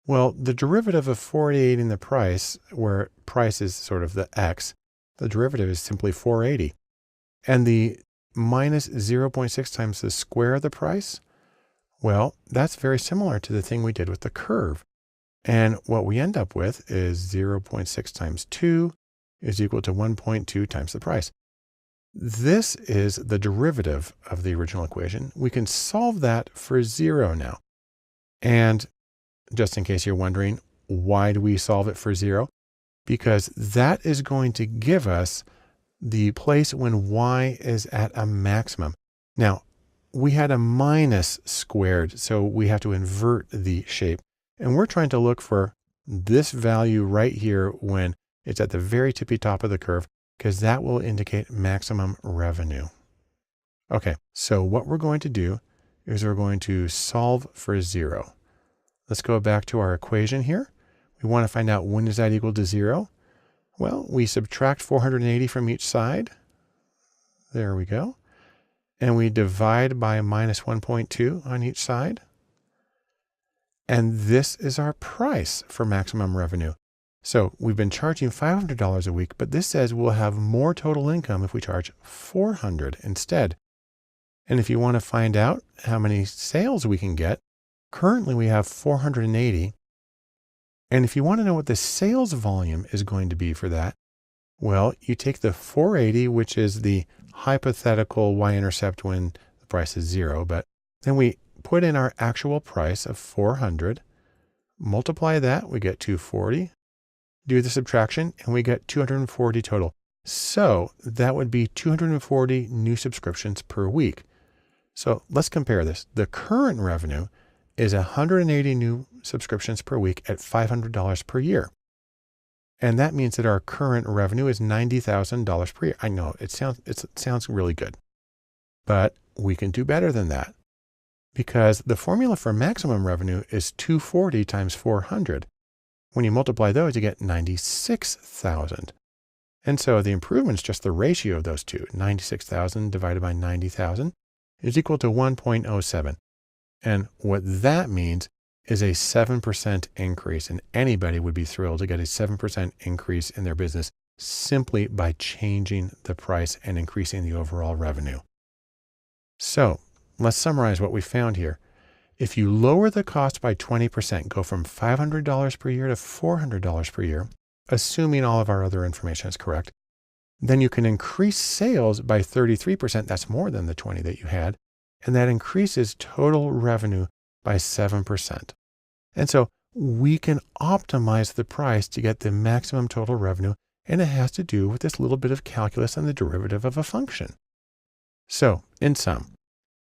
Well, the derivative of 480 in the price, where price is sort of the x, the derivative is simply 480. And the minus 0.6 times the square of the price, well, that's very similar to the thing we did with the curve. And what we end up with is 0.6 times 2 is equal to 1.2 times the price. This is the derivative of the original equation. We can solve that for 0 now. And just in case you're wondering, why do we solve it for 0? Because that is going to give us the place when y is at a maximum. Now, we had a minus squared, so we have to invert the shape. And we're trying to look for this value right here when it's at the very tippy top of the curve, because that will indicate maximum revenue. Okay, so what we're going to do is we're going to solve for 0. Let's go back to our equation here. We want to find out when is that equal to 0. Well, we subtract 480 from each side. There we go. And we divide by minus 1.2 on each side. And this is our price for maximum revenue. So we've been charging $500 a week, but this says we'll have more total income if we charge $400 instead. And if you want to find out how many sales we can get, currently we have 480. And if you want to know what the sales volume is going to be for that, well, you take the 480, which is the hypothetical y-intercept when the price is 0, but then we put in our actual price of 400, multiply that, we get 240, do the subtraction, and we get 240 total. So that would be 240 new subscriptions per week. So let's compare this. The current revenue is 180 new subscriptions per week at $500 per year. And that means that our current revenue is $90,000 per year. I know it sounds really good, but we can do better than that because the formula for maximum revenue is 240 times 400. When you multiply those, you get 96,000. And so the improvement is just the ratio of those two. 96,000 divided by 90,000 is equal to 1.07. And what that means is a 7% increase. And anybody would be thrilled to get a 7% increase in their business simply by changing the price and increasing the overall revenue. So let's summarize what we found here. If you lower the cost by 20%, go from $500 per year to $400 per year, assuming all of our other information is correct, then you can increase sales by 33%. That's more than the 20 that you had. And that increases total revenue by 7%. And so we can optimize the price to get the maximum total revenue. And it has to do with this little bit of calculus on the derivative of a function. So in sum,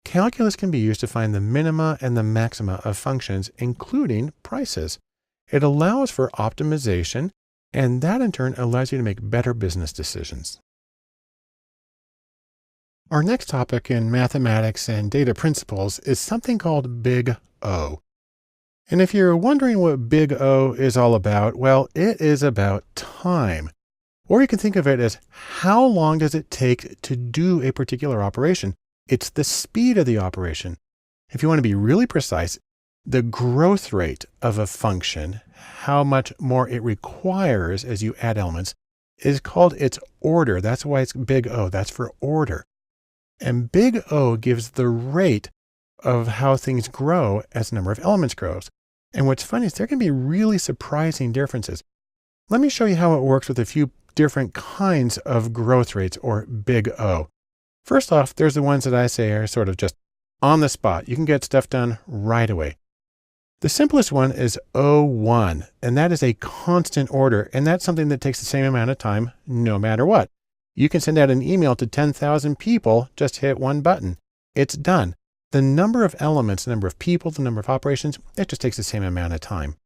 calculus can be used to find the minima and the maxima of functions, including prices. It allows for optimization, and that in turn allows you to make better business decisions. Our next topic in mathematics and data principles is something called Big O. And if you're wondering what Big O is all about, well, it is about time. Or you can think of it as how long does it take to do a particular operation? It's the speed of the operation. If you want to be really precise, the growth rate of a function, how much more it requires as you add elements, is called its order. That's why it's Big O. That's for order. And Big O gives the rate of how things grow as the number of elements grows. And what's funny is there can be really surprising differences. Let me show you how it works with a few different kinds of growth rates, or Big O. First off, there's the ones that I say are sort of just on the spot. You can get stuff done right away. The simplest one is O1, and that is a constant order. And that's something that takes the same amount of time no matter what. You can send out an email to 10,000 people, just hit one button. It's done. The number of elements, the number of people, the number of operations, it just takes the same amount of time.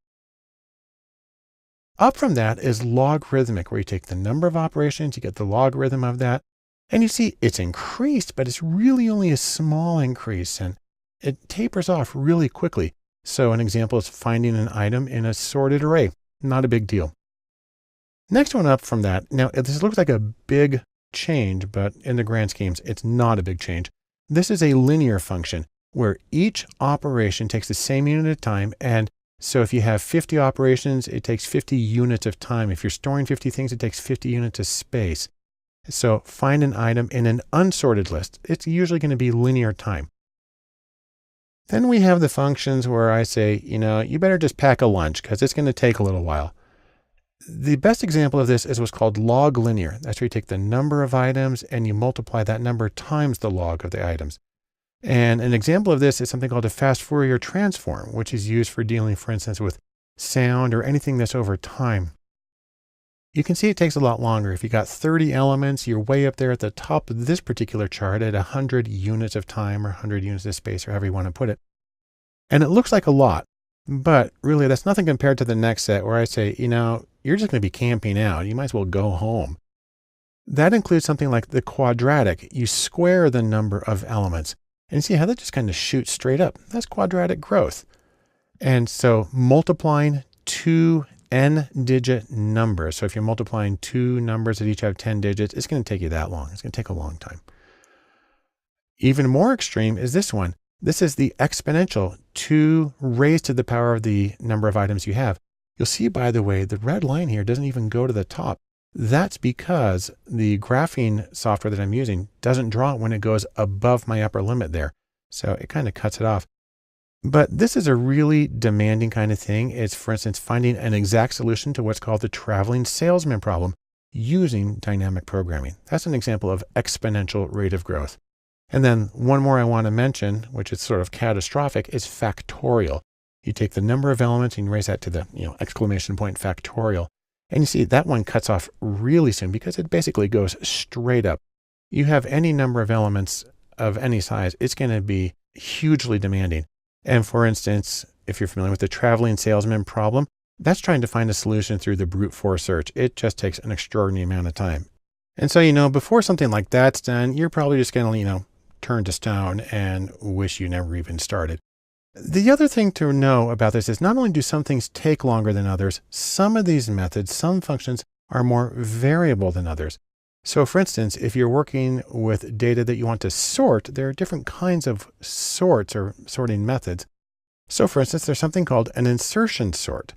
Up from that is logarithmic, where you take the number of operations, you get the logarithm of that, and you see it's increased, but it's really only a small increase, and it tapers off really quickly. So an example is finding an item in a sorted array. Not a big deal. Next one up from that. Now, this looks like a big change, but in the grand schemes, it's not a big change. This is a linear function where each operation takes the same unit of time. And so if you have 50 operations, it takes 50 units of time. If you're storing 50 things, it takes 50 units of space. So find an item in an unsorted list. It's usually going to be linear time. Then we have the functions where I say, you better just pack a lunch because it's going to take a little while. The best example of this is what's called log linear. That's where you take the number of items and you multiply that number times the log of the items. And an example of this is something called a fast Fourier transform, which is used for dealing, for instance, with sound or anything that's over time. You can see it takes a lot longer. If you got 30 elements, you're way up there at the top of this particular chart at 100 units of time or 100 units of space, or however you want to put it. And it looks like a lot, but really that's nothing compared to the next set where I say, you're just going to be camping out. You might as well go home. That includes something like the quadratic. You square the number of elements. And you see how that just kind of shoots straight up. That's quadratic growth. And so multiplying two n-digit numbers. So if you're multiplying two numbers that each have 10 digits, it's going to take you that long. It's going to take a long time. Even more extreme is this one. This is the exponential 2 raised to the power of the number of items you have. You'll see, by the way, the red line here doesn't even go to the top. That's because the graphing software that I'm using doesn't draw it when it goes above my upper limit there. So it kind of cuts it off. But this is a really demanding kind of thing. It's, for instance, finding an exact solution to what's called the traveling salesman problem using dynamic programming. That's an example of exponential rate of growth. And then one more I want to mention, which is sort of catastrophic, is factorial. You take the number of elements and you raise that to the exclamation point factorial. And you see that one cuts off really soon because it basically goes straight up. You have any number of elements of any size, it's going to be hugely demanding. And for instance, if you're familiar with the traveling salesman problem, that's trying to find a solution through the brute force search. It just takes an extraordinary amount of time. And so, before something like that's done, you're probably just going to, turn to stone and wish you never even started. The other thing to know about this is not only do some things take longer than others, some of these methods, some functions are more variable than others. So for instance, if you're working with data that you want to sort, there are different kinds of sorts or sorting methods. So for instance, there's something called an insertion sort.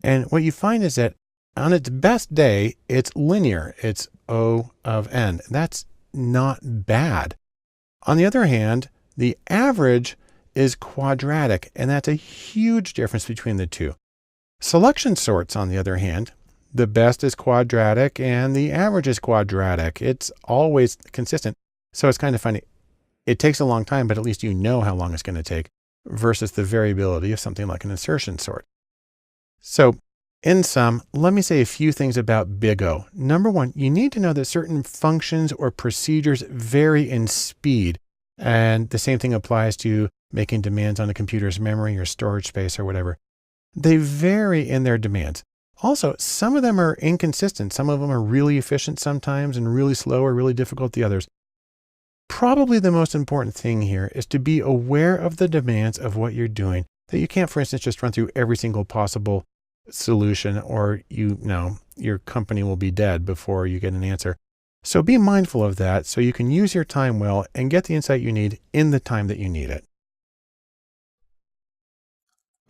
And what you find is that on its best day, it's linear. It's O of n. That's not bad. On the other hand, the average is quadratic, and that's a huge difference between the two. Selection sorts, on the other hand, the best is quadratic and the average is quadratic. It's always consistent. So it's kind of funny. It takes a long time, but at least you know how long it's going to take versus the variability of something like an insertion sort. So in sum, let me say a few things about Big O. Number one, you need to know that certain functions or procedures vary in speed. And the same thing applies to making demands on a computer's memory or storage space or whatever. They vary in their demands. Also, some of them are inconsistent. Some of them are really efficient sometimes and really slow or really difficult the others. Probably the most important thing here is to be aware of the demands of what you're doing, that you can't, for instance, just run through every single possible solution or your company will be dead before you get an answer. So be mindful of that so you can use your time well and get the insight you need in the time that you need it.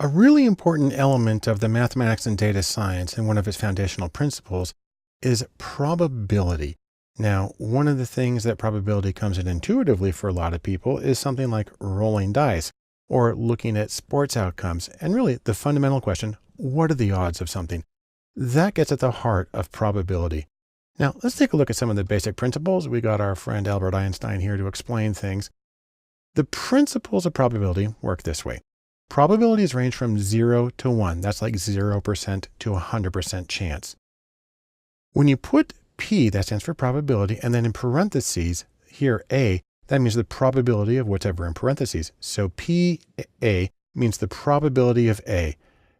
A really important element of the mathematics and data science and one of its foundational principles is probability. Now, one of the things that probability comes in intuitively for a lot of people is something like rolling dice or looking at sports outcomes. And really the fundamental question, what are the odds of something? That gets at the heart of probability. Now, let's take a look at some of the basic principles. We got our friend Albert Einstein here to explain things. The principles of probability work this way. Probabilities range from 0 to 1. That's like 0% to 100% chance. When you put P, that stands for probability, and then in parentheses, here A, that means the probability of whatever in parentheses. So PA means the probability of A,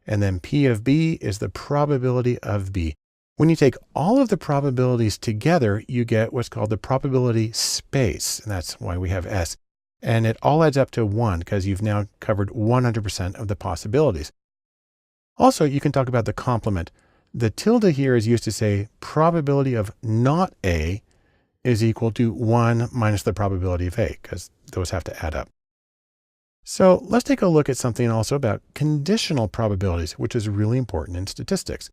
and then P of B is the probability of B. When you take all of the probabilities together, you get what's called the probability space, and that's why we have S. And it all adds up to 1 because you've now covered 100% of the possibilities. Also, you can talk about the complement. The tilde here is used to say probability of not A is equal to 1 minus the probability of A, because those have to add up. So let's take a look at something also about conditional probabilities, which is really important in statistics.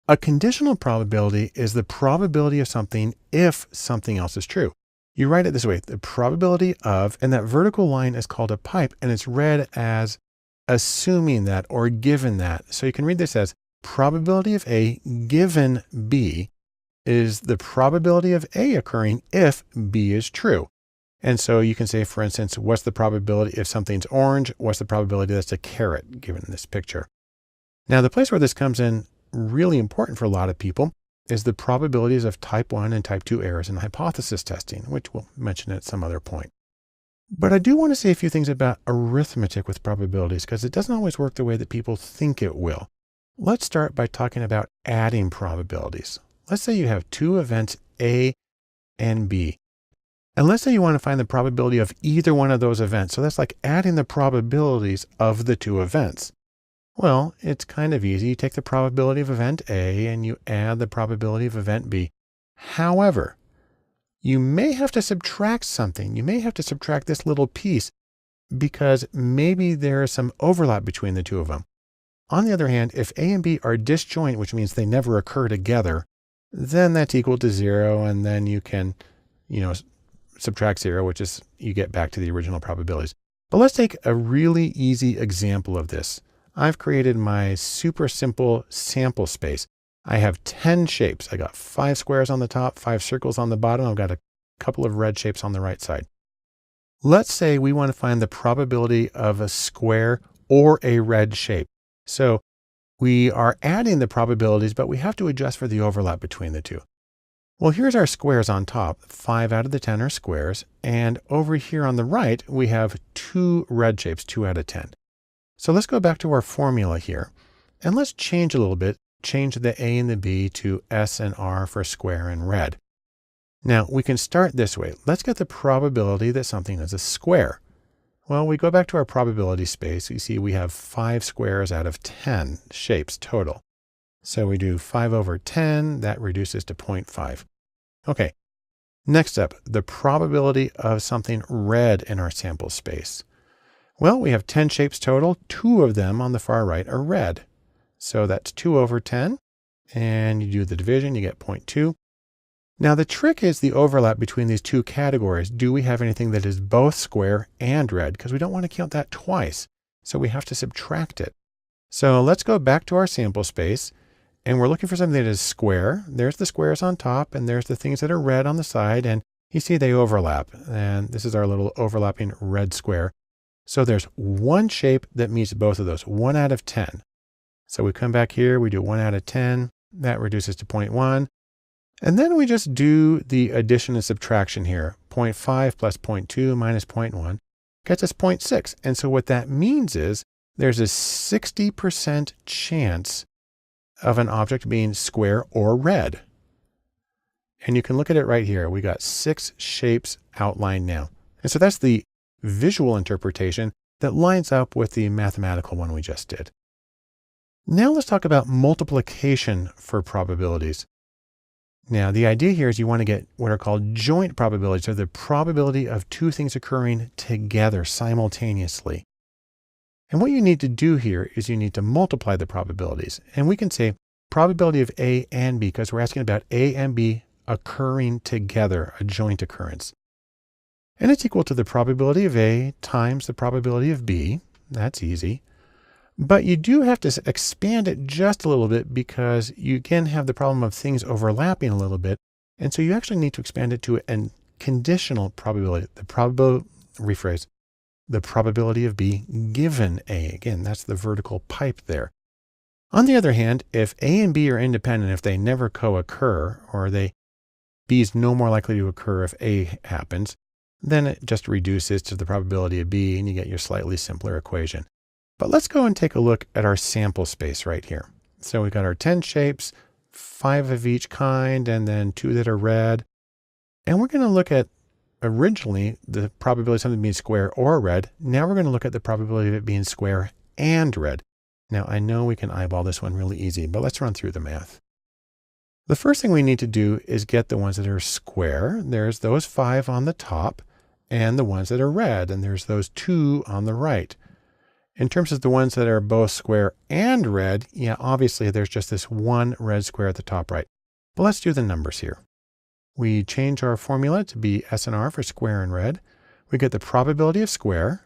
A conditional probability is the probability of something if something else is true. You write it this way, the probability of, and that vertical line is called a pipe, and it's read as assuming that or given that. So you can read this as probability of A given B is the probability of A occurring if B is true. And so you can say, for instance, what's the probability if something's orange? What's the probability that's a carrot given in this picture? Now, the place where this comes in really important for a lot of people is the probabilities of type 1 and type 2 errors in hypothesis testing, which we'll mention at some other point. But I do want to say a few things about arithmetic with probabilities because it doesn't always work the way that people think it will. Let's start by talking about adding probabilities. Let's say you have two events A and B. And let's say you want to find the probability of either one of those events. So that's like adding the probabilities of the two events. Well, it's kind of easy. You take the probability of event A and you add the probability of event B. However, you may have to subtract something. You may have to subtract this little piece because maybe there is some overlap between the two of them. On the other hand, if A and B are disjoint, which means they never occur together, then that's equal to 0. And then you can, subtract 0, which is you get back to the original probabilities. But let's take a really easy example of this. I've created my super simple sample space. I have 10 shapes. I got 5 squares on the top, 5 circles on the bottom. I've got a couple of red shapes on the right side. Let's say we want to find the probability of a square or a red shape. So we are adding the probabilities, but we have to adjust for the overlap between the two. Well, here's our squares on top. 5 out of the 10 are squares. And over here on the right, we have 2 red shapes, 2 out of 10. So let's go back to our formula here and let's change a little bit. Change the A and the B to S and R for square and red. Now we can start this way. Let's get the probability that something is a square. Well, we go back to our probability space. You see we have 5 squares out of 10 shapes total. So we do 5 over 10, that reduces to 0.5. Okay, next up, the probability of something red in our sample space. Well, we have 10 shapes total. 2 of them on the far right are red. So that's 2 over 10. And you do the division, you get 0.2. Now the trick is the overlap between these two categories. Do we have anything that is both square and red? Because we don't want to count that twice. So we have to subtract it. So let's go back to our sample space. And we're looking for something that is square. There's the squares on top, and there's the things that are red on the side. And you see they overlap. And this is our little overlapping red square. So there's one shape that meets both of those, 1 out of 10. So we come back here, we do 1 out of 10. That reduces to 0.1. And then we just do the addition and subtraction here. 0.5 plus 0.2 minus 0.1 gets us 0.6. And so what that means is there's a 60% chance of an object being square or red. And you can look at it right here. We got 6 shapes outlined now. And so that's the visual interpretation that lines up with the mathematical one we just did. Now let's talk about multiplication for probabilities. Now the idea here is you want to get what are called joint probabilities, or the probability of 2 things occurring together simultaneously. And what you need to do here is you need to multiply the probabilities. And we can say probability of A and B because we're asking about A and B occurring together, a joint occurrence. And it's equal to the probability of A times the probability of B. That's easy. But you do have to expand it just a little bit because you again have the problem of things overlapping a little bit. And so you actually need to expand it to a conditional probability. The probability of B given A. Again, that's the vertical pipe there. On the other hand, if A and B are independent, if they never co-occur, or B is no more likely to occur if A happens, then it just reduces to the probability of B and you get your slightly simpler equation. But let's go and take a look at our sample space right here. So we've got our 10 shapes, 5 of each kind, and then 2 that are red. And we're going to look at originally the probability of something being square or red. Now we're going to look at the probability of it being square and red. Now I know we can eyeball this one really easy, but let's run through the math. The first thing we need to do is get the ones that are square. There's those 5 on the top, and the ones that are red, and there's those 2 on the right. In terms of the ones that are both square and red, yeah, obviously there's just this one red square at the top right. But let's do the numbers here. We change our formula to be S and R for square and red. We get the probability of square.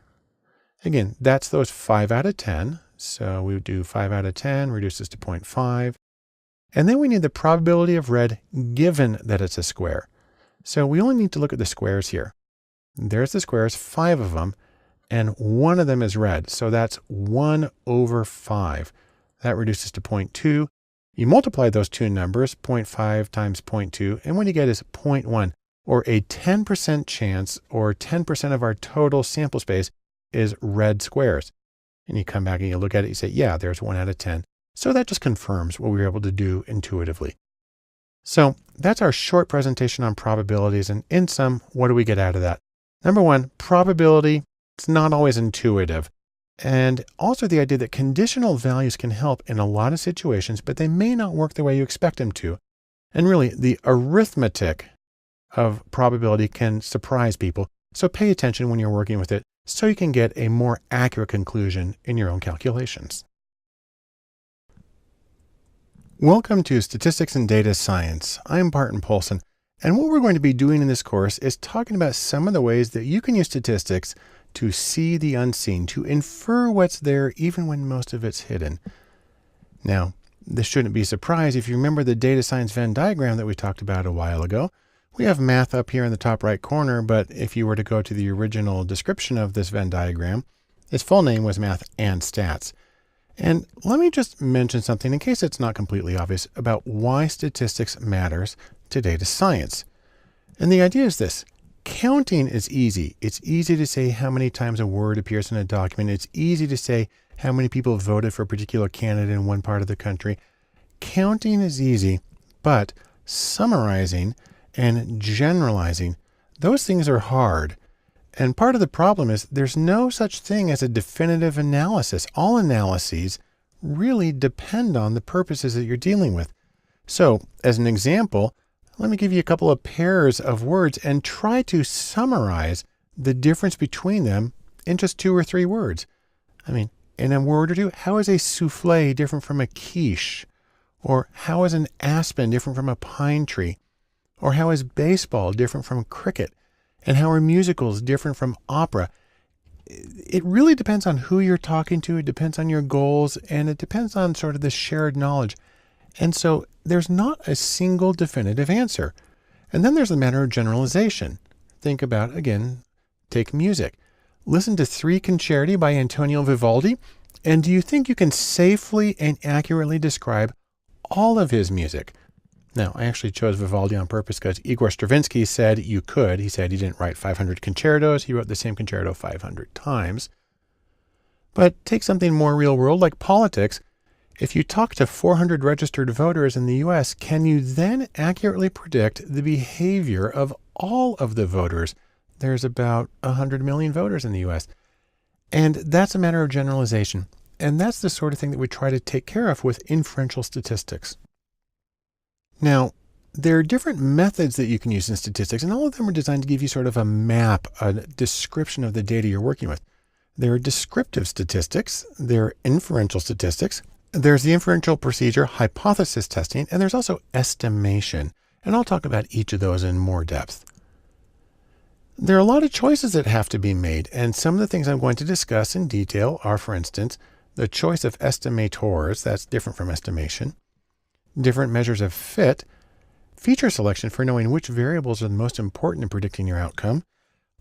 Again, that's those 5 out of 10. So we do 5 out of 10, reduces to 0.5. And then we need the probability of red given that it's a square. So we only need to look at the squares here. There's the squares, 5 of them, and 1 of them is red. So that's 1 over 5. That reduces to 0.2. You multiply those two numbers, 0.5 times 0.2, and what you get is 0.1, or a 10% chance, or 10% of our total sample space is red squares. And you come back and you look at it, you say, yeah, there's 1 out of 10. So that just confirms what we were able to do intuitively. So that's our short presentation on probabilities. And in sum, what do we get out of that? Number one, probability, it's not always intuitive. And also the idea that conditional values can help in a lot of situations, but they may not work the way you expect them to. And really, the arithmetic of probability can surprise people. So pay attention when you're working with it so you can get a more accurate conclusion in your own calculations. Welcome to Statistics and Data Science. I'm Barton Polson, and what we're going to be doing in this course is talking about some of the ways that you can use statistics to see the unseen, to infer what's there even when most of it's hidden. Now, this shouldn't be a surprise if you remember the data science Venn diagram that we talked about a while ago. We have math up here in the top right corner, but if you were to go to the original description of this Venn diagram, its full name was Math and Stats. And let me just mention something in case it's not completely obvious about why statistics matters to data science. And the idea is this: counting is easy. It's easy to say how many times a word appears in a document. It's easy to say how many people voted for a particular candidate in one part of the country. Counting is easy, but summarizing and generalizing, those things are hard. And part of the problem is there's no such thing as a definitive analysis. All analyses really depend on the purposes that you're dealing with. So as an example, let me give you a couple of pairs of words and try to summarize the difference between them in just 2 or 3 words. I mean, in a word or two, how is a souffle different from a quiche? Or how is an aspen different from a pine tree? Or how is baseball different from cricket? And how are musicals different from opera? It really depends on who you're talking to. It depends on your goals, and it depends on sort of the shared knowledge. And so there's not a single definitive answer. And then there's the matter of generalization. Think about, again, take music. Listen to 3 Concerti by Antonio Vivaldi, and do you think you can safely and accurately describe all of his music? Now, I actually chose Vivaldi on purpose because Igor Stravinsky said you could. He said he didn't write 500 concertos. He wrote the same concerto 500 times. But take something more real world like politics. If you talk to 400 registered voters in the US, can you then accurately predict the behavior of all of the voters? There's about 100 million voters in the US. And that's a matter of generalization. And that's the sort of thing that we try to take care of with inferential statistics. Now, there are different methods that you can use in statistics, and all of them are designed to give you sort of a map, a description of the data you're working with. There are descriptive statistics, there are inferential statistics, there's the inferential procedure hypothesis testing, and there's also estimation. And I'll talk about each of those in more depth. There are a lot of choices that have to be made, and some of the things I'm going to discuss in detail are, for instance, the choice of estimators, that's different from estimation, different measures of fit, feature selection for knowing which variables are the most important in predicting your outcome,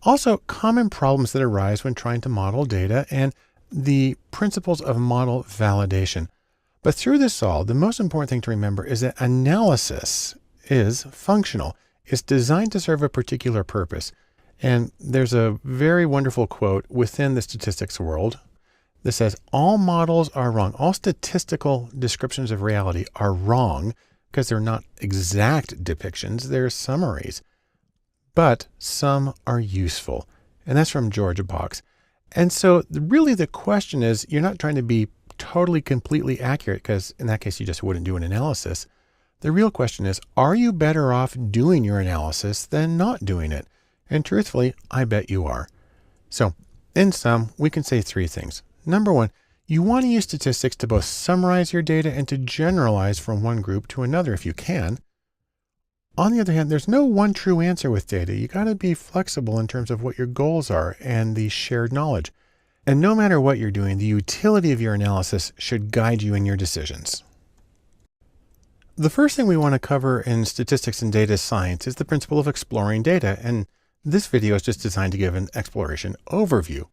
also common problems that arise when trying to model data, and the principles of model validation. But through this all, the most important thing to remember is that analysis is functional. It's designed to serve a particular purpose. And there's a very wonderful quote within the statistics world that says, all models are wrong. All statistical descriptions of reality are wrong because they're not exact depictions, they're summaries. But some are useful. And that's from George Box. And so really the question is, you're not trying to be totally, completely accurate, because in that case, you just wouldn't do an analysis. The real question is, are you better off doing your analysis than not doing it? And truthfully, I bet you are. So in sum, we can say 3 things. Number 1, you want to use statistics to both summarize your data and to generalize from one group to another if you can. On the other hand, there's no one true answer with data. You got to be flexible in terms of what your goals are and the shared knowledge. And no matter what you're doing, the utility of your analysis should guide you in your decisions. The first thing we want to cover in statistics and data science is the principle of exploring data. And this video is just designed to give an exploration overview.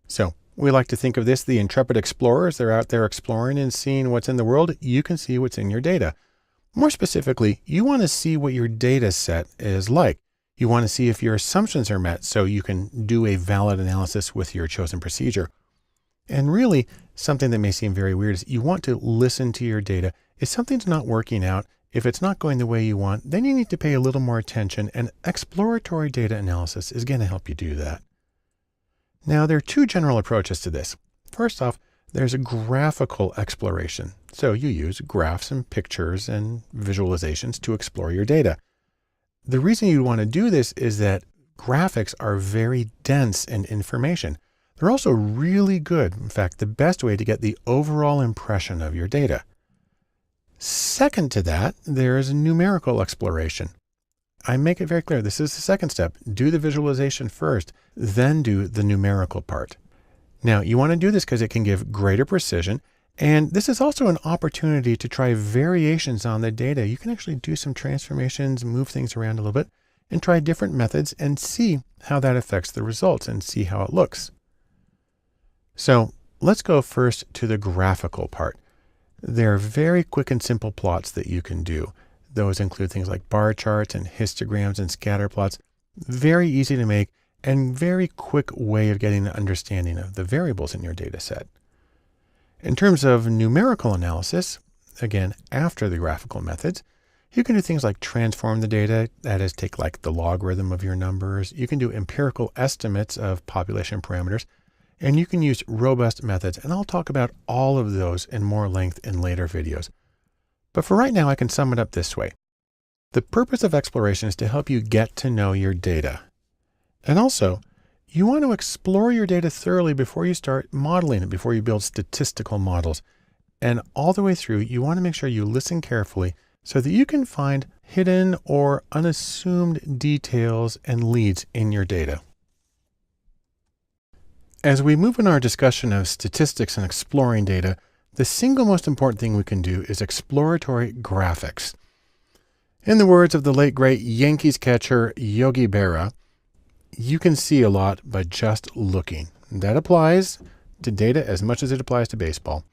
So we like to think of this, the intrepid explorers. They're out there exploring and seeing what's in the world. You can see what's in your data. More specifically, you want to see what your data set is like. You want to see if your assumptions are met so you can do a valid analysis with your chosen procedure. And really, something that may seem very weird is you want to listen to your data. If something's not working out, If it's not going the way you want, then you need to pay a little more attention, and exploratory data analysis is going to help you do that. Now, there are two general approaches to this. First off, there's a graphical exploration. So you use graphs and pictures and visualizations to explore your data. The reason you want to do this is that graphics are very dense in information. They're also really good, in fact, the best way to get the overall impression of your data. Second to that, there is a numerical exploration. I make it very clear, this is the second step. Do the visualization first, then do the numerical part. Now, you want to do this because it can give greater precision, and this is also an opportunity to try variations on the data. You can actually do some transformations, move things around a little bit, and try different methods and see how that affects the results and see how it looks. So let's go first to the graphical part. There are very quick and simple plots that you can do. Those include things like bar charts and histograms and scatter plots. Very easy to make and very quick way of getting an understanding of the variables in your data set. In terms of numerical analysis, again, after the graphical methods, you can do things like transform the data, that is, take like the logarithm of your numbers. You can do empirical estimates of population parameters, and you can use robust methods, and I'll talk about all of those in more length in later videos. But for right now, I can sum it up this way. The purpose of exploration is to help you get to know your data. And also, you want to explore your data thoroughly before you start modeling it, before you build statistical models. And all the way through, you want to make sure you listen carefully so that you can find hidden or unassumed details and leads in your data. As we move in our discussion of statistics and exploring data, the single most important thing we can do is exploratory graphics. In the words of the late great Yankees catcher Yogi Berra, you can see a lot by just looking. That applies to data as much as it applies to baseball.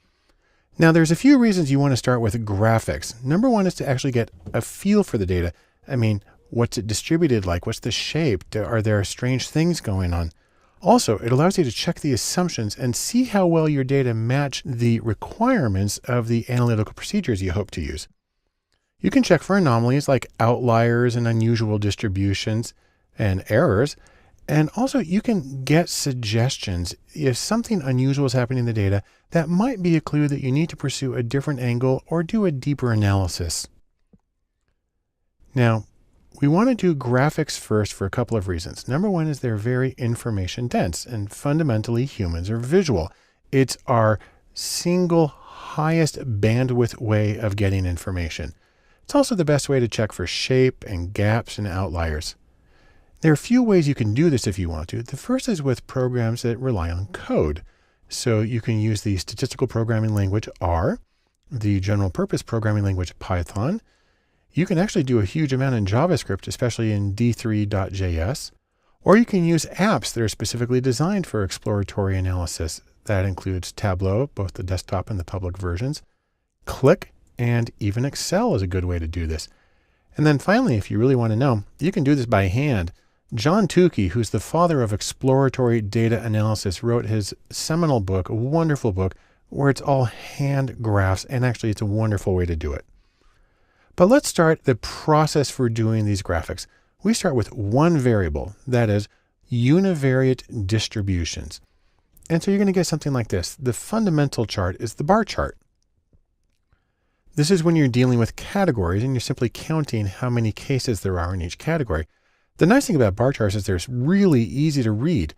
Now, there's a few reasons you want to start with graphics. Number one is to actually get a feel for the data. I mean, what's it distributed like? What's the shape? Are there strange things going on? Also, it allows you to check the assumptions and see how well your data match the requirements of the analytical procedures you hope to use. You can check for anomalies like outliers and unusual distributions and errors. And also you can get suggestions. If something unusual is happening in the data, that might be a clue that you need to pursue a different angle or do a deeper analysis. Now, we want to do graphics first for a couple of reasons. Number one is they're very information dense, and fundamentally humans are visual. It's our single highest bandwidth way of getting information. It's also the best way to check for shape and gaps and outliers. There are a few ways you can do this if you want to. The first is with programs that rely on code. So you can use the statistical programming language R, the general purpose programming language Python. You can actually do a huge amount in JavaScript, especially in d3.js, or you can use apps that are specifically designed for exploratory analysis. That includes Tableau, both the desktop and the public versions, Click, and even Excel is a good way to do this. And then finally, if you really want to know, you can do this by hand. John Techie, who's the father of exploratory data analysis, wrote his seminal book, a wonderful book, where it's all hand graphs, and actually it's a wonderful way to do it. But let's start the process for doing these graphics. We start with one variable, that is univariate distributions. And so you're going to get something like this. The fundamental chart is the bar chart. This is when you're dealing with categories and you're simply counting how many cases there are in each category. The nice thing about bar charts is they're really easy to read.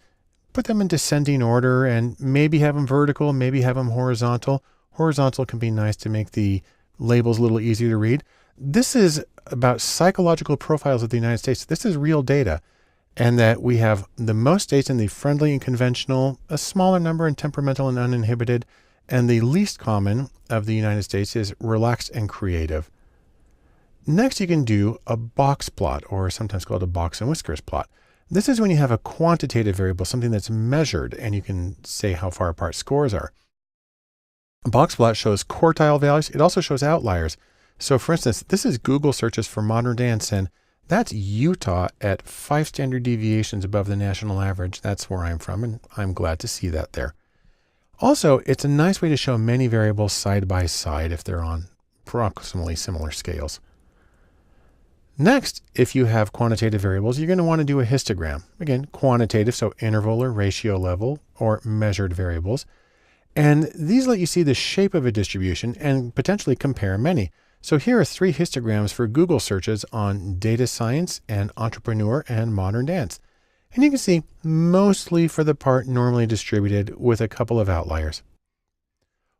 Put them in descending order and maybe have them vertical, maybe have them horizontal. Horizontal can be nice to make the labels a little easier to read. This is about psychological profiles of the United States. This is real data, and that we have the most states in the friendly and conventional, a smaller number in temperamental and uninhibited, and the least common of the United States is relaxed and creative. Next, you can do a box plot, or sometimes called a box and whiskers plot. This is when you have a quantitative variable, something that's measured, and you can say how far apart scores are. A box plot shows quartile values. It also shows outliers. So for instance, this is Google searches for modern dance, and that's Utah at 5 standard deviations above the national average. That's where I'm from, and I'm glad to see that there. Also, it's a nice way to show many variables side by side if they're on approximately similar scales. Next, if you have quantitative variables, you're going to want to do a histogram. Again, quantitative, so interval or ratio level or measured variables. And these let you see the shape of a distribution and potentially compare many. So here are 3 histograms for Google searches on data science and entrepreneur and modern dance. And you can see mostly for the part normally distributed with a couple of outliers.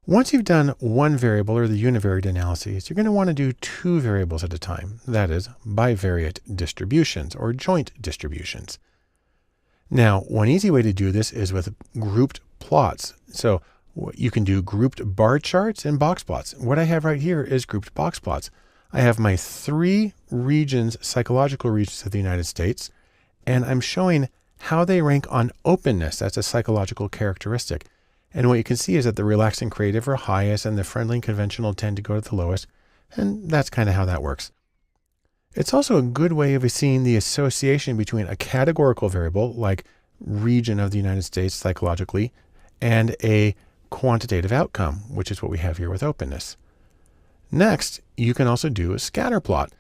Once you've done one variable or the univariate analyses, you're going to want to do 2 variables at a time. That is bivariate distributions or joint distributions. Now, one easy way to do this is with grouped plots. So you can do grouped bar charts and box plots. What I have right here is grouped box plots. I have my 3 regions, psychological regions of the United States, and I'm showing how they rank on openness. That's a psychological characteristic. And what you can see is that the relaxed and creative are highest and the friendly and conventional tend to go to the lowest. And that's kind of how that works. It's also a good way of seeing the association between a categorical variable like region of the United States psychologically and a quantitative outcome, which is what we have here with openness. Next, you can also do a scatter plot.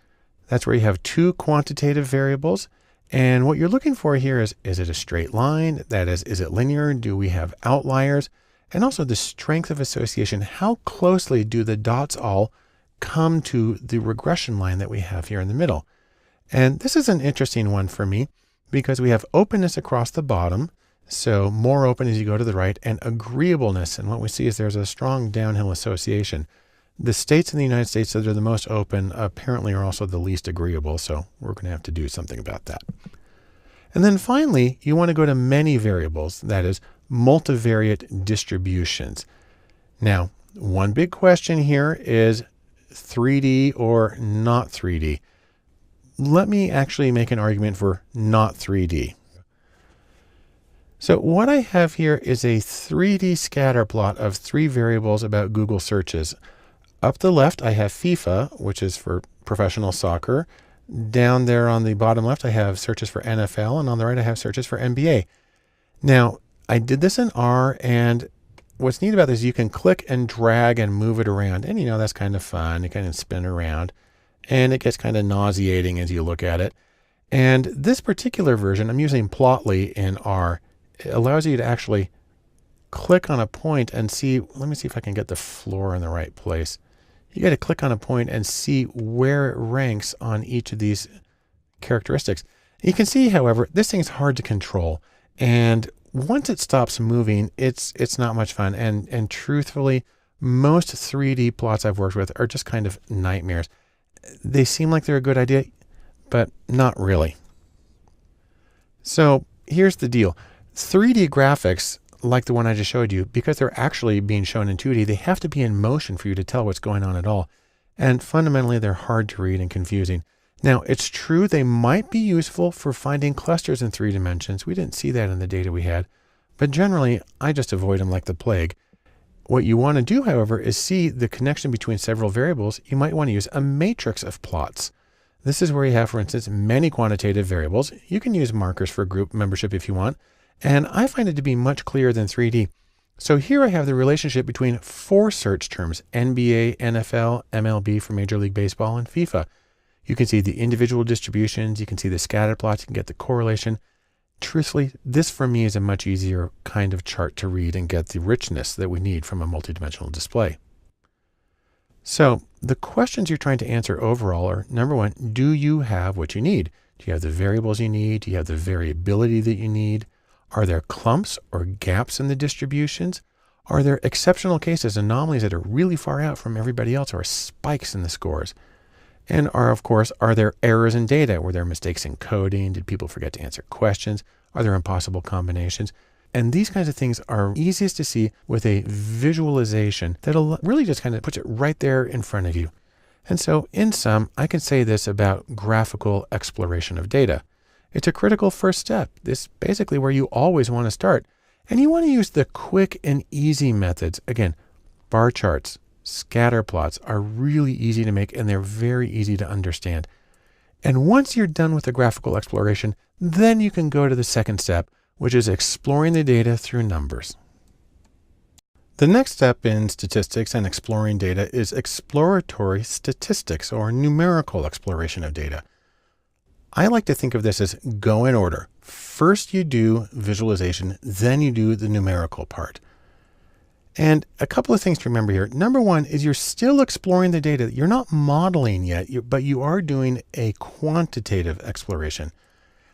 That's where you have 2 quantitative variables. And what you're looking for here is it a straight line? That is it linear? Do we have outliers? And also the strength of association. How closely do the dots all come to the regression line that we have here in the middle? And this is an interesting one for me because we have openness across the bottom. So more open as you go to the right, and agreeableness. And what we see is there's a strong downhill association. The states in the United States that are the most open apparently are also the least agreeable. So we're going to have to do something about that. And then finally, you want to go to many variables, that is multivariate distributions. Now, one big question here is 3D or not 3D. Let me actually make an argument for not 3D. So what I have here is a 3D scatter plot of 3 variables about Google searches. Up the left, I have FIFA, which is for professional soccer. Down there on the bottom left, I have searches for NFL, and on the right, I have searches for NBA. Now, I did this in R, and what's neat about this is you can click and drag and move it around. And that's kind of fun. You kind of spin around, and it gets kind of nauseating as you look at it. And this particular version, I'm using Plotly in R. It allows you to actually click on a point and see, let me see if I can get the floor in the right place. You got to click on a point and see where it ranks on each of these characteristics. You can see, however, this thing's hard to control. And once it stops moving, it's not much fun. And truthfully, most 3D plots I've worked with are just kind of nightmares. They seem like they're a good idea, but not really. So here's the deal. 3D graphics, like the one I just showed you, because they're actually being shown in 2D, they have to be in motion for you to tell what's going on at all. And fundamentally, they're hard to read and confusing. Now, it's true they might be useful for finding clusters in 3 dimensions. We didn't see that in the data we had, but generally, I just avoid them like the plague. What you want to do, however, is see the connection between several variables. You might want to use a matrix of plots. This is where you have, for instance, many quantitative variables. You can use markers for group membership if you want. And I find it to be much clearer than 3D. So here I have the relationship between 4 search terms: NBA, NFL, MLB for Major League Baseball, and FIFA. You can see the individual distributions. You can see the scatter plots. You can get the correlation. Truthfully, this for me is a much easier kind of chart to read and get the richness that we need from a multidimensional display. So the questions you're trying to answer overall are, number 1, do you have what you need? Do you have the variables you need? Do you have the variability that you need? Are there clumps or gaps in the distributions? Are there exceptional cases, anomalies that are really far out from everybody else, or spikes in the scores? And of course, are there errors in data? Were there mistakes in coding? Did people forget to answer questions? Are there impossible combinations? And these kinds of things are easiest to see with a visualization that'll really just kind of puts it right there in front of you. And so in sum, I can say this about graphical exploration of data. It's a critical first step. This is basically where you always want to start. And you want to use the quick and easy methods. Again, bar charts, scatter plots are really easy to make, and they're very easy to understand. And once you're done with the graphical exploration, then you can go to the second step, which is exploring the data through numbers. The next step in statistics and exploring data is exploratory statistics, or numerical exploration of data. I like to think of this as go in order. First you do visualization, then you do the numerical part. And a couple of things to remember here. Number one is you're still exploring the data. You're not modeling yet, but you are doing a quantitative exploration.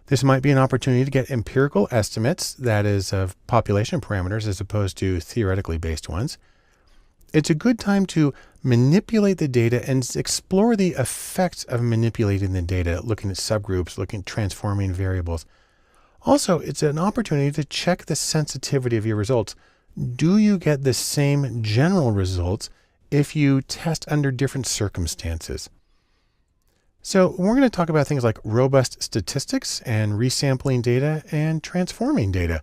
This might be an opportunity to get empirical estimates, that is, of population parameters as opposed to theoretically based ones. It's a good time to manipulate the data and explore the effects of manipulating the data, looking at subgroups, looking at transforming variables. Also, it's an opportunity to check the sensitivity of your results. Do you get the same general results if you test under different circumstances? So we're going to talk about things like robust statistics and resampling data and transforming data.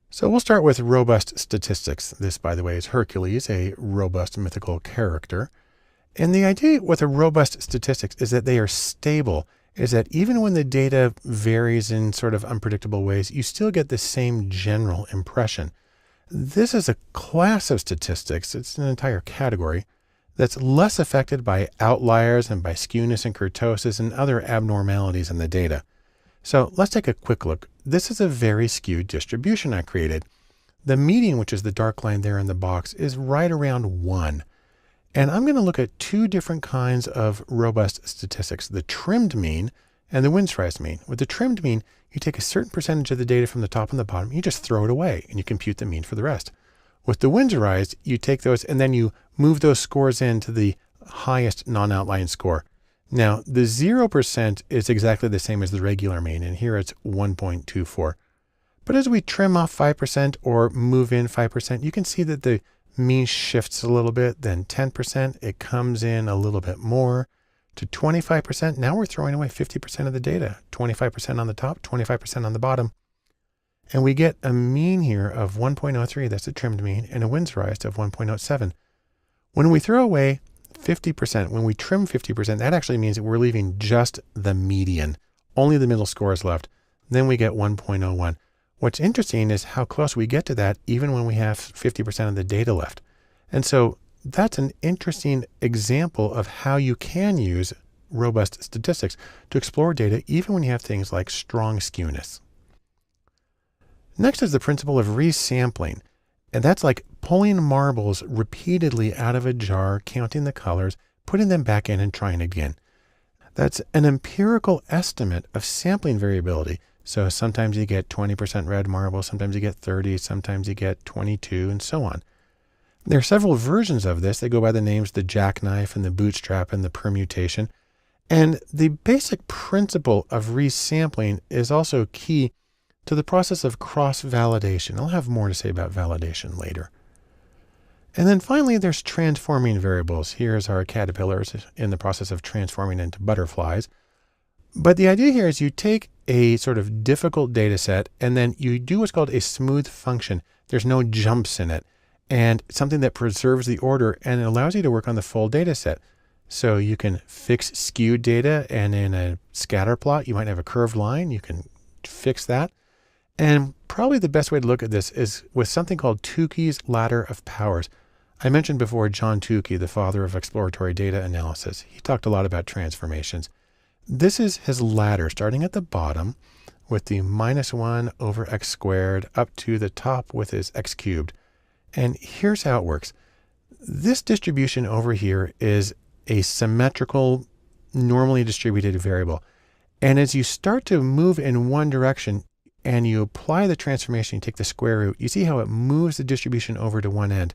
So we'll start with robust statistics. This, by the way, is Hercules, a robust mythical character. And the idea with a robust statistics is that they are stable, is that even when the data varies in sort of unpredictable ways, you still get the same general impression. This is a class of statistics, it's an entire category, that's less affected by outliers and by skewness and kurtosis and other abnormalities in the data. So let's take a quick look. This is a very skewed distribution I created. The median, which is the dark line there in the box, is right around 1. And I'm going to look at two different kinds of robust statistics, the trimmed mean and the Windsorized mean. With the trimmed mean, you take a certain percentage of the data from the top and the bottom, you just throw it away and you compute the mean for the rest. With the Windsorized, you take those and then you move those scores into the highest non-outlying score. Now, the 0% is exactly the same as the regular mean, and here it's 1.24. But as we trim off 5% or move in 5%, you can see that the mean shifts a little bit. Then 10%, it comes in a little bit more to 25%. Now we're throwing away 50% of the data, 25% on the top, 25% on the bottom. And we get a mean here of 1.03, that's a trimmed mean, and a Windsorized of 1.07. When we throw away 50%, when we trim 50%, that actually means that we're leaving just the median. Only the middle score is left. Then we get 1.01. What's interesting is how close we get to that even when we have 50% of the data left. And so that's an interesting example of how you can use robust statistics to explore data even when you have things like strong skewness. Next is the principle of resampling. And that's like pulling marbles repeatedly out of a jar, counting the colors, putting them back in and trying again. That's an empirical estimate of sampling variability. So sometimes you get 20% red marble, sometimes you get 30, sometimes you get 22, and so on. There are several versions of this. They go by the names the jackknife and the bootstrap and the permutation. And the basic principle of resampling is also key to the process of cross-validation. I'll have more to say about validation later. And then finally, there's transforming variables. Here's our caterpillars in the process of transforming into butterflies. But the idea here is you take a sort of difficult data set and then you do what's called a smooth function. There's no jumps in it, and something that preserves the order and it allows you to work on the full data set. So you can fix skewed data, and in a scatter plot, you might have a curved line. You can fix that. And probably the best way to look at this is with something called Tukey's ladder of powers. I mentioned before John Tukey, the father of exploratory data analysis. He talked a lot about transformations. This is his ladder starting at the bottom with the -1 over x squared up to the top with his x cubed. And here's how it works. This distribution over here is a symmetrical, normally distributed variable. And as you start to move in one direction, and you apply the transformation, you take the square root, you see how it moves the distribution over to one end.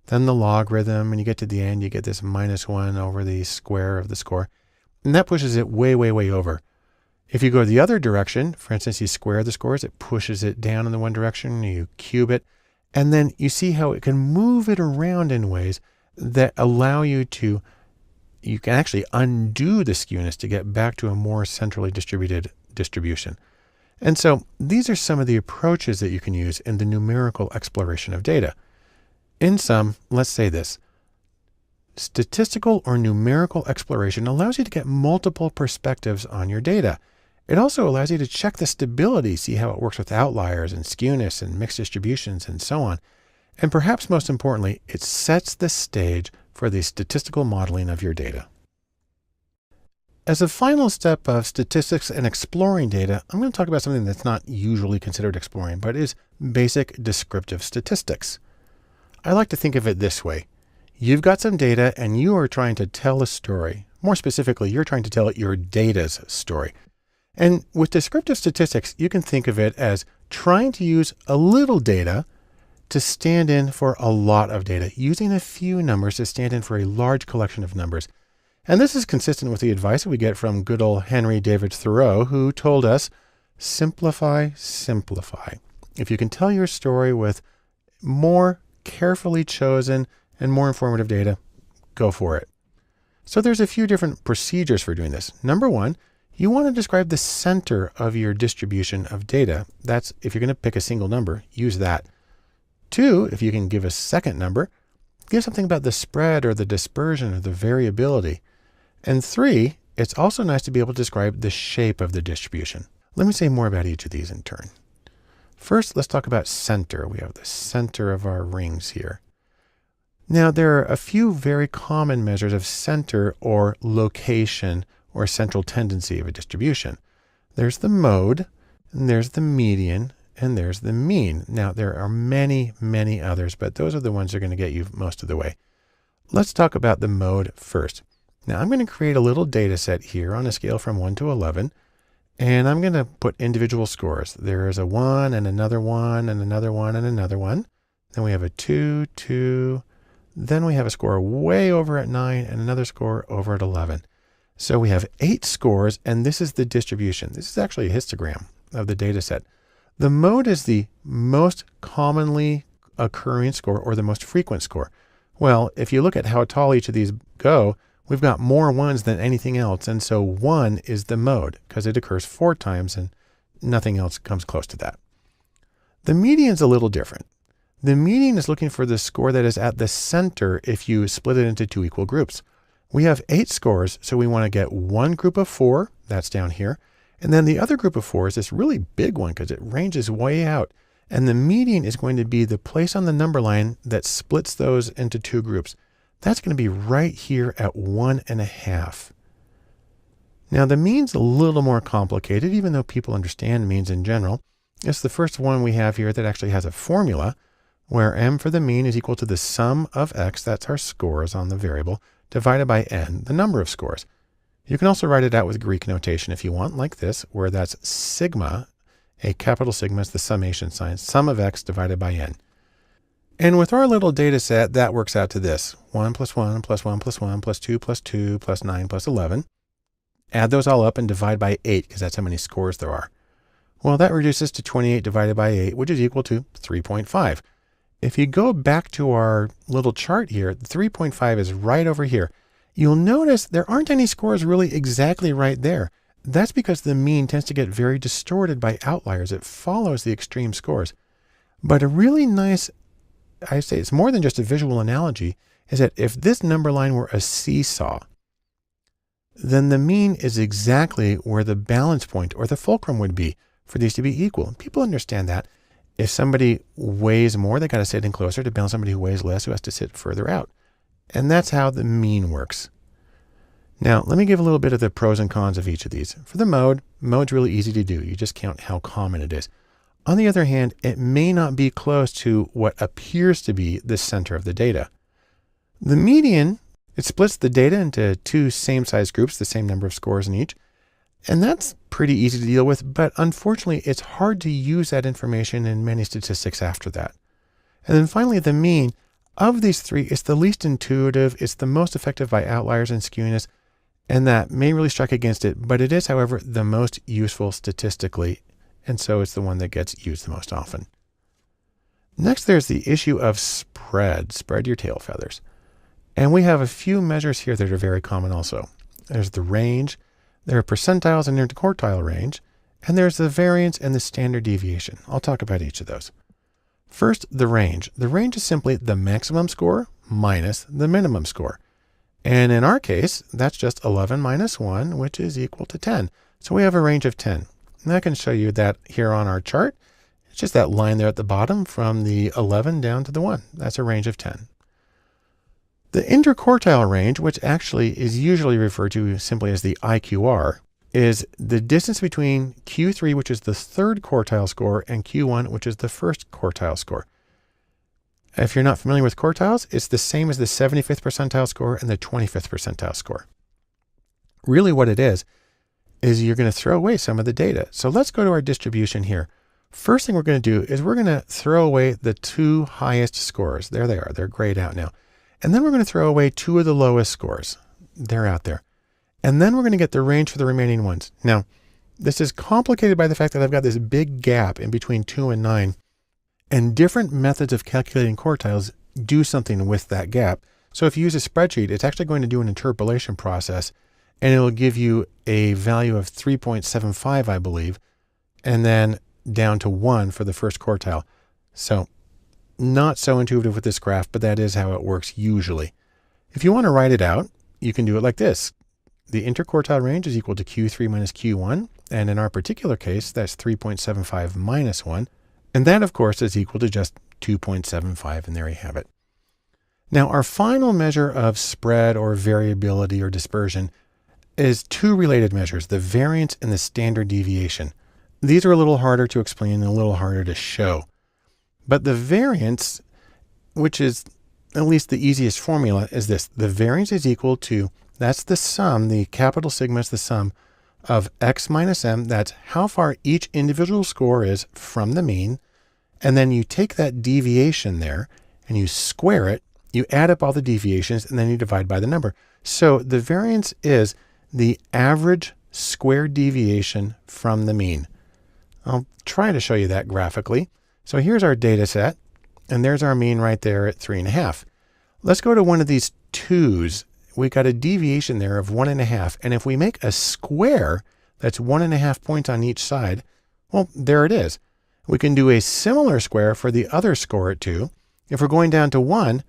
Then the logarithm, and you get to the end, you get this -1 over the square of the score. And that pushes it way, way, way over. If you go the other direction, for instance, you square the scores, it pushes it down in the one direction, you cube it, and then you see how it can move it around in ways that allow you can actually undo the skewness to get back to a more centrally distributed distribution. And so these are some of the approaches that you can use in the numerical exploration of data. In sum, let's say this. Statistical or numerical exploration allows you to get multiple perspectives on your data. It also allows you to check the stability, see how it works with outliers and skewness and mixed distributions and so on. And perhaps most importantly, it sets the stage for the statistical modeling of your data. As a final step of statistics and exploring data, I'm going to talk about something that's not usually considered exploring, but is basic descriptive statistics. I like to think of it this way. You've got some data and you are trying to tell a story. More specifically, you're trying to tell your data's story. And with descriptive statistics, you can think of it as trying to use a little data to stand in for a lot of data, using a few numbers to stand in for a large collection of numbers. And this is consistent with the advice that we get from good old Henry David Thoreau, who told us, simplify, simplify. If you can tell your story with more carefully chosen and more informative data, go for it. So there's a few different procedures for doing this. Number one, you want to describe the center of your distribution of data. That's if you're going to pick a single number, use that. Two, if you can give a second number, give something about the spread or the dispersion or the variability. And three, it's also nice to be able to describe the shape of the distribution. Let me say more about each of these in turn. First, let's talk about center. We have the center of our rings here. Now, there are a few very common measures of center or location or central tendency of a distribution. There's the mode, and there's the median, and there's the mean. Now, there are many, many others, but those are the ones that are going to get you most of the way. Let's talk about the mode first. Now, I'm going to create a little data set here on a scale from 1 to 11, and I'm going to put individual scores. There is a 1 and another 1 and another 1 and another 1. Then we have a 2, 2. Then we have a score way over at 9 and another score over at 11. So we have 8 scores, and this is the distribution. This is actually a histogram of the data set. The mode is the most commonly occurring score or the most frequent score. Well, if you look at how tall each of these go, we've got more ones than anything else. And so 1 is the mode because it occurs 4 times and nothing else comes close to that. The median is a little different. The median is looking for the score that is at the center if you split it into 2 equal groups. We have 8 scores, so we want to get one group of 4, that's down here. And then the other group of 4 is this really big one because it ranges way out. And the median is going to be the place on the number line that splits those into 2 groups. That's going to be right here at 1.5. Now the mean's a little more complicated, even though people understand means in general. It's the first one we have here that actually has a formula where m for the mean is equal to the sum of x, that's our scores on the variable, divided by n, the number of scores. You can also write it out with Greek notation if you want, like this, where that's sigma, a capital sigma is the summation sign, sum of x divided by n. And with our little data set, that works out to this. 1 plus 1 plus 1 plus 1 plus 2 plus 2 plus 9 plus 11. Add those all up and divide by 8 because that's how many scores there are. Well, that reduces to 28 divided by 8, which is equal to 3.5. If you go back to our little chart here, the 3.5 is right over here. You'll notice there aren't any scores really exactly right there. That's because the mean tends to get very distorted by outliers. It follows the extreme scores. But a really nice, I say it's more than just a visual analogy, is that if this number line were a seesaw, then the mean is exactly where the balance point or the fulcrum would be for these to be equal. People understand that. If somebody weighs more, they got to sit in closer to balance somebody who weighs less, who has to sit further out. And that's how the mean works. Now, let me give a little bit of the pros and cons of each of these. For the mode's really easy to do. You just count how common it is. On the other hand, it may not be close to what appears to be the center of the data. The median, it splits the data into 2 same-sized groups, the same number of scores in each. And that's pretty easy to deal with, but unfortunately, it's hard to use that information in many statistics after that. And then finally, the mean. Of these 3, it's the least intuitive, it's the most effective by outliers and skewness, and that may really strike against it, but it is, however, the most useful statistically, and so it's the one that gets used the most often. Next, there's the issue of spread. Spread your tail feathers. And we have a few measures here that are very common also. There's the range, there are percentiles and interquartile range, and there's the variance and the standard deviation. I'll talk about each of those. First, the range. The range is simply the maximum score minus the minimum score. And in our case, that's just 11 minus 1, which is equal to 10. So we have a range of 10. And I can show you that here on our chart. It's just that line there at the bottom from the 11 down to the 1. That's a range of 10. The interquartile range, which actually is usually referred to simply as the IQR, is the distance between Q3, which is the third quartile score, and Q1, which is the first quartile score. If you're not familiar with quartiles, it's the same as the 75th percentile score and the 25th percentile score. Really what it is you're going to throw away some of the data. So let's go to our distribution here. First thing we're going to do is we're going to throw away the two highest scores. There they are. They're grayed out now. And then we're going to throw away two of the lowest scores. They're out there. And then we're going to get the range for the remaining ones. Now, this is complicated by the fact that I've got this big gap in between 2 and 9. And different methods of calculating quartiles do something with that gap. So if you use a spreadsheet, it's actually going to do an interpolation process, and it'll give you a value of 3.75, I believe, and then down to 1 for the first quartile. So not so intuitive with this graph, but that is how it works usually. If you want to write it out, you can do it like this. The interquartile range is equal to Q3 minus Q1. And in our particular case, that's 3.75 minus 1. And that, of course, is equal to just 2.75. And there you have it. Now, our final measure of spread or variability or dispersion is two related measures, the variance and the standard deviation. These are a little harder to explain and a little harder to show. But the variance, which is at least the easiest formula, is this. The variance is equal to, that's the sum, the capital sigma is the sum of x minus m. That's how far each individual score is from the mean. And then you take that deviation there and you square it, you add up all the deviations, and then you divide by the number. So the variance is the average squared deviation from the mean. I'll try to show you that graphically. So here's our data set, and there's our mean right there at 3.5. Let's go to one of these 2's. We got a deviation there of 1.5. And if we make a square that's 1.5 points on each side, well, there it is. We can do a similar square for the other score at 2. If we're going down to 1,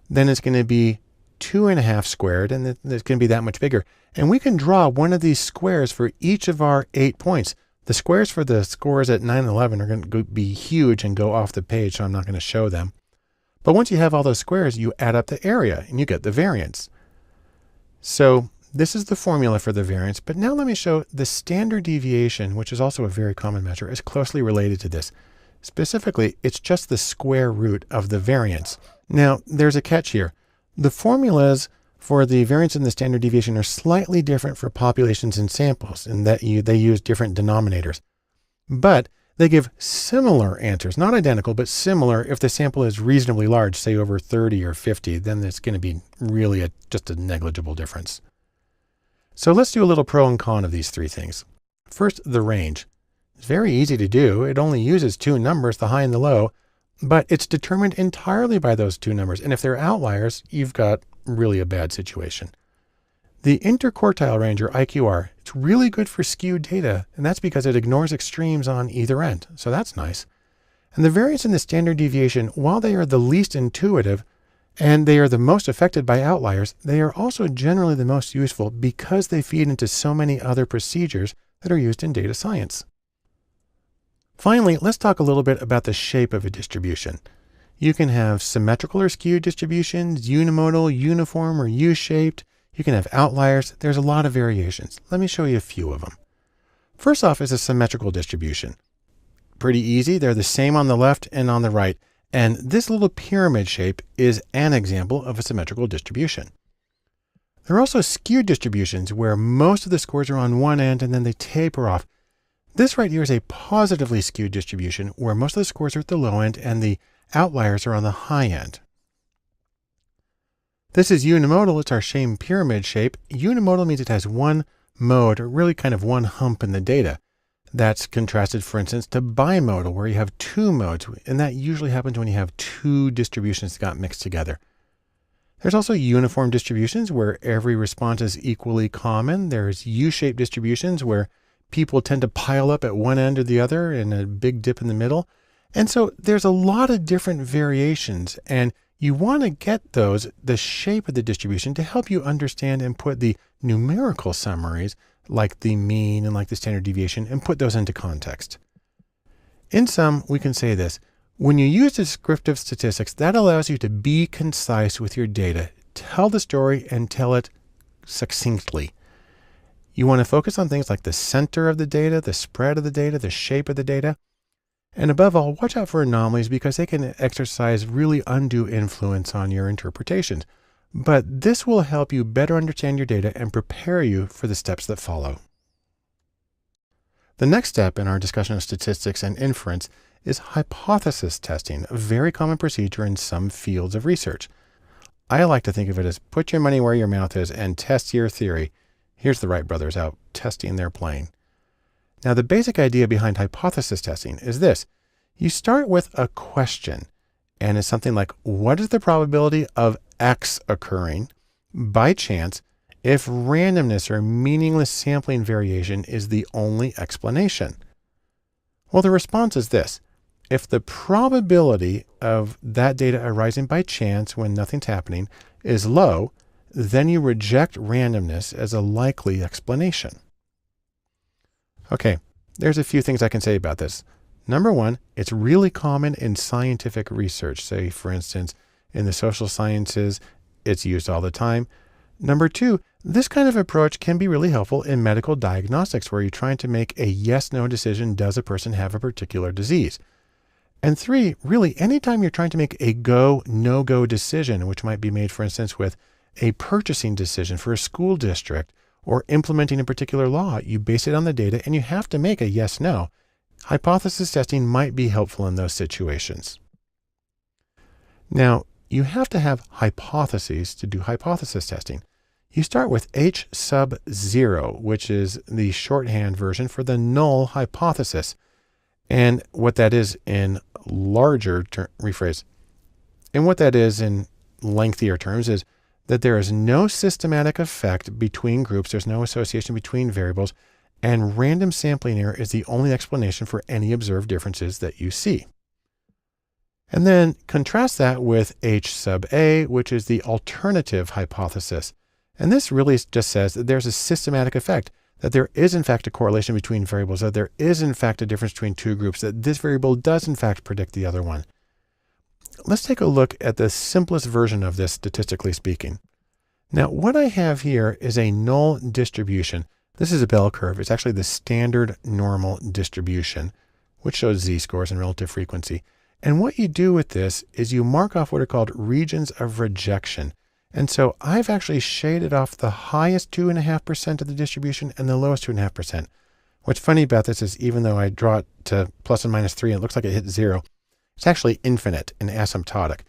then it's going to be 2.5 squared, and it's going to be that much bigger. And we can draw one of these squares for each of our 8 points. The squares for the scores at 9 and 11 are going to be huge and go off the page, so I'm not going to show them. But once you have all those squares, you add up the area and you get the variance. So this is the formula for the variance. But now let me show the standard deviation, which is also a very common measure, is closely related to this. Specifically, it's just the square root of the variance. Now, there's a catch here. The formulas for the variance and the standard deviation are slightly different for populations and samples in that they use different denominators. But they give similar answers, not identical, but similar if the sample is reasonably large, say over 30 or 50, then it's going to be really just a negligible difference. So let's do a little pro and con of these three things. First, the range. It's very easy to do. It only uses two numbers, the high and the low, but it's determined entirely by those two numbers. And if they're outliers, you've got really a bad situation. The interquartile range, or IQR, it's really good for skewed data, and that's because it ignores extremes on either end. So that's nice. And the variance and the standard deviation, while they are the least intuitive and they are the most affected by outliers, they are also generally the most useful because they feed into so many other procedures that are used in data science. Finally, let's talk a little bit about the shape of a distribution. You can have symmetrical or skewed distributions, unimodal, uniform, or U-shaped. You can have outliers. There's a lot of variations. Let me show you a few of them. First off is a symmetrical distribution. Pretty easy. They're the same on the left and on the right. And this little pyramid shape is an example of a symmetrical distribution. There are also skewed distributions where most of the scores are on one end and then they taper off. This right here is a positively skewed distribution where most of the scores are at the low end and the outliers are on the high end. This is unimodal. It's our same pyramid shape. Unimodal means it has one mode, or really kind of one hump in the data. That's contrasted, for instance, to bimodal, where you have two modes, and that usually happens when you have two distributions that got mixed together. There's also uniform distributions where every response is equally common. There's U-shaped distributions where people tend to pile up at one end or the other and a big dip in the middle. And so there's a lot of different variations, and you want to get the shape of the distribution to help you understand and put the numerical summaries like the mean and like the standard deviation and put those into context. In sum, we can say this. When you use descriptive statistics, that allows you to be concise with your data, tell the story and tell it succinctly. You want to focus on things like the center of the data, the spread of the data, the shape of the data. And above all, watch out for anomalies because they can exercise really undue influence on your interpretations. But this will help you better understand your data and prepare you for the steps that follow. The next step in our discussion of statistics and inference is hypothesis testing, a very common procedure in some fields of research. I like to think of it as put your money where your mouth is and test your theory. Here's the Wright brothers out testing their plane. Now, the basic idea behind hypothesis testing is this. You start with a question, and it's something like, what is the probability of X occurring by chance if randomness or meaningless sampling variation is the only explanation? Well, the response is this. If the probability of that data arising by chance when nothing's happening is low, then you reject randomness as a likely explanation. Okay, there's a few things I can say about this. Number one, it's really common in scientific research. Say, for instance, in the social sciences, it's used all the time. Number two, this kind of approach can be really helpful in medical diagnostics where you're trying to make a yes-no decision. Does a person have a particular disease? And three, really, anytime you're trying to make a go, no-go decision, which might be made, for instance, with a purchasing decision for a school district or implementing a particular law, you base it on the data and you have to make a yes-no. Hypothesis testing might be helpful in those situations. Now, you have to have hypotheses to do hypothesis testing. You start with H sub 0, which is the shorthand version for the null hypothesis. And what that is in lengthier terms is that there is no systematic effect between groups. There's no association between variables, and random sampling error is the only explanation for any observed differences that you see. And then contrast that with H sub A, which is the alternative hypothesis. And this really just says that there's a systematic effect, that there is in fact a correlation between variables, that there is in fact a difference between two groups, that this variable does in fact predict the other one. Let's take a look at the simplest version of this, statistically speaking. Now, what I have here is a null distribution. This is a bell curve. It's actually the standard normal distribution, which shows z-scores and relative frequency. And what you do with this is you mark off what are called regions of rejection. And so I've actually shaded off the highest 2.5% of the distribution and the lowest 2.5%. What's funny about this is even though I draw it to plus and minus 3 and it looks like it hits 0, it's actually infinite and asymptotic.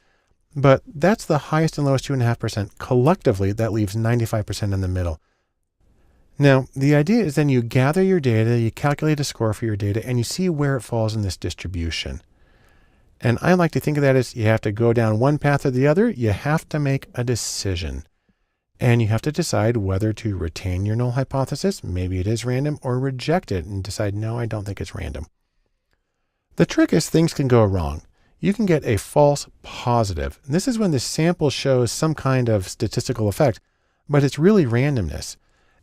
But that's the highest and lowest 2.5%. Collectively, that leaves 95% in the middle. Now, the idea is then you gather your data, you calculate a score for your data, and you see where it falls in this distribution. And I like to think of that as you have to go down one path or the other. You have to make a decision. And you have to decide whether to retain your null hypothesis, maybe it is random, or reject it and decide, no, I don't think it's random. The trick is things can go wrong. You can get a false positive. And this is when the sample shows some kind of statistical effect, but it's really randomness.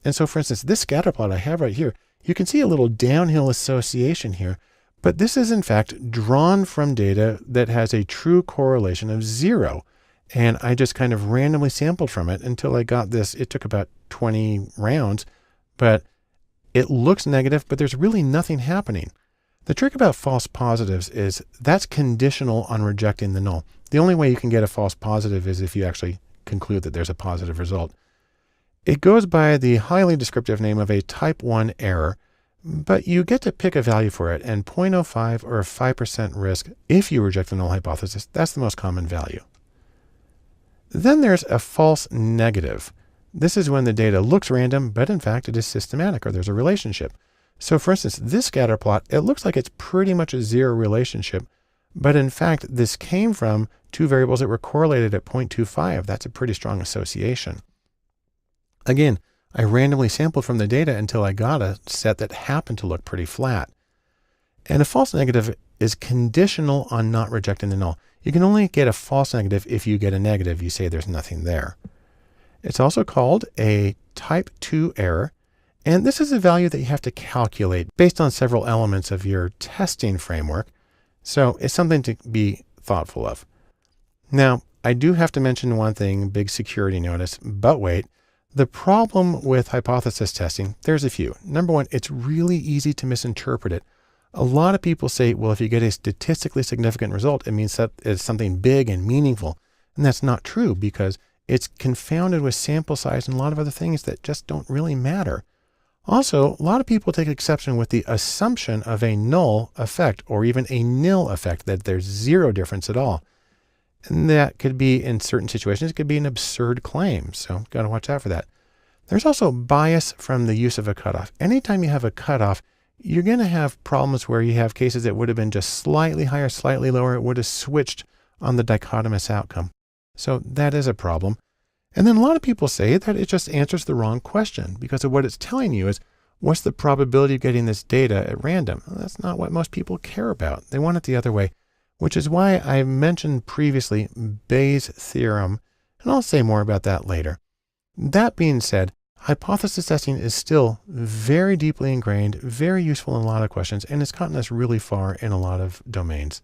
And so, for instance, this scatter plot I have right here, you can see a little downhill association here, but this is in fact drawn from data that has a true correlation of 0. And I just kind of randomly sampled from it until I got this. It took about 20 rounds, but it looks negative, but there's really nothing happening. The trick about false positives is that's conditional on rejecting the null. The only way you can get a false positive is if you actually conclude that there's a positive result. It goes by the highly descriptive name of a type 1 error, but you get to pick a value for it, and 0.05 or a 5% risk if you reject the null hypothesis. That's the most common value. Then there's a false negative. This is when the data looks random, but in fact it is systematic or there's a relationship. So for instance, this scatter plot, it looks like it's pretty much a 0 relationship, but in fact this came from two variables that were correlated at 0.25. That's a pretty strong association. Again, I randomly sampled from the data until I got a set that happened to look pretty flat. And a false negative is conditional on not rejecting the null. You can only get a false negative if you get a negative. You say there's nothing there. It's also called a type 2 error. And this is a value that you have to calculate based on several elements of your testing framework. So it's something to be thoughtful of. Now, I do have to mention one thing, big security notice, but wait. The problem with hypothesis testing, there's a few. Number one, it's really easy to misinterpret it. A lot of people say, well, if you get a statistically significant result, it means that it's something big and meaningful. And that's not true because it's confounded with sample size and a lot of other things that just don't really matter. Also, a lot of people take exception with the assumption of a null effect or even a nil effect, that there's zero difference at all. And that could be, in certain situations, it could be an absurd claim. So got to watch out for that. There's also bias from the use of a cutoff. Anytime you have a cutoff, you're going to have problems where you have cases that would have been just slightly higher, slightly lower. It would have switched on the dichotomous outcome. So that is a problem. And then a lot of people say that it just answers the wrong question because of what it's telling you is, what's the probability of getting this data at random? Well, that's not what most people care about. They want it the other way, which is why I mentioned previously Bayes' theorem, and I'll say more about that later. That being said, hypothesis testing is still very deeply ingrained, very useful in a lot of questions, and it's gotten us really far in a lot of domains.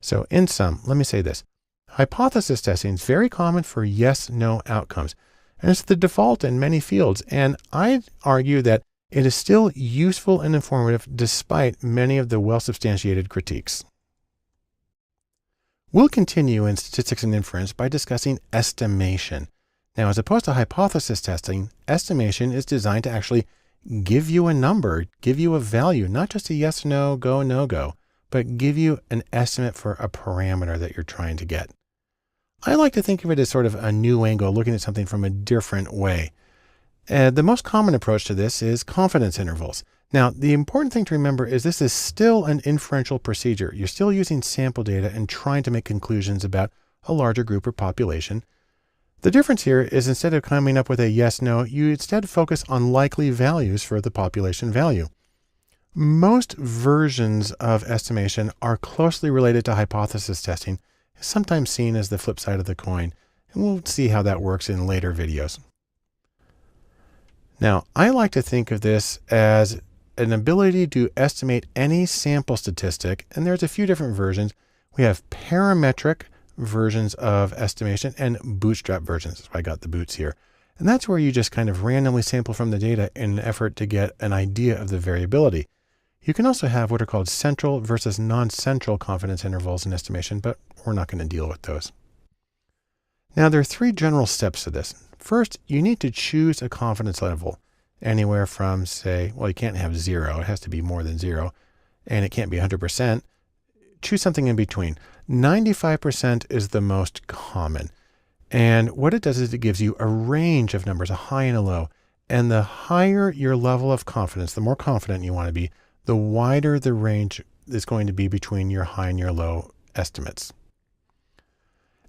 So in sum, let me say this. Hypothesis testing is very common for yes-no outcomes, and it's the default in many fields. And I'd argue that it is still useful and informative despite many of the well-substantiated critiques. We'll continue in statistics and inference by discussing estimation. Now, as opposed to hypothesis testing, estimation is designed to actually give you a number, give you a value, not just a yes, no, go, no go, but give you an estimate for a parameter that you're trying to get. I like to think of it as sort of a new angle, looking at something from a different way. The most common approach to this is confidence intervals. Now, the important thing to remember is this is still an inferential procedure. You're still using sample data and trying to make conclusions about a larger group or population. The difference here is instead of coming up with a yes, no, you instead focus on likely values for the population value. Most versions of estimation are closely related to hypothesis testing, sometimes seen as the flip side of the coin, and we'll see how that works in later videos. Now, I like to think of this as an ability to estimate any sample statistic, and there's a few different versions. We have parametric versions of estimation and bootstrap versions. That's why I got the boots here. And that's where you just kind of randomly sample from the data in an effort to get an idea of the variability. You can also have what are called central versus non-central confidence intervals in estimation, but we're not going to deal with those. Now, there are three general steps to this. First, you need to choose a confidence level, anywhere from, say, well, you can't have 0. It has to be more than 0, and it can't be 100%. Choose something in between. 95% is the most common. And what it does is it gives you a range of numbers, a high and a low. And the higher your level of confidence, the more confident you want to be, the wider the range is going to be between your high and your low estimates.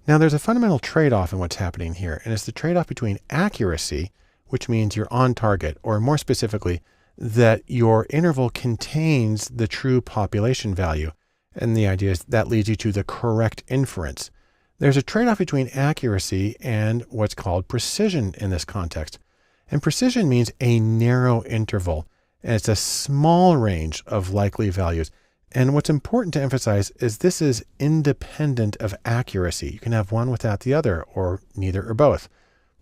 Now, there's a fundamental trade-off in what's happening here, and it's the trade-off between accuracy, which means you're on target, or more specifically, that your interval contains the true population value. And the idea is that leads you to the correct inference. There's a trade-off between accuracy and what's called precision in this context. And precision means a narrow interval, and it's a small range of likely values. And what's important to emphasize is this is independent of accuracy. You can have one without the other, or neither or both.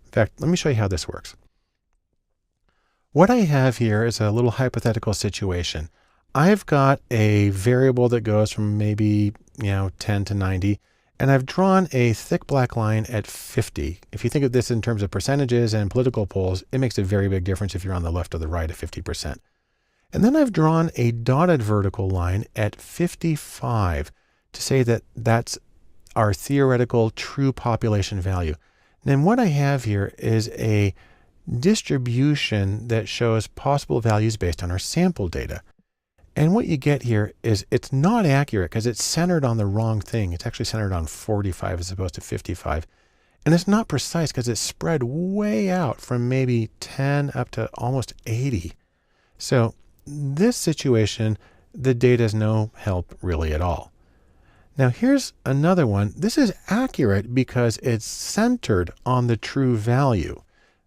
In fact, let me show you how this works. What I have here is a little hypothetical situation. I've got a variable that goes from maybe 10 to 90, and I've drawn a thick black line at 50. If you think of this in terms of percentages and political polls, it makes a very big difference if you're on the left or the right of 50%. And then I've drawn a dotted vertical line at 55 to say that that's our theoretical true population value. And then what I have here is a distribution that shows possible values based on our sample data. And what you get here is it's not accurate because it's centered on the wrong thing. It's actually centered on 45 as opposed to 55. And it's not precise because it's spread way out from maybe 10 up to almost 80. So this situation, the data is no help really at all. Now here's another one. This is accurate because it's centered on the true value.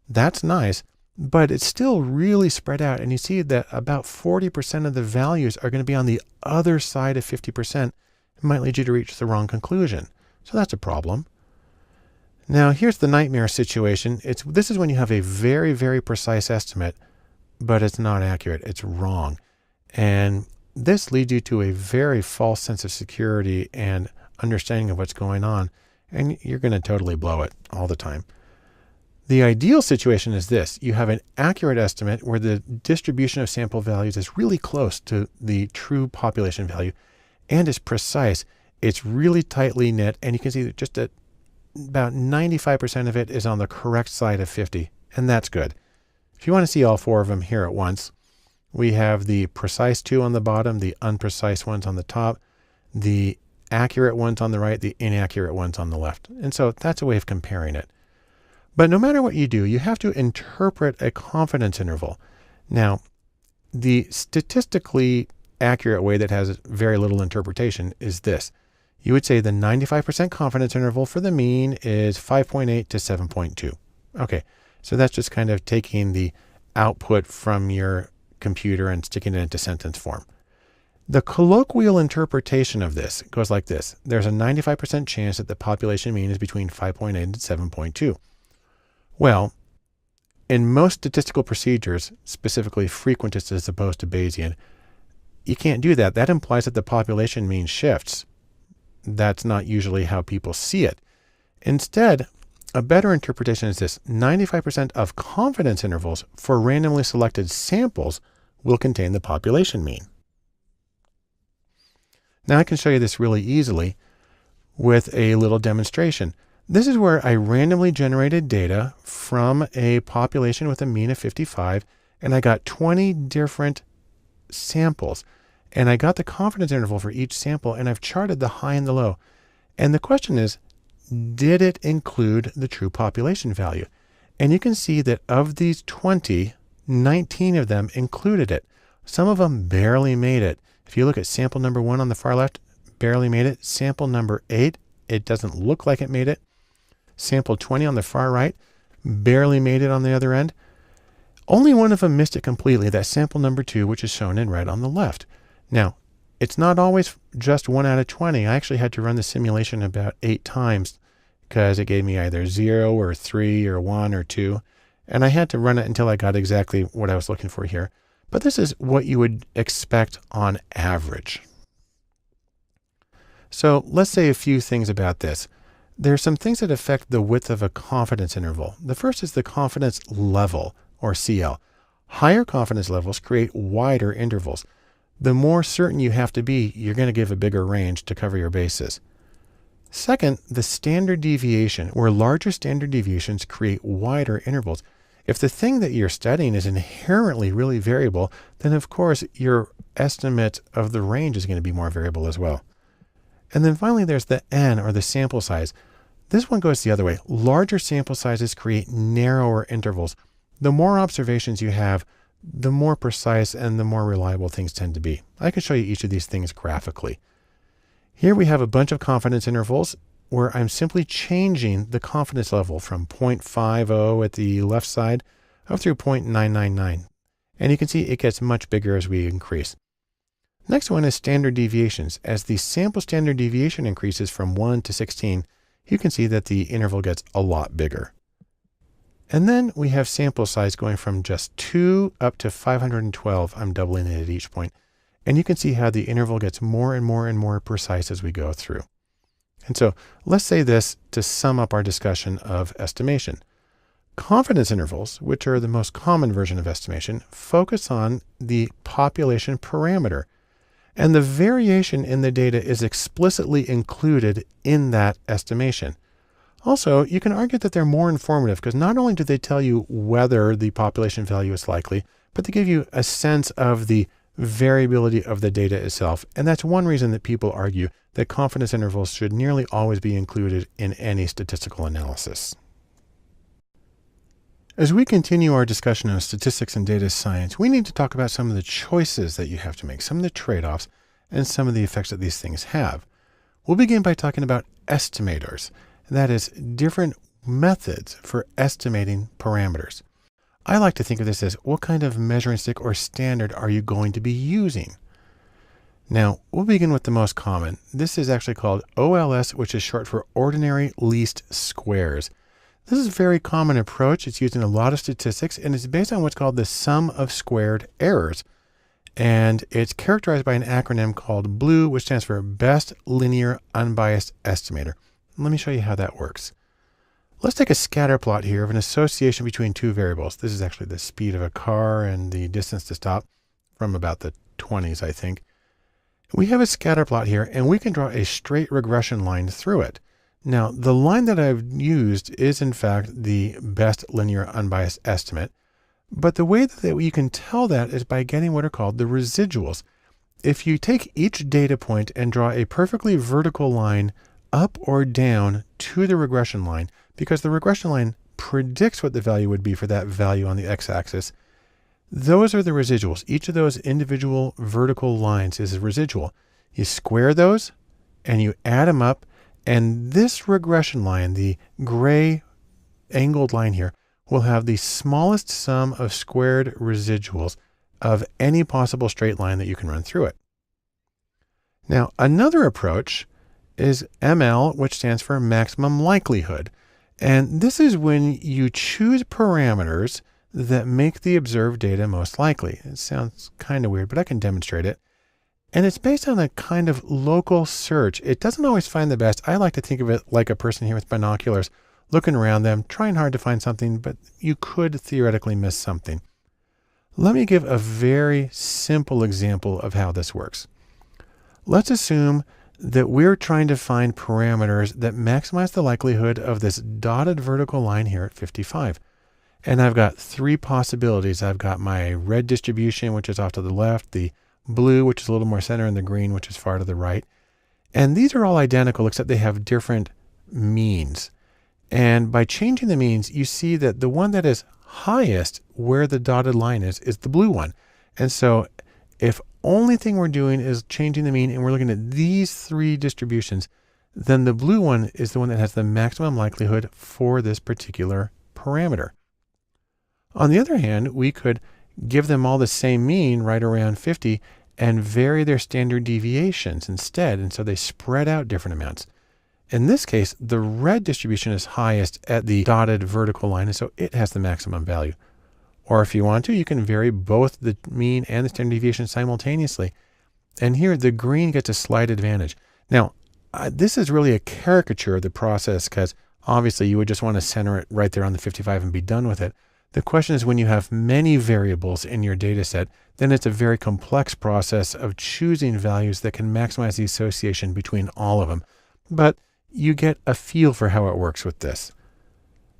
That's nice, but it's still really spread out. And you see that about 40% of the values are going to be on the other side of 50%. It might lead you to reach the wrong conclusion. So that's a problem. Now, here's the nightmare situation. This is when you have a very, very precise estimate, but it's not accurate. It's wrong. And this leads you to a very false sense of security and understanding of what's going on. And you're going to totally blow it all the time. The ideal situation is this. You have an accurate estimate where the distribution of sample values is really close to the true population value and is precise. It's really tightly knit, and you can see that just about 95% of it is on the correct side of 50, and that's good. If you want to see all four of them here at once, we have the precise two on the bottom, the unprecise ones on the top, the accurate ones on the right, the inaccurate ones on the left. And so that's a way of comparing it. But no matter what you do, you have to interpret a confidence interval. Now, the statistically accurate way that has very little interpretation is this. You would say the 95% confidence interval for the mean is 5.8 to 7.2. Okay, so that's just kind of taking the output from your computer and sticking it into sentence form. The colloquial interpretation of this goes like this. There's a 95% chance that the population mean is between 5.8 and 7.2. Well, in most statistical procedures, specifically frequentist as opposed to Bayesian, you can't do that. That implies that the population mean shifts. That's not usually how people see it. Instead, a better interpretation is this. 95% of confidence intervals for randomly selected samples will contain the population mean. Now I can show you this really easily with a little demonstration. This is where I randomly generated data from a population with a mean of 55, and I got 20 different samples. And I got the confidence interval for each sample, and I've charted the high and the low. And the question is, did it include the true population value? And you can see that of these 20, 19 of them included it. Some of them barely made it. If you look at sample number 1 on the far left, barely made it. Sample number 8, it doesn't look like it made it. Sample 20 on the far right, barely made it on the other end. Only one of them missed it completely, that's sample number 2, which is shown in red on the left. Now, it's not always just 1 out of 20. I actually had to run the simulation about 8 times because it gave me either 0 or 3 or 1 or 2. And I had to run it until I got exactly what I was looking for here. But this is what you would expect on average. So let's say a few things about this. There are some things that affect the width of a confidence interval. The first is the confidence level, or CL. Higher confidence levels create wider intervals. The more certain you have to be, you're going to give a bigger range to cover your bases. Second, the standard deviation, where larger standard deviations create wider intervals. If the thing that you're studying is inherently really variable, then of course your estimate of the range is going to be more variable as well. And then finally, there's the N, or the sample size. This one goes the other way. Larger sample sizes create narrower intervals. The more observations you have, the more precise and the more reliable things tend to be. I can show you each of these things graphically. Here we have a bunch of confidence intervals where I'm simply changing the confidence level from 0.50 at the left side up through 0.999. And you can see it gets much bigger as we increase. Next one is standard deviations. As the sample standard deviation increases from 1 to 16, you can see that the interval gets a lot bigger. And then we have sample size going from just 2 up to 512. I'm doubling it at each point. And you can see how the interval gets more and more and more precise as we go through. And so let's say this to sum up our discussion of estimation. Confidence intervals, which are the most common version of estimation, focus on the population parameter. And the variation in the data is explicitly included in that estimation. Also, you can argue that they're more informative because not only do they tell you whether the population value is likely, but they give you a sense of the variability of the data itself. And that's one reason that people argue that confidence intervals should nearly always be included in any statistical analysis. As we continue our discussion of statistics and data science, we need to talk about some of the choices that you have to make, some of the trade-offs, and some of the effects that these things have. We'll begin by talking about estimators. That is, different methods for estimating parameters. I like to think of this as what kind of measuring stick or standard are you going to be using? Now, we'll begin with the most common. This is actually called OLS, which is short for ordinary least squares. This is a very common approach. It's used in a lot of statistics, and it's based on what's called the sum of squared errors. And it's characterized by an acronym called BLUE, which stands for Best Linear Unbiased Estimator. Let me show you how that works. Let's take a scatter plot here of an association between two variables. This is actually the speed of a car and the distance to stop from about the 20s, I think. We have a scatter plot here, and we can draw a straight regression line through it. Now, the line that I've used is in fact the best linear unbiased estimate. But the way that you can tell that is by getting what are called the residuals. If you take each data point and draw a perfectly vertical line up or down to the regression line, because the regression line predicts what the value would be for that value on the x-axis, those are the residuals. Each of those individual vertical lines is a residual. You square those and you add them up, and this regression line, the gray angled line here, will have the smallest sum of squared residuals of any possible straight line that you can run through it. Now, another approach is ML, which stands for maximum likelihood. And this is when you choose parameters that make the observed data most likely. It sounds kind of weird, but I can demonstrate it. And it's based on a kind of local search. It doesn't always find the best. I like to think of it like a person here with binoculars, looking around them, trying hard to find something, but you could theoretically miss something. Let me give a very simple example of how this works. Let's assume that we're trying to find parameters that maximize the likelihood of this dotted vertical line here at 55. And I've got three possibilities. I've got my red distribution, which is off to the left, the blue, which is a little more center, and the green, which is far to the right. And these are all identical, except they have different means. And by changing the means, you see that the one that is highest where the dotted line is the blue one. And so if only thing we're doing is changing the mean and we're looking at these three distributions, then the blue one is the one that has the maximum likelihood for this particular parameter. On the other hand, we could give them all the same mean right around 50 and vary their standard deviations instead. And so they spread out different amounts. In this case, the red distribution is highest at the dotted vertical line, and so it has the maximum value. Or if you want to, you can vary both the mean and the standard deviation simultaneously. And here, the green gets a slight advantage. Now, this is really a caricature of the process, because obviously you would just want to center it right there on the 55 and be done with it. The question is, when you have many variables in your data set, then it's a very complex process of choosing values that can maximize the association between all of them. But you get a feel for how it works with this.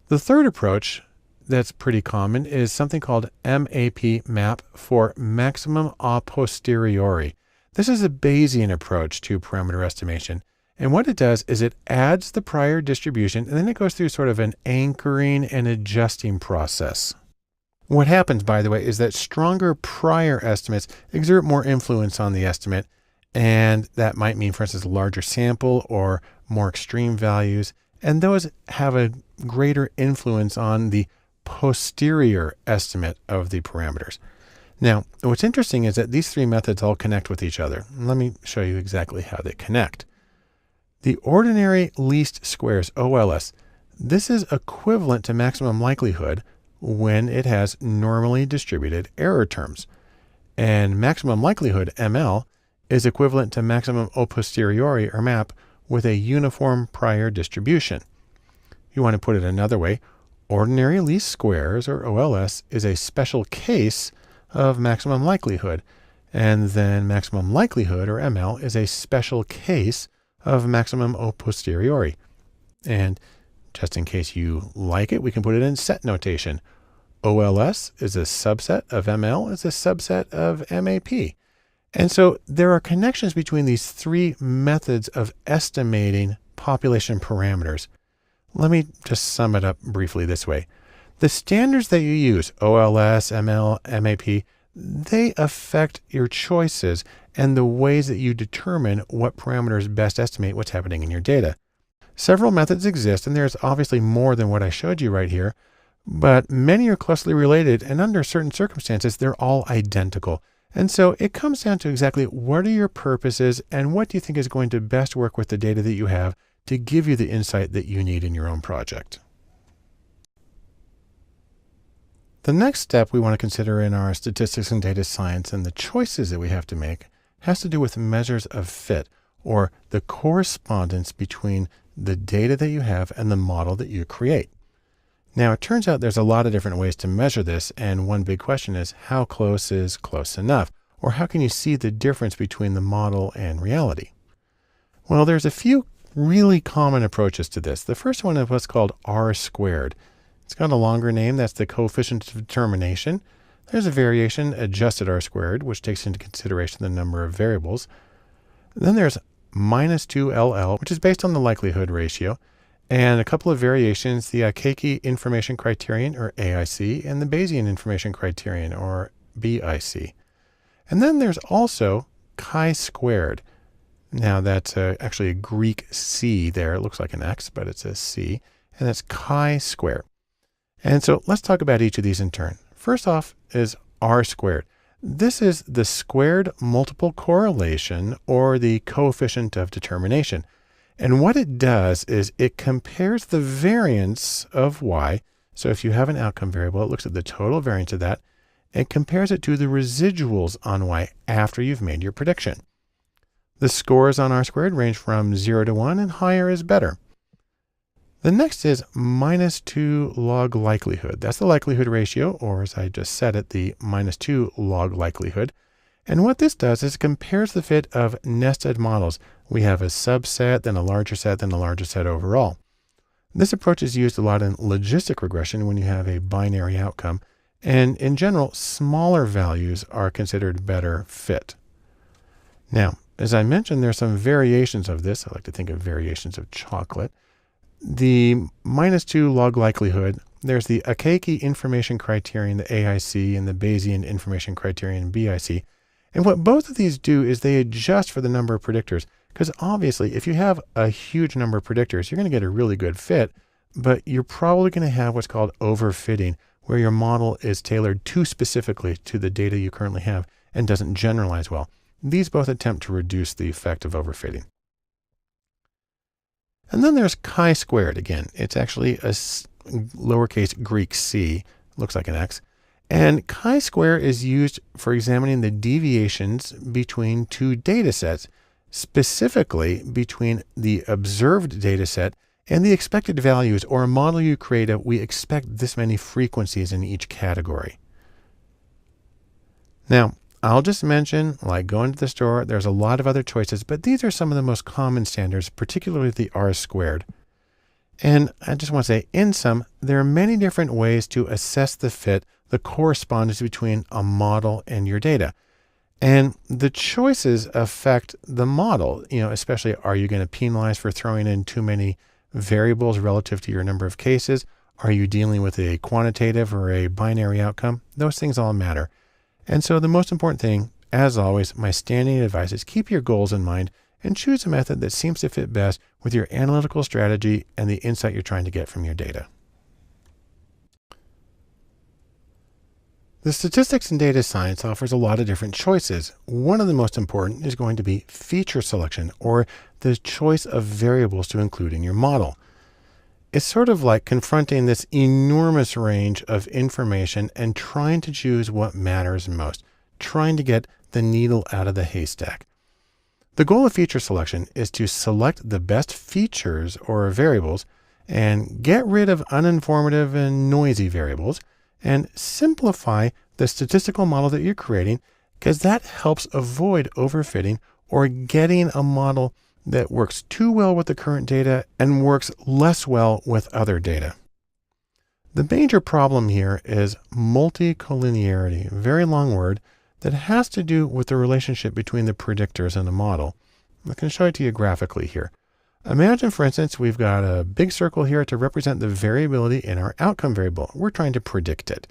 The third approach that's pretty common is something called map for maximum a posteriori. This is a Bayesian approach to parameter estimation. And what it does is it adds the prior distribution, and then it goes through sort of an anchoring and adjusting process. What happens, by the way, is that stronger prior estimates exert more influence on the estimate. And that might mean, for instance, a larger sample or more extreme values. And those have a greater influence on the posterior estimate of the parameters. Now, what's interesting is that these three methods all connect with each other. Let me show you exactly how they connect. The ordinary least squares, OLS, this is equivalent to maximum likelihood when it has normally distributed error terms. And maximum likelihood, ML, is equivalent to maximum a posteriori, or MAP, with a uniform prior distribution. You want to put it another way, ordinary least squares, or OLS, is a special case of maximum likelihood. And then maximum likelihood, or ML, is a special case of maximum a posteriori. And just in case you like it, we can put it in set notation. OLS is a subset of ML, is a subset of MAP. And so there are connections between these three methods of estimating population parameters. Let me just sum it up briefly this way. The standards that you use, OLS, ML, MAP, they affect your choices and the ways that you determine what parameters best estimate what's happening in your data. Several methods exist, and there's obviously more than what I showed you right here, but many are closely related, and under certain circumstances, they're all identical. And so it comes down to exactly what are your purposes and what do you think is going to best work with the data that you have to give you the insight that you need in your own project. The next step we want to consider in our statistics and data science and the choices that we have to make has to do with measures of fit, or the correspondence between the data that you have and the model that you create. Now, it turns out there's a lot of different ways to measure this, and one big question is how close is close enough? Or how can you see the difference between the model and reality? Well, there's a few really common approaches to this. The first one is what's called R squared. It's got a longer name. That's the coefficient of determination. There's a variation, adjusted R squared, which takes into consideration the number of variables. Then there's minus 2LL, which is based on the likelihood ratio, and a couple of variations, the Techie information criterion, or AIC, and the Bayesian information criterion, or BIC. And then there's also chi-squared. Now that's actually a Greek C there. It looks like an X, but it's a C, and that's chi-squared. And so let's talk about each of these in turn. First off is R squared. This is the squared multiple correlation, or the coefficient of determination. And what it does is it compares the variance of Y. So if you have an outcome variable, it looks at the total variance of that and compares it to the residuals on Y after you've made your prediction. The scores on R squared range from 0 to 1, and higher is better. The next is minus 2 log likelihood. That's the likelihood ratio, or as I just said it, the minus 2 log likelihood. And what this does is it compares the fit of nested models. We have a subset, then a larger set, then a larger set overall. This approach is used a lot in logistic regression when you have a binary outcome. And in general, smaller values are considered better fit. Now, as I mentioned, there are some variations of this. I like to think of variations of chocolate. The minus 2 log likelihood, there's the Techie information criterion, the AIC, and the Bayesian information criterion, BIC. And what both of these do is they adjust for the number of predictors. Because obviously, if you have a huge number of predictors, you're going to get a really good fit, but you're probably going to have what's called overfitting, where your model is tailored too specifically to the data you currently have and doesn't generalize well. These both attempt to reduce the effect of overfitting. And then there's chi-squared again. It's actually a lowercase Greek c, looks like an X. And chi-square is used for examining the deviations between two data sets, specifically between the observed data set and the expected values, or a model you create of we expect this many frequencies in each category. Now, I'll just mention, like going to the store, there's a lot of other choices, but these are some of the most common standards, particularly the R squared. And I just want to say, in sum, there are many different ways to assess the fit, the correspondence between a model and your data. And the choices affect the model, especially are you going to penalize for throwing in too many variables relative to your number of cases? Are you dealing with a quantitative or a binary outcome? Those things all matter. And so the most important thing, as always, my standing advice is keep your goals in mind and choose a method that seems to fit best with your analytical strategy and the insight you're trying to get from your data. The statistics and data science offers a lot of different choices. One of the most important is going to be feature selection, or the choice of variables to include in your model. It's sort of like confronting this enormous range of information and trying to choose what matters most, trying to get the needle out of the haystack. The goal of feature selection is to select the best features or variables and get rid of uninformative and noisy variables and simplify the statistical model that you're creating, because that helps avoid overfitting or getting a model that works too well with the current data and works less well with other data. The major problem here is multicollinearity, a very long word that has to do with the relationship between the predictors and the model. I can show it to you graphically here. Imagine, for instance, we've got a big circle here to represent the variability in our outcome variable. We're trying to predict it.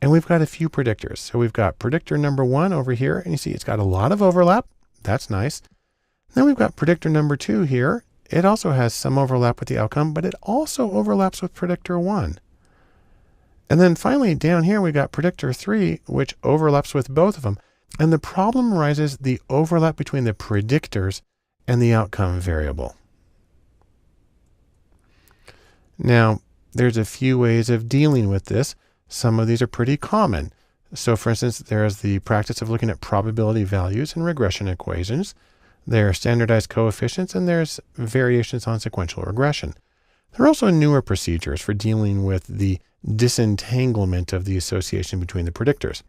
And we've got a few predictors. So we've got predictor number 1 over here, and you see it's got a lot of overlap. That's nice. Then we've got predictor number 2 here. It also has some overlap with the outcome, but it also overlaps with predictor 1. And then finally down here, we got predictor 3, which overlaps with both of them. And the problem arises the overlap between the predictors and the outcome variable. Now, there's a few ways of dealing with this. Some of these are pretty common. So for instance, there's the practice of looking at probability values in regression equations. There are standardized coefficients, and there's variations on sequential regression. There are also newer procedures for dealing with the disentanglement of the association between the predictors.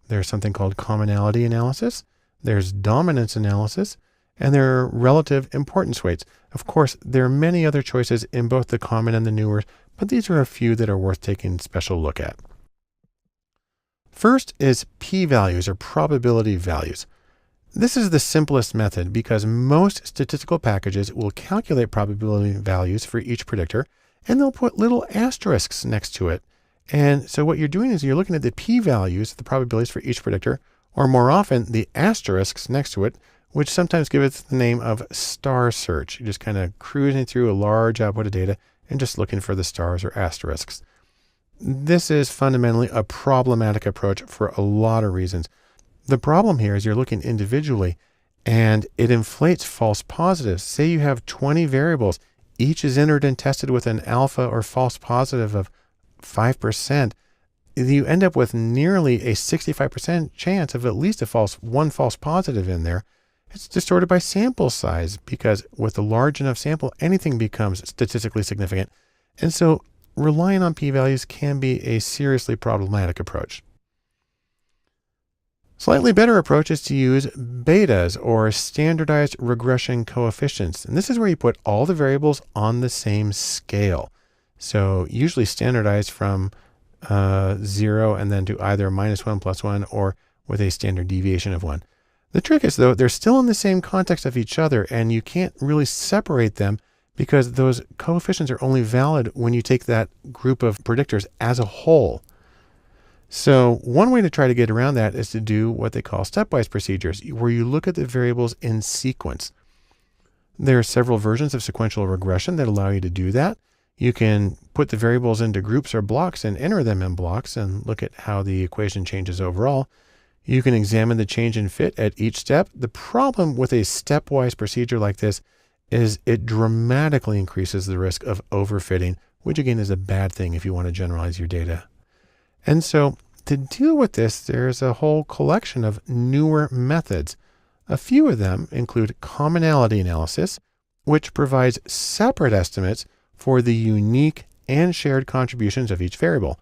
There's something called commonality analysis, there's dominance analysis, and there are relative importance weights. Of course, there are many other choices in both the common and the newer, but these are a few that are worth taking a special look at. First is p-values or probability values. This is the simplest method because most statistical packages will calculate probability values for each predictor, and they'll put little asterisks next to it. And so what you're doing is you're looking at the p-values, the probabilities for each predictor, or more often the asterisks next to it, which sometimes give it the name of star search. You're just kind of cruising through a large output of data and just looking for the stars or asterisks. This is fundamentally a problematic approach for a lot of reasons. The problem here is you're looking individually and it inflates false positives. Say you have 20 variables, each is entered and tested with an alpha or false positive of 5%. You end up with nearly a 65% chance of at least one false positive in there. It's distorted by sample size because with a large enough sample, anything becomes statistically significant. And so relying on p-values can be a seriously problematic approach. Slightly better approach is to use betas or standardized regression coefficients. And this is where you put all the variables on the same scale. So usually standardized from 0 and then to either -1, +1, or with a standard deviation of 1. The trick is though, they're still in the same context of each other and you can't really separate them because those coefficients are only valid when you take that group of predictors as a whole. So one way to try to get around that is to do what they call stepwise procedures, where you look at the variables in sequence. There are several versions of sequential regression that allow you to do that. You can put the variables into groups or blocks and enter them in blocks and look at how the equation changes overall. You can examine the change in fit at each step. The problem with a stepwise procedure like this is it dramatically increases the risk of overfitting, which again is a bad thing if you want to generalize your data. And so to deal with this, there's a whole collection of newer methods. A few of them include commonality analysis, which provides separate estimates for the unique and shared contributions of each variable.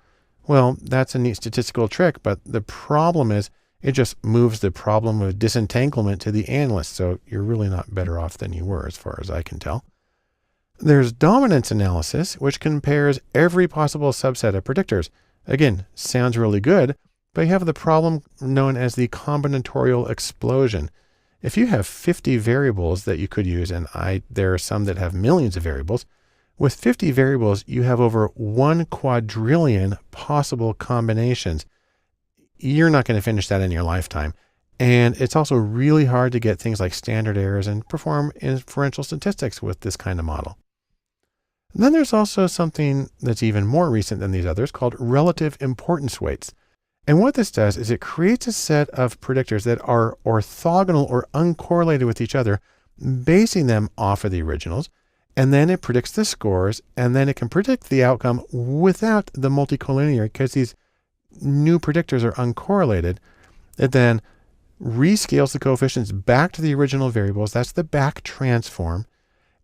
Well, that's a neat statistical trick, but the problem is it just moves the problem of disentanglement to the analyst. So you're really not better off than you were as far as I can tell. There's dominance analysis, which compares every possible subset of predictors. Again, sounds really good, but you have the problem known as the combinatorial explosion. If you have 50 variables that you could use, and there are some that have millions of variables, with 50 variables, you have over 1 quadrillion possible combinations. You're not going to finish that in your lifetime. And it's also really hard to get things like standard errors and perform inferential statistics with this kind of model. And then there's also something that's even more recent than these others called relative importance weights. And what this does is it creates a set of predictors that are orthogonal or uncorrelated with each other, basing them off of the originals. And then it predicts the scores, and then it can predict the outcome without the multicollinear because these new predictors are uncorrelated. It then rescales the coefficients back to the original variables. That's the back transform.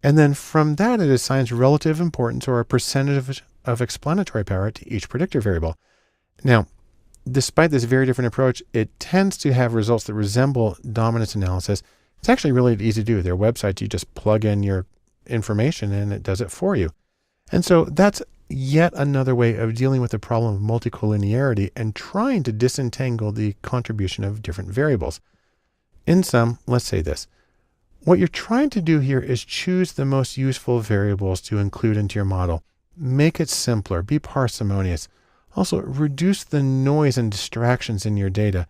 And then from that, it assigns relative importance or a percentage of explanatory power to each predictor variable. Now, despite this very different approach, it tends to have results that resemble dominance analysis. It's actually really easy to do. Their websites, you just plug in your information and it does it for you. And so that's yet another way of dealing with the problem of multicollinearity and trying to disentangle the contribution of different variables. In sum, let's say this. What you're trying to do here is choose the most useful variables to include into your model. Make it simpler, be parsimonious. Also, reduce the noise and distractions in your data.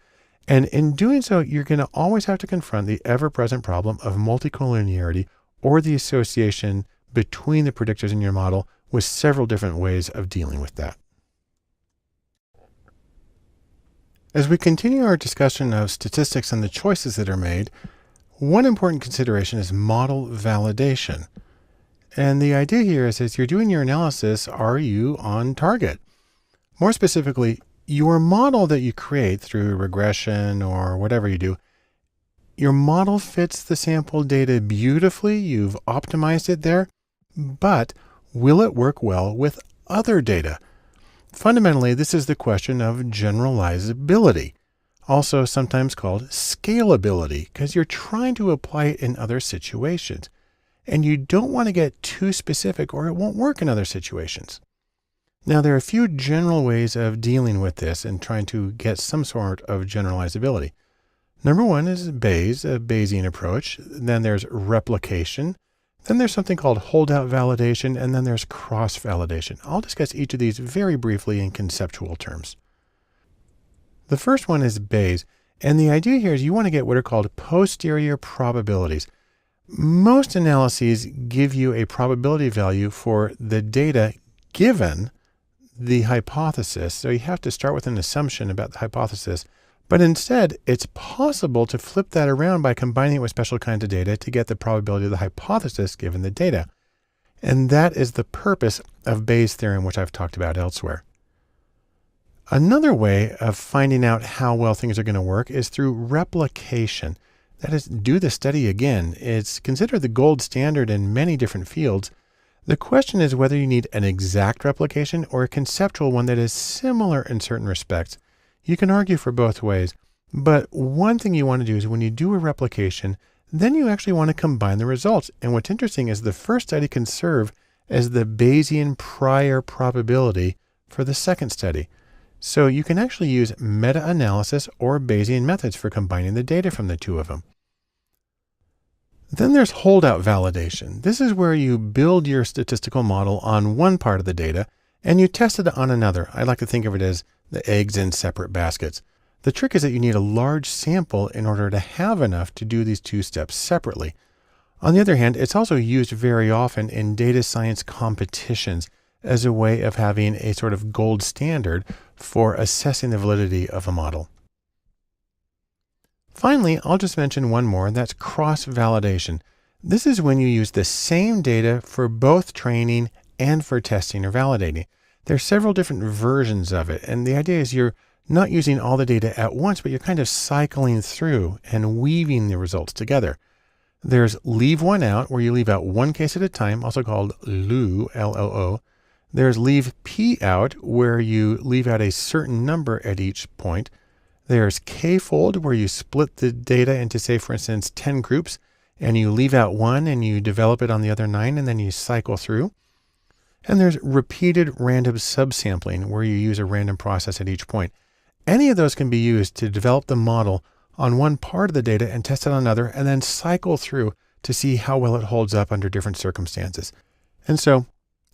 And in doing so, you're going to always have to confront the ever-present problem of multicollinearity or the association between the predictors in your model with several different ways of dealing with that. As we continue our discussion of statistics and the choices that are made, one important consideration is model validation. And the idea here is as you're doing your analysis, are you on target? More specifically, your model that you create through regression or whatever you do, your model fits the sample data beautifully, you've optimized it there, but will it work well with other data? Fundamentally, this is the question of generalizability, also sometimes called scalability, because you're trying to apply it in other situations. And you don't want to get too specific or it won't work in other situations. Now, there are a few general ways of dealing with this and trying to get some sort of generalizability. Number one is Bayes, a Bayesian approach. Then there's replication. Then there's something called holdout validation, and then there's cross-validation. I'll discuss each of these very briefly in conceptual terms. The first one is Bayes, and the idea here is you want to get what are called posterior probabilities. Most analyses give you a probability value for the data given the hypothesis, so you have to start with an assumption about the hypothesis. But instead, it's possible to flip that around by combining it with special kinds of data to get the probability of the hypothesis given the data. And that is the purpose of Bayes' theorem, which I've talked about elsewhere. Another way of finding out how well things are going to work is through replication. That is, do the study again. It's considered the gold standard in many different fields. The question is whether you need an exact replication or a conceptual one that is similar in certain respects. You can argue for both ways, but one thing you want to do is when you do a replication, then you actually want to combine the results. And what's interesting is the first study can serve as the Bayesian prior probability for the second study. So you can actually use meta-analysis or Bayesian methods for combining the data from the two of them. Then there's holdout validation. This is where you build your statistical model on one part of the data and you test it on another. I like to think of it as the eggs in separate baskets. The trick is that you need a large sample in order to have enough to do these two steps separately. On the other hand, it's also used very often in data science competitions as a way of having a sort of gold standard for assessing the validity of a model. Finally, I'll just mention one more, and that's cross-validation. This is when you use the same data for both training and for testing or validating. There are several different versions of it, and the idea is you're not using all the data at once, but you're kind of cycling through and weaving the results together. There's leave one out, where you leave out one case at a time, also called LOO, L-O-O. There's leave P out, where you leave out a certain number at each point. There's K-fold, where you split the data into, say, for instance, 10 groups, and you leave out one and you develop it on the other 9, and then you cycle through. And there's repeated random subsampling, where you use a random process at each point. Any of those can be used to develop the model on one part of the data and test it on another, and then cycle through to see how well it holds up under different circumstances. And so,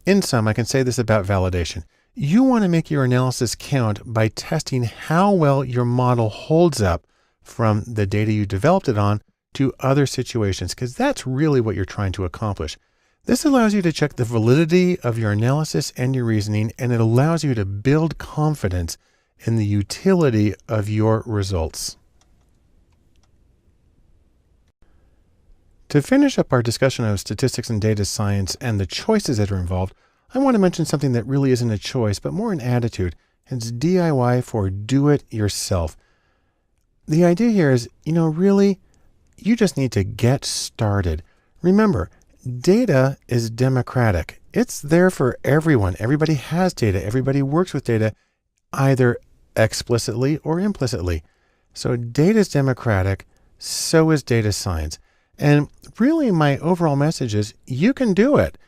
in sum, I can say this about validation. You want to make your analysis count by testing how well your model holds up from the data you developed it on to other situations, because that's really what you're trying to accomplish. This allows you to check the validity of your analysis and your reasoning, and it allows you to build confidence in the utility of your results. To finish up our discussion of statistics and data science and the choices that are involved, I want to mention something that really isn't a choice, but more an attitude. It's DIY for do it yourself. The idea here is, really, you just need to get started. Remember, data is democratic. It's there for everyone. Everybody has data. Everybody works with data, either explicitly or implicitly. So data is democratic. So is data science. And really, my overall message is you can do it.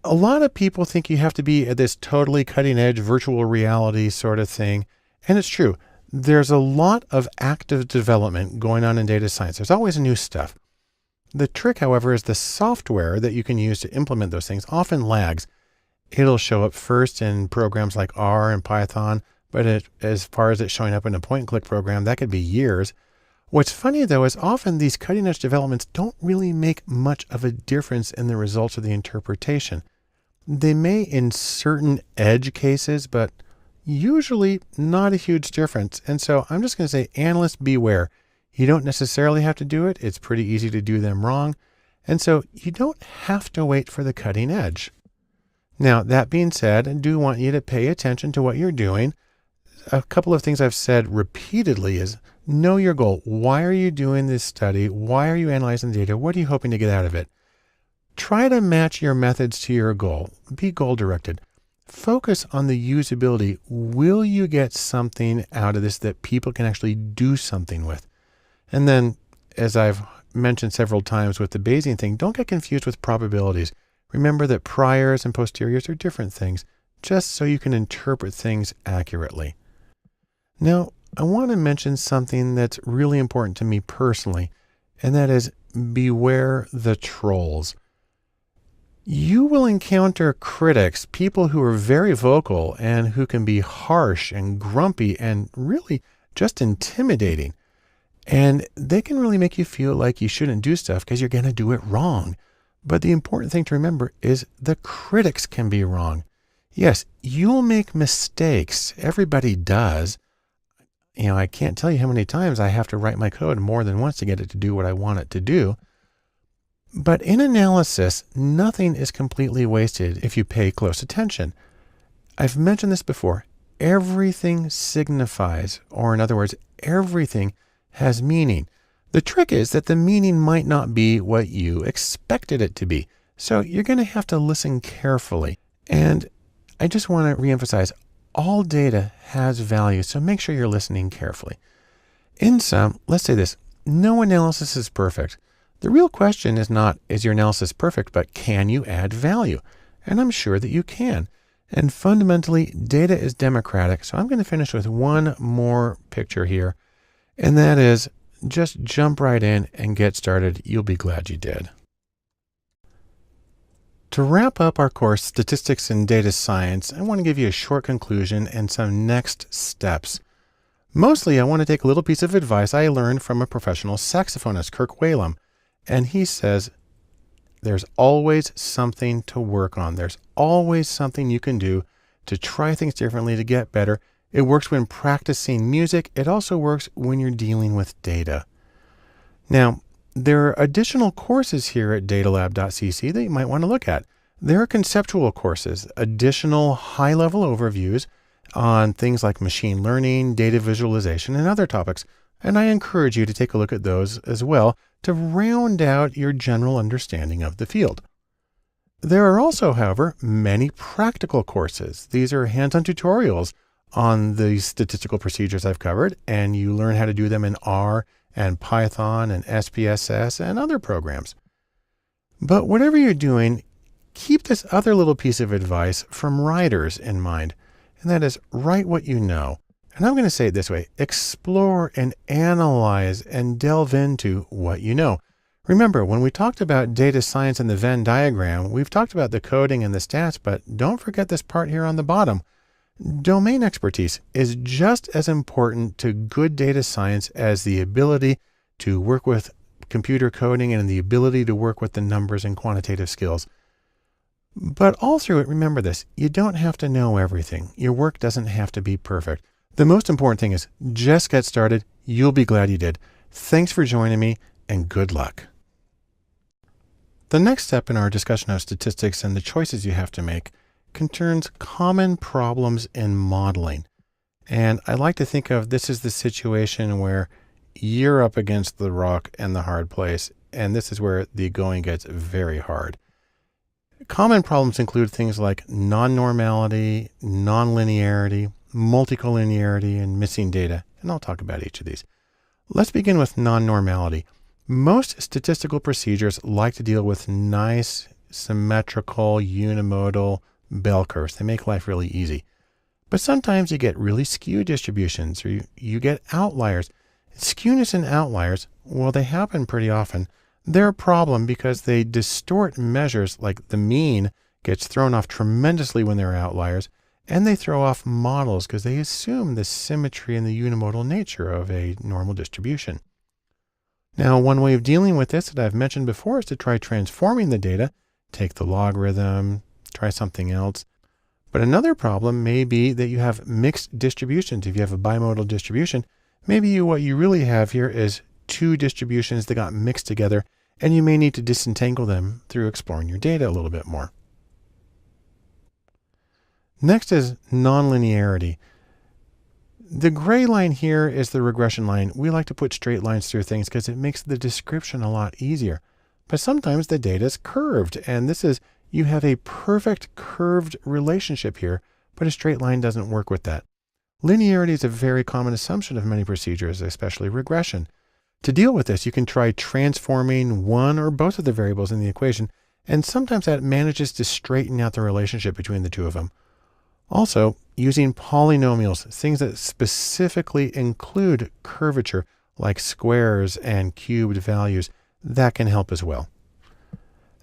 A lot of people think you have to be at this totally cutting edge virtual reality sort of thing. And it's true. There's a lot of active development going on in data science. There's always new stuff. The trick, however, is the software that you can use to implement those things often lags. It'll show up first in programs like R and Python, but as far as it showing up in a point-and-click program, that could be years. What's funny, though, is often these cutting-edge developments don't really make much of a difference in the results of the interpretation. They may in certain edge cases, but Usually not a huge difference. And so I'm just going to say, analysts beware. You don't necessarily have to do it. It's pretty easy to do them wrong. And so you don't have to wait for the cutting edge. Now, that being said, I do want you to pay attention to what you're doing. A couple of things I've said repeatedly is know your goal. Why are you doing this study? Why are you analyzing the data? What are you hoping to get out of it? Try to match your methods to your goal. Be goal directed. Focus on the usability. Will you get something out of this that people can actually do something with? And then, as I've mentioned several times with the Bayesian thing, don't get confused with probabilities. Remember that priors and posteriors are different things, just so you can interpret things accurately. Now, I want to mention something that's really important to me personally, and that is beware the trolls. You will encounter critics, people who are very vocal and who can be harsh and grumpy and really just intimidating. And they can really make you feel like you shouldn't do stuff because you're going to do it wrong. But the important thing to remember is the critics can be wrong. Yes, you'll make mistakes. Everybody does. I can't tell you how many times I have to write my code more than once to get it to do what I want it to do. But in analysis, nothing is completely wasted if you pay close attention. I've mentioned this before. Everything signifies, or in other words, everything has meaning. The trick is that the meaning might not be what you expected it to be. So you're going to have to listen carefully. And I just want to reemphasize, all data has value, so make sure you're listening carefully. In sum, let's say this, no analysis is perfect. The real question is not, is your analysis perfect, but can you add value? And I'm sure that you can. And fundamentally, data is democratic. So I'm going to finish with one more picture here. And that is, just jump right in and get started. You'll be glad you did. To wrap up our course, Statistics and Data Science, I want to give you a short conclusion and some next steps. Mostly, I want to take a little piece of advice I learned from a professional saxophonist, Kirk Whalum. And he says, there's always something to work on. There's always something you can do to try things differently, to get better. It works when practicing music. It also works when you're dealing with data. Now, there are additional courses here at datalab.cc that you might want to look at. There are conceptual courses, additional high-level overviews on things like machine learning, data visualization, and other topics. And I encourage you to take a look at those as well to round out your general understanding of the field. There are also, however, many practical courses. These are hands-on tutorials on the statistical procedures I've covered, and you learn how to do them in R and Python and SPSS and other programs. But whatever you're doing, keep this other little piece of advice from writers in mind, and that is write what you know. And I'm going to say it this way, explore and analyze and delve into what you know. Remember, when we talked about data science and the Venn diagram, we've talked about the coding and the stats, but don't forget this part here on the bottom. Domain expertise is just as important to good data science as the ability to work with computer coding and the ability to work with the numbers and quantitative skills. But all through it, remember this, you don't have to know everything. Your work doesn't have to be perfect. The most important thing is just get started. You'll be glad you did. Thanks for joining me and good luck. The next step in our discussion of statistics and the choices you have to make concerns common problems in modeling. And I like to think of this as the situation where you're up against the rock and the hard place, and this is where the going gets very hard. Common problems include things like non-normality, non-linearity, multicollinearity, and missing data, and I'll talk about each of these. Let's begin with non-normality. Most statistical procedures like to deal with nice, symmetrical, unimodal bell curves. They make life really easy. But sometimes you get really skewed distributions, or you get outliers. Skewness and outliers, well, they happen pretty often. They're a problem because they distort measures, like the mean gets thrown off tremendously when there are outliers, and they throw off models because they assume the symmetry and the unimodal nature of a normal distribution. Now, one way of dealing with this that I've mentioned before is to try transforming the data, take the logarithm, try something else. But another problem may be that you have mixed distributions. If you have a bimodal distribution, maybe what you really have here is two distributions that got mixed together, and you may need to disentangle them through exploring your data a little bit more. Next is nonlinearity. The gray line here is the regression line. We like to put straight lines through things because it makes the description a lot easier. But sometimes the data is curved, and this is, you have a perfect curved relationship here, but a straight line doesn't work with that. Linearity is a very common assumption of many procedures, especially regression. To deal with this, you can try transforming one or both of the variables in the equation, and sometimes that manages to straighten out the relationship between the two of them. Also, using polynomials, things that specifically include curvature, like squares and cubed values, that can help as well.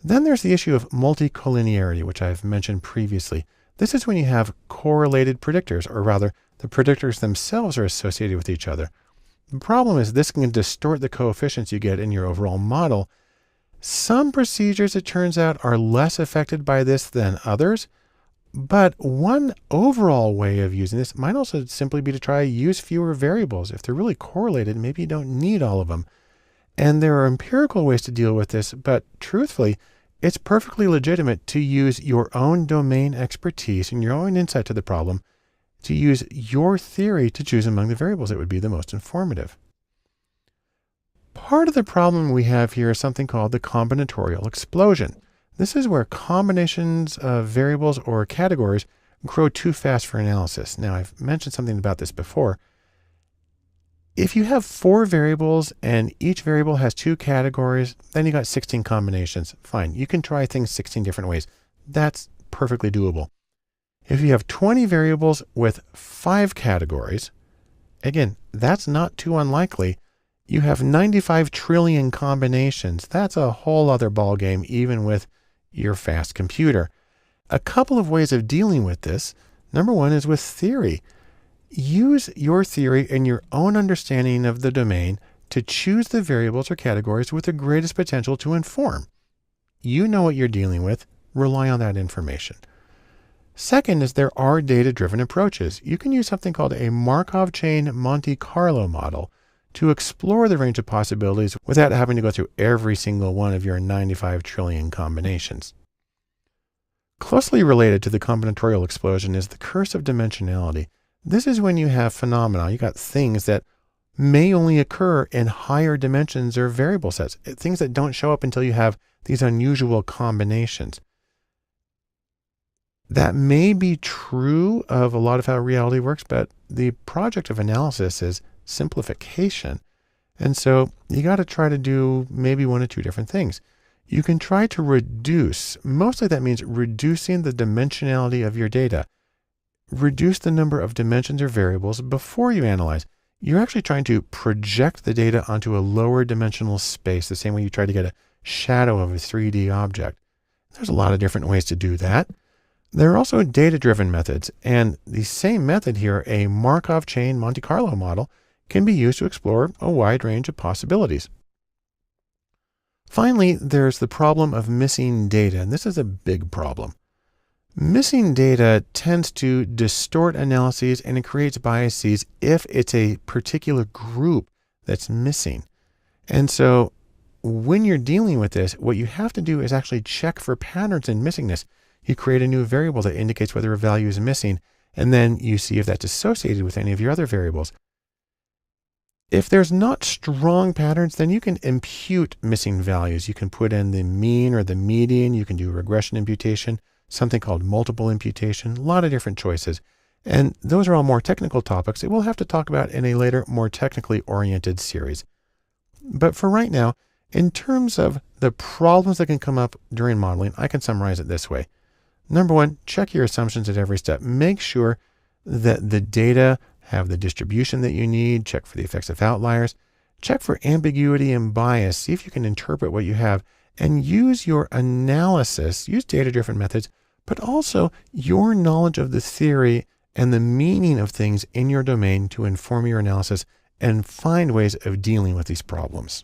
Then there's the issue of multicollinearity, which I've mentioned previously. This is when you have correlated predictors, or rather, the predictors themselves are associated with each other. The problem is this can distort the coefficients you get in your overall model. Some procedures, it turns out, are less affected by this than others. But one overall way of using this might also simply be to try use fewer variables. If they're really correlated, maybe you don't need all of them. And there are empirical ways to deal with this, but truthfully, it's perfectly legitimate to use your own domain expertise and your own insight to the problem, to use your theory to choose among the variables that would be the most informative. Part of the problem we have here is something called the combinatorial explosion. This is where combinations of variables or categories grow too fast for analysis. Now, I've mentioned something about this before. If you have 4 variables and each variable has 2 categories, then you got 16 combinations. Fine, you can try things 16 different ways. That's perfectly doable. If you have 20 variables with 5 categories, again, that's not too unlikely. You have 95 trillion combinations. That's a whole other ballgame, even with your fast computer. A couple of ways of dealing with this. Number one is with theory. Use your theory and your own understanding of the domain to choose the variables or categories with the greatest potential to inform. You know what you're dealing with. Rely on that information. Second is there are data-driven approaches. You can use something called a Markov chain Monte Carlo model to explore the range of possibilities without having to go through every single one of your 95 trillion combinations. Closely related to the combinatorial explosion is the curse of dimensionality. This is when you have phenomena, you got things that may only occur in higher dimensions or variable sets, things that don't show up until you have these unusual combinations. That may be true of a lot of how reality works, but the project of analysis is simplification. And so you got to try to do maybe one or two different things. You can try to reduce, mostly that means reducing the dimensionality of your data. Reduce the number of dimensions or variables before you analyze. You're actually trying to project the data onto a lower dimensional space, the same way you try to get a shadow of a 3D object. There's a lot of different ways to do that. There are also data-driven methods, and the same method here, a Markov chain Monte Carlo model, can be used to explore a wide range of possibilities. Finally, there's the problem of missing data, and this is a big problem. Missing data tends to distort analyses and it creates biases if it's a particular group that's missing. And so when you're dealing with this, what you have to do is actually check for patterns in missingness. You create a new variable that indicates whether a value is missing, and then you see if that's associated with any of your other variables. If there's not strong patterns, then you can impute missing values. You can put in the mean or the median. You can do regression imputation, something called multiple imputation, a lot of different choices. And those are all more technical topics that we'll have to talk about in a later, more technically oriented series. But for right now, in terms of the problems that can come up during modeling, I can summarize it this way. Number one, check your assumptions at every step. Make sure that the data have the distribution that you need. Check for the effects of outliers. Check for ambiguity and bias. See if you can interpret what you have, and use your analysis, use data-driven methods, but also your knowledge of the theory and the meaning of things in your domain to inform your analysis and find ways of dealing with these problems.